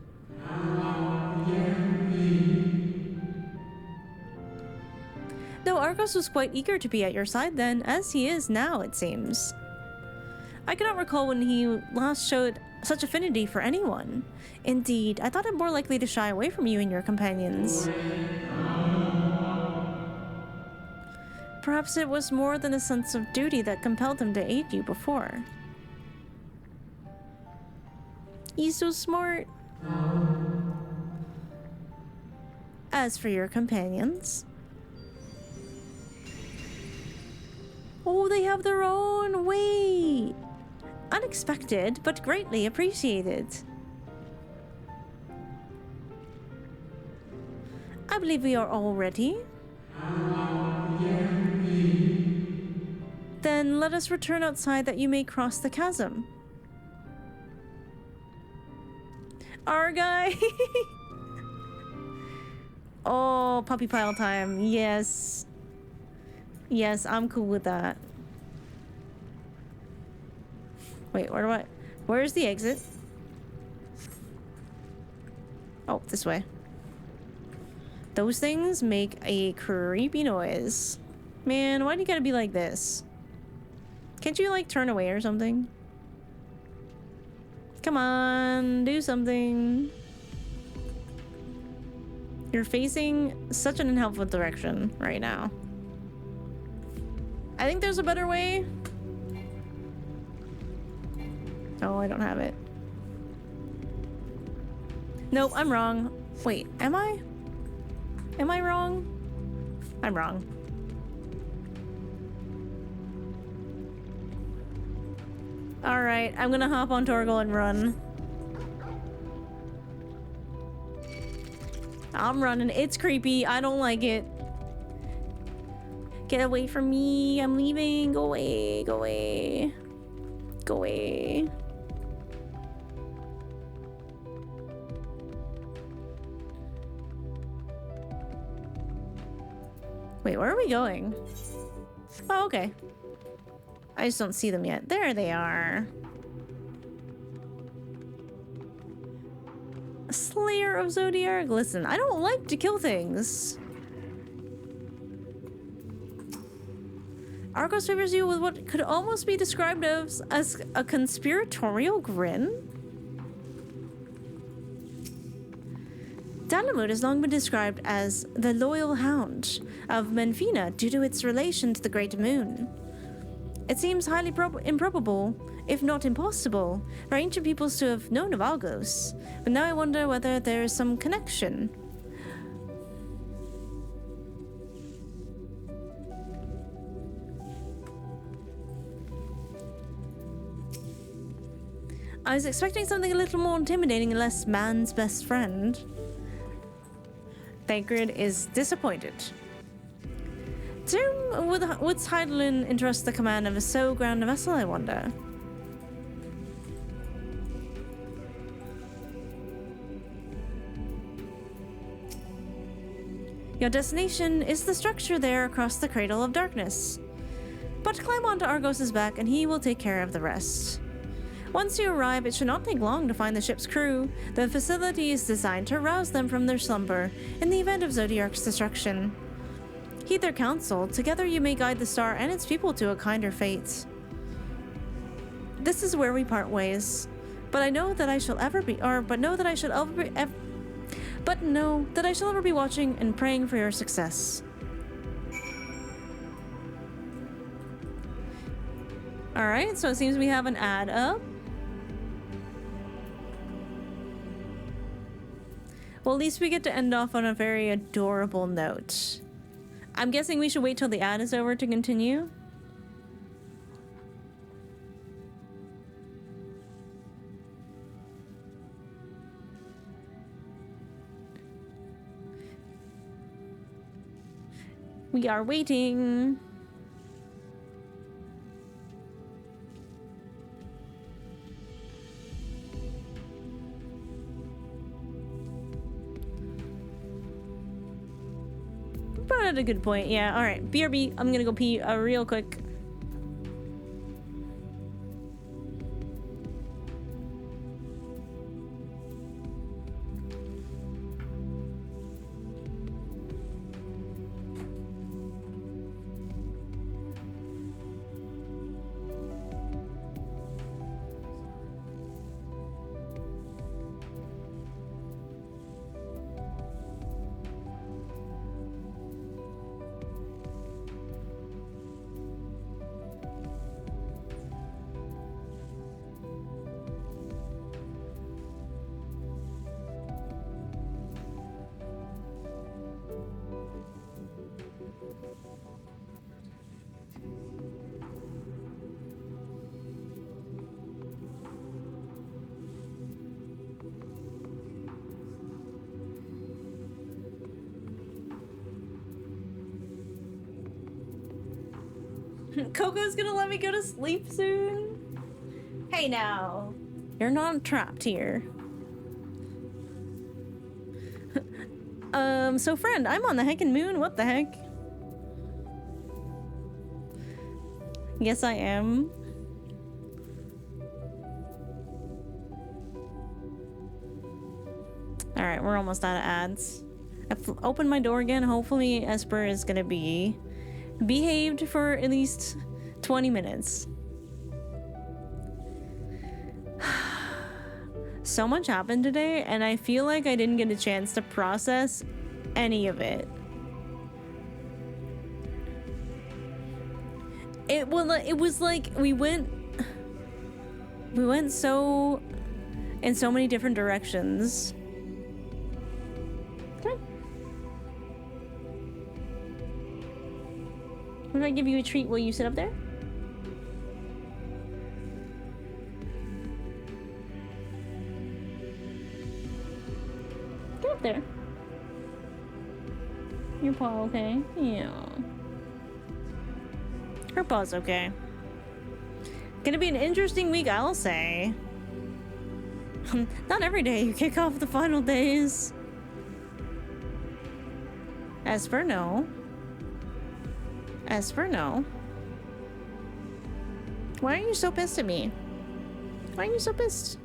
Though Argos was quite eager to be at your side then, as he is now, it seems. I cannot recall when he last showed such affinity for anyone. Indeed, I thought him more likely to shy away from you and your companions. Perhaps it was more than a sense of duty that compelled him to aid you before. He's so smart. As for your companions... Oh, they have their own way. Unexpected, but greatly appreciated. I believe we are all ready. Then let us return outside that you may cross the chasm. Argai! Oh, puppy pile time. Yes. Yes, I'm cool with that. Wait, where's the exit? Oh, this way. Those things make a creepy noise. Man, why do you gotta be like this? Can't you, like, turn away or something? Come on, do something. You're facing such an unhelpful direction right now. I think there's a better way. Oh, I don't have it. Nope, I'm wrong. Wait, am I? Am I wrong? I'm wrong. Alright, I'm gonna hop on Torgal and run. I'm running. It's creepy. I don't like it. Get away from me. I'm leaving. Go away. Go away. Go away. Wait, where are we going? Oh, okay. I just don't see them yet. There they are. Slayer of ZODIARK. Listen, I don't like to kill things. Argos favors you with what could almost be described as a conspiratorial grin. Dalamud has long been described as the loyal hound of Menfina due to its relation to the Great Moon. It seems highly improbable, if not impossible, for ancient peoples to have known of Argos, but now I wonder whether there is some connection. I was expecting something a little more intimidating and less man's best friend. Thancred is disappointed. To whom would Hydaelyn entrust the command of so grand a vessel, I wonder? Your destination is the structure there across the Cradle of Darkness. But climb onto Argos' back and he will take care of the rest. Once you arrive, it should not take long to find the ship's crew. The facility is designed to rouse them from their slumber in the event of ZODIARK's destruction. Heed their counsel. Together you may guide the star and its people to a kinder fate. This is where we part ways. But know that I shall ever be watching and praying for your success. Alright, so it seems we have an ad up. Well, at least we get to end off on a very adorable note. I'm guessing we should wait till the ad is over to continue. We are waiting. Brought out a good point. Yeah, alright. BRB, I'm gonna go pee real quick. Coco's gonna let me go to sleep soon? Hey now, you're not trapped here. So friend, I'm on the heckin' moon, what the heck? Yes, I am. Alright, we're almost out of ads. I've opened my door again. Hopefully Esper is gonna be behaved for at least 20 minutes. So much happened today, and I feel like I didn't get a chance to process any of it. It was like we went so in so many different directions. If I give you a treat, will you sit up there? Get up there. Your paw okay? Yeah. Her paw's okay. Gonna be an interesting week, I'll say. Not every day you kick off the final days. Esper, no. Esper, no. Why are you so pissed at me? Why are you so pissed?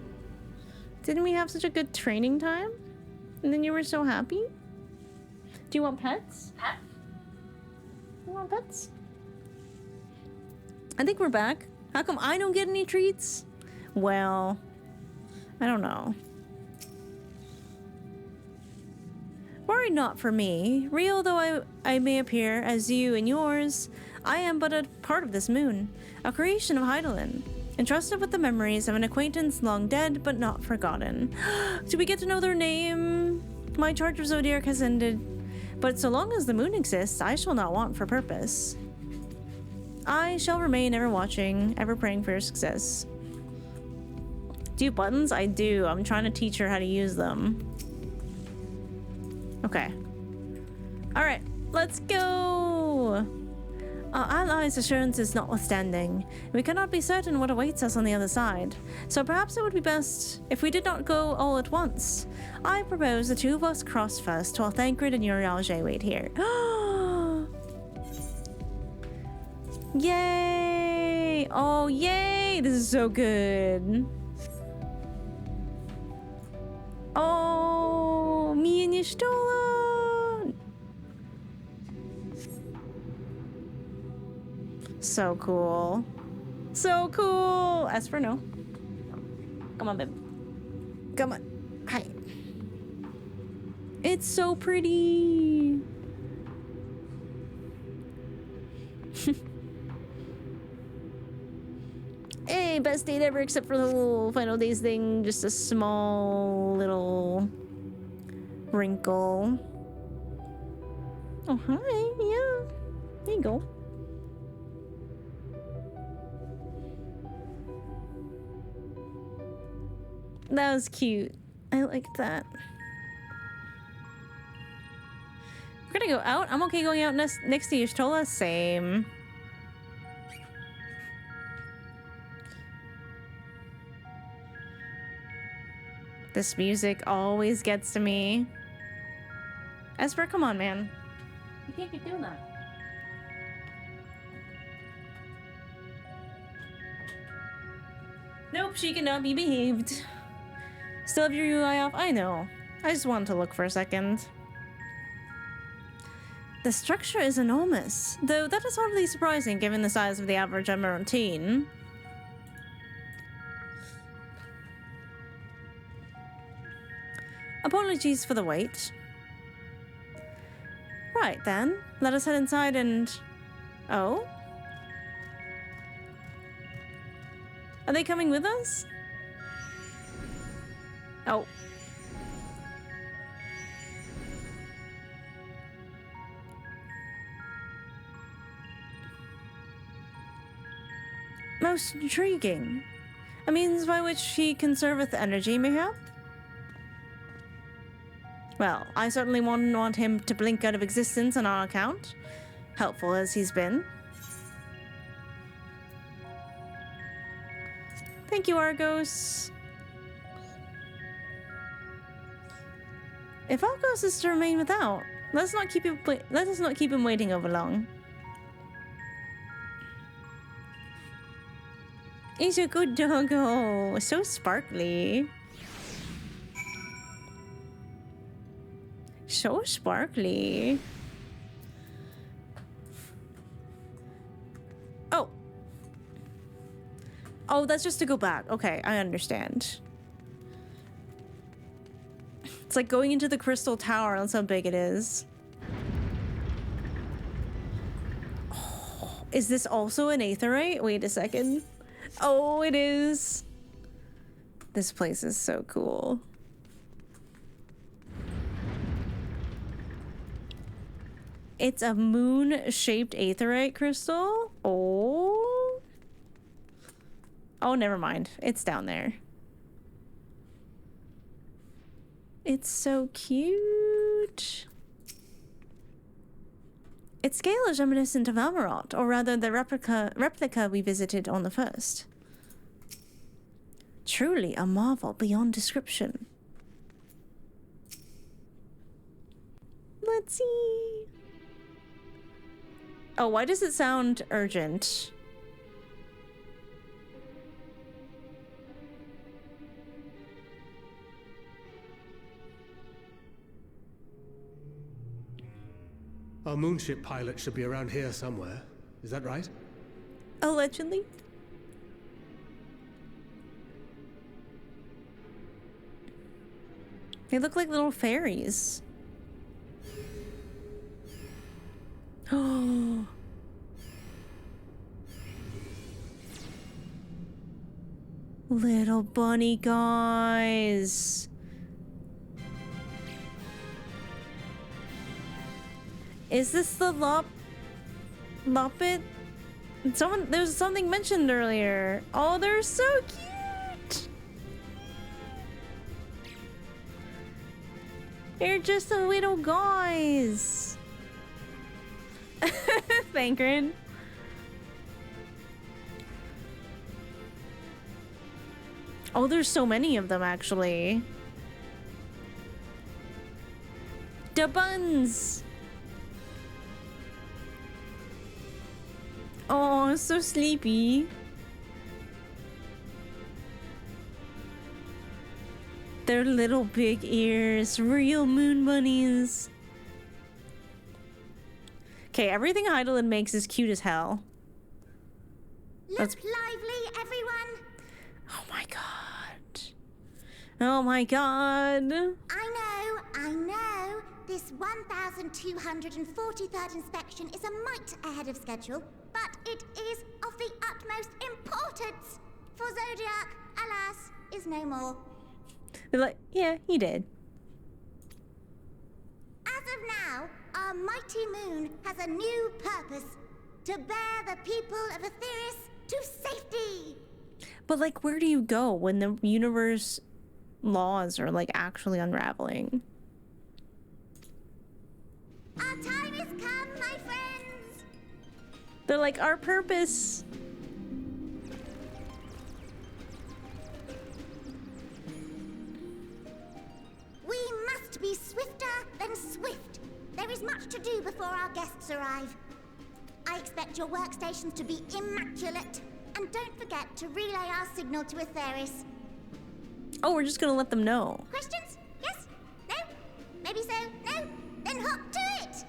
Didn't we have such a good training time? And then you were so happy? Do you want pets? Pets? You want pets? I think we're back. How come I don't get any treats? Well, I don't know. Worry not for me. Real though I may appear as you and yours, I am but a part of this moon, a creation of Hydaelyn, entrusted with the memories of an acquaintance long dead but not forgotten. Do we get to know their name? My charge of ZODIARK has ended, but so long as the moon exists, I shall not want for purpose. I shall remain ever watching, ever praying for your success. Do you have buttons? I do. I'm trying to teach her how to use them. Okay. Alright, let's go! Our allies' assurances notwithstanding, we cannot be certain what awaits us on the other side, so perhaps it would be best if we did not go all at once. I propose the two of us cross first while Thancred and Urialge wait here. Yay! Oh, yay! This is so good. Oh, me and Y'shtola! So cool. So cool! Esper, no. Come on, babe. Come on. Hi. It's so pretty. Hey, best date ever except for the little final days thing. Just a small little wrinkle. Oh, hi. Yeah. There you go. That was cute. I liked that. We're gonna go out. I'm okay going out next to Y'shtola. Same. This music always gets to me. Esper, come on, man. You can't keep doing that. Nope, she cannot be behaved. Still have your UI off? I know. I just wanted to look for a second. The structure is enormous, though that is hardly surprising given the size of the average Emeraldine. Apologies for the wait. Right then, let us head inside and... Oh? Are they coming with us? Oh. Most intriguing. A means by which he conserveth energy, mayhap? Well, I certainly wouldn't want him to blink out of existence on our account, helpful as he's been. Thank you, Argos. If Argos is to remain without, let us not keep him waiting over long. He's a good doggo, so sparkly. So sparkly. Oh. Oh, that's just to go back. Okay, I understand. It's like going into the crystal tower. That's how big it is. Oh, is this also an aetheryte? Wait a second. Oh, it is. This place is so cool. It's a moon-shaped aetheryte crystal? Oh. Oh, never mind. It's down there. It's so cute. Its scale is reminiscent of Amarot, or rather the replica we visited on the first. Truly a marvel beyond description. Let's see. Oh, why does it sound urgent? Our moonship pilot should be around here somewhere. Is that right? Allegedly. They look like little fairies. Oh. Little bunny guys. Is this the Loppet? There was something mentioned earlier. Oh, they're so cute. They're just the little guys. Thankrin. Oh, there's so many of them actually. Da buns. Oh, so sleepy. Their little big ears, real moon bunnies. Okay, everything Heidelin makes is cute as hell. Look lively, everyone. Oh my god. Oh my god. I know. This 1,243rd inspection is a mite ahead of schedule, but it is of the utmost importance. For Zodiark, alas, is no more. They're like, yeah, he did. As of now, our mighty moon has a new purpose. To bear the people of Aetheris to safety. But like, where do you go when the universe laws are like actually unraveling? Our time has come, my friends. They're like, our purpose. We must be swifter than swift. There is much to do before our guests arrive. I expect your workstations to be immaculate. And don't forget to relay our signal to Aetheris. Oh, we're just gonna let them know. Questions? Yes? No? Maybe so? No? Then hop to it!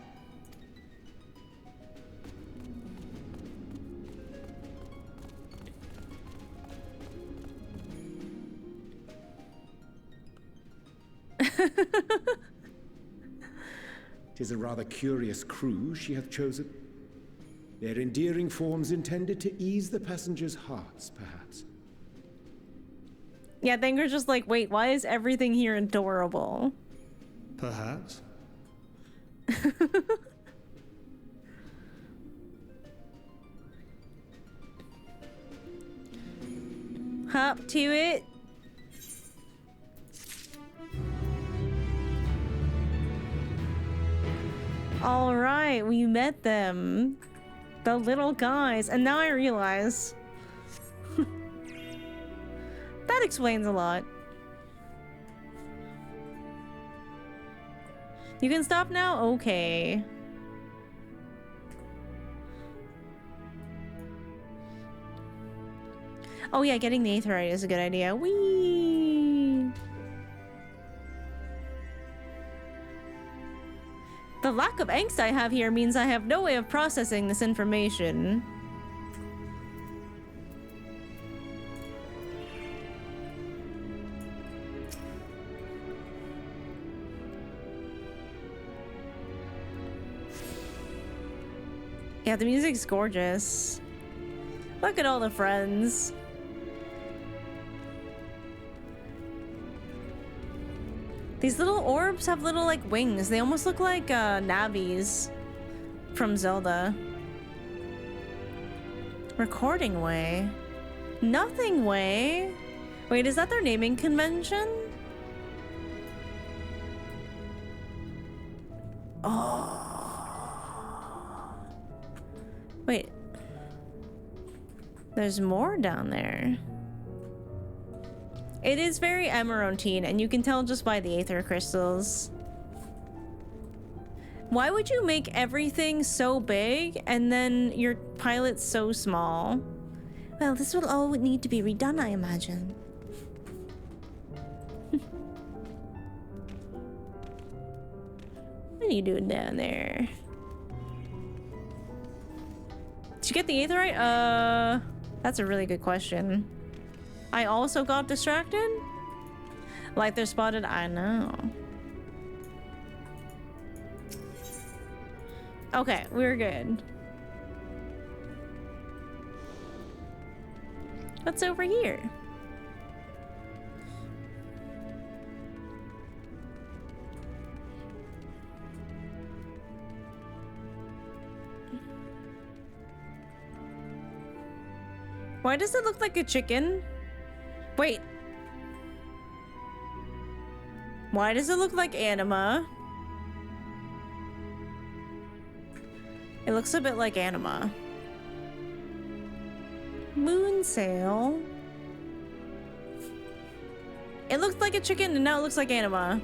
Tis a rather curious crew she hath chosen. Their endearing forms intended to ease the passengers' hearts, perhaps. Yeah, Thanger's just like, wait, why is everything here adorable? Perhaps. Hop to it. All right, we met them. The little guys. And now I realize. That explains a lot. You can stop now? Okay. Oh yeah, getting the aetheryte is a good idea. Whee! The lack of angst I have here means I have no way of processing this information. Yeah, the music's gorgeous. Look at all the friends. These little orbs have little, like, wings. They almost look like, navies. from Zelda. Recording Way. Nothing Way. Wait, is that their naming convention? Oh. Wait. There's more down there. It is very Emeraldine, and you can tell just by the aether crystals. Why would you make everything so big and then your pilot so small? Well, this will all need to be redone, I imagine. What are you doing down there? Did you get the aetherite? That's a really good question. I also got distracted? Like they're spotted? I know. Okay, we're good. What's over here? Why does it look like a chicken? Wait. Why does it look like Anima? It looks a bit like Anima. Moon sail. It looked like a chicken and now it looks like Anima.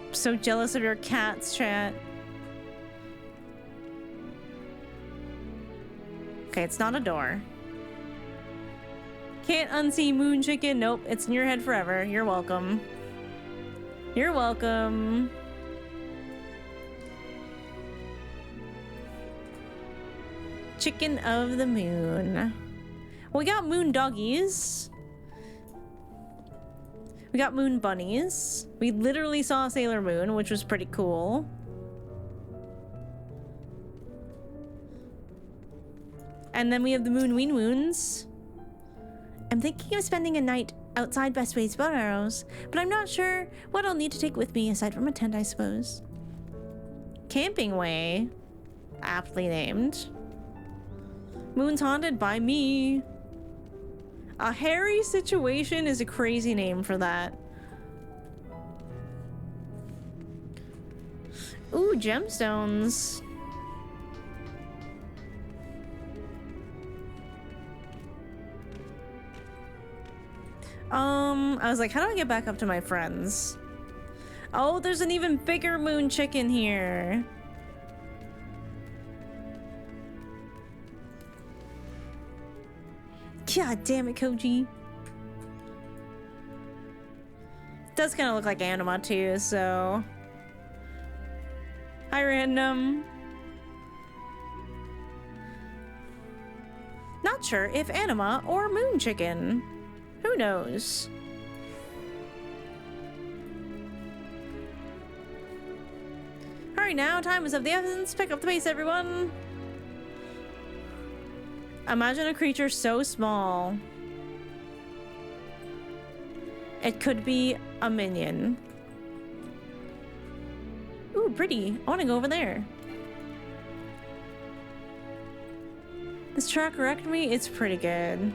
I'm so jealous of your cats, chat. Okay, it's not a door. Can't unsee moon chicken. Nope, it's in your head forever. You're welcome. You're welcome. Chicken of the moon. We got moon doggies. We got moon bunnies. We literally saw Sailor Moon, which was pretty cool. And then we have the moon ween woons. I'm thinking of spending a night outside Best Ways Bow Arrows, but I'm not sure what I'll need to take with me aside from a tent, I suppose. Camping Way. Aptly named. Moon's haunted by me. A hairy situation is a crazy name for that. Ooh, gemstones. I was like, how do I get back up to my friends? Oh, there's an even bigger moon chicken here. God damn it, Koji. Does kind of look like Anima too, so. Hi, random. Not sure if Anima or moon chicken. Who knows? Hurry now, time is of the essence. Pick up the pace, everyone. Imagine a creature so small. It could be a minion. Ooh, pretty. I want to go over there. This track wrecked me. It's pretty good.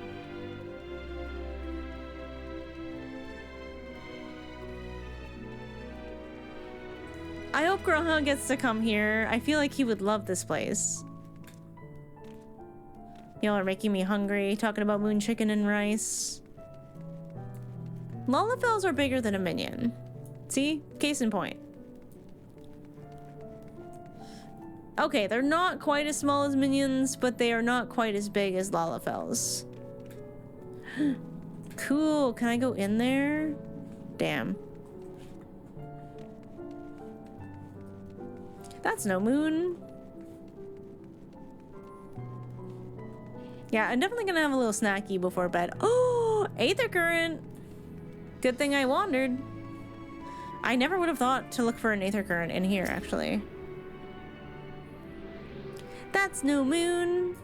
I hope Graha gets to come here. I feel like he would love this place. Y'all are making me hungry, talking about moon chicken and rice. Lalafels are bigger than a minion. See? Case in point. Okay, they're not quite as small as minions, but they are not quite as big as Lalafels. Cool. Can I go in there? Damn. That's no moon. Yeah, I'm definitely gonna have a little snacky before bed. Oh, Aether Current. Good thing I wandered. I never would have thought to look for an Aether Current in here, actually. That's no moon.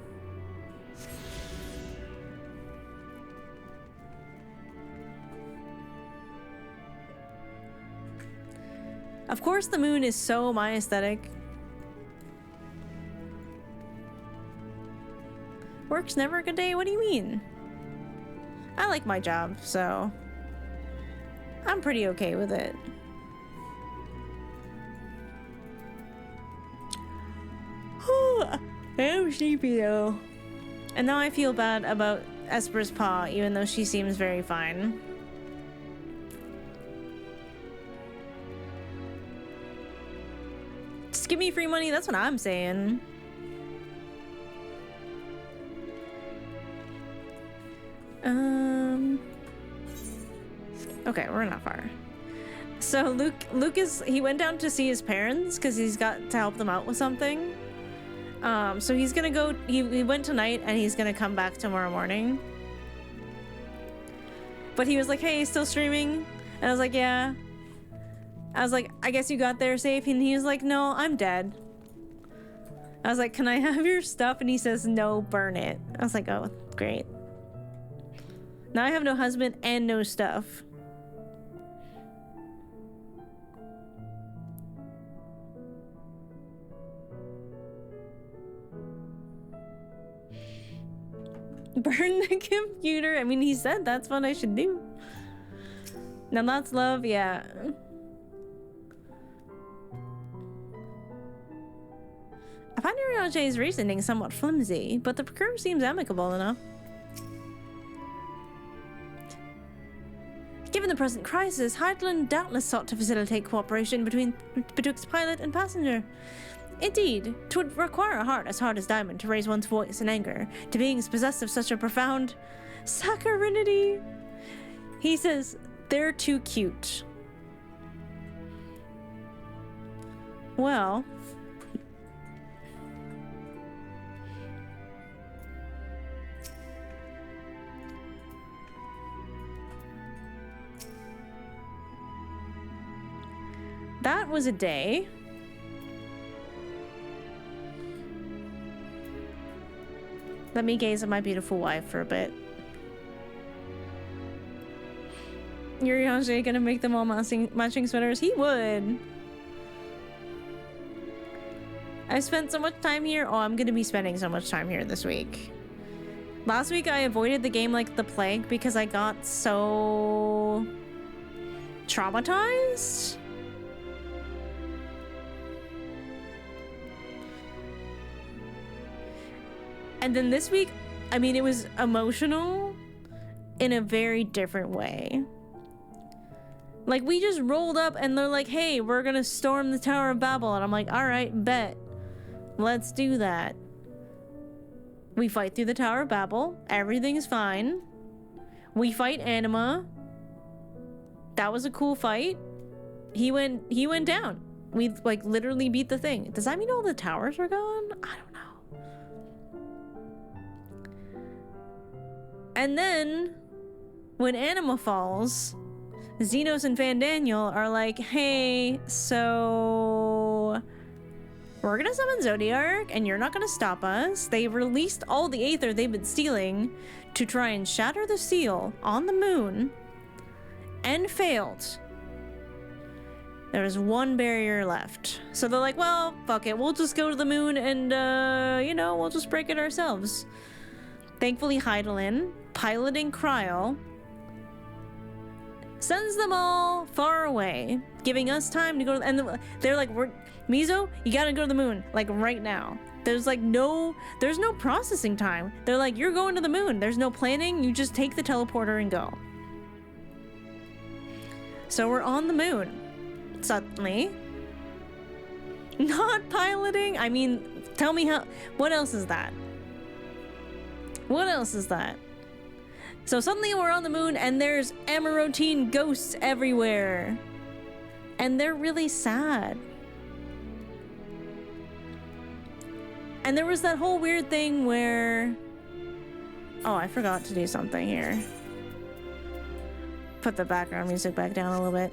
Of course the moon is so my aesthetic. Work's never a good day? What do you mean? I like my job, so I'm pretty okay with it. I'm sleepy though. And now I feel bad about Esper's paw, even though she seems very fine. Just give me free money, that's what I'm saying. Okay, we're not far. So he went down to see his parents because he's got to help them out with something. So he's gonna go, he went tonight and he's gonna come back tomorrow morning. But he was like, hey, still streaming? And I was like, yeah. I was like, I guess you got there safe? And he was like, no, I'm dead. I was like, can I have your stuff? And he says, no, burn it. I was like, oh, great. Now I have no husband and no stuff. Burn the computer. I mean, he said that's what I should do. Now that's love, yeah. I find Uriange's reasoning somewhat flimsy, but the crew seems amicable enough. Given the present crisis, Heidelin doubtless sought to facilitate cooperation betwixt pilot and passenger. Indeed, 'twould require a heart as hard as diamond to raise one's voice in anger to beings possessed of such a profound saccharinity. He says, they're too cute. Well... that was a day. Let me gaze at my beautiful wife for a bit. Uriange gonna make them all matching sweaters? He would. I've spent so much time here. Oh, I'm gonna be spending so much time here this week. Last week I avoided the game like the plague because I got so traumatized. And then this week, I mean, it was emotional in a very different way. Like, we just rolled up and they're like, hey, we're gonna storm the Tower of Babil. And I'm like, all right, bet. Let's do that. We fight through the Tower of Babil. Everything's fine. We fight Anima. That was a cool fight. He went down. We, like, literally beat the thing. Does that mean all the towers are gone? I don't know. And then, when Anima falls, Xenos and Van Daniel are like, hey, so we're gonna summon ZODIARK and you're not gonna stop us. They released all the Aether they've been stealing to try and shatter the seal on the moon and failed. There was one barrier left. So they're like, well, fuck it. We'll just go to the moon and, you know, we'll just break it ourselves. Thankfully, Heidelin, piloting Kryl, sends them all far away, giving us time to go to, and they're like, Miso, you gotta go to the moon, like right now. There's like there's no processing time. They're like, you're going to the moon. There's no planning. You just take the teleporter and go. So we're on the moon. Suddenly. Not piloting? I mean, tell me what else is that? What else is that? So suddenly we're on the moon and there's Amarotine ghosts everywhere. And they're really sad. And there was that whole weird thing where... Oh, I forgot to do something here. Put the background music back down a little bit.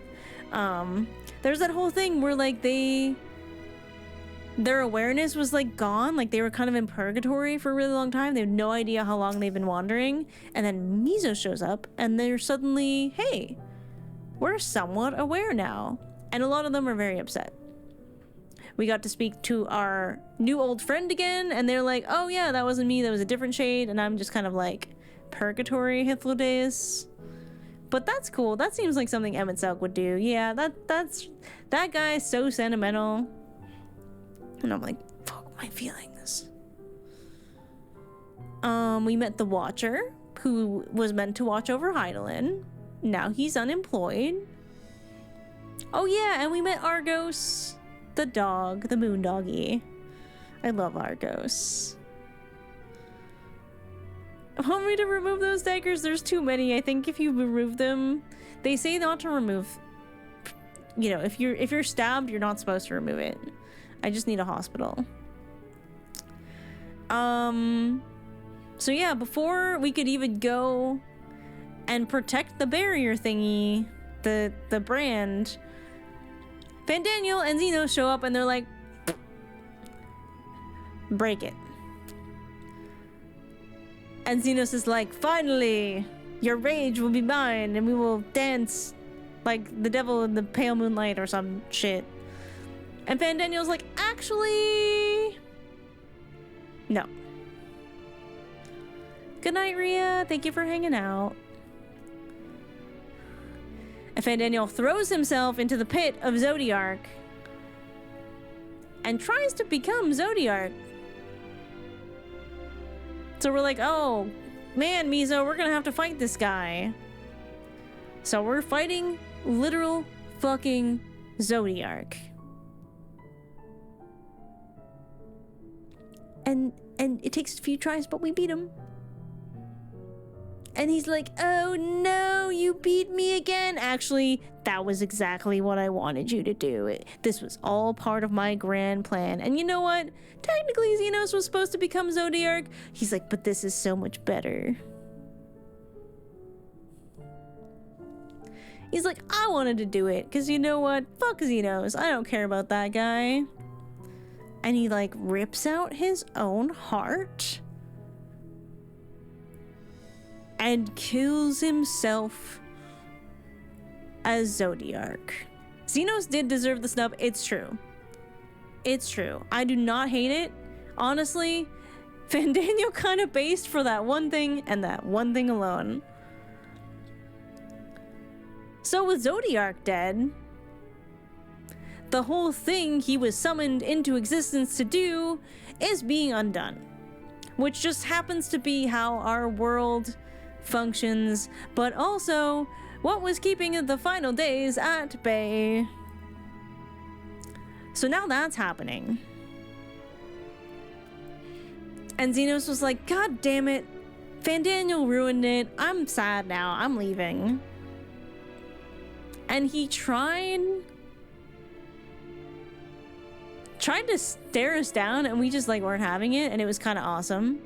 There's that whole thing where like their awareness was like gone, like they were kind of in purgatory for a really long time. They had no idea how long they've been wandering, and then Miso shows up and they're suddenly, hey, we're somewhat aware now. And a lot of them are very upset. We got to speak to our new old friend again, and they're like, oh yeah, that wasn't me, that was a different shade. And I'm just kind of like, purgatory Hythlodaeus. But that's cool. That seems like something Emet would do. Yeah, that guy is so sentimental. And I'm like, fuck my feelings. We met the Watcher, who was meant to watch over Hydaelyn. Now he's unemployed. Oh yeah, and we met Argos, the dog, the moon doggy. I love Argos. Want me to remove those daggers? There's too many. I think if you remove them, they say not to remove. You know, if you're stabbed, you're not supposed to remove it. I just need a hospital. So yeah, before we could even go and protect the barrier thingy, the brand, Fandaniel and Xenos show up and they're like, break it. And Xenos is like, finally, your rage will be mine and we will dance like the devil in the pale moonlight or some shit. And Fandaniel's like, actually, no. Good night, Rhea. Thank you for hanging out. And Fandaniel throws himself into the pit of ZODIARK and tries to become ZODIARK. So we're like, oh, man, Miso, we're gonna have to fight this guy. So we're fighting literal fucking ZODIARK. And it takes a few tries, but we beat him. And he's like, oh no, you beat me again. Actually, that was exactly what I wanted you to do. This was all part of my grand plan. And you know what? Technically, Xenos was supposed to become ZODIARK. He's like, but this is so much better. He's like, I wanted to do it. Because you know what? Fuck Xenos. I don't care about that guy. And he like rips out his own heart. And kills himself as ZODIARK. Xenos did deserve the snub. It's true. It's true. I do not hate it. Honestly, Fandaniel kind of based for that one thing and that one thing alone. So with ZODIARK dead, the whole thing he was summoned into existence to do is being undone. Which just happens to be how our world functions, but also what was keeping the final days at bay. So now that's happening. And Xenos was like, God damn it, Fandaniel ruined it. I'm sad now. I'm leaving. And he tried to stare us down and we just like weren't having it, and it was kind of awesome.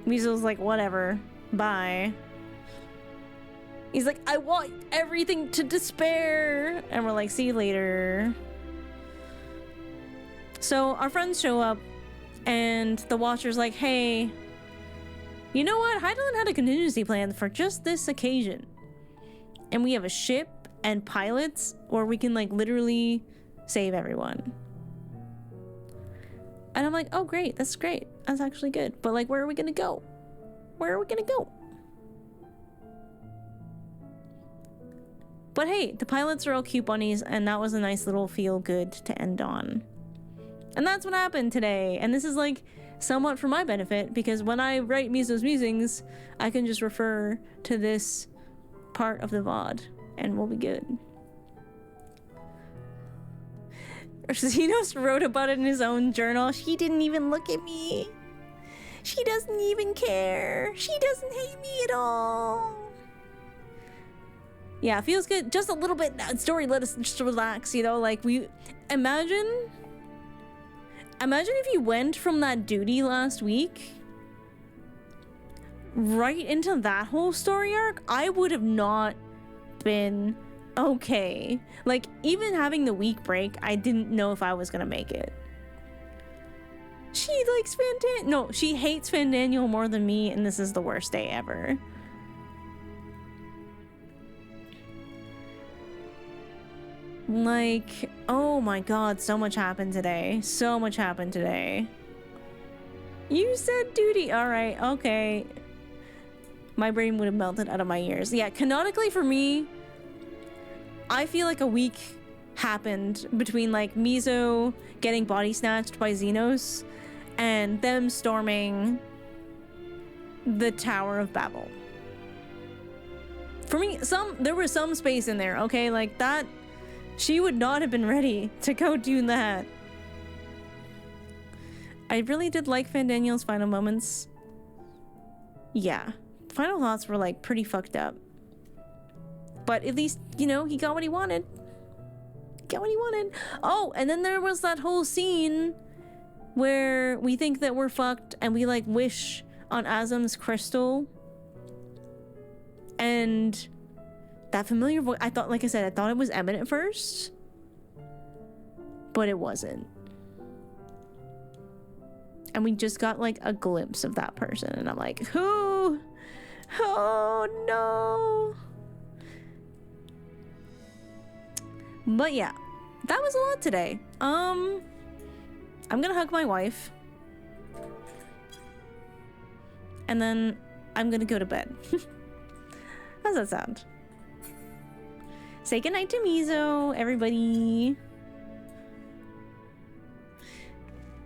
Miso's like, whatever, bye. He's like, I want everything to despair. And we're like, see you later. So our friends show up and the Watcher's like, hey, you know what? Hydaelyn had a contingency plan for just this occasion. And we have a ship and pilots where we can like literally save everyone. And I'm like, oh great, that's great. That's actually good. But like, where are we gonna go? Where are we gonna go? But hey, the pilots are all cute bunnies, and that was a nice little feel good to end on. And that's what happened today. And this is like somewhat for my benefit, because when I write Miso's musings, I can just refer to this part of the VOD and we'll be good. Xenos wrote about it in his own journal. She didn't even look at me. She doesn't even care. She doesn't hate me at all. Yeah, feels good. Just a little bit. That story let us just relax, you know, like we imagine if you went from that duty last week right into that whole story arc. I would have not been okay. Like, even having the week break, I didn't know if I was gonna make it. She likes Fandaniel. No, she hates Fandaniel more than me, and this is the worst day ever. Like, oh my god, so much happened today. So much happened today. You said duty. Alright, okay. My brain would have melted out of my ears. Yeah, canonically for me, I feel like a week happened between like Miso getting body snatched by Xenos and them storming the Tower of Babil. For me, there was some space in there, okay? Like that, she would not have been ready to go do that. I really did like Fandaniel's final moments. Yeah. Final thoughts were like pretty fucked up. But at least, you know, he got what he wanted. Got what he wanted. Oh, and then there was that whole scene where we think that we're fucked and we like wish on Azam's crystal. And that familiar voice, I thought, like I said, I thought it was Emmett at first. But it wasn't. And we just got like a glimpse of that person. And I'm like, who? Oh no. But yeah, that was a lot today. I'm gonna hug my wife. And then I'm gonna go to bed. How's that sound? Say goodnight to Miso, everybody.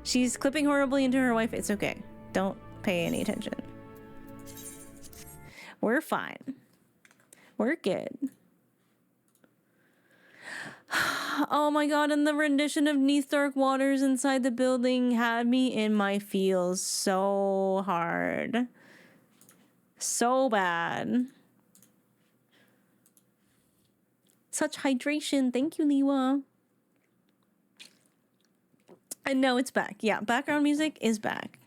She's clipping horribly into her wife. It's okay. Don't pay any attention. We're fine. We're good. Oh my god, and the rendition of Neath Dark Waters inside the building had me in my feels so hard. So bad. Such hydration. Thank you, Liwa. And no, it's back. Yeah, background music is back.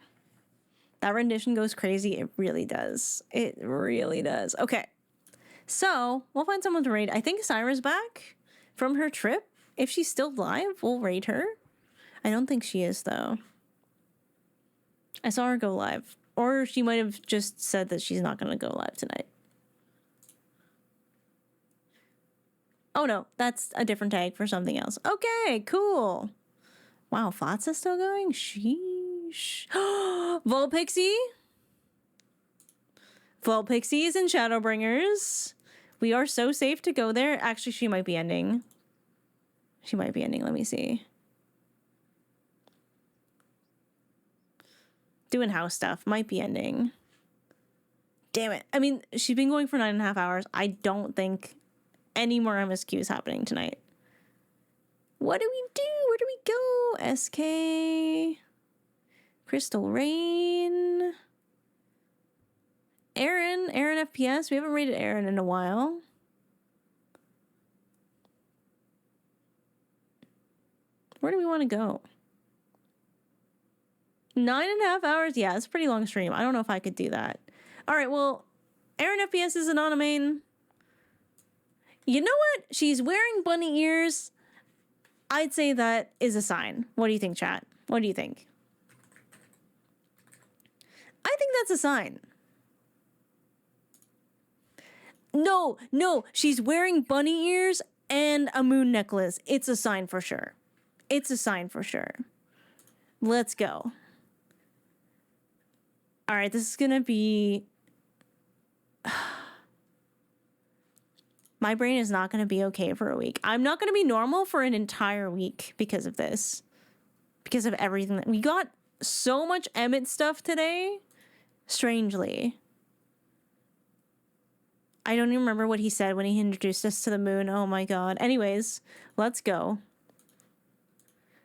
That rendition goes crazy. It really does. It really does. Okay. So, we'll find someone to raid. I think Syra's back from her trip. If she's still live, we'll raid her. I don't think she is, though. I saw her go live. Or she might have just said that she's not going to go live tonight. Oh, no. That's a different tag for something else. Okay, cool. Wow, Fatsa's still going? Sheesh. Volpixie? Volpixie is in Shadowbringers. We are so safe to go there. Actually, she might be ending. She might be ending. Let me see. Doing house stuff. Might be ending. Damn it. I mean, she's been going for 9.5 hours. I don't think any more MSQ is happening tonight. What do we do? Where do we go? SK. Crystal Rain. Aaron FPS. We haven't rated Aaron in a while. Where do we want to go? 9.5 hours? Yeah, it's a pretty long stream. I don't know if I could do that. All right, well, Aaron FPS is an Anima. You know what? She's wearing bunny ears. I'd say that is a sign. What do you think, chat? What do you think? I think that's a sign. No, she's wearing bunny ears and a moon necklace. It's a sign for sure. It's a sign for sure. Let's go. All right, this is gonna be... My brain is not gonna be okay for a week. I'm not gonna be normal for an entire week because of this. Because of everything. We got so much Emmett stuff today. Strangely. I don't even remember what he said when he introduced us to the moon. Oh my god. Anyways, let's go.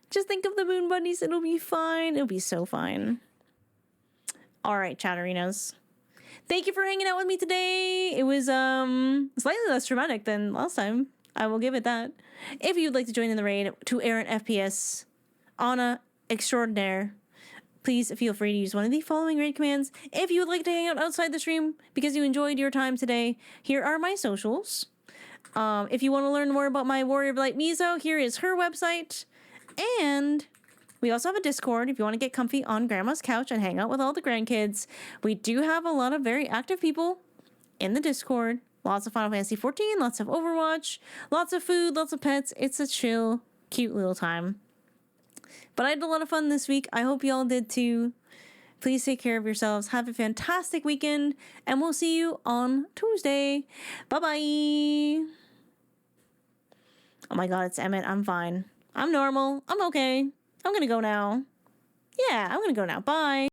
Just think of the moon bunnies. It'll be fine. It'll be so fine. All right, Chatterinos. Thank you for hanging out with me today. It was slightly less traumatic than last time. I will give it that. If you'd like to join in the raid to Aaron FPS, Anna Extraordinaire, please feel free to use one of the following raid commands. If you would like to hang out outside the stream because you enjoyed your time today, here are my socials. If you want to learn more about my Warrior of Light Miso, here is her website. And we also have a Discord if you want to get comfy on Grandma's couch and hang out with all the grandkids. We do have a lot of very active people in the Discord. Lots of Final Fantasy 14, lots of Overwatch, lots of food, lots of pets. It's a chill, cute little time. But I had a lot of fun this week. I hope y'all did too. Please take care of yourselves. Have a fantastic weekend. And we'll see you on Tuesday. Bye-bye. Oh my god, it's Emmett. I'm fine. I'm normal. I'm okay. I'm gonna go now. Yeah, I'm gonna go now. Bye.